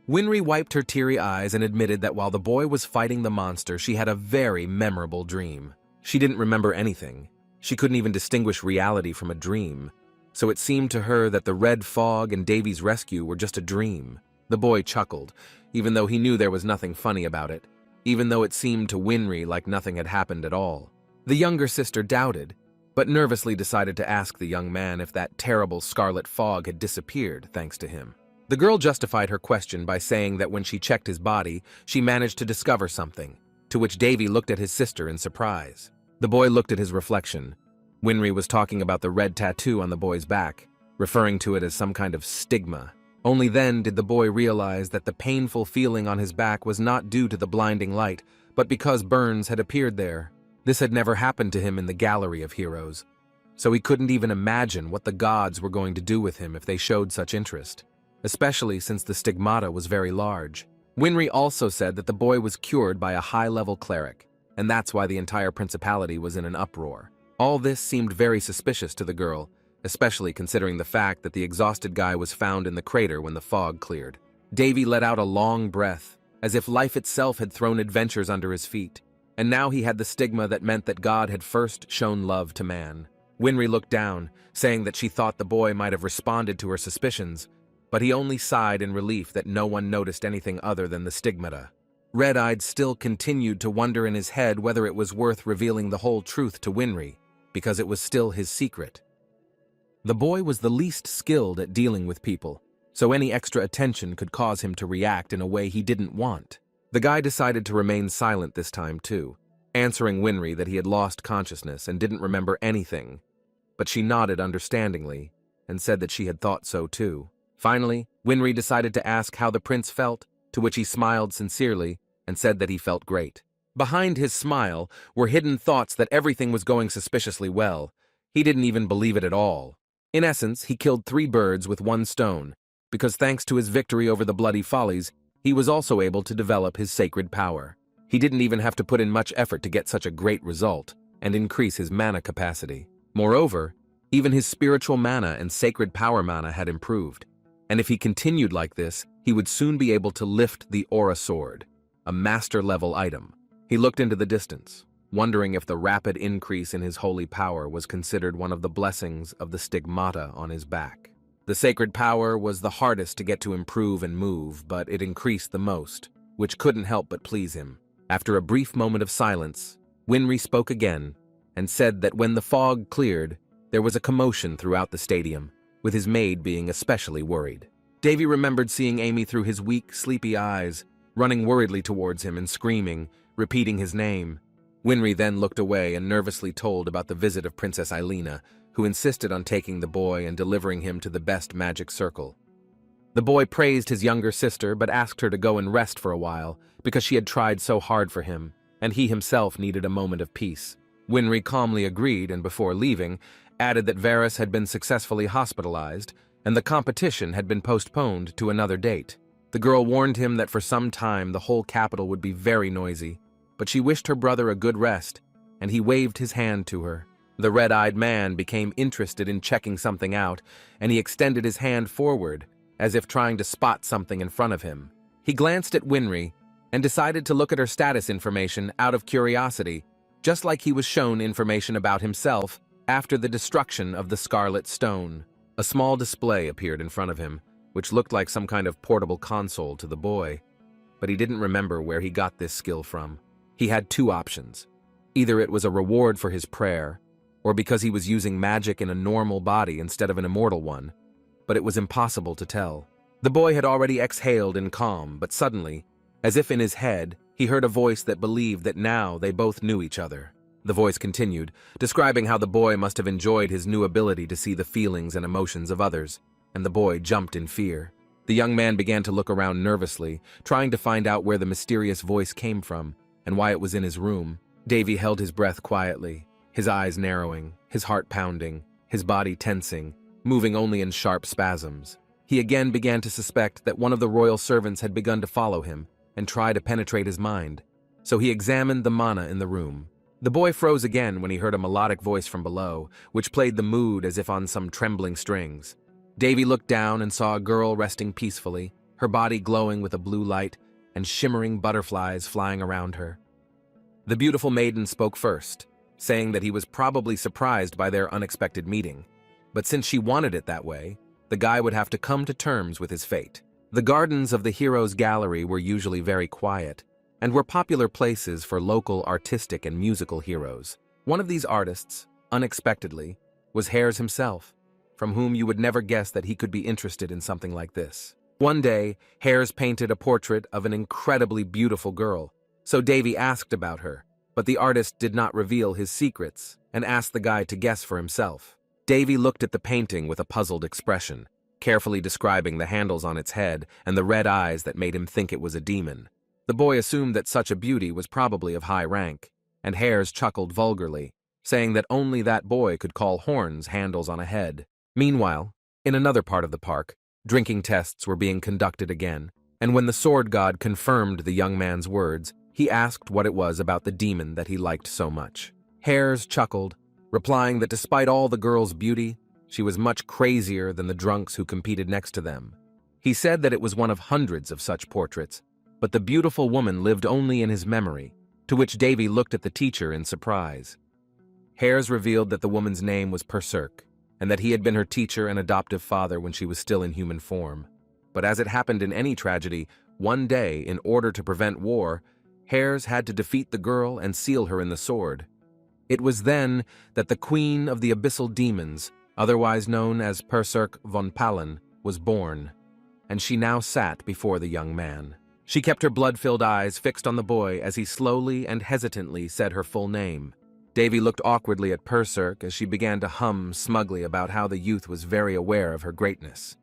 Winry wiped her teary eyes and admitted that while the boy was fighting the monster, she had a very memorable dream. She didn't remember anything. She couldn't even distinguish reality from a dream, so it seemed to her that the red fog and Davy's rescue were just a dream. The boy chuckled, even though he knew there was nothing funny about it, even though it seemed to Winry like nothing had happened at all. The younger sister doubted, but nervously decided to ask the young man if that terrible scarlet fog had disappeared thanks to him. The girl justified her question by saying that when she checked his body, she managed to discover something, to which Davy looked at his sister in surprise. The boy looked at his reflection. Winry was talking about the red tattoo on the boy's back, referring to it as some kind of stigma. Only then did the boy realize that the painful feeling on his back was not due to the blinding light, but because burns had appeared there. This had never happened to him in the Gallery of Heroes, so he couldn't even imagine what the gods were going to do with him if they showed such interest, especially since the stigmata was very large. Winry also said that the boy was cured by a high-level cleric, and that's why the entire principality was in an uproar. All this seemed very suspicious to the girl, especially considering the fact that the exhausted guy was found in the crater when the fog cleared. Davy let out a long breath, as if life itself had thrown adventures under his feet, and now he had the stigma that meant that God had first shown love to man. Winry looked down, saying that she thought the boy might have responded to her suspicions, but he only sighed in relief that no one noticed anything other than the stigmata. Red-Eyed still continued to wonder in his head whether it was worth revealing the whole truth to Winry, because it was still his secret. The boy was the least skilled at dealing with people, so any extra attention could cause him to react in a way he didn't want. The guy decided to remain silent this time too, answering Winry that he had lost consciousness and didn't remember anything, but she nodded understandingly and said that she had thought so too. Finally, Winry decided to ask how the prince felt, to which he smiled sincerely and said that he felt great. Behind his smile were hidden thoughts that everything was going suspiciously well. He didn't even believe it at all. In essence, he killed 3 birds with 1 stone, because thanks to his victory over the Bloody Follies, he was also able to develop his sacred power. He didn't even have to put in much effort to get such a great result and increase his mana capacity. Moreover, even his spiritual mana and sacred power mana had improved, and if he continued like this, he would soon be able to lift the Aura Sword, a master-level item. He looked into the distance, wondering if the rapid increase in his holy power was considered one of the blessings of the stigmata on his back. The sacred power was the hardest to get to improve and move, but it increased the most, which couldn't help but please him. After a brief moment of silence, Winry spoke again and said that when the fog cleared, there was a commotion throughout the stadium, with his maid being especially worried. Davy remembered seeing Amy through his weak, sleepy eyes, running worriedly towards him and screaming, repeating his name. Winry then looked away and nervously told about the visit of Princess Eilina, who insisted on taking the boy and delivering him to the best magic circle. The boy praised his younger sister but asked her to go and rest for a while because she had tried so hard for him, and he himself needed a moment of peace. Winry calmly agreed and before leaving, added that Varys had been successfully hospitalized and the competition had been postponed to another date. The girl warned him that for some time the whole capital would be very noisy, but she wished her brother a good rest, and he waved his hand to her. The red-eyed man became interested in checking something out, and he extended his hand forward, as if trying to spot something in front of him. He glanced at Winry and decided to look at her status information out of curiosity, just like he was shown information about himself after the destruction of the Scarlet Stone. A small display appeared in front of him, which looked like some kind of portable console to the boy, but he didn't remember where he got this skill from. He had 2 options. Either it was a reward for his prayer, or because he was using magic in a normal body instead of an immortal one, but it was impossible to tell. The boy had already exhaled in calm, but suddenly, as if in his head, he heard a voice that believed that now they both knew each other. The voice continued, describing how the boy must have enjoyed his new ability to see the feelings and emotions of others, and the boy jumped in fear. The young man began to look around nervously, trying to find out where the mysterious voice came from and why it was in his room. Davy held his breath quietly, his eyes narrowing, his heart pounding, his body tensing, moving only in sharp spasms. He again began to suspect that one of the royal servants had begun to follow him and try to penetrate his mind, so he examined the mana in the room. The boy froze again when he heard a melodic voice from below, which played the mood as if on some trembling strings. Davy looked down and saw a girl resting peacefully, her body glowing with a blue light and shimmering butterflies flying around her. The beautiful maiden spoke first, saying that he was probably surprised by their unexpected meeting, but since she wanted it that way, the guy would have to come to terms with his fate. The gardens of the heroes' gallery were usually very quiet, and were popular places for local artistic and musical heroes. One of these artists, unexpectedly, was Hares himself, from whom you would never guess that he could be interested in something like this. One day, Hares painted a portrait of an incredibly beautiful girl, so Davy asked about her, but the artist did not reveal his secrets and asked the guy to guess for himself. Davy looked at the painting with a puzzled expression, carefully describing the handles on its head and the red eyes that made him think it was a demon. The boy assumed that such a beauty was probably of high rank, and Hares chuckled vulgarly, saying that only that boy could call horns handles on a head. Meanwhile, in another part of the park, drinking tests were being conducted again, and when the sword god confirmed the young man's words, he asked what it was about the demon that he liked so much. Hares chuckled, replying that despite all the girl's beauty, she was much crazier than the drunks who competed next to them. He said that it was one of hundreds of such portraits, but the beautiful woman lived only in his memory, to which Davy looked at the teacher in surprise. Hares revealed that the woman's name was Perserk, and that he had been her teacher and adoptive father when she was still in human form. But as it happened in any tragedy, one day, in order to prevent war, Hares had to defeat the girl and seal her in the sword. It was then that the queen of the abyssal demons, otherwise known as Perserk von Pallen, was born, and she now sat before the young man. She kept her blood-filled eyes fixed on the boy as he slowly and hesitantly said her full name. Davy looked awkwardly at Perserk as she began to hum smugly about how the youth was very aware of her greatness.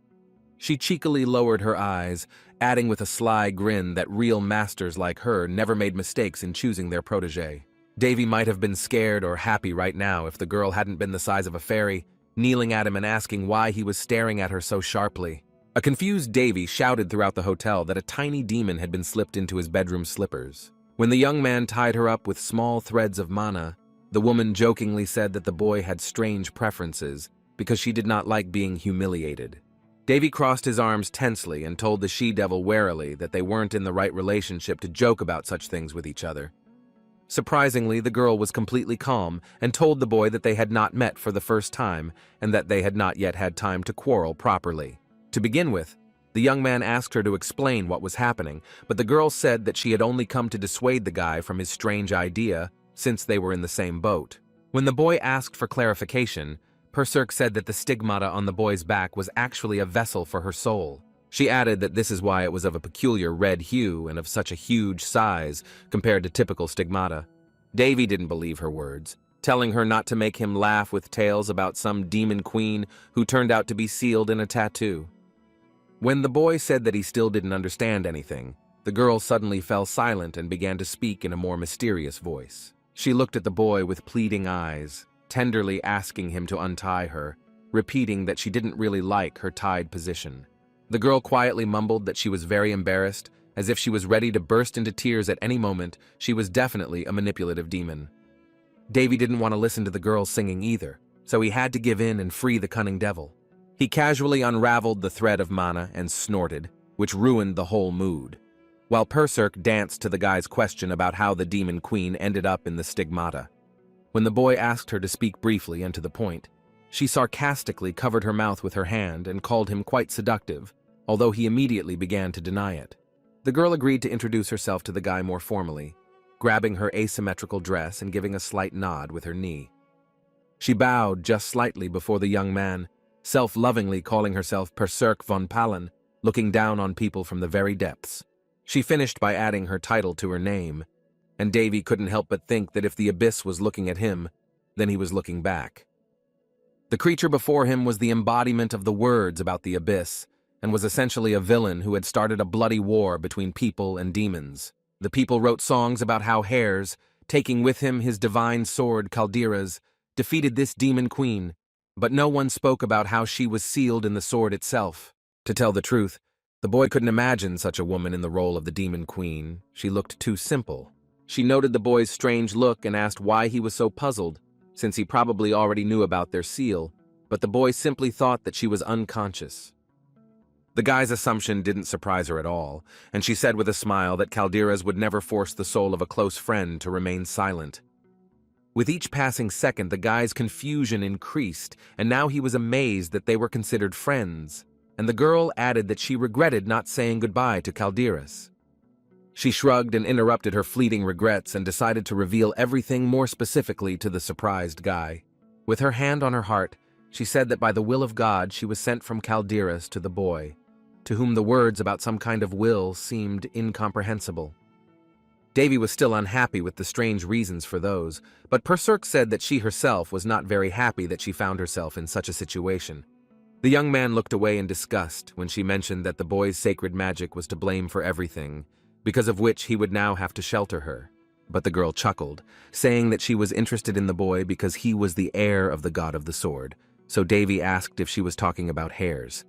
She cheekily lowered her eyes, adding with a sly grin that real masters like her never made mistakes in choosing their protege. Davy might have been scared or happy right now if the girl hadn't been the size of a fairy, kneeling at him and asking why he was staring at her so sharply. A confused Davy shouted throughout the hotel that a tiny demon had been slipped into his bedroom slippers. When the young man tied her up with small threads of mana, the woman jokingly said that the boy had strange preferences because she did not like being humiliated. Davy crossed his arms tensely and told the she-devil warily that they weren't in the right relationship to joke about such things with each other. Surprisingly, the girl was completely calm and told the boy that they had not met for the first time and that they had not yet had time to quarrel properly. To begin with, the young man asked her to explain what was happening, but the girl said that she had only come to dissuade the guy from his strange idea since they were in the same boat. When the boy asked for clarification, Perserk said that the stigmata on the boy's back was actually a vessel for her soul. She added that this is why it was of a peculiar red hue and of such a huge size compared to typical stigmata. Davy didn't believe her words, telling her not to make him laugh with tales about some demon queen who turned out to be sealed in a tattoo. When the boy said that he still didn't understand anything, the girl suddenly fell silent and began to speak in a more mysterious voice. She looked at the boy with pleading eyes, tenderly asking him to untie her, repeating that she didn't really like her tied position. The girl quietly mumbled that she was very embarrassed, as if she was ready to burst into tears at any moment. She was definitely a manipulative demon. Davy didn't want to listen to the girl singing either, so he had to give in and free the cunning devil. He casually unraveled the thread of mana and snorted, which ruined the whole mood, while Perserk danced to the guy's question about how the demon queen ended up in the stigmata. When the boy asked her to speak briefly and to the point, she sarcastically covered her mouth with her hand and called him quite seductive, although he immediately began to deny it. The girl agreed to introduce herself to the guy more formally. grabbing her asymmetrical dress and giving a slight nod with her knee. She bowed just slightly before the young man, self-lovingly calling herself Berserk von Pallen, looking down on people from the very depths. She finished by adding her title to her name, and Davy couldn't help but think that if the abyss was looking at him, then he was looking back. The creature before him was the embodiment of the words about the abyss, and was essentially a villain who had started a bloody war between people and demons. The people wrote songs about how Hares, taking with him his divine sword Calderas, defeated this demon queen, but no one spoke about how she was sealed in the sword itself. To tell the truth, the boy couldn't imagine such a woman in the role of the demon queen. She looked too simple. She noted the boy's strange look and asked why he was so puzzled, since he probably already knew about their seal, but the boy simply thought that she was unconscious. The guy's assumption didn't surprise her at all, and she said with a smile that Calderas would never force the soul of a close friend to remain silent. With each passing second, the guy's confusion increased, and now he was amazed that they were considered friends, and the girl added that she regretted not saying goodbye to Calderas. She shrugged and interrupted her fleeting regrets and decided to reveal everything more specifically to the surprised guy. With her hand on her heart, she said that by the will of God she was sent from Calderas to the boy, to whom the words about some kind of will seemed incomprehensible. Davy was still unhappy with the strange reasons for those, but Berserk said that she herself was not very happy that she found herself in such a situation. The young man looked away in disgust when she mentioned that the boy's sacred magic was to blame for everything, because of which he would now have to shelter her. But the girl chuckled, saying that she was interested in the boy because he was the heir of the god of the sword, so Davy asked if she was talking about Hares.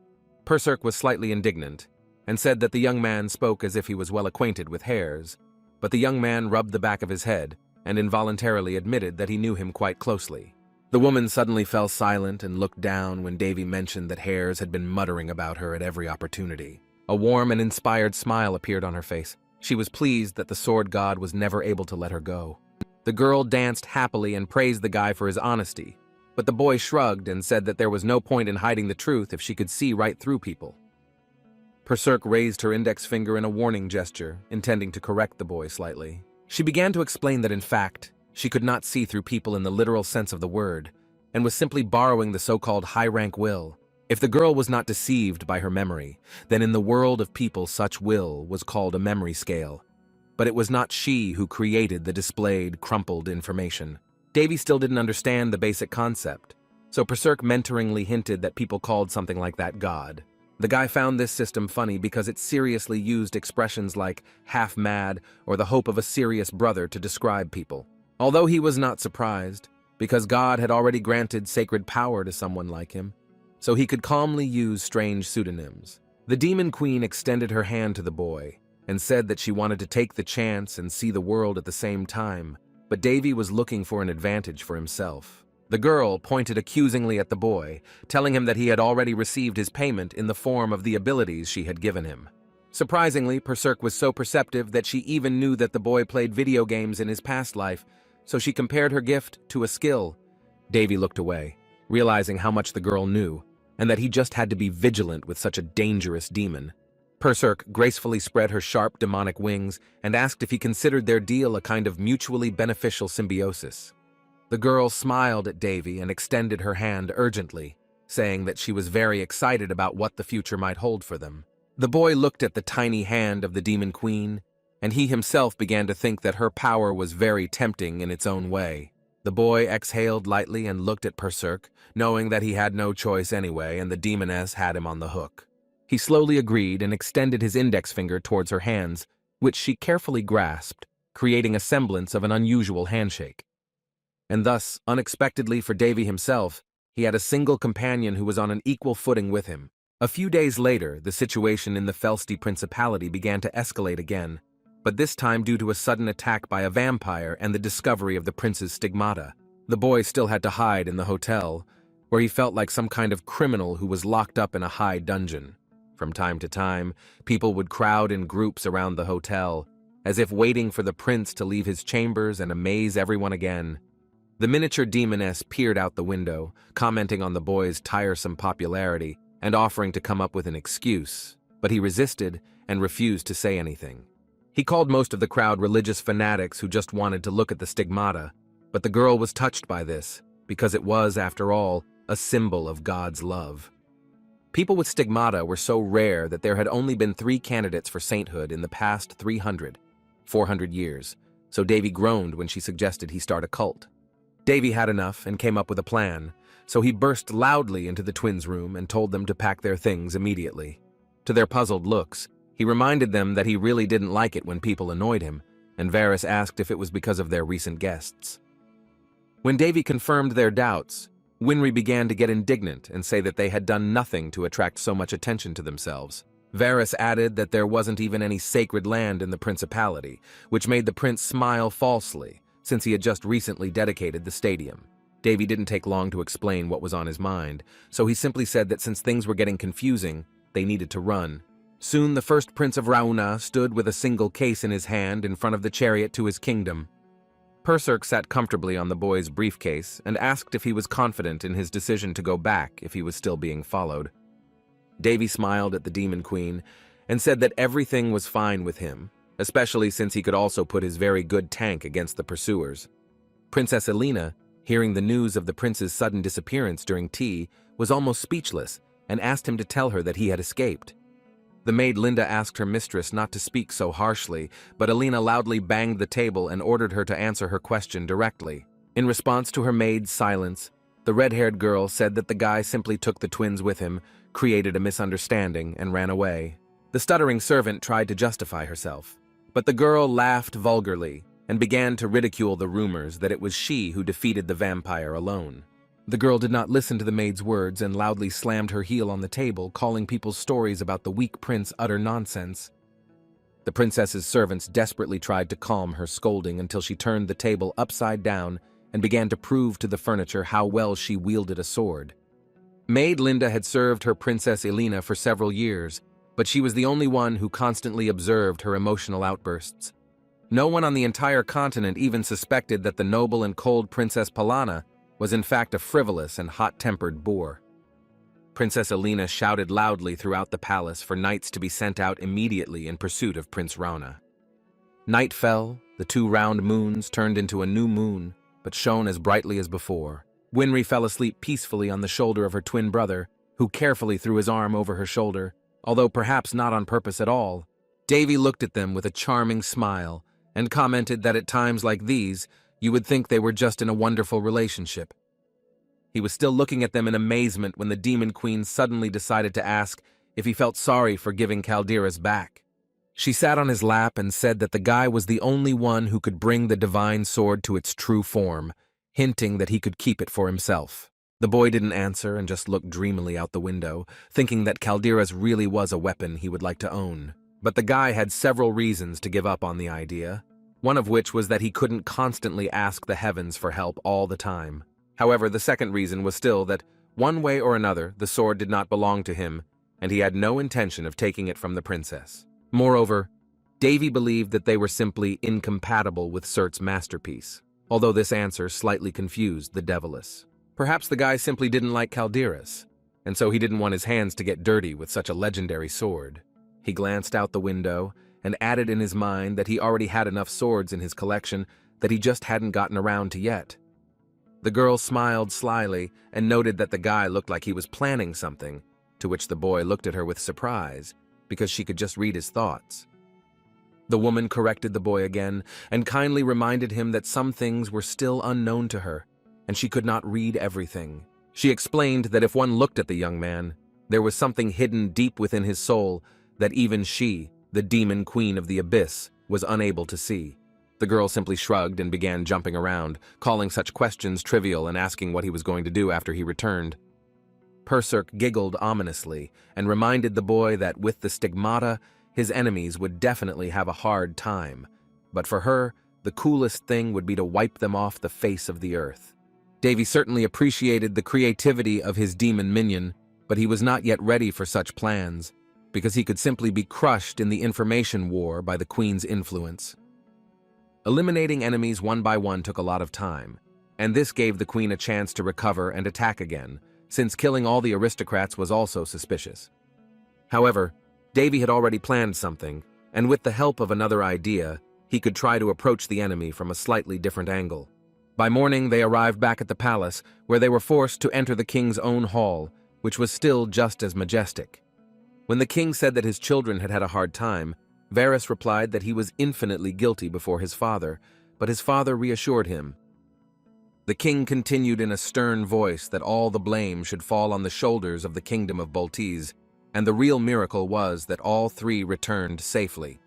Berserk was slightly indignant, and said that the young man spoke as if he was well acquainted with Hares, but the young man rubbed the back of his head and involuntarily admitted that he knew him quite closely. The woman suddenly fell silent and looked down when Davy mentioned that Hares had been muttering about her at every opportunity. A warm and inspired smile appeared on her face. She was pleased that the sword god was never able to let her go. The girl danced happily and praised the guy for his honesty, but the boy shrugged and said that there was no point in hiding the truth if she could see right through people. Berserk raised her index finger in a warning gesture, intending to correct the boy slightly. She began to explain that in fact, she could not see through people in the literal sense of the word, and was simply borrowing the so-called high-rank will. If the girl was not deceived by her memory, then in the world of people such will was called a memory scale. But it was not she who created the displayed, crumpled information. Davy still didn't understand the basic concept, so Berserk mentoringly hinted that people called something like that God. The guy found this system funny because it seriously used expressions like half-mad or the hope of a serious brother to describe people. Although he was not surprised, because God had already granted sacred power to someone like him, so he could calmly use strange pseudonyms. The demon queen extended her hand to the boy and said that she wanted to take the chance and see the world at the same time, but Davy was looking for an advantage for himself. The girl pointed accusingly at the boy, telling him that he had already received his payment in the form of the abilities she had given him. Surprisingly, Berserk was so perceptive that she even knew that the boy played video games in his past life, so she compared her gift to a skill. Davy looked away, realizing how much the girl knew, and that he just had to be vigilant with such a dangerous demon. Berserk gracefully spread her sharp demonic wings and asked if he considered their deal a kind of mutually beneficial symbiosis. The girl smiled at Davy and extended her hand urgently, saying that she was very excited about what the future might hold for them. The boy looked at the tiny hand of the demon queen, and he himself began to think that her power was very tempting in its own way. The boy exhaled lightly and looked at Berserk, knowing that he had no choice anyway and the demoness had him on the hook. He slowly agreed and extended his index finger towards her hands, which she carefully grasped, creating a semblance of an unusual handshake. And thus, unexpectedly for Davy himself, he had a single companion who was on an equal footing with him. A few days later, the situation in the Felsty Principality began to escalate again, but this time due to a sudden attack by a vampire and the discovery of the prince's stigmata. The boy still had to hide in the hotel, where he felt like some kind of criminal who was locked up in a high dungeon. From time to time, people would crowd in groups around the hotel, as if waiting for the prince to leave his chambers and amaze everyone again. The miniature demoness peered out the window, commenting on the boy's tiresome popularity and offering to come up with an excuse, but he resisted and refused to say anything. He called most of the crowd religious fanatics who just wanted to look at the stigmata, but the girl was touched by this, because it was, after all, a symbol of God's love. People with stigmata were so rare that there had only been 3 candidates for sainthood in the past 400 years, so Davy groaned when she suggested he start a cult. Davy had enough and came up with a plan, so he burst loudly into the twins' room and told them to pack their things immediately. To their puzzled looks, he reminded them that he really didn't like it when people annoyed him, and Varys asked if it was because of their recent guests. When Davy confirmed their doubts, Winry began to get indignant and say that they had done nothing to attract so much attention to themselves. Varys added that there wasn't even any sacred land in the principality, which made the prince smile falsely, since he had just recently dedicated the stadium. Davy didn't take long to explain what was on his mind, so he simply said that since things were getting confusing, they needed to run. Soon the first prince of Rauna stood with a single case in his hand in front of the chariot to his kingdom. Perserk sat comfortably on the boy's briefcase and asked if he was confident in his decision to go back if he was still being followed. Davy smiled at the Demon Queen and said that everything was fine with him, especially since he could also put his very good tank against the pursuers. Princess Elena, hearing the news of the prince's sudden disappearance during tea, was almost speechless and asked him to tell her that he had escaped. The maid Linda asked her mistress not to speak so harshly, but Elena loudly banged the table and ordered her to answer her question directly. In response to her maid's silence, the red-haired girl said that the guy simply took the twins with him, created a misunderstanding, and ran away. The stuttering servant tried to justify herself, but the girl laughed vulgarly and began to ridicule the rumors that it was she who defeated the vampire alone. The girl did not listen to the maid's words and loudly slammed her heel on the table, calling people's stories about the weak prince utter nonsense. The princess's servants desperately tried to calm her scolding until she turned the table upside down and began to prove to the furniture how well she wielded a sword. Maid Linda had served her Princess Elena for several years, but she was the only one who constantly observed her emotional outbursts. No one on the entire continent even suspected that the noble and cold Princess Palana was in fact a frivolous and hot-tempered boor. Princess Elena shouted loudly throughout the palace for knights to be sent out immediately in pursuit of Prince Rauna. Night fell, the 2 round moons turned into a new moon, but shone as brightly as before. Winry fell asleep peacefully on the shoulder of her twin brother, who carefully threw his arm over her shoulder, although perhaps not on purpose at all. Davy looked at them with a charming smile and commented that at times like these, you would think they were just in a wonderful relationship. He was still looking at them in amazement when the Demon Queen suddenly decided to ask if he felt sorry for giving Calderas back. She sat on his lap and said that the guy was the only one who could bring the divine sword to its true form, hinting that he could keep it for himself. The boy didn't answer and just looked dreamily out the window, thinking that Calderas really was a weapon he would like to own. But the guy had several reasons to give up on the idea, one of which was that he couldn't constantly ask the heavens for help all the time. However, the second reason was still that, one way or another, the sword did not belong to him, and he had no intention of taking it from the princess. Moreover, Davy believed that they were simply incompatible with Surt's masterpiece, although this answer slightly confused the Devilis. Perhaps the guy simply didn't like Calderas, and so he didn't want his hands to get dirty with such a legendary sword. He glanced out the window and added in his mind that he already had enough swords in his collection that he just hadn't gotten around to yet. The girl smiled slyly and noted that the guy looked like he was planning something, to which the boy looked at her with surprise, because she could just read his thoughts. The woman corrected the boy again and kindly reminded him that some things were still unknown to her, and she could not read everything. She explained that if one looked at the young man, there was something hidden deep within his soul that even she, the Demon Queen of the Abyss, was unable to see. The girl simply shrugged and began jumping around, calling such questions trivial and asking what he was going to do after he returned. Perserk giggled ominously and reminded the boy that with the stigmata, his enemies would definitely have a hard time, but for her, the coolest thing would be to wipe them off the face of the earth. Davy certainly appreciated the creativity of his demon minion, but he was not yet ready for such plans, because he could simply be crushed in the information war by the Queen's influence. Eliminating enemies one by one took a lot of time, and this gave the Queen a chance to recover and attack again, since killing all the aristocrats was also suspicious. However, Davy had already planned something, and with the help of another idea, he could try to approach the enemy from a slightly different angle. By morning, they arrived back at the palace, where they were forced to enter the king's own hall, which was still just as majestic. When the king said that his children had had a hard time, Varys replied that he was infinitely guilty before his father, but his father reassured him. The king continued in a stern voice that all the blame should fall on the shoulders of the kingdom of Boltese, and the real miracle was that all three returned safely.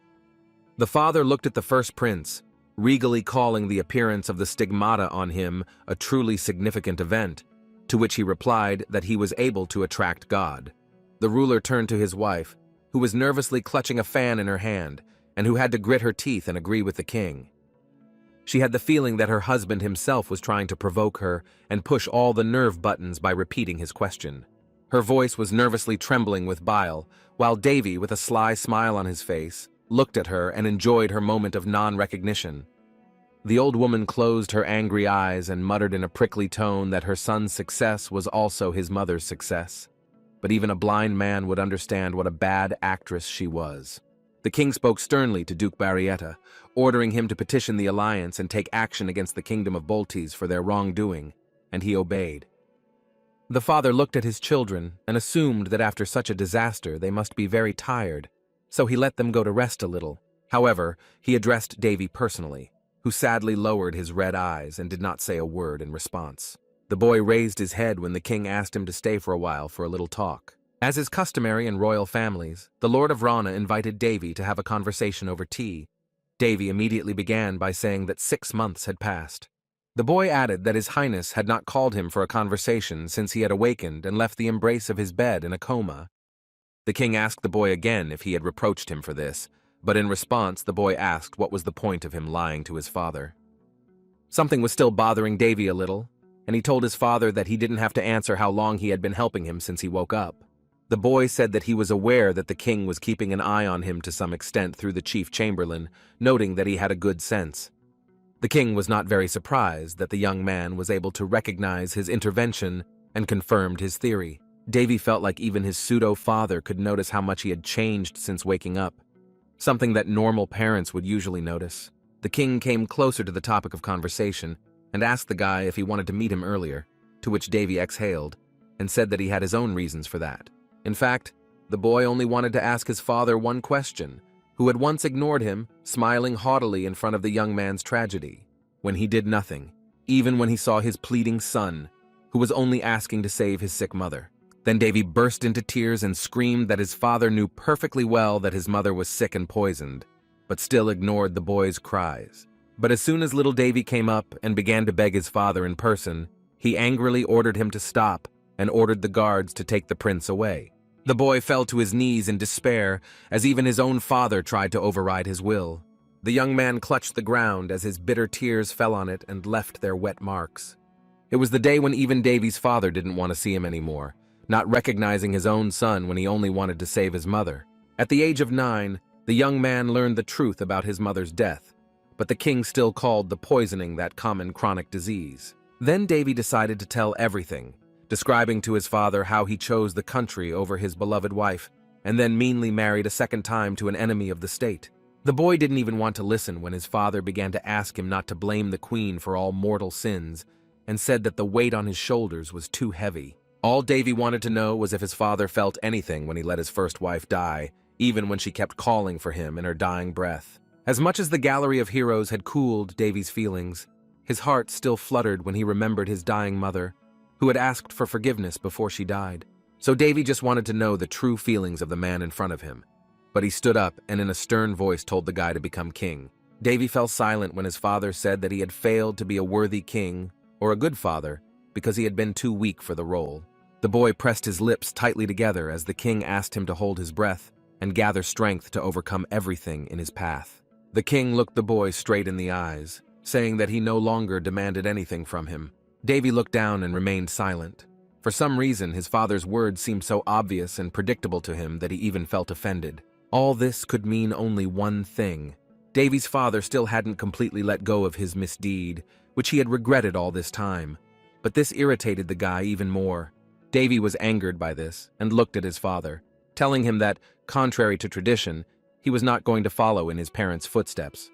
The father looked at the first prince, regally calling the appearance of the stigmata on him a truly significant event, to which he replied that he was able to attract God. The ruler turned to his wife, who was nervously clutching a fan in her hand, and who had to grit her teeth and agree with the king. She had the feeling that her husband himself was trying to provoke her and push all the nerve buttons by repeating his question. Her voice was nervously trembling with bile, while Davy, with a sly smile on his face, looked at her and enjoyed her moment of non-recognition. The old woman closed her angry eyes and muttered in a prickly tone that her son's success was also his mother's success. But even a blind man would understand what a bad actress she was. The king spoke sternly to Duke Barrietta, ordering him to petition the alliance and take action against the kingdom of Boltese for their wrongdoing, and he obeyed. The father looked at his children and assumed that after such a disaster they must be very tired, so he let them go to rest a little. However, he addressed Davy personally, who sadly lowered his red eyes and did not say a word in response. The boy raised his head when the king asked him to stay for a while for a little talk. As is customary in royal families, the Lord of Rana invited Davy to have a conversation over tea. Davy immediately began by saying that 6 months had passed. The boy added that His Highness had not called him for a conversation since he had awakened and left the embrace of his bed in a coma. The king asked the boy again if he had reproached him for this, but in response the boy asked what was the point of him lying to his father. Something was still bothering Davy a little, and he told his father that he didn't have to answer how long he had been helping him since he woke up. The boy said that he was aware that the king was keeping an eye on him to some extent through the chief chamberlain, noting that he had a good sense. The king was not very surprised that the young man was able to recognize his intervention and confirmed his theory. Davy felt like even his pseudo-father could notice how much he had changed since waking up, something that normal parents would usually notice. The king came closer to the topic of conversation and asked the guy if he wanted to meet him earlier, to which Davy exhaled and said that he had his own reasons for that. In fact, the boy only wanted to ask his father one question, who had once ignored him, smiling haughtily in front of the young man's tragedy, when he did nothing, even when he saw his pleading son, who was only asking to save his sick mother. Then Davy burst into tears and screamed that his father knew perfectly well that his mother was sick and poisoned, but still ignored the boy's cries. But as soon as little Davy came up and began to beg his father in person, he angrily ordered him to stop and ordered the guards to take the prince away. The boy fell to his knees in despair, as even his own father tried to override his will. The young man clutched the ground as his bitter tears fell on it and left their wet marks. It was the day when even Davy's father didn't want to see him anymore, not recognizing his own son when he only wanted to save his mother. At the age of 9, the young man learned the truth about his mother's death, but the king still called the poisoning that common chronic disease. Then Davy decided to tell everything, describing to his father how he chose the country over his beloved wife, and then meanly married a second time to an enemy of the state. The boy didn't even want to listen when his father began to ask him not to blame the queen for all mortal sins, and said that the weight on his shoulders was too heavy. All Davy wanted to know was if his father felt anything when he let his first wife die, even when she kept calling for him in her dying breath. As much as the gallery of heroes had cooled Davy's feelings, his heart still fluttered when he remembered his dying mother, who had asked for forgiveness before she died. So Davy just wanted to know the true feelings of the man in front of him. But he stood up and in a stern voice told the guy to become king. Davy fell silent when his father said that he had failed to be a worthy king or a good father because he had been too weak for the role. The boy pressed his lips tightly together as the king asked him to hold his breath and gather strength to overcome everything in his path. The king looked the boy straight in the eyes, saying that he no longer demanded anything from him. Davy looked down and remained silent. For some reason, his father's words seemed so obvious and predictable to him that he even felt offended. All this could mean only one thing. Davy's father still hadn't completely let go of his misdeed, which he had regretted all this time. But this irritated the guy even more. Davy was angered by this and looked at his father, telling him that, contrary to tradition, he was not going to follow in his parents' footsteps.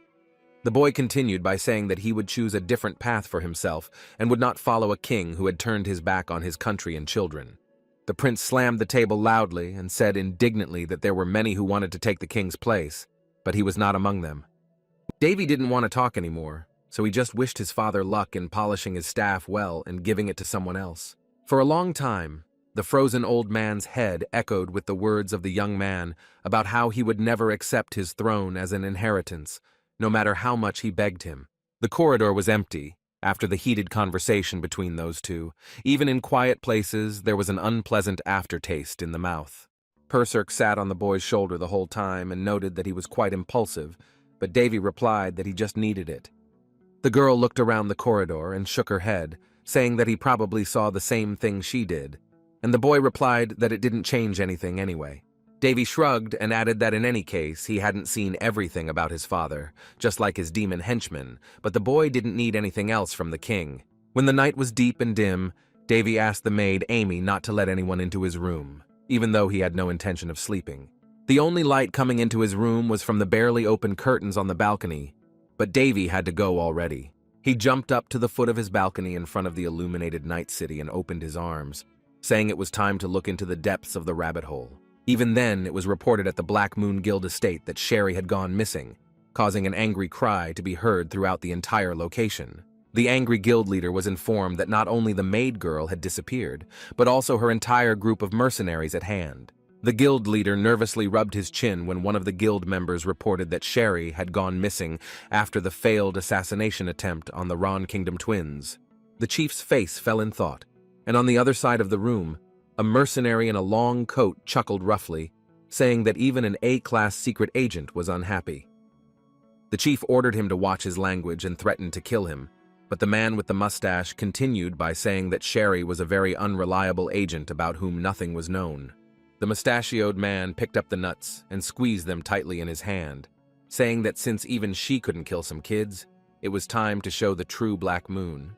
The boy continued by saying that he would choose a different path for himself and would not follow a king who had turned his back on his country and children. The prince slammed the table loudly and said indignantly that there were many who wanted to take the king's place, but he was not among them. Davy didn't want to talk anymore, so he just wished his father luck in polishing his staff well and giving it to someone else. For a long time, the frozen old man's head echoed with the words of the young man about how he would never accept his throne as an inheritance, no matter how much he begged him. The corridor was empty after the heated conversation between those two. Even in quiet places, there was an unpleasant aftertaste in the mouth. Perserk sat on the boy's shoulder the whole time and noted that he was quite impulsive, but Davy replied that he just needed it. The girl looked around the corridor and shook her head, saying that he probably saw the same thing she did, and the boy replied that it didn't change anything anyway. Davy shrugged and added that in any case, he hadn't seen everything about his father, just like his demon henchmen, but the boy didn't need anything else from the king. When the night was deep and dim, Davy asked the maid Amy not to let anyone into his room, even though he had no intention of sleeping. The only light coming into his room was from the barely open curtains on the balcony, but Davy had to go already. He jumped up to the foot of his balcony in front of the illuminated night city and opened his arms, saying it was time to look into the depths of the rabbit hole. Even then, it was reported at the Black Moon Guild estate that Sherry had gone missing, causing an angry cry to be heard throughout the entire location. The angry guild leader was informed that not only the maid girl had disappeared, but also her entire group of mercenaries at hand. The guild leader nervously rubbed his chin when one of the guild members reported that Sherry had gone missing after the failed assassination attempt on the Ron Kingdom twins. The chief's face fell in thought, and on the other side of the room, a mercenary in a long coat chuckled roughly, saying that even an A-class secret agent was unhappy. The chief ordered him to watch his language and threatened to kill him, but the man with the mustache continued by saying that Sherry was a very unreliable agent about whom nothing was known. The mustachioed man picked up the nuts and squeezed them tightly in his hand, saying that since even she couldn't kill some kids, it was time to show the true Black Moon.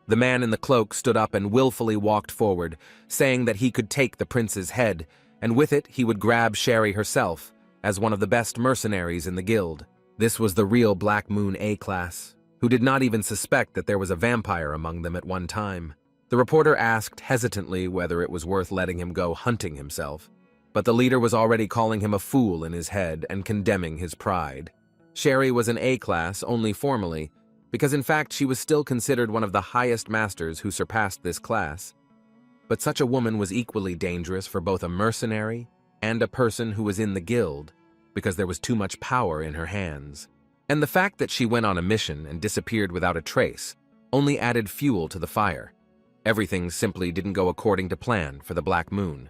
The man in the cloak stood up and willfully walked forward, saying that he could take the prince's head, and with it he would grab Sherry herself, as one of the best mercenaries in the guild. This was the real Black Moon A-class, who did not even suspect that there was a vampire among them at one time. The reporter asked hesitantly whether it was worth letting him go hunting himself, but the leader was already calling him a fool in his head and condemning his pride. Sherry was an A-class only formally, because in fact she was still considered one of the highest masters who surpassed this class. But such a woman was equally dangerous for both a mercenary and a person who was in the guild, because there was too much power in her hands. And the fact that she went on a mission and disappeared without a trace only added fuel to the fire. Everything simply didn't go according to plan for the Black Moon.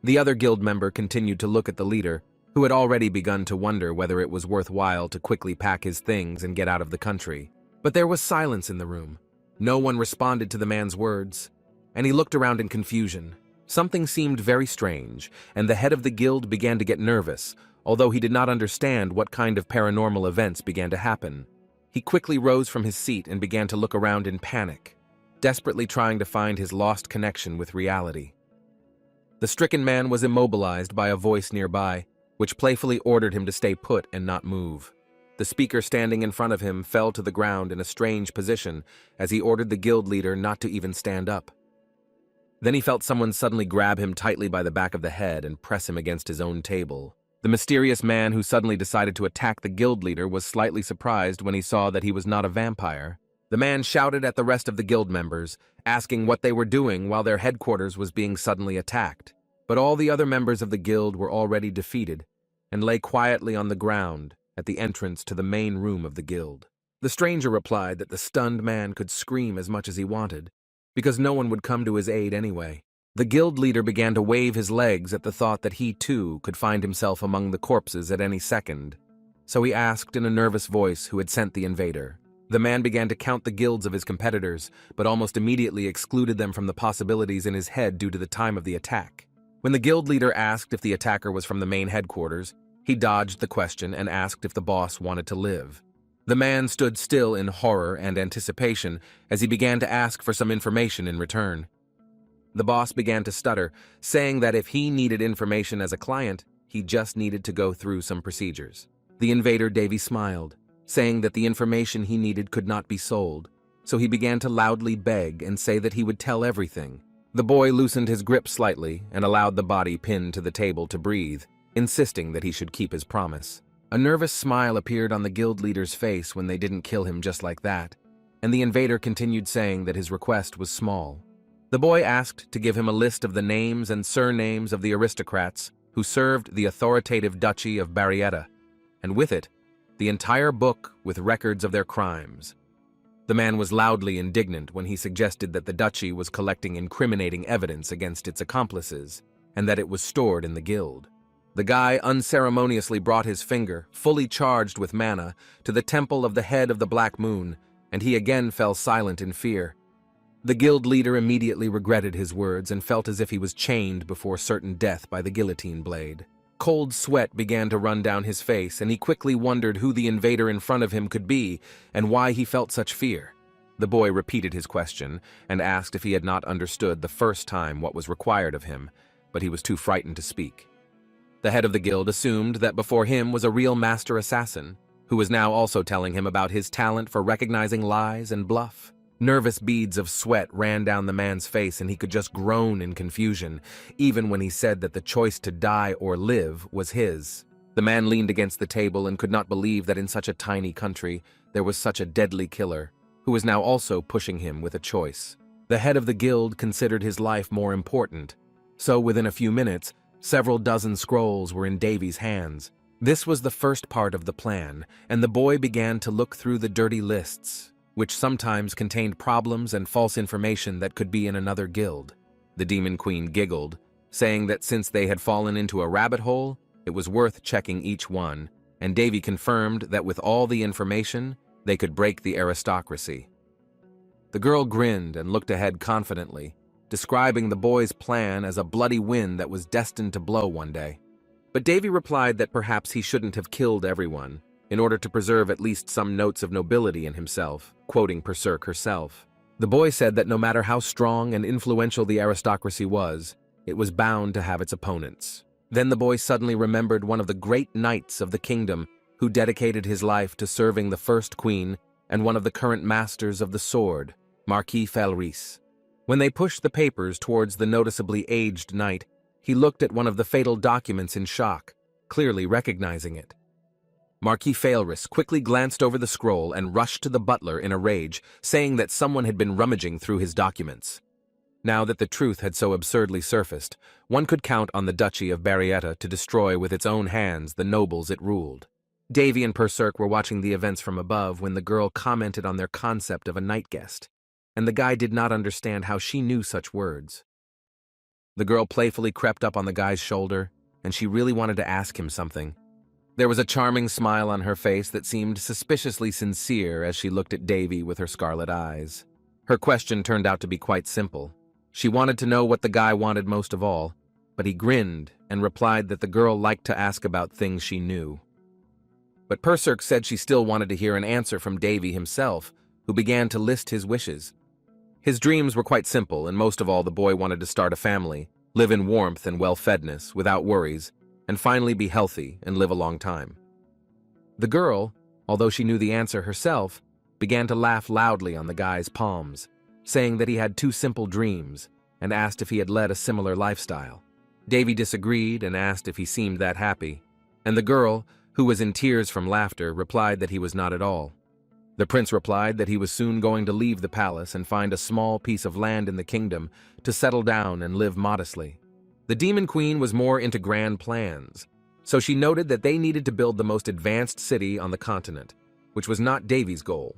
The other guild member continued to look at the leader, who had already begun to wonder whether it was worthwhile to quickly pack his things and get out of the country. But there was silence in the room. No one responded to the man's words, and he looked around in confusion. Something seemed very strange, and the head of the guild began to get nervous, although he did not understand what kind of paranormal events began to happen. He quickly rose from his seat and began to look around in panic, desperately trying to find his lost connection with reality. The stricken man was immobilized by a voice nearby, which playfully ordered him to stay put and not move. The speaker standing in front of him fell to the ground in a strange position as he ordered the guild leader not to even stand up. Then he felt someone suddenly grab him tightly by the back of the head and press him against his own table. The mysterious man who suddenly decided to attack the guild leader was slightly surprised when he saw that he was not a vampire. The man shouted at the rest of the guild members, asking what they were doing while their headquarters was being suddenly attacked. But all the other members of the guild were already defeated and lay quietly on the ground at the entrance to the main room of the guild. The stranger replied that the stunned man could scream as much as he wanted, because no one would come to his aid anyway. The guild leader began to wave his legs at the thought that he too could find himself among the corpses at any second. So he asked in a nervous voice who had sent the invader. The man began to count the guilds of his competitors, but almost immediately excluded them from the possibilities in his head due to the time of the attack. When the guild leader asked if the attacker was from the main headquarters, he dodged the question and asked if the boss wanted to live. The man stood still in horror and anticipation as he began to ask for some information in return. The boss began to stutter, saying that if he needed information as a client, he just needed to go through some procedures. The invader Davy smiled, saying that the information he needed could not be sold, so he began to loudly beg and say that he would tell everything. The boy loosened his grip slightly and allowed the body pinned to the table to breathe, insisting that he should keep his promise. A nervous smile appeared on the guild leader's face when they didn't kill him just like that, and the invader continued saying that his request was small. The boy asked to give him a list of the names and surnames of the aristocrats who served the authoritative duchy of Barrietta, and with it, the entire book with records of their crimes. The man was loudly indignant when he suggested that the duchy was collecting incriminating evidence against its accomplices, and that it was stored in the guild. The guy unceremoniously brought his finger, fully charged with mana, to the temple of the head of the Black Moon, and he again fell silent in fear. The guild leader immediately regretted his words and felt as if he was chained before certain death by the guillotine blade. Cold sweat began to run down his face, and he quickly wondered who the invader in front of him could be and why he felt such fear. The boy repeated his question and asked if he had not understood the first time what was required of him, but he was too frightened to speak. The head of the guild assumed that before him was a real master assassin, who was now also telling him about his talent for recognizing lies and bluff. Nervous beads of sweat ran down the man's face, and he could just groan in confusion, even when he said that the choice to die or live was his. The man leaned against the table and could not believe that in such a tiny country there was such a deadly killer, who was now also pushing him with a choice. The head of the guild considered his life more important, so within a few minutes, several dozen scrolls were in Davy's hands. This was the first part of the plan, and the boy began to look through the dirty lists, which sometimes contained problems and false information that could be in another guild. The Demon Queen giggled, saying that since they had fallen into a rabbit hole, it was worth checking each one, and Davy confirmed that with all the information, they could break the aristocracy. The girl grinned and looked ahead confidently, describing the boy's plan as a bloody wind that was destined to blow one day. But Davy replied that perhaps he shouldn't have killed everyone, in order to preserve at least some notes of nobility in himself, quoting Berserk herself. The boy said that no matter how strong and influential the aristocracy was, it was bound to have its opponents. Then the boy suddenly remembered one of the great knights of the kingdom who dedicated his life to serving the first queen and one of the current masters of the sword, Marquis Felris. When they pushed the papers towards the noticeably aged knight, he looked at one of the fatal documents in shock, clearly recognizing it. Marquis Felris quickly glanced over the scroll and rushed to the butler in a rage, saying that someone had been rummaging through his documents. Now that the truth had so absurdly surfaced, one could count on the Duchy of Barrietta to destroy with its own hands the nobles it ruled. Davy and Berserk were watching the events from above when the girl commented on their concept of a night guest, and the guy did not understand how she knew such words. The girl playfully crept up on the guy's shoulder, and she really wanted to ask him something. There was a charming smile on her face that seemed suspiciously sincere as she looked at Davy with her scarlet eyes. Her question turned out to be quite simple. She wanted to know what the guy wanted most of all, but he grinned and replied that the girl liked to ask about things she knew. But Berserk said she still wanted to hear an answer from Davy himself, who began to list his wishes. His dreams were quite simple, and most of all the boy wanted to start a family, live in warmth and well-fedness, without worries, and finally be healthy and live a long time. The girl, although she knew the answer herself, began to laugh loudly on the guy's palms, saying that he had two simple dreams, and asked if he had led a similar lifestyle. Davy disagreed and asked if he seemed that happy, and the girl, who was in tears from laughter, replied that he was not at all. The prince replied that he was soon going to leave the palace and find a small piece of land in the kingdom to settle down and live modestly. The Demon Queen was more into grand plans, so she noted that they needed to build the most advanced city on the continent, which was not Davy's goal.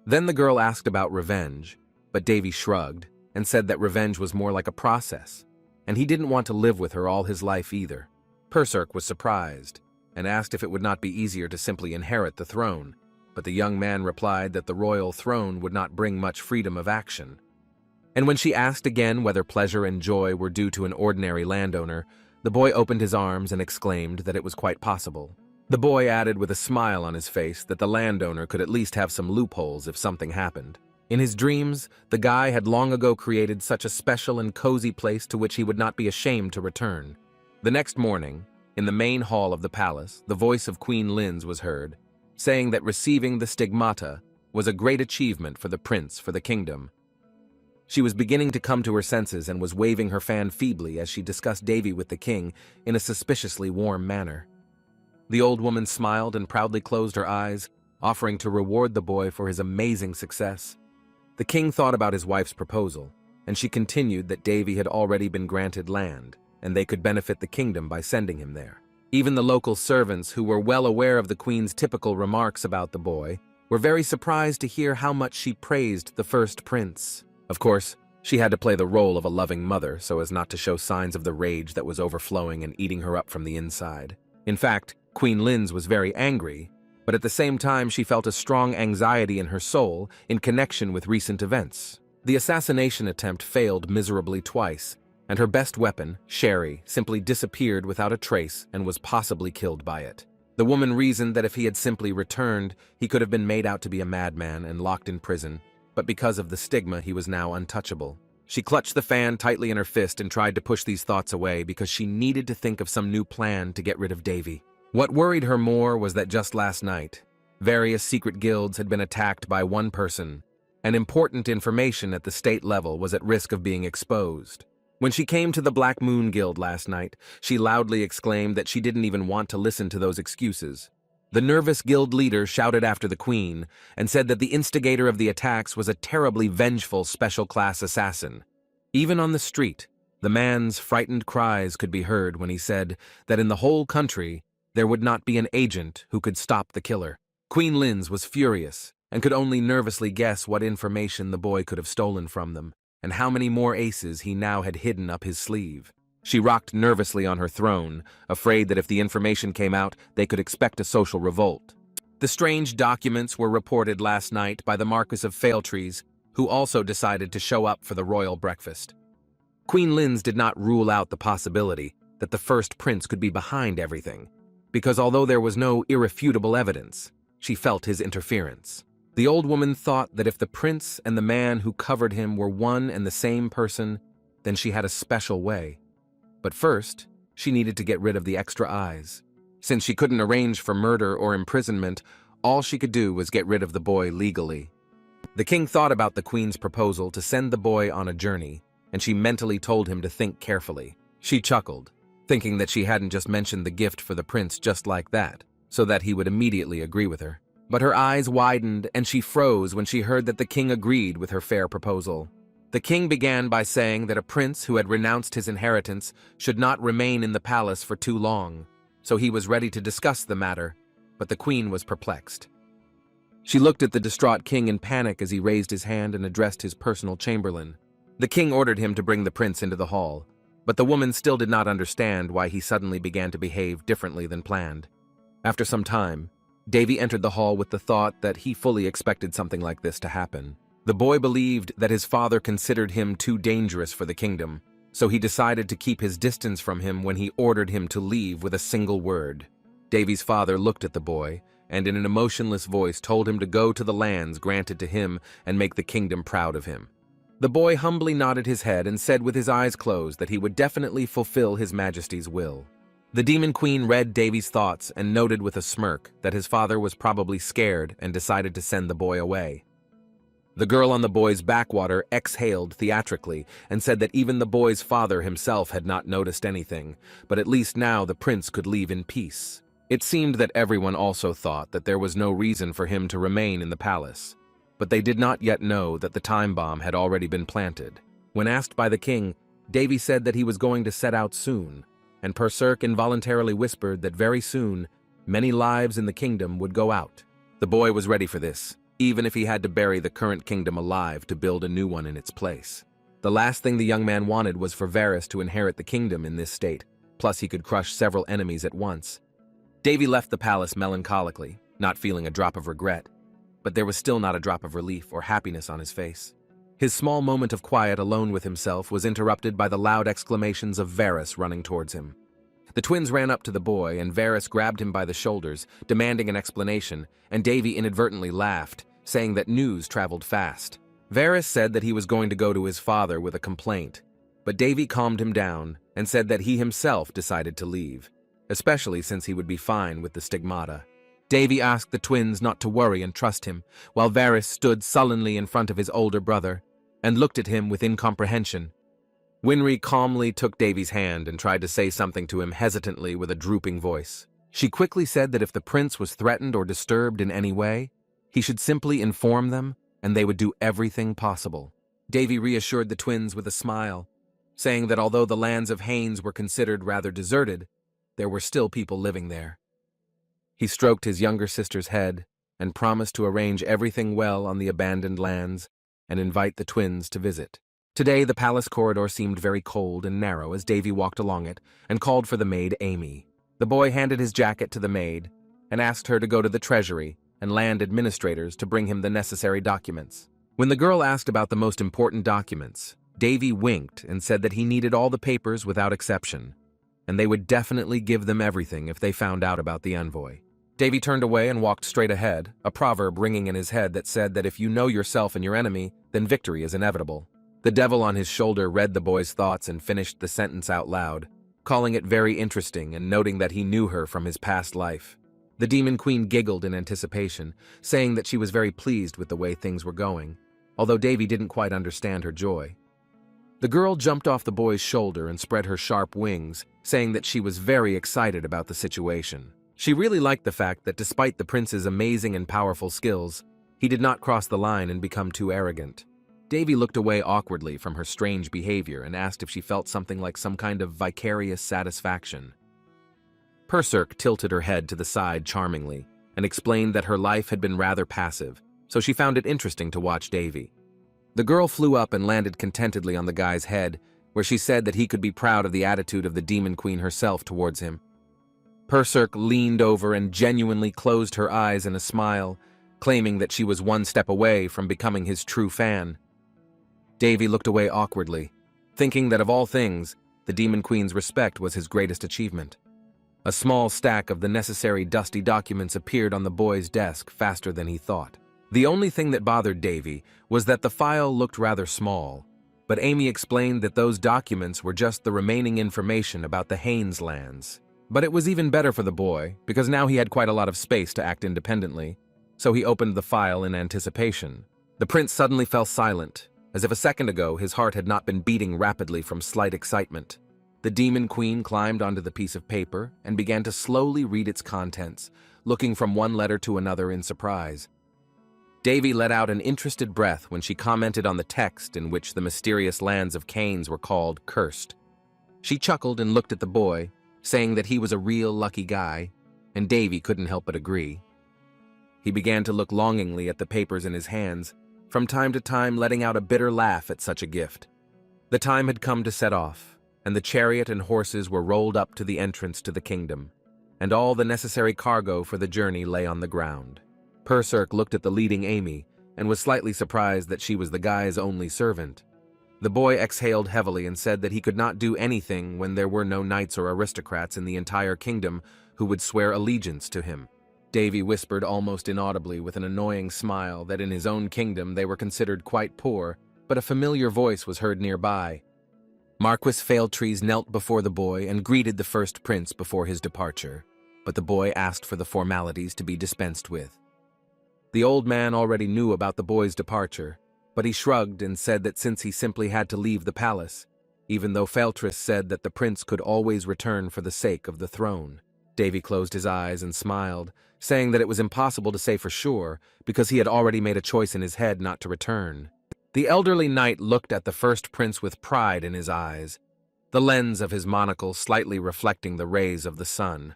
Then the girl asked about revenge, but Davy shrugged and said that revenge was more like a process, and he didn't want to live with her all his life either. Berserk was surprised and asked if it would not be easier to simply inherit the throne, but the young man replied that the royal throne would not bring much freedom of action. And when she asked again whether pleasure and joy were due to an ordinary landowner, the boy opened his arms and exclaimed that it was quite possible. The boy added with a smile on his face that the landowner could at least have some loopholes if something happened. In his dreams, the guy had long ago created such a special and cozy place to which he would not be ashamed to return. The next morning, In the main hall of the palace, the voice of Queen Linz was heard, saying that receiving the stigmata was a great achievement for the prince for the kingdom. She was beginning to come to her senses and was waving her fan feebly as she discussed Davy with the king in a suspiciously warm manner. The old woman smiled and proudly closed her eyes, offering to reward the boy for his amazing success. The king thought about his wife's proposal, and she continued that Davy had already been granted land, and they could benefit the kingdom by sending him there. Even the local servants, who were well aware of the queen's typical remarks about the boy, were very surprised to hear how much she praised the first prince. Of course, she had to play the role of a loving mother so as not to show signs of the rage that was overflowing and eating her up from the inside. In fact, Queen Linz was very angry, but at the same time she felt a strong anxiety in her soul in connection with recent events. The assassination attempt failed miserably twice, and her best weapon, Sherry, simply disappeared without a trace and was possibly killed by it. The woman reasoned that if he had simply returned, he could have been made out to be a madman and locked in prison, but because of the stigma, he was now untouchable. She clutched the fan tightly in her fist and tried to push these thoughts away because she needed to think of some new plan to get rid of Davy. What worried her more was that just last night, various secret guilds had been attacked by one person, and important information at the state level was at risk of being exposed. When she came to the Black Moon Guild last night, she loudly exclaimed that she didn't even want to listen to those excuses. The nervous guild leader shouted after the queen and said that the instigator of the attacks was a terribly vengeful special-class assassin. Even on the street, the man's frightened cries could be heard when he said that in the whole country, there would not be an agent who could stop the killer. Queen Linz was furious and could only nervously guess what information the boy could have stolen from them, and how many more aces he now had hidden up his sleeve. She rocked nervously on her throne, afraid that if the information came out, they could expect a social revolt. The strange documents were reported last night by the Marquis of Failtrees, who also decided to show up for the royal breakfast. Queen Linz did not rule out the possibility that the first prince could be behind everything, because although there was no irrefutable evidence, she felt his interference. The old woman thought that if the prince and the man who covered him were one and the same person, then she had a special way. But first, she needed to get rid of the extra eyes. Since she couldn't arrange for murder or imprisonment, all she could do was get rid of the boy legally. The king thought about the queen's proposal to send the boy on a journey, and she mentally told him to think carefully. She chuckled, thinking that she hadn't just mentioned the gift for the prince just like that, so that he would immediately agree with her. But her eyes widened and she froze when she heard that the king agreed with her fair proposal. The king began by saying that a prince who had renounced his inheritance should not remain in the palace for too long, so he was ready to discuss the matter, but the queen was perplexed. She looked at the distraught king in panic as he raised his hand and addressed his personal chamberlain. The king ordered him to bring the prince into the hall, but the woman still did not understand why he suddenly began to behave differently than planned. After some time, Davy entered the hall with the thought that he fully expected something like this to happen. The boy believed that his father considered him too dangerous for the kingdom, so he decided to keep his distance from him when he ordered him to leave with a single word. Davy's father looked at the boy, and in an emotionless voice told him to go to the lands granted to him and make the kingdom proud of him. The boy humbly nodded his head and said with his eyes closed that he would definitely fulfill His Majesty's will. The Demon Queen read Davy's thoughts and noted with a smirk that his father was probably scared and decided to send the boy away. The girl on the boy's backwater exhaled theatrically and said that even the boy's father himself had not noticed anything, but at least now the prince could leave in peace. It seemed that everyone also thought that there was no reason for him to remain in the palace, but they did not yet know that the time bomb had already been planted. When asked by the king, Davy said that he was going to set out soon, and Perserk involuntarily whispered that very soon, many lives in the kingdom would go out. The boy was ready for this, even if he had to bury the current kingdom alive to build a new one in its place. The last thing the young man wanted was for Varys to inherit the kingdom in this state, plus he could crush several enemies at once. Davy left the palace melancholically, not feeling a drop of regret, but there was still not a drop of relief or happiness on his face. His small moment of quiet alone with himself was interrupted by the loud exclamations of Varys running towards him. The twins ran up to the boy, and Varys grabbed him by the shoulders, demanding an explanation, and Davy inadvertently laughed, saying that news traveled fast. Varys said that he was going to go to his father with a complaint, but Davy calmed him down and said that he himself decided to leave. especially since he would be fine with the stigmata. Davy asked the twins not to worry and trust him, while Varys stood sullenly in front of his older brother and looked at him with incomprehension. Winry calmly took Davy's hand and tried to say something to him hesitantly with a drooping voice. She quickly said that if the prince was threatened or disturbed in any way, he should simply inform them and they would do everything possible. Davy reassured the twins with a smile, saying that although the lands of Haines were considered rather deserted, there were still people living there. He stroked his younger sister's head and promised to arrange everything well on the abandoned lands and invite the twins to visit. Today, the palace corridor seemed very cold and narrow as Davy walked along it and called for the maid Amy. The boy handed his jacket to the maid and asked her to go to the treasury and land administrators to bring him the necessary documents. When the girl asked about the most important documents, Davy winked and said that he needed all the papers without exception, and they would definitely give them everything if they found out about the envoy. Davy turned away and walked straight ahead, a proverb ringing in his head that said that if you know yourself and your enemy, then victory is inevitable. The devil on his shoulder read the boy's thoughts and finished the sentence out loud, calling it very interesting and noting that he knew her from his past life. The Demon Queen giggled in anticipation, saying that she was very pleased with the way things were going, although Davy didn't quite understand her joy. The girl jumped off the boy's shoulder and spread her sharp wings, saying that she was very excited about the situation. She really liked the fact that despite the prince's amazing and powerful skills, he did not cross the line and become too arrogant. Davy looked away awkwardly from her strange behavior and asked if she felt something like some kind of vicarious satisfaction. Perserk tilted her head to the side charmingly and explained that her life had been rather passive, so she found it interesting to watch Davy. The girl flew up and landed contentedly on the guy's head, where she said that he could be proud of the attitude of the Demon Queen herself towards him. Perserk leaned over and genuinely closed her eyes in a smile, claiming that she was one step away from becoming his true fan. Davy looked away awkwardly, thinking that of all things, the Demon Queen's respect was his greatest achievement. A small stack of the necessary dusty documents appeared on the boy's desk faster than he thought. The only thing that bothered Davy was that the file looked rather small, but Amy explained that those documents were just the remaining information about the Haines lands. But it was even better for the boy, because now he had quite a lot of space to act independently, so he opened the file in anticipation. The prince suddenly fell silent, as if a second ago his heart had not been beating rapidly from slight excitement. The Demon Queen climbed onto the piece of paper and began to slowly read its contents, looking from one letter to another in surprise. Davy let out an interested breath when she commented on the text in which the mysterious lands of Canes were called cursed. She chuckled and looked at the boy, saying that he was a real lucky guy, and Davy couldn't help but agree. He began to look longingly at the papers in his hands, from time to time letting out a bitter laugh at such a gift. The time had come to set off, and the chariot and horses were rolled up to the entrance to the kingdom, and all the necessary cargo for the journey lay on the ground. Perserk looked at the leading Amy and was slightly surprised that she was the guy's only servant. The boy exhaled heavily and said that he could not do anything when there were no knights or aristocrats in the entire kingdom who would swear allegiance to him. Davy whispered almost inaudibly with an annoying smile that in his own kingdom they were considered quite poor, but a familiar voice was heard nearby. Marquis Failtrees knelt before the boy and greeted the first prince before his departure, but the boy asked for the formalities to be dispensed with. The old man already knew about the boy's departure, but he shrugged and said that since he simply had to leave the palace, even though Failtrees said that the prince could always return for the sake of the throne. Davy closed his eyes and smiled, saying that it was impossible to say for sure because he had already made a choice in his head not to return. The elderly knight looked at the first prince with pride in his eyes, the lens of his monocle slightly reflecting the rays of the sun.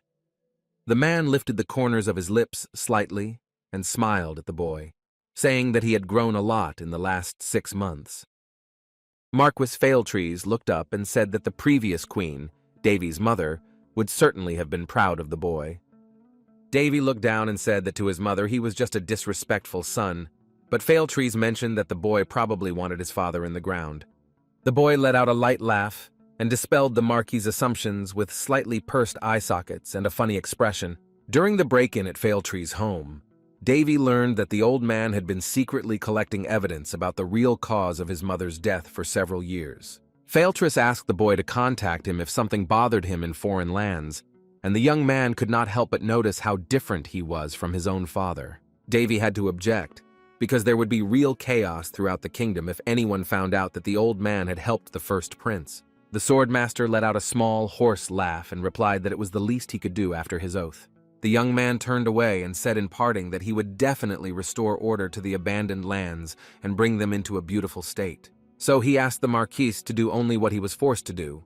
The man lifted the corners of his lips slightly and smiled at the boy, saying that he had grown a lot in the last 6 months. Marquis Failtrees looked up and said that the previous queen, Davy's mother, would certainly have been proud of the boy. Davy looked down and said that to his mother he was just a disrespectful son, but Failtrees mentioned that the boy probably wanted his father in the ground. The boy let out a light laugh and dispelled the Marquis's assumptions with slightly pursed eye sockets and a funny expression. During the break-in at Failtrees' home, Davy learned that the old man had been secretly collecting evidence about the real cause of his mother's death for several years. Failtrees asked the boy to contact him if something bothered him in foreign lands, and the young man could not help but notice how different he was from his own father. Davy had to object, because there would be real chaos throughout the kingdom if anyone found out that the old man had helped the first prince. The swordmaster let out a small, hoarse laugh and replied that it was the least he could do after his oath. The young man turned away and said in parting that he would definitely restore order to the abandoned lands and bring them into a beautiful state. So he asked the Marquis to do only what he was forced to do,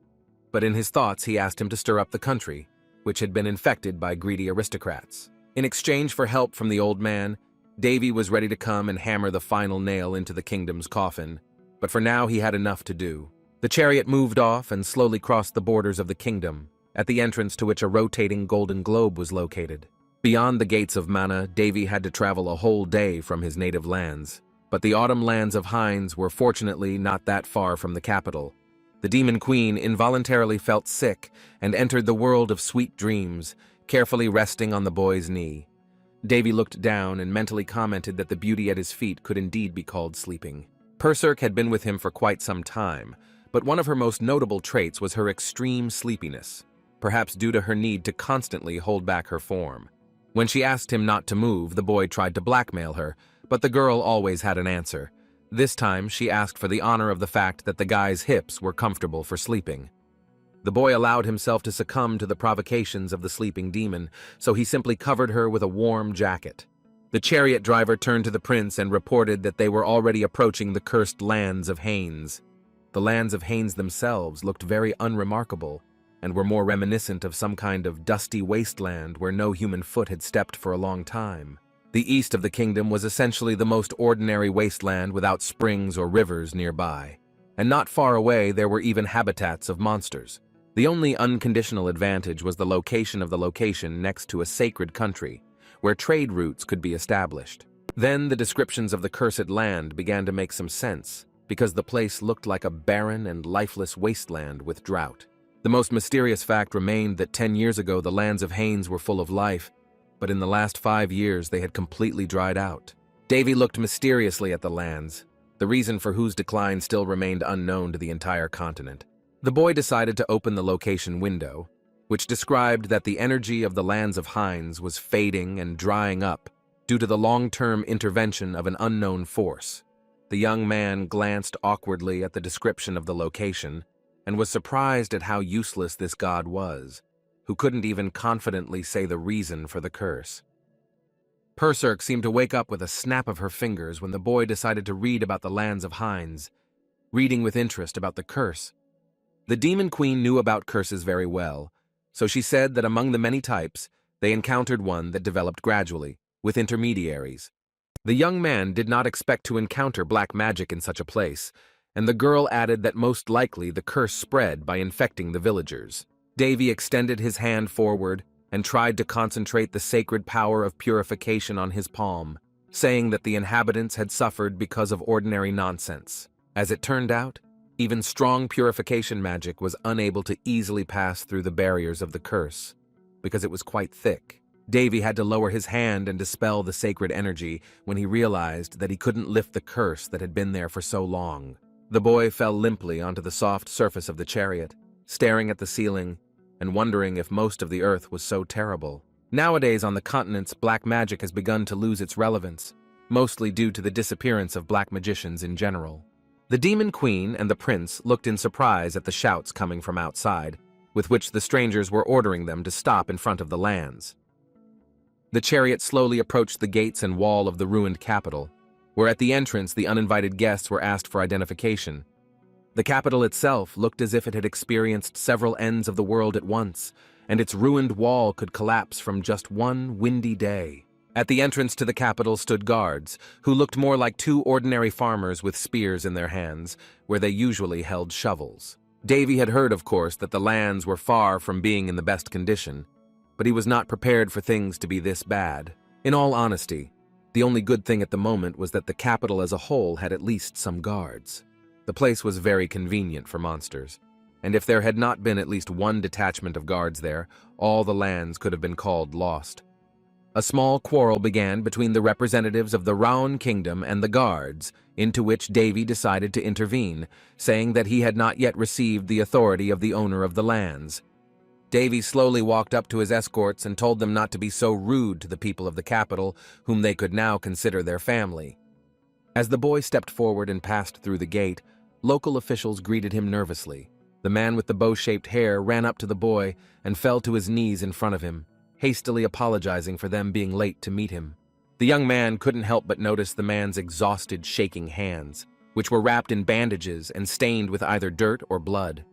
but in his thoughts he asked him to stir up the country, which had been infected by greedy aristocrats. In exchange for help from the old man, Davy was ready to come and hammer the final nail into the kingdom's coffin, but for now he had enough to do. The chariot moved off and slowly crossed the borders of the kingdom, at the entrance to which a rotating golden globe was located. Beyond the gates of Mana, Davy had to travel a whole day from his native lands, but the autumn lands of Hines were fortunately not that far from the capital. The Demon Queen involuntarily felt sick and entered the world of sweet dreams, carefully resting on the boy's knee. Davy looked down and mentally commented that the beauty at his feet could indeed be called sleeping. Perserk had been with him for quite some time, but one of her most notable traits was her extreme sleepiness, perhaps due to her need to constantly hold back her form. When she asked him not to move, the boy tried to blackmail her, but the girl always had an answer. This time, she asked for the honor of the fact that the guy's hips were comfortable for sleeping. The boy allowed himself to succumb to the provocations of the sleeping demon, so he simply covered her with a warm jacket. The chariot driver turned to the prince and reported that they were already approaching the cursed lands of Haines. The lands of Haines themselves looked very unremarkable, and were more reminiscent of some kind of dusty wasteland where no human foot had stepped for a long time. The east of the kingdom was essentially the most ordinary wasteland without springs or rivers nearby, and not far away there were even habitats of monsters. The only unconditional advantage was the location of the location next to a sacred country, where trade routes could be established. Then the descriptions of the cursed land began to make some sense, because the place looked like a barren and lifeless wasteland with drought. The most mysterious fact remained that 10 years ago the lands of Haines were full of life, but in the last 5 years they had completely dried out. Davy looked mysteriously at the lands, the reason for whose decline still remained unknown to the entire continent. The boy decided to open the location window, which described that the energy of the lands of Haines was fading and drying up due to the long-term intervention of an unknown force. The young man glanced awkwardly at the description of the location and was surprised at how useless this god was, who couldn't even confidently say the reason for the curse. Perserk seemed to wake up with a snap of her fingers when the boy decided to read about the lands of Haines, reading with interest about the curse. The Demon Queen knew about curses very well, so she said that among the many types, they encountered one that developed gradually, with intermediaries. The young man did not expect to encounter black magic in such a place, and the girl added that most likely the curse spread by infecting the villagers. Davy extended his hand forward and tried to concentrate the sacred power of purification on his palm, saying that the inhabitants had suffered because of ordinary nonsense. As it turned out, even strong purification magic was unable to easily pass through the barriers of the curse, because it was quite thick. Davy had to lower his hand and dispel the sacred energy when he realized that he couldn't lift the curse that had been there for so long. The boy fell limply onto the soft surface of the chariot, staring at the ceiling and wondering if most of the earth was so terrible. Nowadays on the continents, black magic has begun to lose its relevance, mostly due to the disappearance of black magicians in general. The Demon Queen and the prince looked in surprise at the shouts coming from outside, with which the strangers were ordering them to stop in front of the lands. The chariot slowly approached the gates and wall of the ruined capital, where at the entrance the uninvited guests were asked for identification. The capital itself looked as if it had experienced several ends of the world at once, and its ruined wall could collapse from just one windy day. At the entrance to the capital stood guards, who looked more like two ordinary farmers with spears in their hands, where they usually held shovels. Davy had heard, of course, that the lands were far from being in the best condition, but he was not prepared for things to be this bad. In all honesty, the only good thing at the moment was that the capital as a whole had at least some guards. The place was very convenient for monsters, and if there had not been at least one detachment of guards there, all the lands could have been called lost. A small quarrel began between the representatives of the Raon Kingdom and the guards, into which Davy decided to intervene, saying that he had not yet received the authority of the owner of the lands. Davy slowly walked up to his escorts and told them not to be so rude to the people of the capital, whom they could now consider their family. As the boy stepped forward and passed through the gate, local officials greeted him nervously. The man with the bow-shaped hair ran up to the boy and fell to his knees in front of him, hastily apologizing for them being late to meet him. The young man couldn't help but notice the man's exhausted, shaking hands, which were wrapped in bandages and stained with either dirt or blood.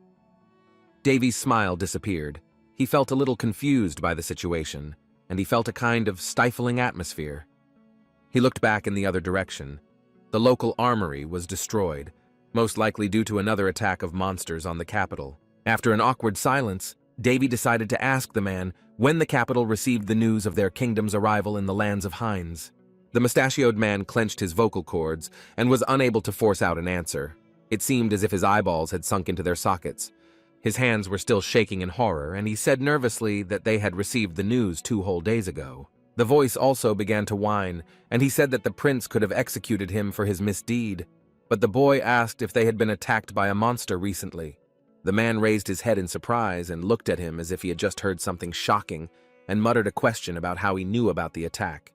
Davy's smile disappeared. He felt a little confused by the situation, and he felt a kind of stifling atmosphere. He looked back in the other direction. The local armory was destroyed, most likely due to another attack of monsters on the capital. After an awkward silence, Davy decided to ask the man when the capital received the news of their kingdom's arrival in the lands of Hines. The mustachioed man clenched his vocal cords and was unable to force out an answer. It seemed as if his eyeballs had sunk into their sockets. His hands were still shaking in horror, and he said nervously that they had received the news 2 whole days ago. The voice also began to whine, and he said that the prince could have executed him for his misdeed. But the boy asked if they had been attacked by a monster recently. The man raised his head in surprise and looked at him as if he had just heard something shocking and muttered a question about how he knew about the attack.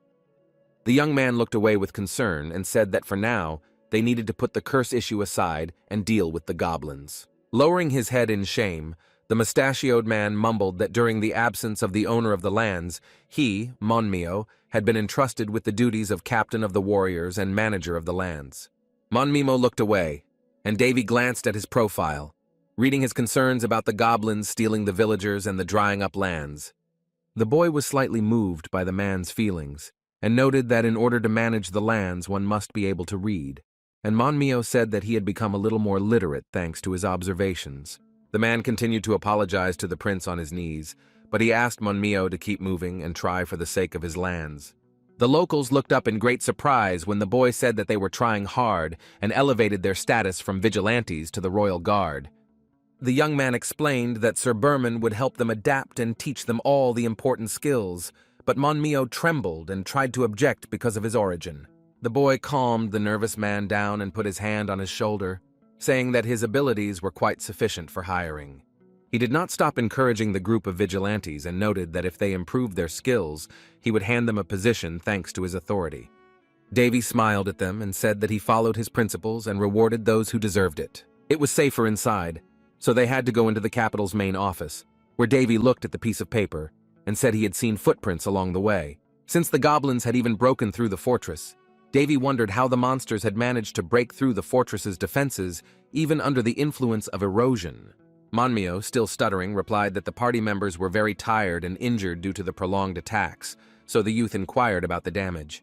The young man looked away with concern and said that for now, they needed to put the curse issue aside and deal with the goblins. Lowering his head in shame, the mustachioed man mumbled that during the absence of the owner of the lands, he, Monmio, had been entrusted with the duties of captain of the warriors and manager of the lands. Monmimo looked away, and Davy glanced at his profile, reading his concerns about the goblins stealing the villagers and the drying up lands. The boy was slightly moved by the man's feelings, and noted that in order to manage the lands one must be able to read, and Monmio said that he had become a little more literate thanks to his observations. The man continued to apologize to the prince on his knees, but he asked Monmio to keep moving and try for the sake of his lands. The locals looked up in great surprise when the boy said that they were trying hard and elevated their status from vigilantes to the royal guard. The young man explained that Sir Berman would help them adapt and teach them all the important skills, but Monmio trembled and tried to object because of his origin. The boy calmed the nervous man down and put his hand on his shoulder, saying that his abilities were quite sufficient for hiring. He did not stop encouraging the group of vigilantes and noted that if they improved their skills, he would hand them a position thanks to his authority. Davy smiled at them and said that he followed his principles and rewarded those who deserved it. It was safer inside, so they had to go into the capital's main office, where Davy looked at the piece of paper and said he had seen footprints along the way. Since the goblins had even broken through the fortress, Davy wondered how the monsters had managed to break through the fortress's defenses even under the influence of erosion. Monmio, still stuttering, replied that the party members were very tired and injured due to the prolonged attacks, so the youth inquired about the damage.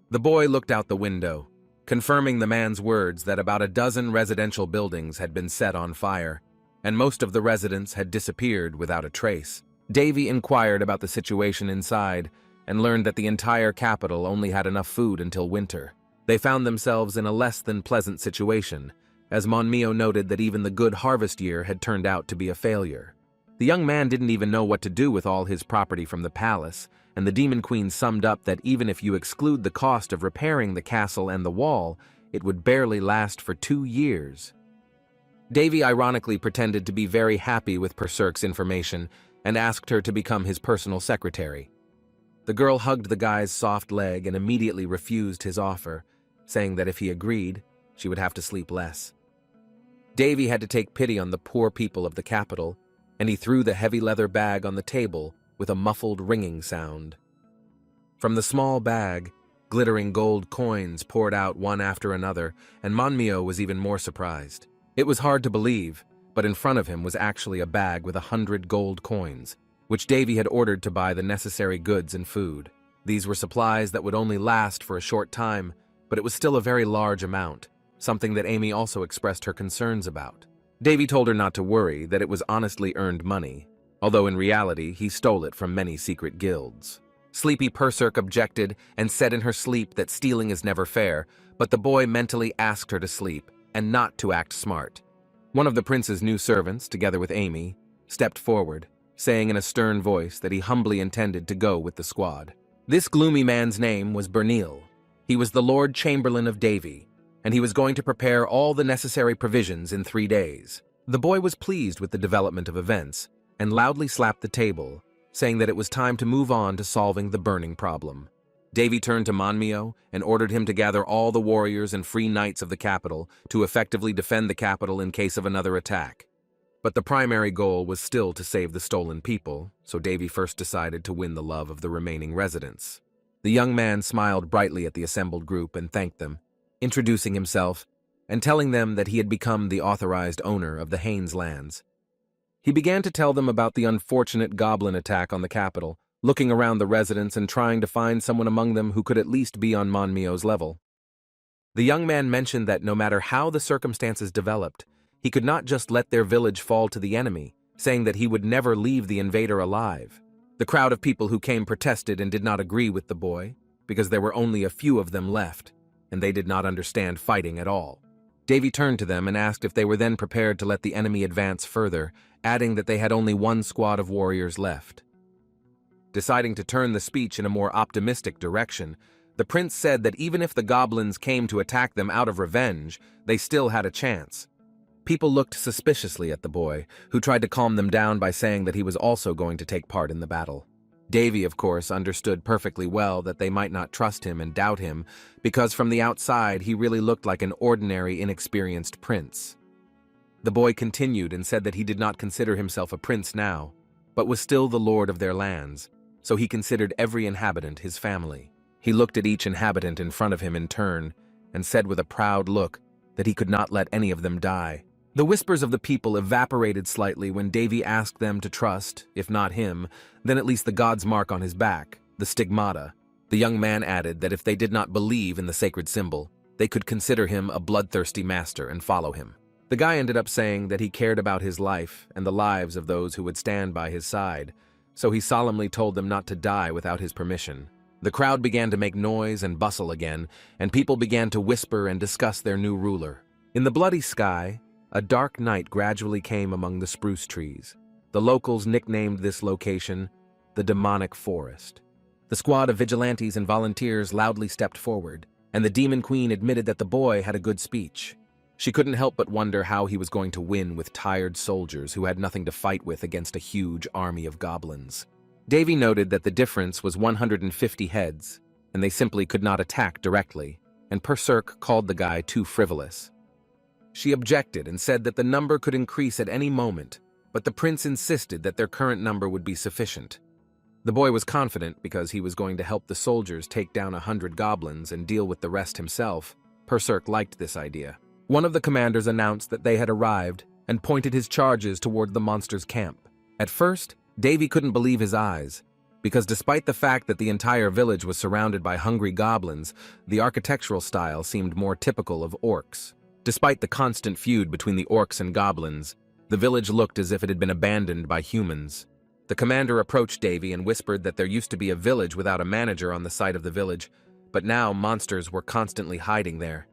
The boy looked out the window, confirming the man's words that about a dozen residential buildings had been set on fire, and most of the residents had disappeared without a trace. Davy inquired about the situation inside and learned that the entire capital only had enough food until winter. They found themselves in a less than pleasant situation, as Monmio noted that even the good harvest year had turned out to be a failure. The young man didn't even know what to do with all his property from the palace, and the Demon Queen summed up that even if you exclude the cost of repairing the castle and the wall, it would barely last for 2 years. Davy ironically pretended to be very happy with Perserk's information and asked her to become his personal secretary. The girl hugged the guy's soft leg and immediately refused his offer, saying that if he agreed, she would have to sleep less. Davy had to take pity on the poor people of the capital, and he threw the heavy leather bag on the table with a muffled ringing sound. From the small bag, glittering gold coins poured out one after another, and Monmio was even more surprised. It was hard to believe, but in front of him was actually a bag with 100 gold coins, which Davy had ordered to buy the necessary goods and food. These were supplies that would only last for a short time, but it was still a very large amount, something that Amy also expressed her concerns about. Davy told her not to worry, that it was honestly earned money, although in reality he stole it from many secret guilds. Sleepy Perserk objected and said in her sleep that stealing is never fair, but the boy mentally asked her to sleep and not to act smart. One of the prince's new servants, together with Amy, stepped forward, saying in a stern voice that he humbly intended to go with the squad. This gloomy man's name was Bernil. He was the Lord Chamberlain of Davy, and he was going to prepare all the necessary provisions in 3 days. The boy was pleased with the development of events, and loudly slapped the table, saying that it was time to move on to solving the burning problem. Davy turned to Manhwa and ordered him to gather all the warriors and free knights of the capital to effectively defend the capital in case of another attack. But the primary goal was still to save the stolen people, so Davy first decided to win the love of the remaining residents. The young man smiled brightly at the assembled group and thanked them, introducing himself and telling them that he had become the authorized owner of the Haines lands. He began to tell them about the unfortunate goblin attack on the capital, looking around the residents and trying to find someone among them who could at least be on Manhwa's level. The young man mentioned that no matter how the circumstances developed, he could not just let their village fall to the enemy, saying that he would never leave the invader alive. The crowd of people who came protested and did not agree with the boy, because there were only a few of them left, and they did not understand fighting at all. Davy turned to them and asked if they were then prepared to let the enemy advance further, adding that they had only one squad of warriors left. Deciding to turn the speech in a more optimistic direction, the prince said that even if the goblins came to attack them out of revenge, they still had a chance. People looked suspiciously at the boy, who tried to calm them down by saying that he was also going to take part in the battle. Davy, of course, understood perfectly well that they might not trust him and doubt him, because from the outside he really looked like an ordinary, inexperienced prince. The boy continued and said that he did not consider himself a prince now, but was still the lord of their lands, so he considered every inhabitant his family. He looked at each inhabitant in front of him in turn, and said with a proud look that he could not let any of them die. The whispers of the people evaporated slightly when Davy asked them to trust, if not him, then at least the god's mark on his back, the stigmata. The young man added that if they did not believe in the sacred symbol, they could consider him a bloodthirsty master and follow him. The guy ended up saying that he cared about his life and the lives of those who would stand by his side, so he solemnly told them not to die without his permission. The crowd began to make noise and bustle again, and people began to whisper and discuss their new ruler. In the bloody sky, a dark night gradually came among the spruce trees. The locals nicknamed this location the Demonic Forest. The squad of vigilantes and volunteers loudly stepped forward, and the Demon Queen admitted that the boy had a good speech. She couldn't help but wonder how he was going to win with tired soldiers who had nothing to fight with against a huge army of goblins. Davy noted that the difference was 150 heads, and they simply could not attack directly, and Perserk called the guy too frivolous. She objected and said that the number could increase at any moment, but the prince insisted that their current number would be sufficient. The boy was confident because he was going to help the soldiers take down 100 goblins and deal with the rest himself. Perserk liked this idea. One of the commanders announced that they had arrived and pointed his charges toward the monster's camp. At first, Davy couldn't believe his eyes, because despite the fact that the entire village was surrounded by hungry goblins, the architectural style seemed more typical of orcs. Despite the constant feud between the orcs and goblins, the village looked as if it had been abandoned by humans. The commander approached Davy and whispered that there used to be a village without a manager on the site of the village, but now monsters were constantly hiding there.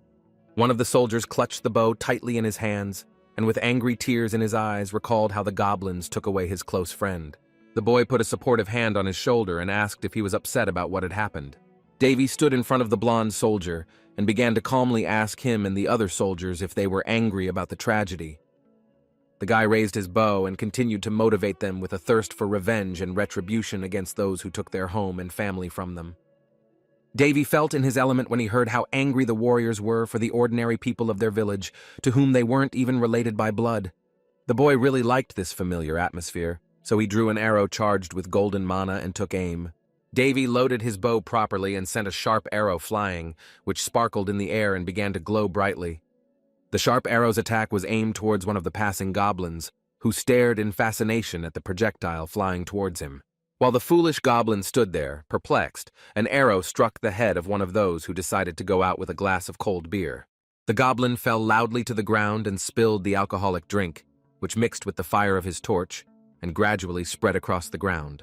One of the soldiers clutched the bow tightly in his hands, and with angry tears in his eyes recalled how the goblins took away his close friend. The boy put a supportive hand on his shoulder and asked if he was upset about what had happened. Davy stood in front of the blonde soldier and began to calmly ask him and the other soldiers if they were angry about the tragedy. The guy raised his bow and continued to motivate them with a thirst for revenge and retribution against those who took their home and family from them. Davy felt in his element when he heard how angry the warriors were for the ordinary people of their village, to whom they weren't even related by blood. The boy really liked this familiar atmosphere, so he drew an arrow charged with golden mana and took aim. Davy loaded his bow properly and sent a sharp arrow flying, which sparkled in the air and began to glow brightly. The sharp arrow's attack was aimed towards one of the passing goblins, who stared in fascination at the projectile flying towards him. While the foolish goblin stood there, perplexed, an arrow struck the head of one of those who decided to go out with a glass of cold beer. The goblin fell loudly to the ground and spilled the alcoholic drink, which mixed with the fire of his torch and gradually spread across the ground.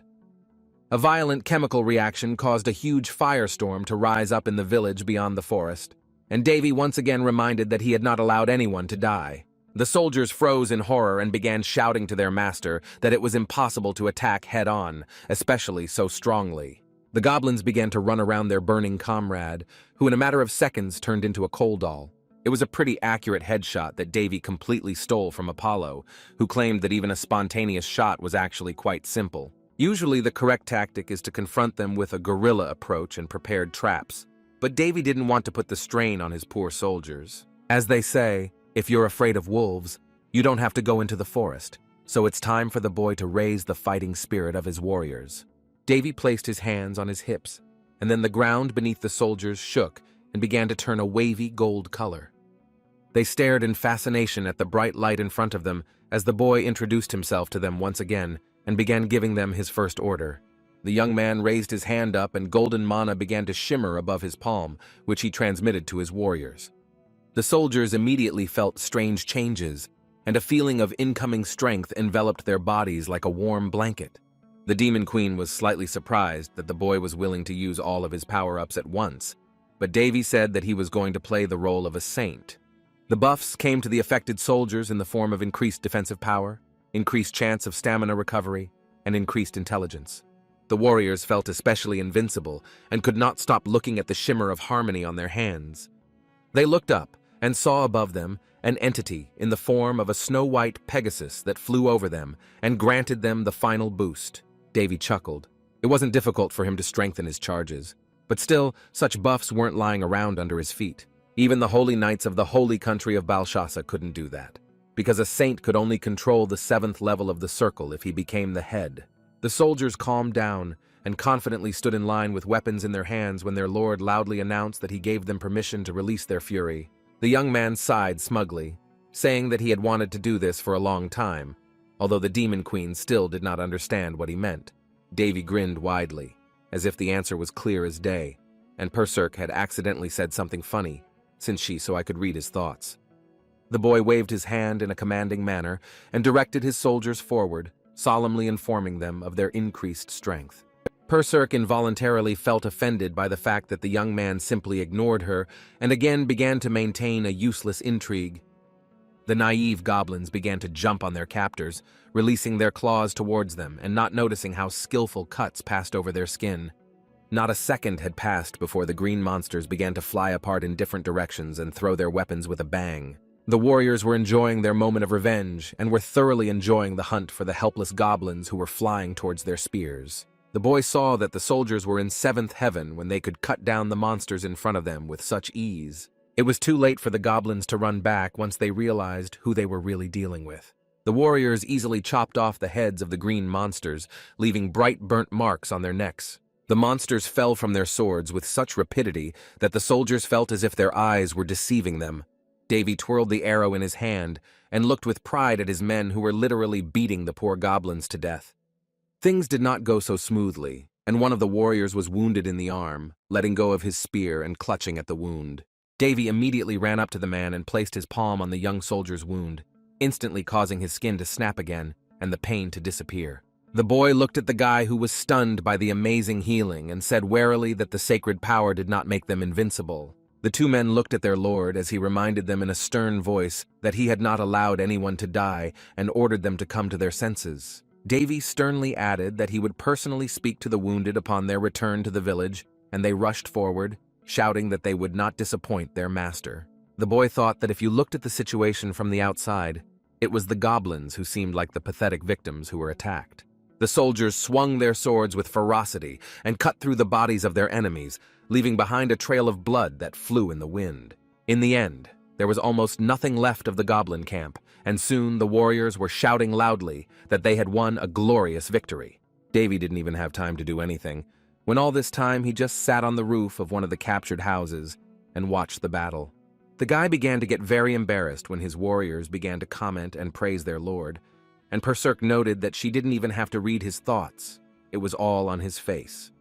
A violent chemical reaction caused a huge firestorm to rise up in the village beyond the forest, and Davy once again reminded that he had not allowed anyone to die. The soldiers froze in horror and began shouting to their master that it was impossible to attack head-on, especially so strongly. The goblins began to run around their burning comrade, who in a matter of seconds turned into a coal doll. It was a pretty accurate headshot that Davy completely stole from Apollo, who claimed that even a spontaneous shot was actually quite simple. Usually the correct tactic is to confront them with a guerrilla approach and prepared traps, but Davy didn't want to put the strain on his poor soldiers. As they say, if you're afraid of wolves, you don't have to go into the forest, so it's time for the boy to raise the fighting spirit of his warriors. Davy placed his hands on his hips, and then the ground beneath the soldiers shook and began to turn a wavy gold color. They stared in fascination at the bright light in front of them as the boy introduced himself to them once again and began giving them his first order. The young man raised his hand up and golden mana began to shimmer above his palm, which he transmitted to his warriors. The soldiers immediately felt strange changes, and a feeling of incoming strength enveloped their bodies like a warm blanket. The Demon Queen was slightly surprised that the boy was willing to use all of his power-ups at once, but Davy said that he was going to play the role of a saint. The buffs came to the affected soldiers in the form of increased defensive power, increased chance of stamina recovery, and increased intelligence. The warriors felt especially invincible and could not stop looking at the shimmer of harmony on their hands. They looked up and saw above them an entity in the form of a snow-white Pegasus that flew over them and granted them the final boost. Davy chuckled. It wasn't difficult for him to strengthen his charges, but still, such buffs weren't lying around under his feet. Even the holy knights of the holy country of Balshasa couldn't do that, because a saint could only control the 7th level of the circle if he became the head. The soldiers calmed down and confidently stood in line with weapons in their hands when their lord loudly announced that he gave them permission to release their fury. The young man sighed smugly, saying that he had wanted to do this for a long time, although the Demon Queen still did not understand what he meant. Davy grinned widely, as if the answer was clear as day, and Perserk had accidentally said something funny, so I could read his thoughts. The boy waved his hand in a commanding manner and directed his soldiers forward, solemnly informing them of their increased strength. Perserk involuntarily felt offended by the fact that the young man simply ignored her and again began to maintain a useless intrigue. The naive goblins began to jump on their captors, releasing their claws towards them and not noticing how skillful cuts passed over their skin. Not a second had passed before the green monsters began to fly apart in different directions and throw their weapons with a bang. The warriors were enjoying their moment of revenge and were thoroughly enjoying the hunt for the helpless goblins who were flying towards their spears. The boy saw that the soldiers were in 7th heaven when they could cut down the monsters in front of them with such ease. It was too late for the goblins to run back once they realized who they were really dealing with. The warriors easily chopped off the heads of the green monsters, leaving bright burnt marks on their necks. The monsters fell from their swords with such rapidity that the soldiers felt as if their eyes were deceiving them. Davy twirled the arrow in his hand and looked with pride at his men who were literally beating the poor goblins to death. Things did not go so smoothly, and one of the warriors was wounded in the arm, letting go of his spear and clutching at the wound. Davy immediately ran up to the man and placed his palm on the young soldier's wound, instantly causing his skin to snap again and the pain to disappear. The boy looked at the guy who was stunned by the amazing healing and said warily that the sacred power did not make them invincible. The two men looked at their lord as he reminded them in a stern voice that he had not allowed anyone to die and ordered them to come to their senses. Davy sternly added that he would personally speak to the wounded upon their return to the village, and they rushed forward, shouting that they would not disappoint their master. The boy thought that if you looked at the situation from the outside, it was the goblins who seemed like the pathetic victims who were attacked. The soldiers swung their swords with ferocity and cut through the bodies of their enemies, leaving behind a trail of blood that flew in the wind. In the end, there was almost nothing left of the goblin camp, and soon the warriors were shouting loudly that they had won a glorious victory. Davy didn't even have time to do anything. When all this time, he just sat on the roof of one of the captured houses and watched the battle. The guy began to get very embarrassed when his warriors began to comment and praise their lord, and Perserk noted that she didn't even have to read his thoughts. It was all on his face.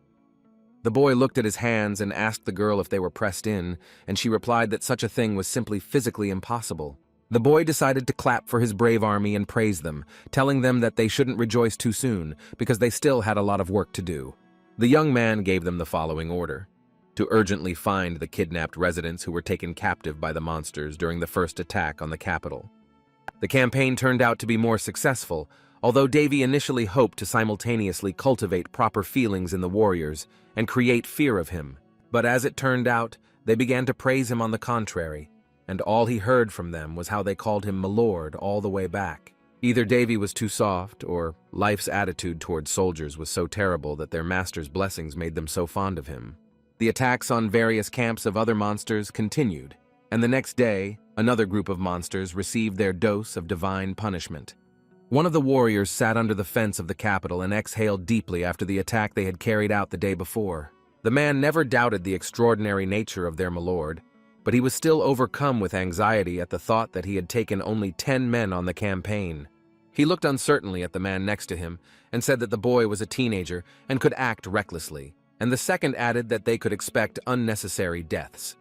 The boy looked at his hands and asked the girl if they were pressed in, and she replied that such a thing was simply physically impossible. The boy decided to clap for his brave army and praise them, telling them that they shouldn't rejoice too soon because they still had a lot of work to do. The young man gave them the following order: to urgently find the kidnapped residents who were taken captive by the monsters during the first attack on the capital. The campaign turned out to be more successful, although Davy initially hoped to simultaneously cultivate proper feelings in the warriors and create fear of him. But as it turned out, they began to praise him on the contrary, and all he heard from them was how they called him "Milord" all the way back. Either Davy was too soft, or life's attitude towards soldiers was so terrible that their master's blessings made them so fond of him. The attacks on various camps of other monsters continued, and the next day, another group of monsters received their dose of divine punishment. One of the warriors sat under the fence of the capital and exhaled deeply after the attack they had carried out the day before. The man never doubted the extraordinary nature of their milord, but he was still overcome with anxiety at the thought that he had taken only 10 men on the campaign. He looked uncertainly at the man next to him and said that the boy was a teenager and could act recklessly, and the second added that they could expect unnecessary deaths.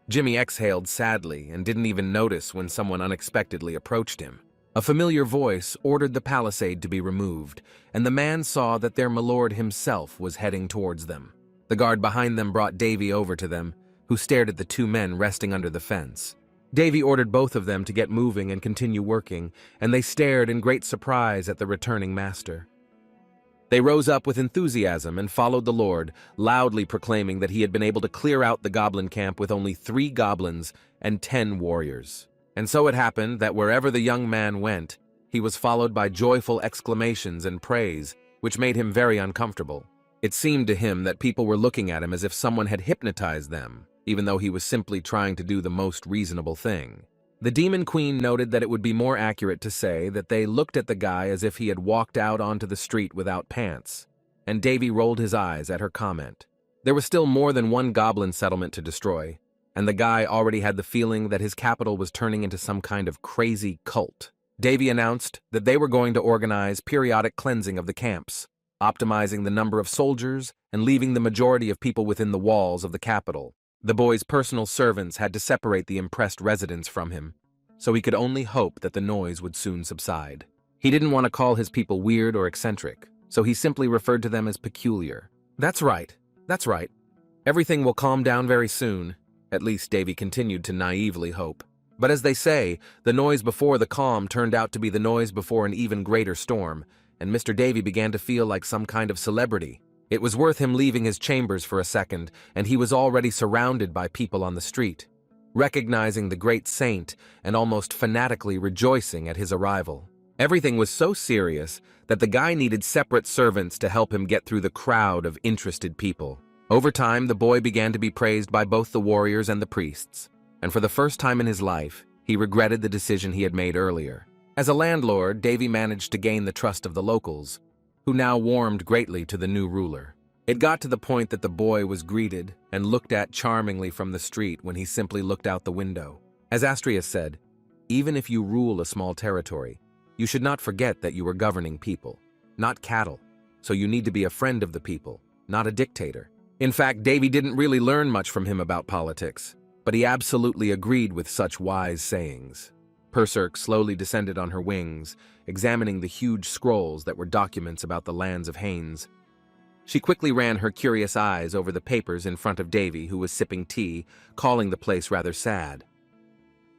Jimmy exhaled sadly and didn't even notice when someone unexpectedly approached him. A familiar voice ordered the palisade to be removed, and the man saw that their milord himself was heading towards them. The guard behind them brought Davy over to them, who stared at the 2 men resting under the fence. Davy ordered both of them to get moving and continue working, and they stared in great surprise at the returning master. They rose up with enthusiasm and followed the Lord, loudly proclaiming that he had been able to clear out the goblin camp with only 3 goblins and 10 warriors. And so it happened that wherever the young man went, he was followed by joyful exclamations and praise, which made him very uncomfortable. It seemed to him that people were looking at him as if someone had hypnotized them, even though he was simply trying to do the most reasonable thing. The Demon Queen noted that it would be more accurate to say that they looked at the guy as if he had walked out onto the street without pants, and Davy rolled his eyes at her comment. There was still more than one goblin settlement to destroy, and the guy already had the feeling that his capital was turning into some kind of crazy cult. Davy announced that they were going to organize periodic cleansing of the camps, optimizing the number of soldiers and leaving the majority of people within the walls of the capital. The boy's personal servants had to separate the impressed residents from him, so he could only hope that the noise would soon subside. He didn't want to call his people weird or eccentric, so he simply referred to them as peculiar. That's right. Everything will calm down very soon. At least Davy continued to naively hope. But as they say, the noise before the calm turned out to be the noise before an even greater storm, and Mr. Davy began to feel like some kind of celebrity. It was worth him leaving his chambers for a second, and he was already surrounded by people on the street, recognizing the great saint and almost fanatically rejoicing at his arrival. Everything was so serious that the guy needed separate servants to help him get through the crowd of interested people. Over time, the boy began to be praised by both the warriors and the priests, and for the first time in his life, he regretted the decision he had made earlier. As a landlord, Davy managed to gain the trust of the locals, who now warmed greatly to the new ruler. It got to the point that the boy was greeted and looked at charmingly from the street when he simply looked out the window. As Astrea said, even if you rule a small territory, you should not forget that you are governing people, not cattle, so you need to be a friend of the people, not a dictator. In fact, Davy didn't really learn much from him about politics, but he absolutely agreed with such wise sayings. Perserk slowly descended on her wings, examining the huge scrolls that were documents about the lands of Haines. She quickly ran her curious eyes over the papers in front of Davy, who was sipping tea, calling the place rather sad.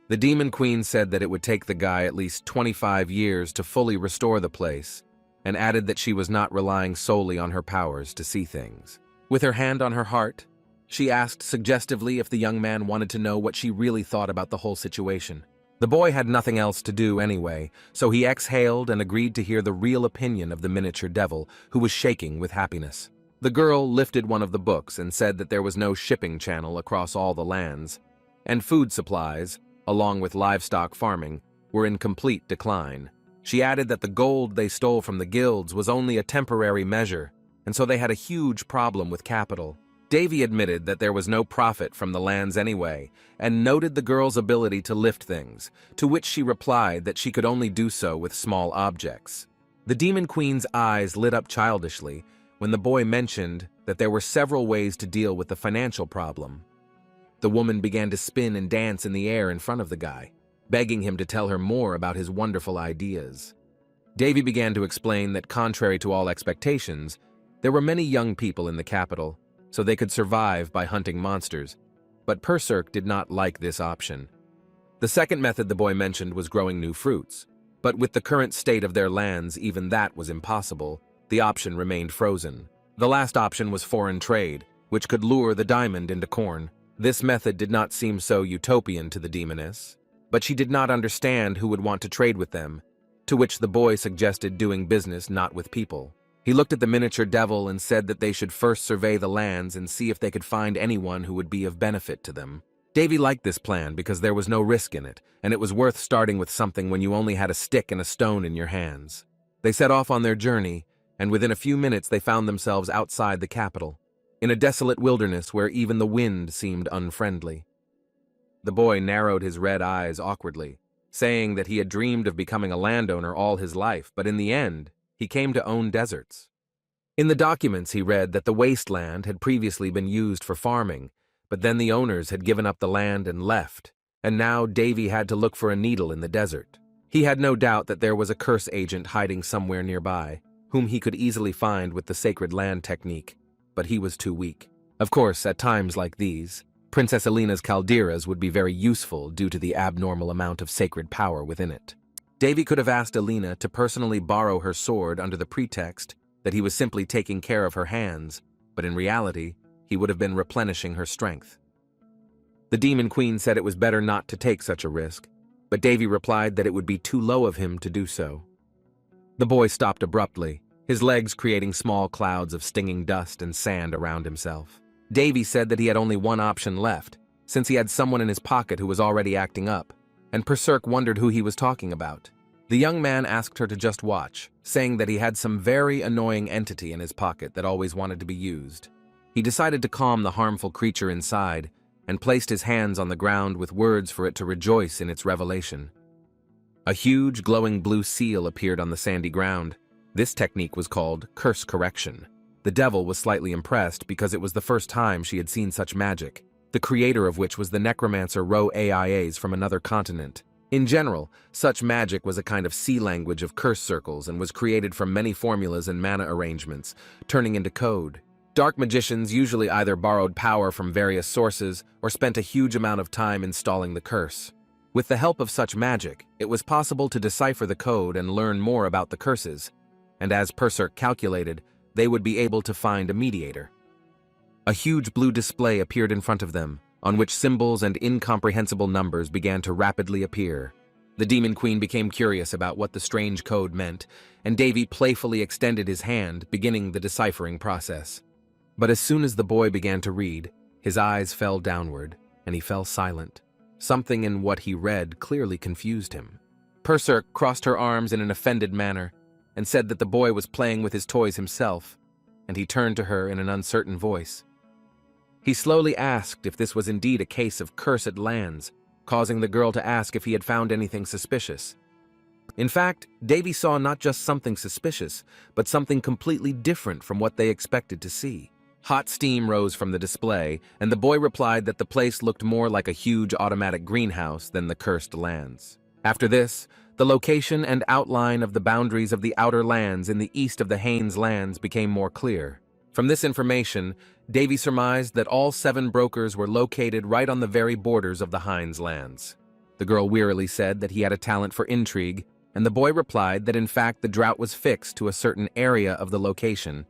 The Demon Queen said that it would take the guy at least 25 years to fully restore the place, and added that she was not relying solely on her powers to see things. With her hand on her heart, she asked suggestively if the young man wanted to know what she really thought about the whole situation. The boy had nothing else to do anyway, so he exhaled and agreed to hear the real opinion of the miniature devil, who was shaking with happiness. The girl lifted one of the books and said that there was no shipping channel across all the lands, and food supplies, along with livestock farming, were in complete decline. She added that the gold they stole from the guilds was only a temporary measure, and so they had a huge problem with capital. Davy admitted that there was no profit from the lands anyway, and noted the girl's ability to lift things, to which she replied that she could only do so with small objects. The Demon Queen's eyes lit up childishly when the boy mentioned that there were several ways to deal with the financial problem. The woman began to spin and dance in the air in front of the guy, begging him to tell her more about his wonderful ideas. Davy began to explain that contrary to all expectations, there were many young people in the capital, so they could survive by hunting monsters, but Perserk did not like this option. The second method the boy mentioned was growing new fruits, but with the current state of their lands, even that was impossible. The option remained frozen. The last option was foreign trade, which could lure the diamond into corn. This method did not seem so utopian to the demoness, but she did not understand who would want to trade with them, to which the boy suggested doing business not with people. He looked at the miniature devil and said that they should first survey the lands and see if they could find anyone who would be of benefit to them. Davy liked this plan because there was no risk in it, and it was worth starting with something when you only had a stick and a stone in your hands. They set off on their journey, and within a few minutes they found themselves outside the capital, in a desolate wilderness where even the wind seemed unfriendly. The boy narrowed his red eyes awkwardly, saying that he had dreamed of becoming a landowner all his life, but in the end, he came to own deserts. In the documents he read that the wasteland had previously been used for farming, but then the owners had given up the land and left, and now Davy had to look for a needle in the desert. He had no doubt that there was a curse agent hiding somewhere nearby, whom he could easily find with the sacred land technique, but he was too weak. Of course, at times like these, Princess Elena's calderas would be very useful due to the abnormal amount of sacred power within it. Davy could have asked Elena to personally borrow her sword under the pretext that he was simply taking care of her hands, but in reality, he would have been replenishing her strength. The Demon Queen said it was better not to take such a risk, but Davy replied that it would be too low of him to do so. The boy stopped abruptly, his legs creating small clouds of stinging dust and sand around himself. Davy said that he had only one option left, since he had someone in his pocket who was already acting up, and Berserk wondered who he was talking about. The young man asked her to just watch, saying that he had some very annoying entity in his pocket that always wanted to be used. He decided to calm the harmful creature inside and placed his hands on the ground with words for it to rejoice in its revelation. A huge, glowing blue seal appeared on the sandy ground. This technique was called curse correction. The devil was slightly impressed because it was the first time she had seen such magic, the creator of which was the necromancer Ro AIAs from another continent. In general, such magic was a kind of sea language of curse circles and was created from many formulas and mana arrangements, turning into code. Dark magicians usually either borrowed power from various sources or spent a huge amount of time installing the curse. With the help of such magic, it was possible to decipher the code and learn more about the curses, and as Berserk calculated, they would be able to find a mediator. A huge blue display appeared in front of them, on which symbols and incomprehensible numbers began to rapidly appear. The Demon Queen became curious about what the strange code meant, and Davy playfully extended his hand, beginning the deciphering process. But as soon as the boy began to read, his eyes fell downward, and he fell silent. Something in what he read clearly confused him. Berserk crossed her arms in an offended manner, and said that the boy was playing with his toys himself, and he turned to her in an uncertain voice. He slowly asked if this was indeed a case of cursed lands, causing the girl to ask if he had found anything suspicious. In fact, Davy saw not just something suspicious, but something completely different from what they expected to see. Hot steam rose from the display, and the boy replied that the place looked more like a huge automatic greenhouse than the cursed lands. After this, the location and outline of the boundaries of the outer lands in the east of the Haines lands became more clear. From this information, Davy surmised that all 7 brokers were located right on the very borders of the Haines lands. The girl wearily said that he had a talent for intrigue, and the boy replied that in fact the drought was fixed to a certain area of the location.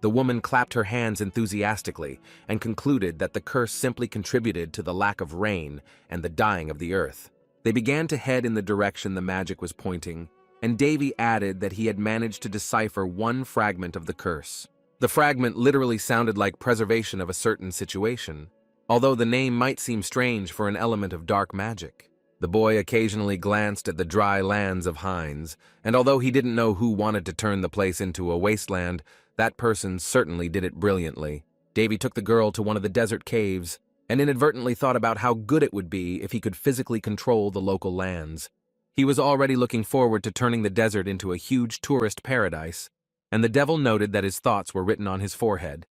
The woman clapped her hands enthusiastically and concluded that the curse simply contributed to the lack of rain and the dying of the earth. They began to head in the direction the magic was pointing, and Davy added that he had managed to decipher one fragment of the curse. The fragment literally sounded like preservation of a certain situation, although the name might seem strange for an element of dark magic. The boy occasionally glanced at the dry lands of Haines, and although he didn't know who wanted to turn the place into a wasteland, that person certainly did it brilliantly. Davy took the girl to one of the desert caves, and inadvertently thought about how good it would be if he could physically control the local lands. He was already looking forward to turning the desert into a huge tourist paradise, and the devil noted that his thoughts were written on his forehead.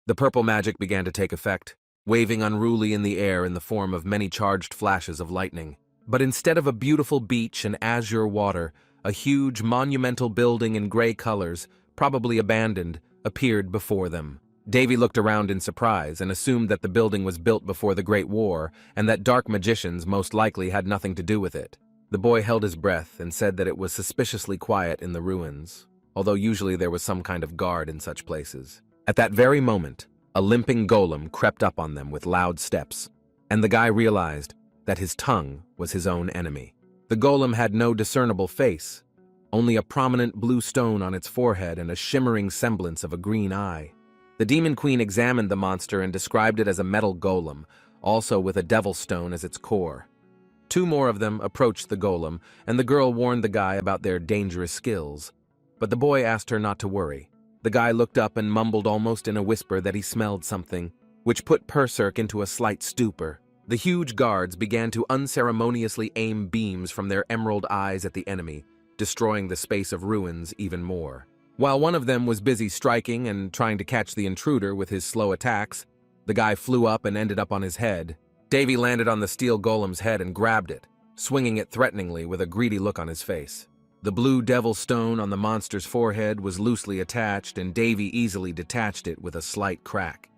The purple magic began to take effect, waving unruly in the air in the form of many charged flashes of lightning. But instead of a beautiful beach and azure water, a huge monumental building in gray colors, probably abandoned, appeared before them. Davy looked around in surprise and assumed that the building was built before the Great War and that dark magicians most likely had nothing to do with it. The boy held his breath and said that it was suspiciously quiet in the ruins, although usually there was some kind of guard in such places. At that very moment, A limping golem crept up on them with loud steps, and the guy realized that his tongue was his own enemy. The golem had no discernible face, only a prominent blue stone on its forehead and a shimmering semblance of a green eye. The demon queen examined the monster and described it as a metal golem, also with a devil stone as its core. Two more of them approached the golem, and the girl warned the guy about their dangerous skills. But the boy asked her not to worry. The guy looked up and mumbled almost in a whisper that he smelled something, which put Berserk into a slight stupor. The huge guards began to unceremoniously aim beams from their emerald eyes at the enemy, destroying the space of ruins even more. While one of them was busy striking and trying to catch the intruder with his slow attacks, the guy flew up and ended up on his head. Davy landed on the steel golem's head and grabbed it, swinging it threateningly with a greedy look on his face. The blue devil stone on the monster's forehead was loosely attached, and Davy easily detached it with a slight crack.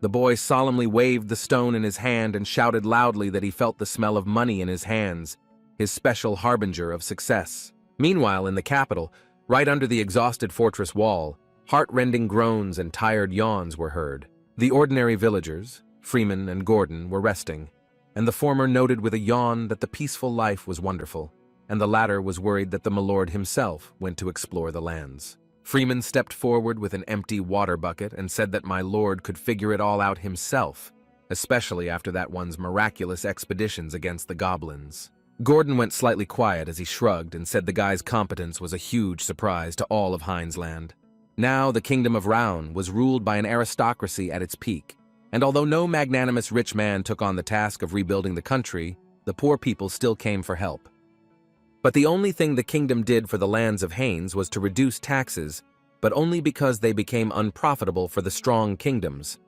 The boy solemnly waved the stone in his hand and shouted loudly that he felt the smell of money in his hands, his special harbinger of success. Meanwhile, in the capital, right under the exhausted fortress wall, heart-rending groans and tired yawns were heard. The ordinary villagers, Freeman and Gordon, were resting, and the former noted with a yawn that the peaceful life was wonderful, and the latter was worried that the milord himself went to explore the lands. Freeman stepped forward with an empty water bucket and said that my lord could figure it all out himself, especially after that one's miraculous expeditions against the goblins. Gordon went slightly quiet as he shrugged and said the guy's competence was a huge surprise to all of Heinsland. Now the kingdom of Raun was ruled by an aristocracy at its peak, and although no magnanimous rich man took on the task of rebuilding the country, the poor people still came for help. But the only thing the kingdom did for the lands of Haines was to reduce taxes, but only because they became unprofitable for the strong kingdoms.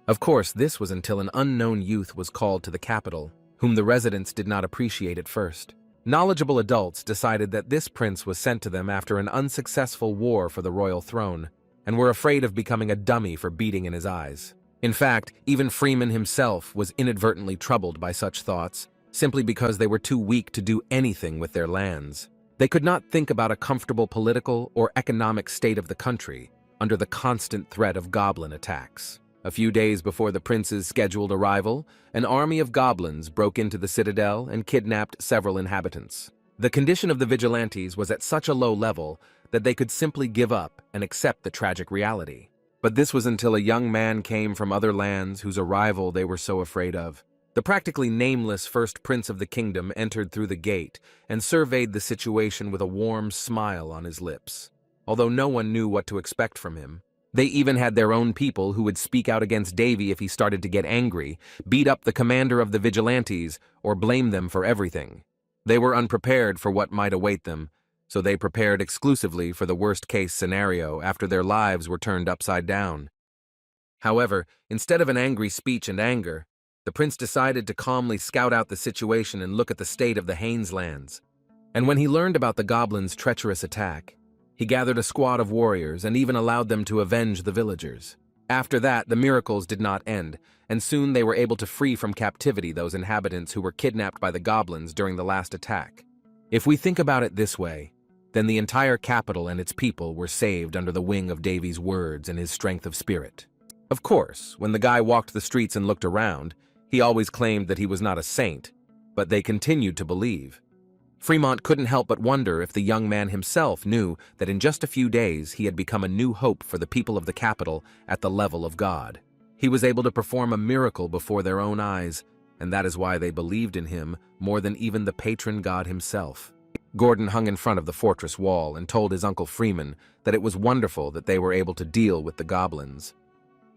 Of course, this was until an unknown youth was called to the capital, whom the residents did not appreciate at first. Knowledgeable adults decided that this prince was sent to them after an unsuccessful war for the royal throne, and were afraid of becoming a dummy for beating in his eyes. In fact, even Freeman himself was inadvertently troubled by such thoughts, simply because they were too weak to do anything with their lands. They could not think about a comfortable political or economic state of the country under the constant threat of goblin attacks. A few days before the prince's scheduled arrival, an army of goblins broke into the citadel and kidnapped several inhabitants. The condition of the vigilantes was at such a low level that they could simply give up and accept the tragic reality. But this was until a young man came from other lands whose arrival they were so afraid of. The practically nameless first prince of the kingdom entered through the gate and surveyed the situation with a warm smile on his lips. Although no one knew what to expect from him, they even had their own people who would speak out against Davy if he started to get angry, beat up the commander of the vigilantes, or blame them for everything. They were unprepared for what might await them, so they prepared exclusively for the worst-case scenario after their lives were turned upside down. However, instead of an angry speech and anger, the prince decided to calmly scout out the situation and look at the state of the Haines lands. And when he learned about the goblins' treacherous attack, he gathered a squad of warriors and even allowed them to avenge the villagers. After that, the miracles did not end, and soon they were able to free from captivity those inhabitants who were kidnapped by the goblins during the last attack. If we think about it this way, then the entire capital and its people were saved under the wing of Davy's words and his strength of spirit. Of course, when the guy walked the streets and looked around, he always claimed that he was not a saint, but they continued to believe. Fremont couldn't help but wonder if the young man himself knew that in just a few days he had become a new hope for the people of the capital at the level of God. He was able to perform a miracle before their own eyes, and that is why they believed in him more than even the patron god himself. Gordon hung in front of the fortress wall and told his Uncle Freeman that it was wonderful that they were able to deal with the goblins.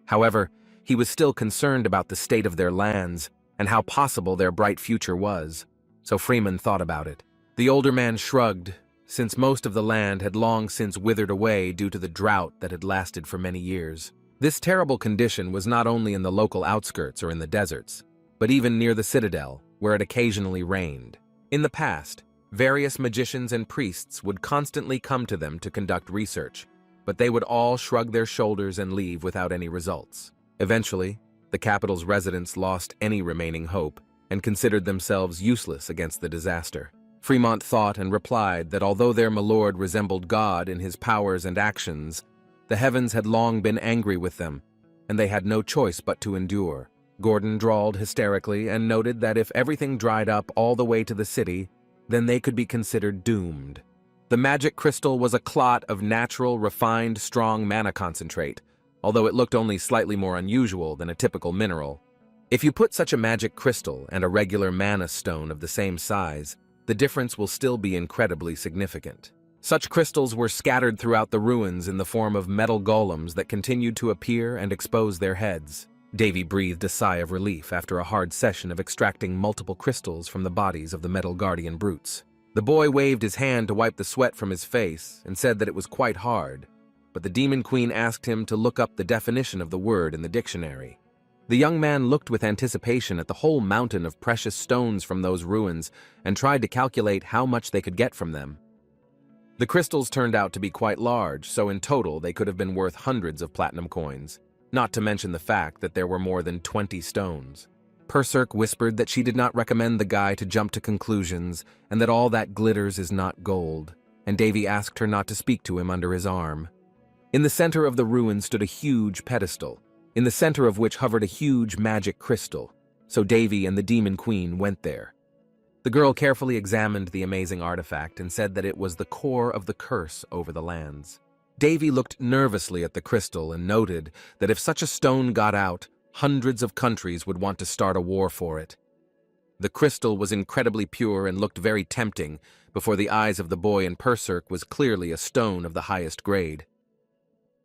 However, he was still concerned about the state of their lands and how possible their bright future was, so Freeman thought about it. The older man shrugged, since most of the land had long since withered away due to the drought that had lasted for many years. This terrible condition was not only in the local outskirts or in the deserts, but even near the citadel, where it occasionally rained. In the past, various magicians and priests would constantly come to them to conduct research, but they would all shrug their shoulders and leave without any results. Eventually, the capital's residents lost any remaining hope and considered themselves useless against the disaster. Fremont thought and replied that although their milord resembled God in his powers and actions, the heavens had long been angry with them, and they had no choice but to endure. Gordon drawled hysterically and noted that if everything dried up all the way to the city, then they could be considered doomed. The magic crystal was a clot of natural, refined, strong mana concentrate, although it looked only slightly more unusual than a typical mineral. If you put such a magic crystal and a regular mana stone of the same size, the difference will still be incredibly significant. Such crystals were scattered throughout the ruins in the form of metal golems that continued to appear and expose their heads. Davy breathed a sigh of relief after a hard session of extracting multiple crystals from the bodies of the metal guardian brutes. The boy waved his hand to wipe the sweat from his face and said that it was quite hard, but the Demon Queen asked him to look up the definition of the word in the dictionary. The young man looked with anticipation at the whole mountain of precious stones from those ruins and tried to calculate how much they could get from them. The crystals turned out to be quite large, so in total they could have been worth hundreds of platinum coins, not to mention the fact that there were more than 20 stones. Perserk whispered that she did not recommend the guy to jump to conclusions and that all that glitters is not gold, and Davy asked her not to speak to him under his arm. In the center of the ruin stood a huge pedestal, in the center of which hovered a huge magic crystal, so Davy and the Demon Queen went there. The girl carefully examined the amazing artifact and said that it was the core of the curse over the lands. Davy looked nervously at the crystal and noted that if such a stone got out, hundreds of countries would want to start a war for it. The crystal was incredibly pure and looked very tempting before the eyes of the boy, and Perserk was clearly a stone of the highest grade.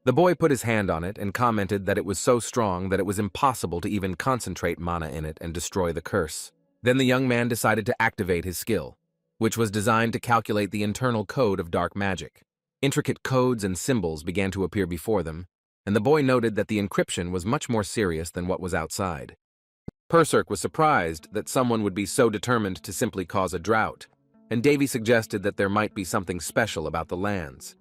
The boy put his hand on it and commented that it was so strong that it was impossible to even concentrate mana in it and destroy the curse. Then the young man decided to activate his skill, which was designed to calculate the internal code of dark magic. Intricate codes and symbols began to appear before them, and the boy noted that the encryption was much more serious than what was outside. Perserk was surprised that someone would be so determined to simply cause a drought, and Davy suggested that there might be something special about the lands.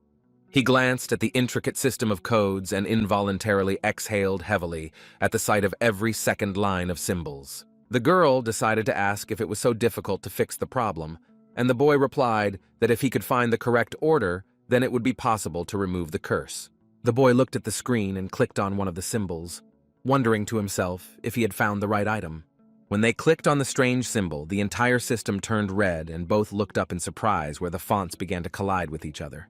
He glanced at the intricate system of codes and involuntarily exhaled heavily at the sight of every second line of symbols. The girl decided to ask if it was so difficult to fix the problem, and the boy replied that if he could find the correct order, then it would be possible to remove the curse. The boy looked at the screen and clicked on one of the symbols, wondering to himself if he had found the right item. When they clicked on the strange symbol, the entire system turned red and both looked up in surprise where the fonts began to collide with each other.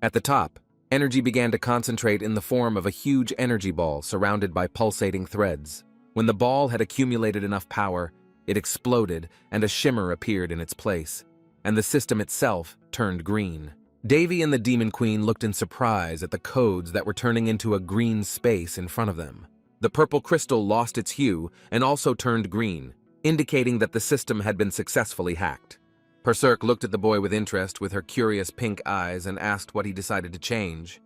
At the top, energy began to concentrate in the form of a huge energy ball surrounded by pulsating threads. When the ball had accumulated enough power, it exploded and a shimmer appeared in its place, and the system itself turned green. Davy and the Demon Queen looked in surprise at the codes that were turning into a green space in front of them. The purple crystal lost its hue and also turned green, indicating that the system had been successfully hacked. Perserk looked at the boy with interest with her curious pink eyes and asked what he decided to change.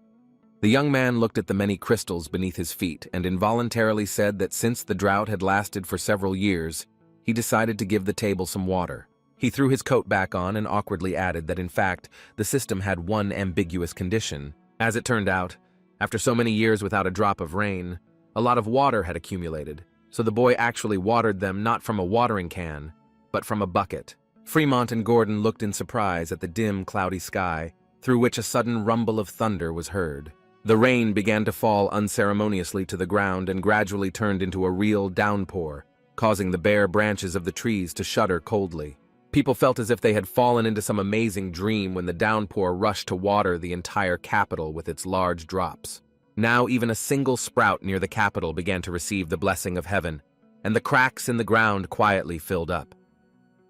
The young man looked at the many crystals beneath his feet and involuntarily said that since the drought had lasted for several years, he decided to give the table some water. He threw his coat back on and awkwardly added that in fact, the system had one ambiguous condition. As it turned out, after so many years without a drop of rain, a lot of water had accumulated, so the boy actually watered them not from a watering can, but from a bucket. Fremont and Gordon looked in surprise at the dim, cloudy sky, through which a sudden rumble of thunder was heard. The rain began to fall unceremoniously to the ground and gradually turned into a real downpour, causing the bare branches of the trees to shudder coldly. People felt as if they had fallen into some amazing dream when the downpour rushed to water the entire capital with its large drops. Now even a single sprout near the capital began to receive the blessing of heaven, and the cracks in the ground quietly filled up.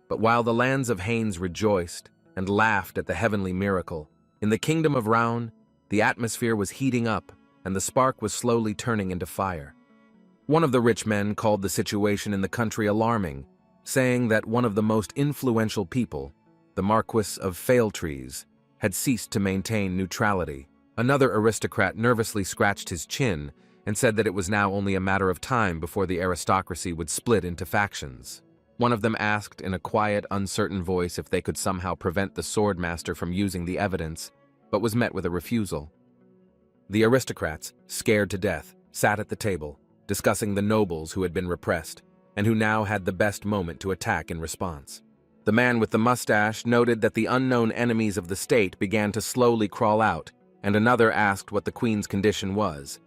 But while the lands of Haines rejoiced and laughed at the heavenly miracle, in the kingdom of Raun, the atmosphere was heating up, and the spark was slowly turning into fire. One of the rich men called the situation in the country alarming, saying that one of the most influential people, the Marquis of Failtrees, had ceased to maintain neutrality. Another aristocrat nervously scratched his chin and said that it was now only a matter of time before the aristocracy would split into factions. One of them asked in a quiet, uncertain voice if they could somehow prevent the swordmaster from using the evidence, but was met with a refusal. The aristocrats, scared to death, sat at the table, discussing the nobles who had been repressed, and who now had the best moment to attack in response. The man with the mustache noted that the unknown enemies of the state began to slowly crawl out, and another asked what the queen's condition was.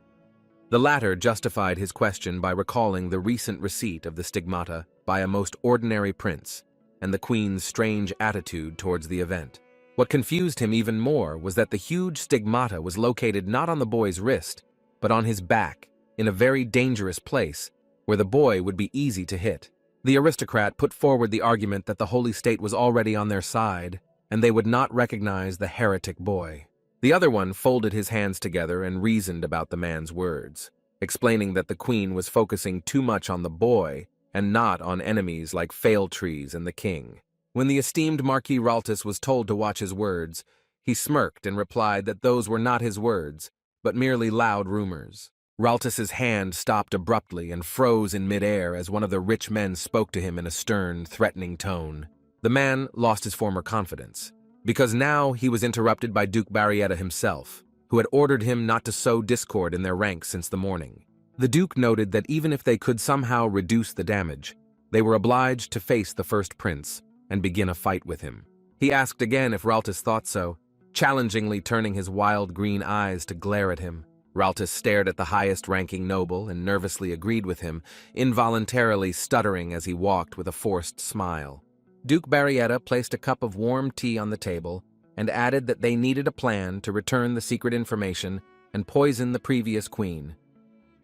The latter justified his question by recalling the recent receipt of the stigmata by a most ordinary prince, and the queen's strange attitude towards the event. What confused him even more was that the huge stigmata was located not on the boy's wrist, but on his back, in a very dangerous place, where the boy would be easy to hit. The aristocrat put forward the argument that the holy state was already on their side, and they would not recognize the heretic boy. The other one folded his hands together and reasoned about the man's words, explaining that the queen was focusing too much on the boy and not on enemies like fail trees and the king. When the esteemed Marquis Raltus was told to watch his words, he smirked and replied that those were not his words, but merely loud rumors. Raltus's hand stopped abruptly and froze in midair as one of the rich men spoke to him in a stern, threatening tone. The man lost his former confidence, because now he was interrupted by Duke Barrietta himself, who had ordered him not to sow discord in their ranks since the morning. The Duke noted that even if they could somehow reduce the damage, they were obliged to face the first prince and begin a fight with him. He asked again if Raltus thought so, challengingly turning his wild green eyes to glare at him. Raltus stared at the highest-ranking noble and nervously agreed with him, involuntarily stuttering as he walked with a forced smile. Duke Barrietta placed a cup of warm tea on the table and added that they needed a plan to return the secret information and poison the previous queen.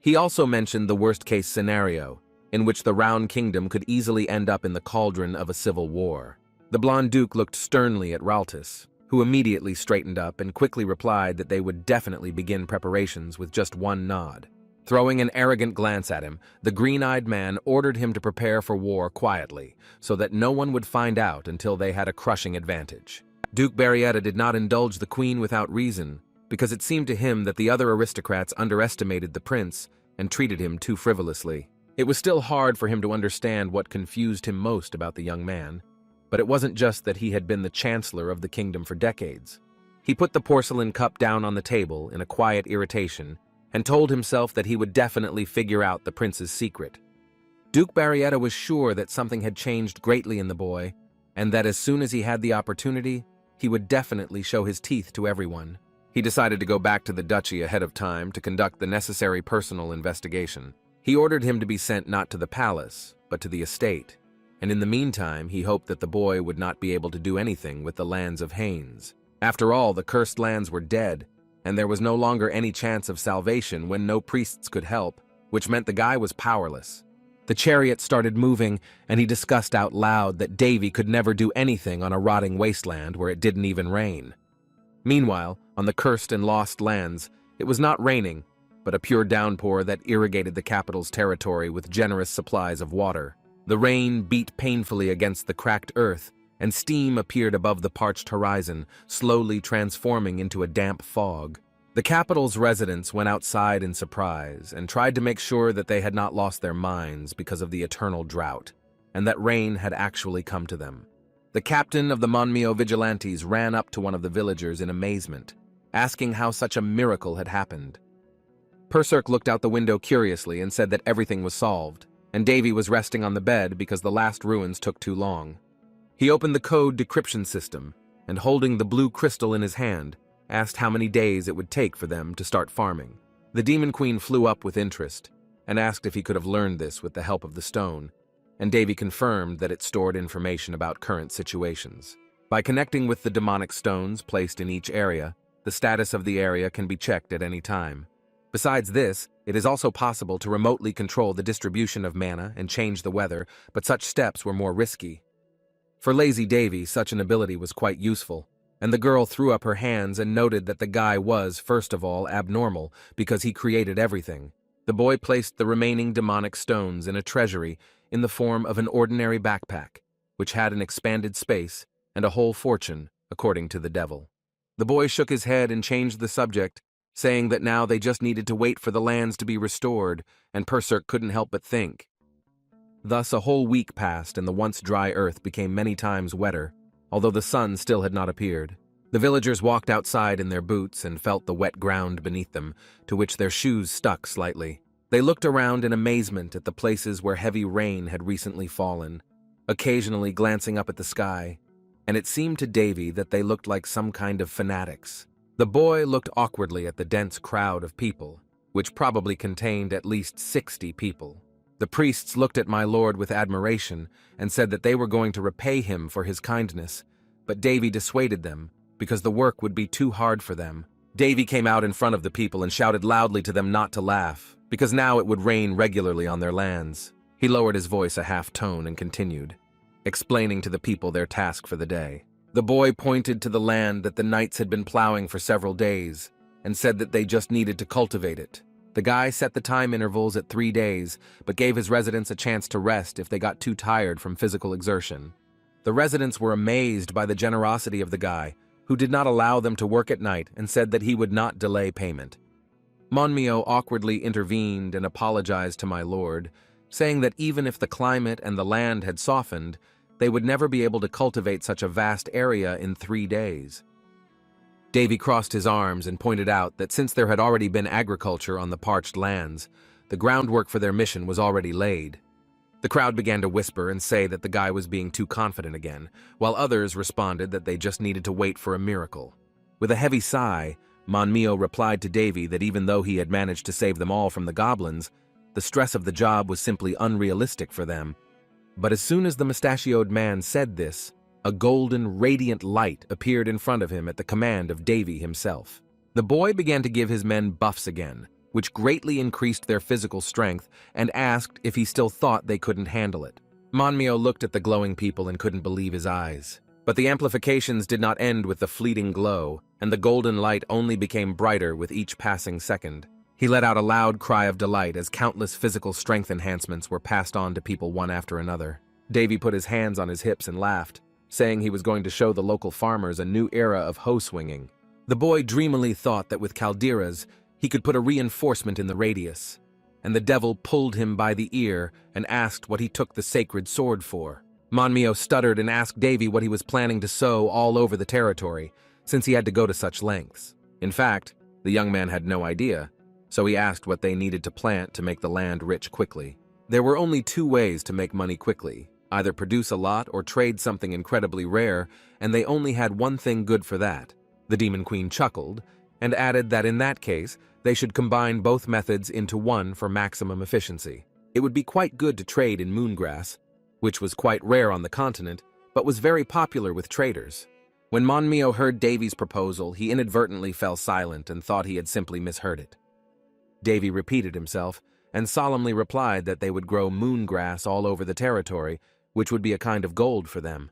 He also mentioned the worst-case scenario, in which the Round Kingdom could easily end up in the cauldron of a civil war. The blonde duke looked sternly at Raltus, who immediately straightened up and quickly replied that they would definitely begin preparations with just one nod. Throwing an arrogant glance at him, the green-eyed man ordered him to prepare for war quietly, so that no one would find out until they had a crushing advantage. Duke Barrietta did not indulge the queen without reason, because it seemed to him that the other aristocrats underestimated the prince and treated him too frivolously. It was still hard for him to understand what confused him most about the young man, but it wasn't just that he had been the chancellor of the kingdom for decades. He put the porcelain cup down on the table in a quiet irritation and told himself that he would definitely figure out the prince's secret. Duke Barrietta was sure that something had changed greatly in the boy, and that as soon as he had the opportunity, he would definitely show his teeth to everyone. He decided to go back to the duchy ahead of time to conduct the necessary personal investigation. He ordered him to be sent not to the palace, but to the estate, and in the meantime he hoped that the boy would not be able to do anything with the lands of Haines. After all, the cursed lands were dead, and there was no longer any chance of salvation when no priests could help, which meant the guy was powerless. The chariot started moving, and he discussed out loud that Davy could never do anything on a rotting wasteland where it didn't even rain. Meanwhile, on the cursed and lost lands, it was not raining, but a pure downpour that irrigated the capital's territory with generous supplies of water. The rain beat painfully against the cracked earth, and steam appeared above the parched horizon, slowly transforming into a damp fog. The capital's residents went outside in surprise and tried to make sure that they had not lost their minds because of the eternal drought, and that rain had actually come to them. The captain of the Monmio vigilantes ran up to one of the villagers in amazement, asking how such a miracle had happened. Perserk looked out the window curiously and said that everything was solved, and Davy was resting on the bed because the last ruins took too long. He opened the code decryption system, and holding the blue crystal in his hand, asked how many days it would take for them to start farming. The Demon Queen flew up with interest, and asked if he could have learned this with the help of the stone, and Davy confirmed that it stored information about current situations. By connecting with the demonic stones placed in each area, the status of the area can be checked at any time. Besides this, it is also possible to remotely control the distribution of mana and change the weather, but such steps were more risky. For lazy Davy, such an ability was quite useful, and the girl threw up her hands and noted that the guy was, first of all, abnormal because he created everything. The boy placed the remaining demonic stones in a treasury in the form of an ordinary backpack, which had an expanded space and a whole fortune, according to the devil. The boy shook his head and changed the subject, saying that now they just needed to wait for the lands to be restored, and Perserk couldn't help but think. Thus a whole week passed, and the once dry earth became many times wetter, although the sun still had not appeared. The villagers walked outside in their boots and felt the wet ground beneath them, to which their shoes stuck slightly. They looked around in amazement at the places where heavy rain had recently fallen, occasionally glancing up at the sky, and it seemed to Davy that they looked like some kind of fanatics. The boy looked awkwardly at the dense crowd of people, which probably contained at least 60 people. The priests looked at my lord with admiration and said that they were going to repay him for his kindness, but Davy dissuaded them because the work would be too hard for them. Davy came out in front of the people and shouted loudly to them not to laugh, because now it would rain regularly on their lands. He lowered his voice a half tone and continued, explaining to the people their task for the day. The boy pointed to the land that the knights had been plowing for several days and said that they just needed to cultivate it. The guy set the time intervals at 3 days, but gave his residents a chance to rest if they got too tired from physical exertion. The residents were amazed by the generosity of the guy, who did not allow them to work at night and said that he would not delay payment. Monmyo awkwardly intervened and apologized to my lord, saying that even if the climate and the land had softened, they would never be able to cultivate such a vast area in 3 days. Davy crossed his arms and pointed out that since there had already been agriculture on the parched lands, the groundwork for their mission was already laid. The crowd began to whisper and say that the guy was being too confident again, while others responded that they just needed to wait for a miracle. With a heavy sigh, Monmyo replied to Davy that even though he had managed to save them all from the goblins, the stress of the job was simply unrealistic for them. But as soon as the mustachioed man said this, a golden, radiant light appeared in front of him at the command of Davy himself. The boy began to give his men buffs again, which greatly increased their physical strength, and asked if he still thought they couldn't handle it. Monmyo looked at the glowing people and couldn't believe his eyes. But the amplifications did not end with the fleeting glow, and the golden light only became brighter with each passing second. He let out a loud cry of delight as countless physical strength enhancements were passed on to people one after another. Davy put his hands on his hips and laughed, saying he was going to show the local farmers a new era of hoe swinging. The boy dreamily thought that with calderas, he could put a reinforcement in the radius, and the devil pulled him by the ear and asked what he took the sacred sword for. Monmyo stuttered and asked Davy what he was planning to sow all over the territory, since he had to go to such lengths. In fact, the young man had no idea, so he asked what they needed to plant to make the land rich quickly. There were only 2 ways to make money quickly, either produce a lot or trade something incredibly rare, and they only had one thing good for that. The Demon Queen chuckled, and added that in that case, they should combine both methods into one for maximum efficiency. It would be quite good to trade in moongrass, which was quite rare on the continent, but was very popular with traders. When Monmyo heard Davy's proposal, he inadvertently fell silent and thought he had simply misheard it. Davy repeated himself, and solemnly replied that they would grow moongrass all over the territory, which would be a kind of gold for them.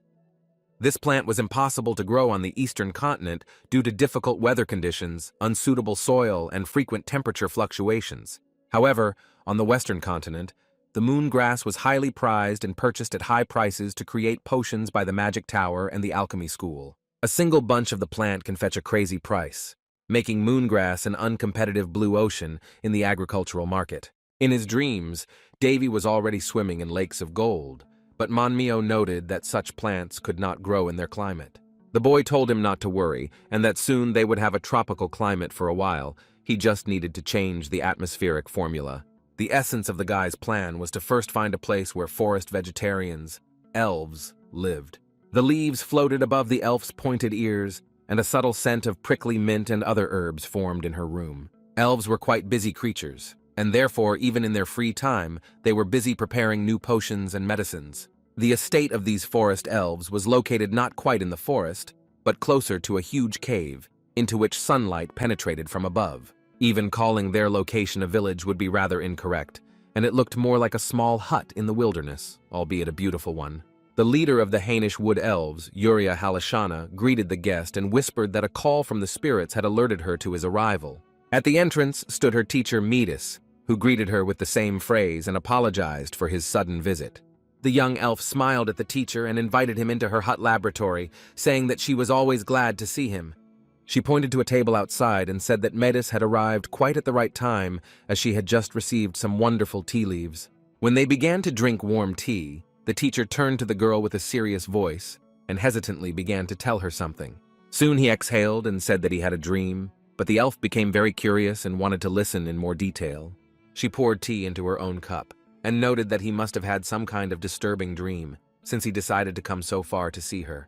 This plant was impossible to grow on the eastern continent due to difficult weather conditions, unsuitable soil, and frequent temperature fluctuations. However, on the western continent, the moongrass was highly prized and purchased at high prices to create potions by the Magic Tower and the alchemy school. A single bunch of the plant can fetch a crazy price, making moongrass an uncompetitive blue ocean in the agricultural market. In his dreams, Davy was already swimming in lakes of gold, but Monmyo noted that such plants could not grow in their climate. The boy told him not to worry, and that soon they would have a tropical climate for a while. He just needed to change the atmospheric formula. The essence of the guy's plan was to first find a place where forest vegetarians, elves, lived. The leaves floated above the elf's pointed ears, and a subtle scent of prickly mint and other herbs formed in her room. Elves were quite busy creatures, and therefore, even in their free time, they were busy preparing new potions and medicines. The estate of these forest elves was located not quite in the forest, but closer to a huge cave, into which sunlight penetrated from above. Even calling their location a village would be rather incorrect, and it looked more like a small hut in the wilderness, albeit a beautiful one. The leader of the Hainish wood elves, Yuria Halashana, greeted the guest and whispered that a call from the spirits had alerted her to his arrival. At the entrance stood her teacher Metis, who greeted her with the same phrase and apologized for his sudden visit. The young elf smiled at the teacher and invited him into her hut laboratory, saying that she was always glad to see him. She pointed to a table outside and said that Metis had arrived quite at the right time, as she had just received some wonderful tea leaves. When they began to drink warm tea, the teacher turned to the girl with a serious voice and hesitantly began to tell her something. Soon he exhaled and said that he had a dream, but the elf became very curious and wanted to listen in more detail. She poured tea into her own cup and noted that he must have had some kind of disturbing dream, since he decided to come so far to see her.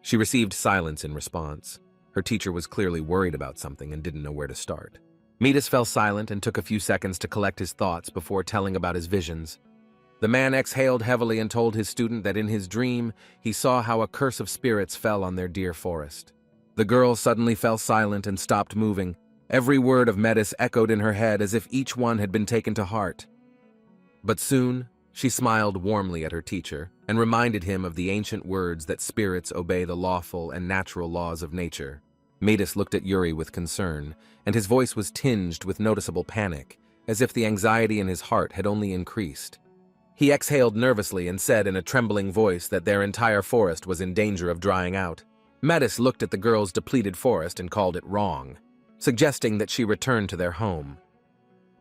She received silence in response. Her teacher was clearly worried about something and didn't know where to start. Midas fell silent and took a few seconds to collect his thoughts before telling about his visions. The man exhaled heavily and told his student that in his dream he saw how a curse of spirits fell on their dear forest. The girl suddenly fell silent and stopped moving. Every word of Metis echoed in her head as if each one had been taken to heart. But soon, she smiled warmly at her teacher and reminded him of the ancient words that spirits obey the lawful and natural laws of nature. Metis looked at Yuri with concern, and his voice was tinged with noticeable panic, as if the anxiety in his heart had only increased. He exhaled nervously and said in a trembling voice that their entire forest was in danger of drying out. Metis looked at the girl's depleted forest and called it wrong, suggesting that she return to their home.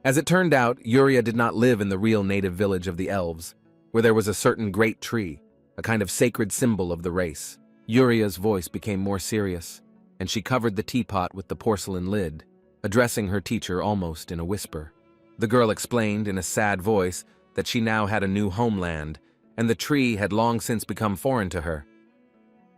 As it turned out, Yuria did not live in the real native village of the elves, where there was a certain great tree, a kind of sacred symbol of the race. Yuria's voice became more serious, and she covered the teapot with the porcelain lid, addressing her teacher almost in a whisper. The girl explained in a sad voice that she now had a new homeland, and the tree had long since become foreign to her.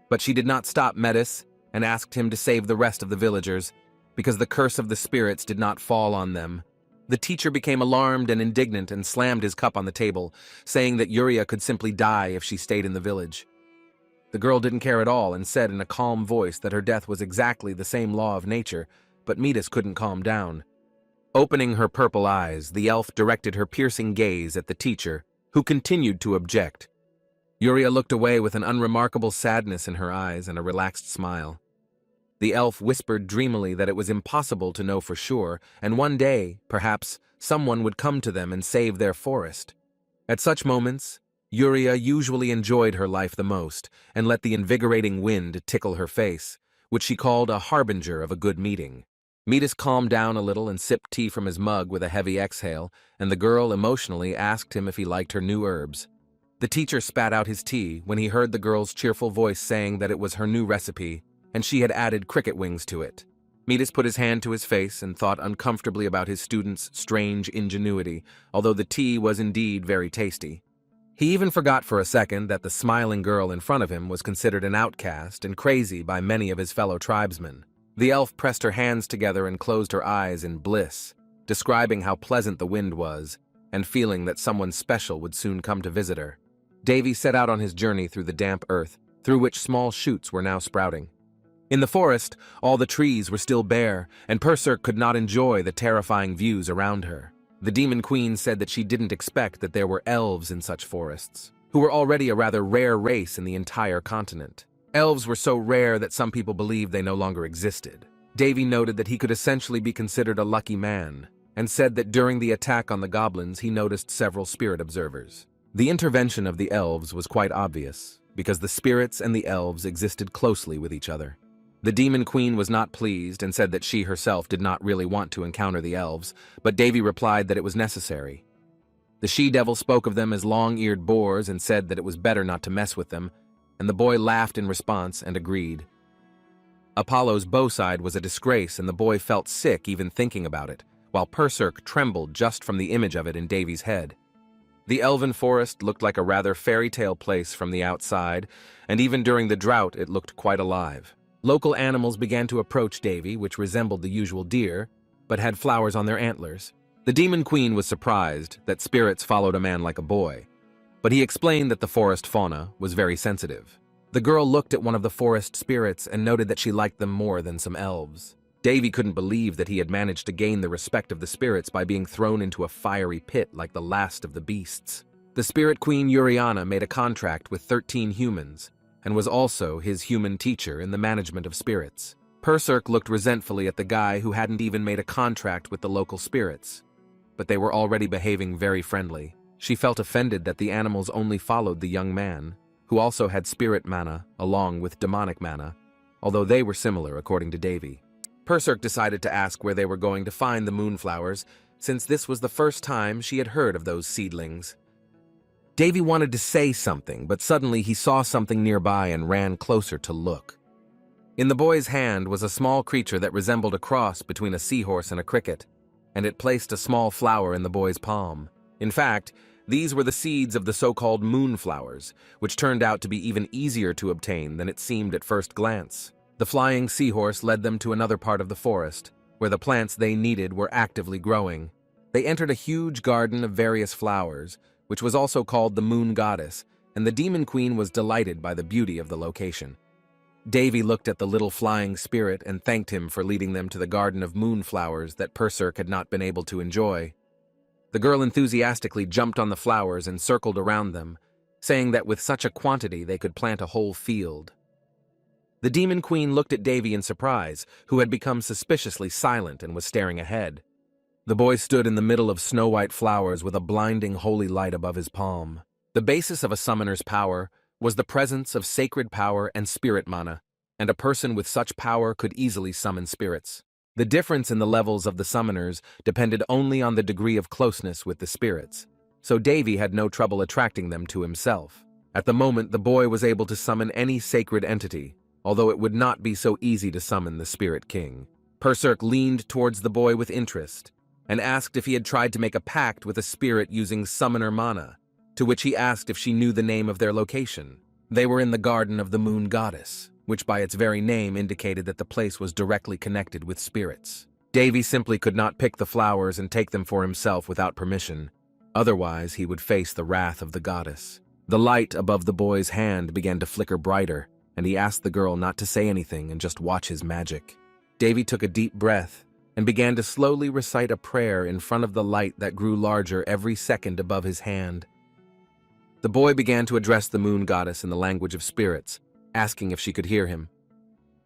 But she did not stop Metis and asked him to save the rest of the villagers, because the curse of the spirits did not fall on them. The teacher became alarmed and indignant and slammed his cup on the table, saying that Yuria could simply die if she stayed in the village. The girl didn't care at all and said in a calm voice that her death was exactly the same law of nature, but Metis couldn't calm down. Opening her purple eyes, the elf directed her piercing gaze at the teacher, who continued to object. Yuria looked away with an unremarkable sadness in her eyes and a relaxed smile. The elf whispered dreamily that it was impossible to know for sure, and one day, perhaps, someone would come to them and save their forest. At such moments, Yuria usually enjoyed her life the most and let the invigorating wind tickle her face, which she called a harbinger of a good meeting. Metis calmed down a little and sipped tea from his mug with a heavy exhale, and the girl emotionally asked him if he liked her new herbs. The teacher spat out his tea when he heard the girl's cheerful voice saying that it was her new recipe, and she had added cricket wings to it. Metis put his hand to his face and thought uncomfortably about his student's strange ingenuity, although the tea was indeed very tasty. He even forgot for a second that the smiling girl in front of him was considered an outcast and crazy by many of his fellow tribesmen. The elf pressed her hands together and closed her eyes in bliss, describing how pleasant the wind was, and feeling that someone special would soon come to visit her. Davy set out on his journey through the damp earth, through which small shoots were now sprouting. In the forest, all the trees were still bare, and Perserk could not enjoy the terrifying views around her. The Demon Queen said that she didn't expect that there were elves in such forests, who were already a rather rare race in the entire continent. Elves were so rare that some people believed they no longer existed. Davy noted that he could essentially be considered a lucky man, and said that during the attack on the goblins he noticed several spirit observers. The intervention of the elves was quite obvious, because the spirits and the elves existed closely with each other. The Demon Queen was not pleased and said that she herself did not really want to encounter the elves, but Davy replied that it was necessary. The she-devil spoke of them as long-eared boars and said that it was better not to mess with them, and the boy laughed in response and agreed. Apollo's bow-side was a disgrace, and the boy felt sick even thinking about it, while Perserk trembled just from the image of it in Davy's head. The elven forest looked like a rather fairy-tale place from the outside, and even during the drought it looked quite alive. Local animals began to approach Davy, which resembled the usual deer, but had flowers on their antlers. The Demon Queen was surprised that spirits followed a man like a boy, but he explained that the forest fauna was very sensitive. The girl looked at one of the forest spirits and noted that she liked them more than some elves. Davy couldn't believe that he had managed to gain the respect of the spirits by being thrown into a fiery pit like the last of the beasts. The Spirit Queen Yuriana made a contract with 13 humans, and was also his human teacher in the management of spirits. Perserk looked resentfully at the guy who hadn't even made a contract with the local spirits, but they were already behaving very friendly. She felt offended that the animals only followed the young man, who also had spirit mana along with demonic mana, although they were similar according to Davy. Perserk decided to ask where they were going to find the moonflowers, since this was the first time she had heard of those seedlings. Davy wanted to say something, but suddenly he saw something nearby and ran closer to look. In the boy's hand was a small creature that resembled a cross between a seahorse and a cricket, and it placed a small flower in the boy's palm. In fact, these were the seeds of the so-called moonflowers, which turned out to be even easier to obtain than it seemed at first glance. The flying seahorse led them to another part of the forest, where the plants they needed were actively growing. They entered a huge garden of various flowers, which was also called the Moon Goddess, and the Demon Queen was delighted by the beauty of the location. Davy looked at the little flying spirit and thanked him for leading them to the garden of moonflowers that Perserk had not been able to enjoy. The girl enthusiastically jumped on the flowers and circled around them, saying that with such a quantity they could plant a whole field. The Demon Queen looked at Davy in surprise, who had become suspiciously silent and was staring ahead. The boy stood in the middle of snow-white flowers with a blinding holy light above his palm. The basis of a summoner's power was the presence of sacred power and spirit mana, and a person with such power could easily summon spirits. The difference in the levels of the summoners depended only on the degree of closeness with the spirits, so Davy had no trouble attracting them to himself. At the moment, the boy was able to summon any sacred entity, although it would not be so easy to summon the Spirit King. Perserk leaned towards the boy with interest, and asked if he had tried to make a pact with a spirit using summoner mana, to which he asked if she knew the name of their location. They were in the Garden of the Moon Goddess, which by its very name indicated that the place was directly connected with spirits. Davy simply could not pick the flowers and take them for himself without permission, otherwise he would face the wrath of the goddess. The light above the boy's hand began to flicker brighter, and he asked the girl not to say anything and just watch his magic. Davy took a deep breath and began to slowly recite a prayer in front of the light that grew larger every second above his hand. The boy began to address the moon goddess in the language of spirits, asking if she could hear him.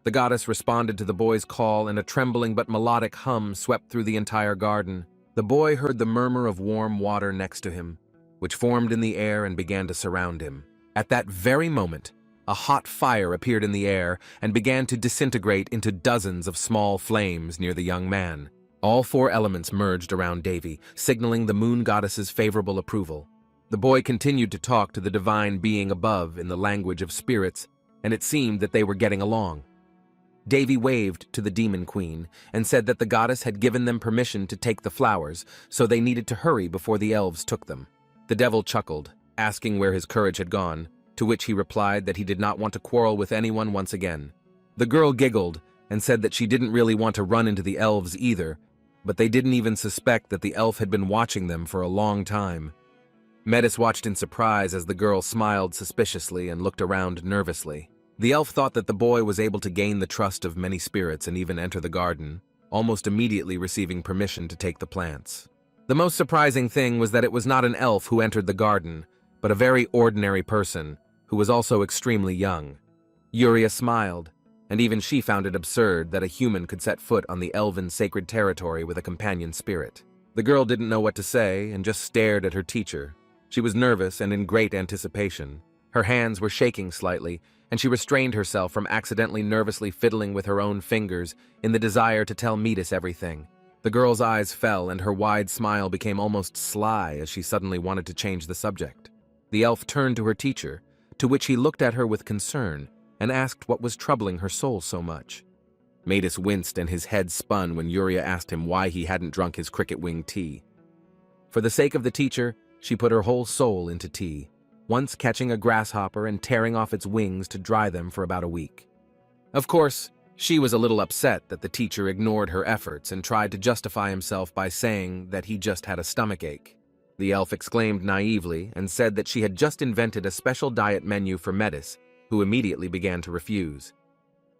The goddess responded to the boy's call, and a trembling but melodic hum swept through the entire garden. The boy heard the murmur of warm water next to him, which formed in the air and began to surround him. At that very moment, a hot fire appeared in the air and began to disintegrate into dozens of small flames near the young man. All four elements merged around Davy, signaling the moon goddess's favorable approval. The boy continued to talk to the divine being above in the language of spirits, and it seemed that they were getting along. Davy waved to the Demon Queen and said that the goddess had given them permission to take the flowers, so they needed to hurry before the elves took them. The devil chuckled, asking where his courage had gone, to which he replied that he did not want to quarrel with anyone once again. The girl giggled and said that she didn't really want to run into the elves either, but they didn't even suspect that the elf had been watching them for a long time. Metis watched in surprise as the girl smiled suspiciously and looked around nervously. The elf thought that the boy was able to gain the trust of many spirits and even enter the garden, almost immediately receiving permission to take the plants. The most surprising thing was that it was not an elf who entered the garden, but a very ordinary person, who was also extremely young. Yuria smiled, and even she found it absurd that a human could set foot on the elven sacred territory with a companion spirit. The girl didn't know what to say and just stared at her teacher. She was nervous and in great anticipation. Her hands were shaking slightly, and she restrained herself from accidentally nervously fiddling with her own fingers in the desire to tell Metis everything. The girl's eyes fell and her wide smile became almost sly as she suddenly wanted to change the subject. The elf turned to her teacher, to which he looked at her with concern and asked what was troubling her soul so much. Metis winced and his head spun when Yuria asked him why he hadn't drunk his cricket wing tea. For the sake of the teacher, she put her whole soul into tea, once catching a grasshopper and tearing off its wings to dry them for about a week. Of course, she was a little upset that the teacher ignored her efforts and tried to justify himself by saying that he just had a stomachache. The elf exclaimed naively and said that she had just invented a special diet menu for Metis, who immediately began to refuse.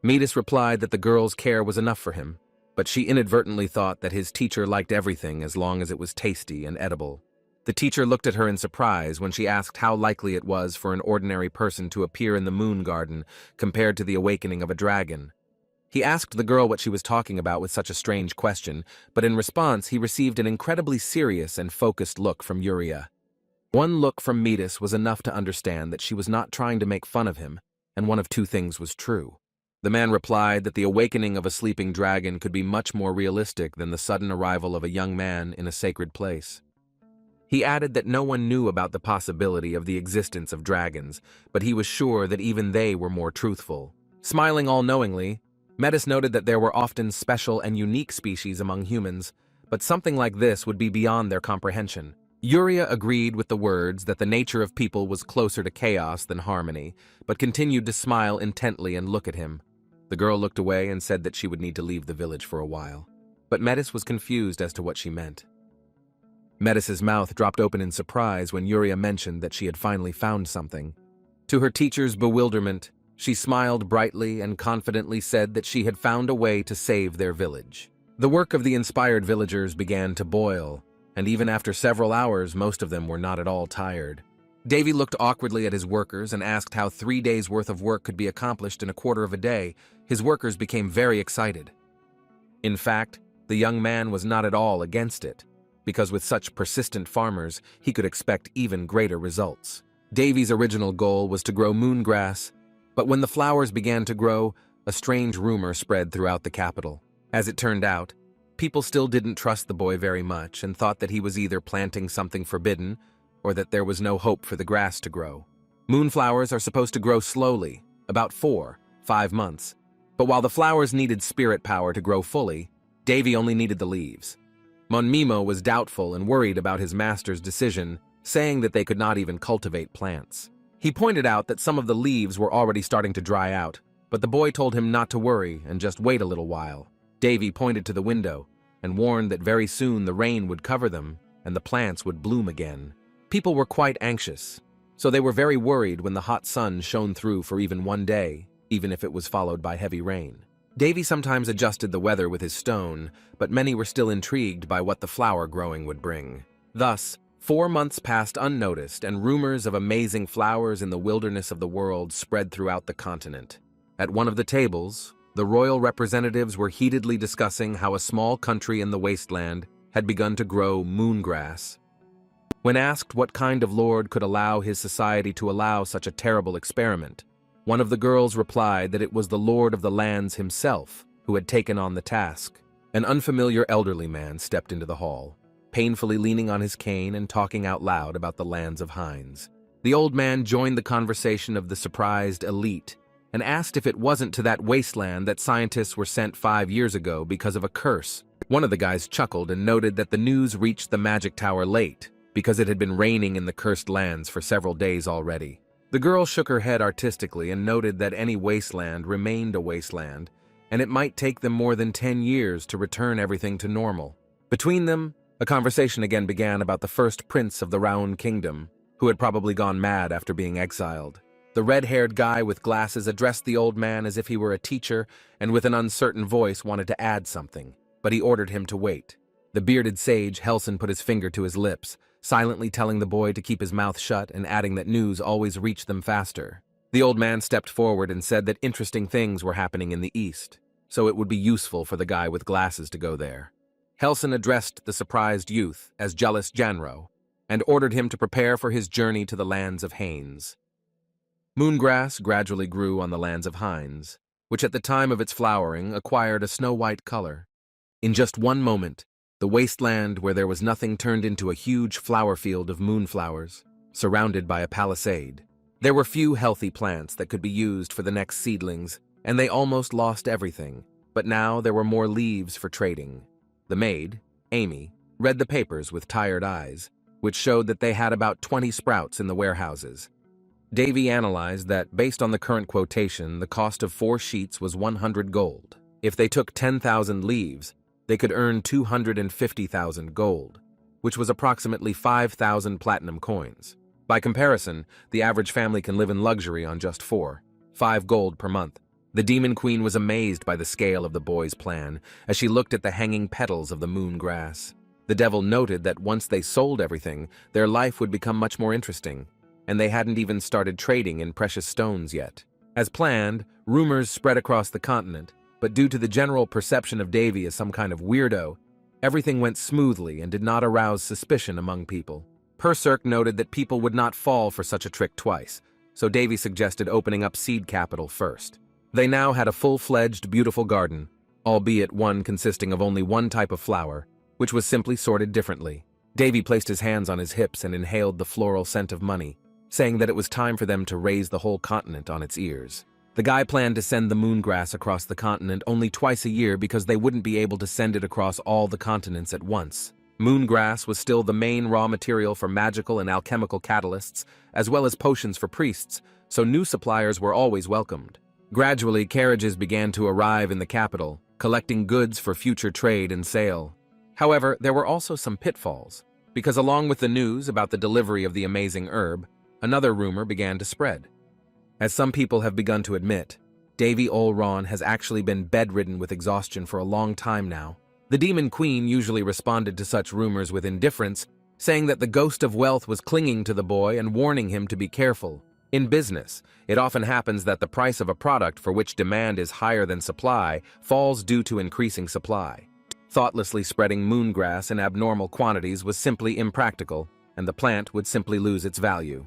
Metis replied that the girl's care was enough for him, but she inadvertently thought that his teacher liked everything as long as it was tasty and edible. The teacher looked at her in surprise when she asked how likely it was for an ordinary person to appear in the moon garden compared to the awakening of a dragon. He asked the girl what she was talking about with such a strange question, but in response he received an incredibly serious and focused look from Yuria. One look from Metis was enough to understand that she was not trying to make fun of him, and one of two things was true. The man replied that the awakening of a sleeping dragon could be much more realistic than the sudden arrival of a young man in a sacred place. He added that no one knew about the possibility of the existence of dragons, but he was sure that even they were more truthful. Smiling all-knowingly, Metis noted that there were often special and unique species among humans, but something like this would be beyond their comprehension. Yuria agreed with the words that the nature of people was closer to chaos than harmony, but continued to smile intently and look at him. The girl looked away and said that she would need to leave the village for a while. but Metis was confused as to what she meant. Metis's mouth dropped open in surprise when Yuria mentioned that she had finally found something. To her teacher's bewilderment, she smiled brightly and confidently said that she had found a way to save their village. The work of the inspired villagers began to boil, and even after several hours, most of them were not at all tired. Davy looked awkwardly at his workers and asked how 3 days' worth of work could be accomplished in a quarter of a day. His workers became very excited. In fact, the young man was not at all against it, because with such persistent farmers, he could expect even greater results. Davy's original goal was to grow moongrass, but when the flowers began to grow, a strange rumor spread throughout the capital. As it turned out, people still didn't trust the boy very much and thought that he was either planting something forbidden or that there was no hope for the grass to grow. Moonflowers are supposed to grow slowly, about 4-5 months, but while the flowers needed spirit power to grow fully, Davy only needed the leaves. Monmimo was doubtful and worried about his master's decision, saying that they could not even cultivate plants. He pointed out that some of the leaves were already starting to dry out, but the boy told him not to worry and just wait a little while. Davy pointed to the window and warned that very soon the rain would cover them and the plants would bloom again. People were quite anxious, so they were very worried when the hot sun shone through for even one day, even if it was followed by heavy rain. Davy sometimes adjusted the weather with his stone, but many were still intrigued by what the flower growing would bring. Thus, 4 months passed unnoticed, and rumors of amazing flowers in the wilderness of the world spread throughout the continent. At one of the tables, the royal representatives were heatedly discussing how a small country in the wasteland had begun to grow moongrass. When asked what kind of lord could allow his society to allow such a terrible experiment, one of the girls replied that it was the lord of the lands himself who had taken on the task. An unfamiliar elderly man stepped into the hall, painfully leaning on his cane and talking out loud about the lands of Hines. The old man joined the conversation of the surprised elite and asked if it wasn't to that wasteland that scientists were sent 5 years ago because of a curse. One of the guys chuckled and noted that the news reached the magic tower late, because it had been raining in the cursed lands for several days already. The girl shook her head artistically and noted that any wasteland remained a wasteland, and it might take them more than 10 years to return everything to normal. Between them, a conversation again began about the first prince of the Raun kingdom, who had probably gone mad after being exiled. The red-haired guy with glasses addressed the old man as if he were a teacher and with an uncertain voice wanted to add something, but he ordered him to wait. The bearded sage Helson put his finger to his lips, silently telling the boy to keep his mouth shut and adding that news always reached them faster. The old man stepped forward and said that interesting things were happening in the east, so it would be useful for the guy with glasses to go there. Helson addressed the surprised youth as jealous Janro and ordered him to prepare for his journey to the lands of Haines. Moongrass gradually grew on the lands of Hines, which at the time of its flowering acquired a snow-white color. In just one moment, the wasteland where there was nothing turned into a huge flower field of moonflowers, surrounded by a palisade. There were few healthy plants that could be used for the next seedlings, and they almost lost everything, but now there were more leaves for trading. The maid, Amy, read the papers with tired eyes, which showed that they had about 20 sprouts in the warehouses. Davy analyzed that, based on the current quotation, the cost of 4 sheets was 100 gold. If they took 10,000 leaves, they could earn 250,000 gold, which was approximately 5,000 platinum coins. By comparison, the average family can live in luxury on just 4-5 gold per month. The Demon Queen was amazed by the scale of the boy's plan as she looked at the hanging petals of the moon grass. The devil noted that once they sold everything, their life would become much more interesting, and they hadn't even started trading in precious stones yet. As planned, rumors spread across the continent, but due to the general perception of Davy as some kind of weirdo, everything went smoothly and did not arouse suspicion among people. Perserk noted that people would not fall for such a trick twice, so Davy suggested opening up seed capital first. They now had a full-fledged, beautiful garden, albeit one consisting of only one type of flower, which was simply sorted differently. Davy placed his hands on his hips and inhaled the floral scent of money, saying that it was time for them to raise the whole continent on its ears. The guy planned to send the moongrass across the continent only twice a year because they wouldn't be able to send it across all the continents at once. Moongrass was still the main raw material for magical and alchemical catalysts, as well as potions for priests, so new suppliers were always welcomed. Gradually, carriages began to arrive in the capital, collecting goods for future trade and sale. However, there were also some pitfalls, because along with the news about the delivery of the amazing herb, another rumor began to spread. As some people have begun to admit, Davy Olron has actually been bedridden with exhaustion for a long time now. The Demon Queen usually responded to such rumors with indifference, saying that the ghost of wealth was clinging to the boy and warning him to be careful. In business, it often happens that the price of a product for which demand is higher than supply falls due to increasing supply. Thoughtlessly spreading moongrass in abnormal quantities was simply impractical, and the plant would simply lose its value.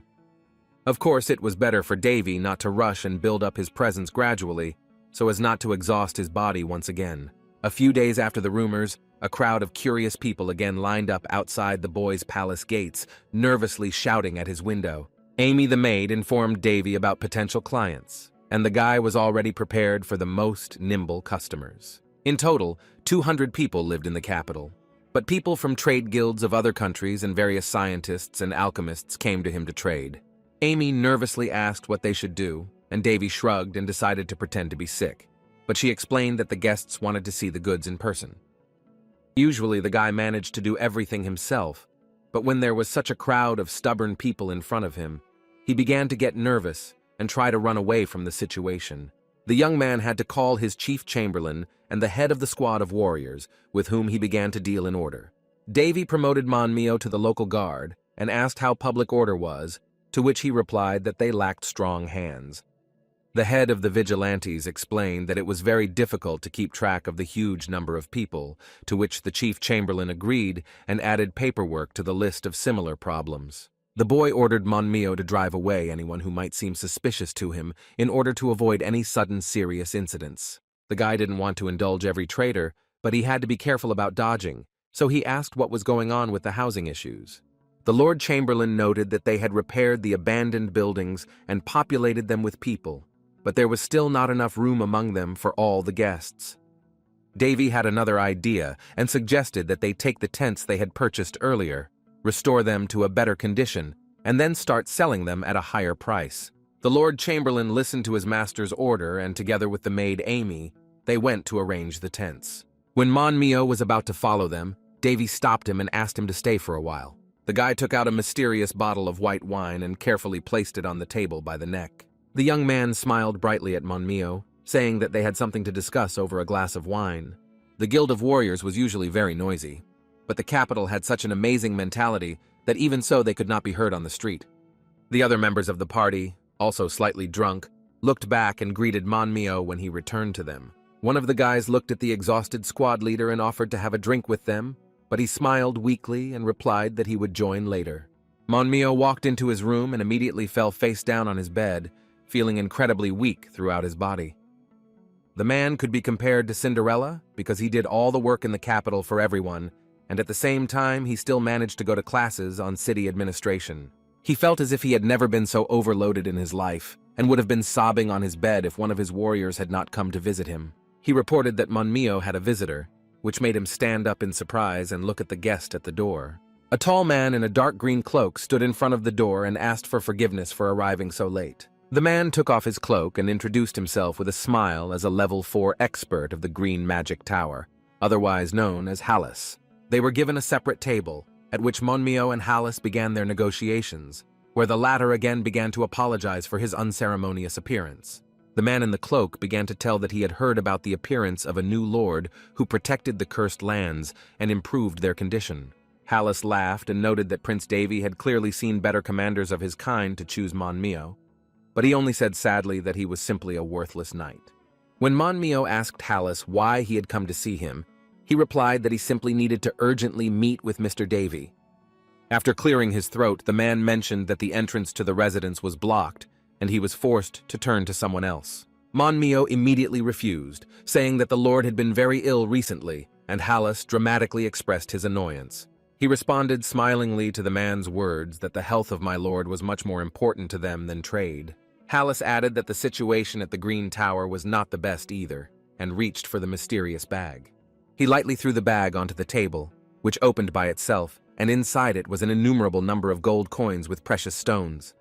Of course, it was better for Davy not to rush and build up his presence gradually, so as not to exhaust his body once again. A few days after the rumors, a crowd of curious people again lined up outside the boy's palace gates, nervously shouting at his window. Amy the maid informed Davy about potential clients, and the guy was already prepared for the most nimble customers. In total, 200 people lived in the capital, but people from trade guilds of other countries and various scientists and alchemists came to him to trade. Amy nervously asked what they should do, and Davy shrugged and decided to pretend to be sick, but she explained that the guests wanted to see the goods in person. Usually the guy managed to do everything himself, but when there was such a crowd of stubborn people in front of him, he began to get nervous and try to run away from the situation. The young man had to call his chief chamberlain and the head of the squad of warriors, with whom he began to deal in order. Davy promoted Manmio to the local guard and asked how public order was, to which he replied that they lacked strong hands. The head of the vigilantes explained that it was very difficult to keep track of the huge number of people, to which the chief chamberlain agreed and added paperwork to the list of similar problems. The boy ordered Manmio to drive away anyone who might seem suspicious to him in order to avoid any sudden serious incidents. The guy didn't want to indulge every traitor, but he had to be careful about dodging, so he asked what was going on with the housing issues. The Lord Chamberlain noted that they had repaired the abandoned buildings and populated them with people, but there was still not enough room among them for all the guests. Davy had another idea and suggested that they take the tents they had purchased earlier, restore them to a better condition, and then start selling them at a higher price. The Lord Chamberlain listened to his master's order, and together with the maid Amy, they went to arrange the tents. When Manmio was about to follow them, Davy stopped him and asked him to stay for a while. The guy took out a mysterious bottle of white wine and carefully placed it on the table by the neck. The young man smiled brightly at Manmio, saying that they had something to discuss over a glass of wine. The Guild of Warriors was usually very noisy, but the capital had such an amazing mentality that even so they could not be heard on the street. The other members of the party, also slightly drunk, looked back and greeted Manmio when he returned to them. One of the guys looked at the exhausted squad leader and offered to have a drink with them, but he smiled weakly and replied that he would join later. Manmio walked into his room and immediately fell face down on his bed, feeling incredibly weak throughout his body. The man could be compared to Cinderella because he did all the work in the capital for everyone, and at the same time he still managed to go to classes on city administration. He felt as if he had never been so overloaded in his life, and would have been sobbing on his bed if one of his warriors had not come to visit him. He reported that Manmio had a visitor, which made him stand up in surprise and look at the guest at the door. A tall man in a dark green cloak stood in front of the door and asked for forgiveness for arriving so late. The man took off his cloak and introduced himself with a smile as a level 4 expert of the Green Magic Tower, otherwise known as Hallis. They were given a separate table, at which Manmio and Hallis began their negotiations, where the latter again began to apologize for his unceremonious appearance. The man in the cloak began to tell that he had heard about the appearance of a new lord who protected the cursed lands and improved their condition. Hallis laughed and noted that Prince Davy had clearly seen better commanders of his kind to choose Manmio, but he only said sadly that he was simply a worthless knight. When Manmio asked Hallis why he had come to see him, he replied that he simply needed to urgently meet with Mr. Davy. After clearing his throat, the man mentioned that the entrance to the residence was blocked, and he was forced to turn to someone else. Manmio immediately refused, saying that the lord had been very ill recently, and Hallis dramatically expressed his annoyance. He responded smilingly to the man's words that the health of my lord was much more important to them than trade. Hallis added that the situation at the Green Tower was not the best either, and reached for the mysterious bag. He lightly threw the bag onto the table, which opened by itself, and inside it was an innumerable number of gold coins with precious stones.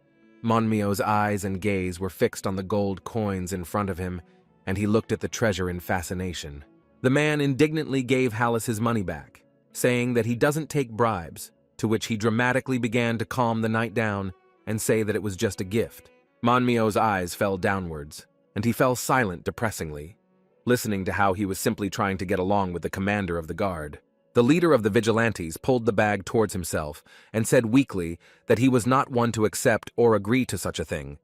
Manmio's eyes and gaze were fixed on the gold coins in front of him, and he looked at the treasure in fascination. The man indignantly gave Hallis his money back, saying that he doesn't take bribes, to which he dramatically began to calm the night down and say that it was just a gift. Manmyo's eyes fell downwards, and he fell silent depressingly, listening to how he was simply trying to get along with the commander of the guard. The leader of the vigilantes pulled the bag towards himself and said weakly that he was not one to accept or agree to such a thing.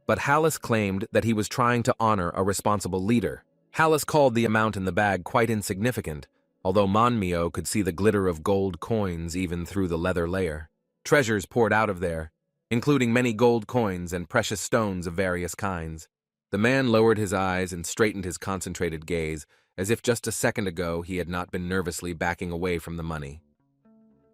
But Hallis claimed that he was trying to honor a responsible leader. Hallis called the amount in the bag quite insignificant, although Manhwa could see the glitter of gold coins even through the leather layer. Treasures poured out of there, including many gold coins and precious stones of various kinds. The man lowered his eyes and straightened his concentrated gaze, as if just a second ago he had not been nervously backing away from the money.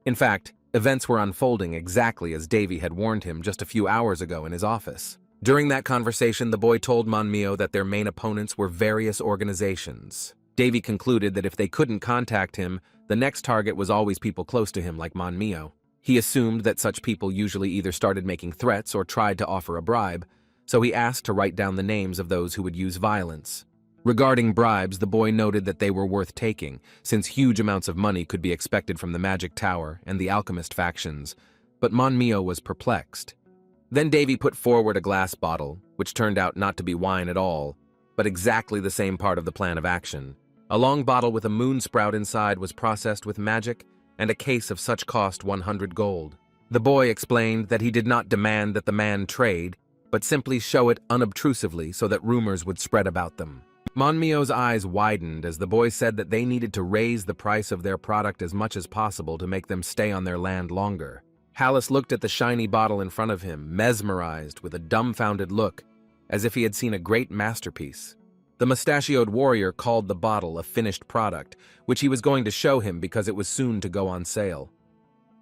In fact, events were unfolding exactly as Davy had warned him just a few hours ago in his office. During that conversation, the boy told Manhwa that their main opponents were various organizations. Davy concluded that if they couldn't contact him, the next target was always people close to him like Manhwa. He assumed that such people usually either started making threats or tried to offer a bribe, so he asked to write down the names of those who would use violence. Regarding bribes, the boy noted that they were worth taking, since huge amounts of money could be expected from the Magic Tower and the alchemist factions, but Manhwa was perplexed. Then Davy put forward a glass bottle, which turned out not to be wine at all, but exactly the same part of the plan of action. A long bottle with a moon sprout inside was processed with magic, and a case of such cost 100 gold. The boy explained that he did not demand that the man trade, but simply show it unobtrusively so that rumors would spread about them. Manmyo's eyes widened as the boy said that they needed to raise the price of their product as much as possible to make them stay on their land longer. Hallis looked at the shiny bottle in front of him, mesmerized with a dumbfounded look, as if he had seen a great masterpiece. The mustachioed warrior called the bottle a finished product, which he was going to show him because it was soon to go on sale.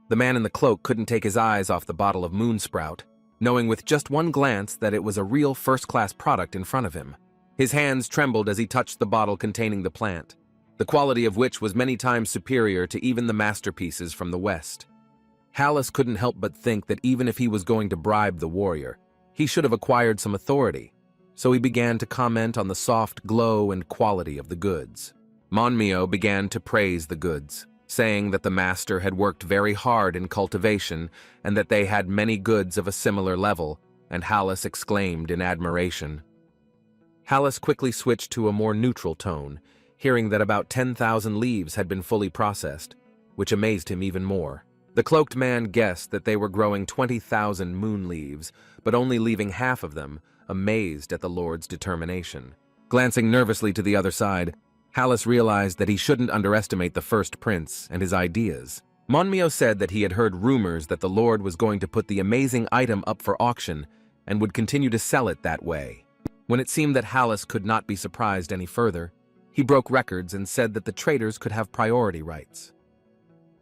The man in the cloak couldn't take his eyes off the bottle of moonsprout, knowing with just one glance that it was a real first-class product in front of him. His hands trembled as he touched the bottle containing the plant, the quality of which was many times superior to even the masterpieces from the West. Hallis couldn't help but think that even if he was going to bribe the warrior, he should have acquired some authority, so he began to comment on the soft glow and quality of the goods. Manhwa began to praise the goods, saying that the master had worked very hard in cultivation and that they had many goods of a similar level, and Hallis exclaimed in admiration. Hallis quickly switched to a more neutral tone, hearing that about 10,000 leaves had been fully processed, which amazed him even more. The cloaked man guessed that they were growing 20,000 moon leaves, but only leaving half of them, amazed at the Lord's determination. Glancing nervously to the other side, Hallis realized that he shouldn't underestimate the first prince and his ideas. Manhwa said that he had heard rumors that the Lord was going to put the amazing item up for auction and would continue to sell it that way. When it seemed that Hallis could not be surprised any further, he broke records and said that the traders could have priority rights.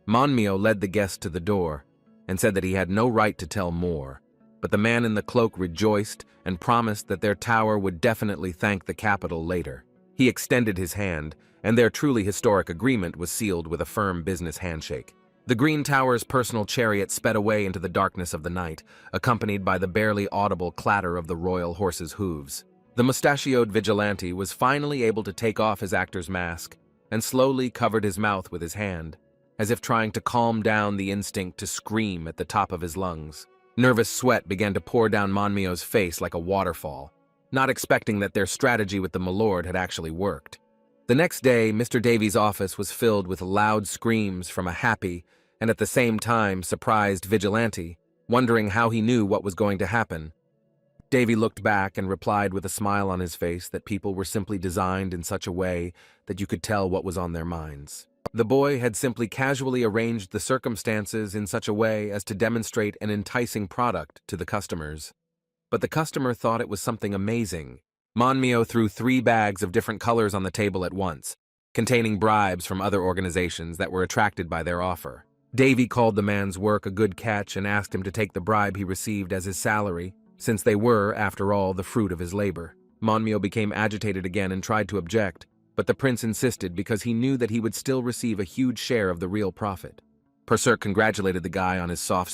Manhwa led the guest to the door and said that he had no right to tell more, but the man in the cloak rejoiced and promised that their tower would definitely thank the capital later. He extended his hand, and their truly historic agreement was sealed with a firm business handshake. The Green Tower's personal chariot sped away into the darkness of the night, accompanied by the barely audible clatter of the royal horse's hooves. The mustachioed vigilante was finally able to take off his actor's mask and slowly covered his mouth with his hand, as if trying to calm down the instinct to scream at the top of his lungs. Nervous sweat began to pour down Manmyo's face like a waterfall, not expecting that their strategy with the milord had actually worked. The next day, Mr. Davy's office was filled with loud screams from a happy and at the same time surprised vigilante, wondering how he knew what was going to happen. Davy looked back and replied with a smile on his face that people were simply designed in such a way that you could tell what was on their minds. The boy had simply casually arranged the circumstances in such a way as to demonstrate an enticing product to the customers. But the customer thought it was something amazing. Manhwa threw 3 bags of different colors on the table at once, containing bribes from other organizations that were attracted by their offer. Davy called the man's work a good catch and asked him to take the bribe he received as his salary, since they were, after all, the fruit of his labor. Manhwa became agitated again and tried to object, but the prince insisted because he knew that he would still receive a huge share of the real profit. Purser congratulated the guy on his soft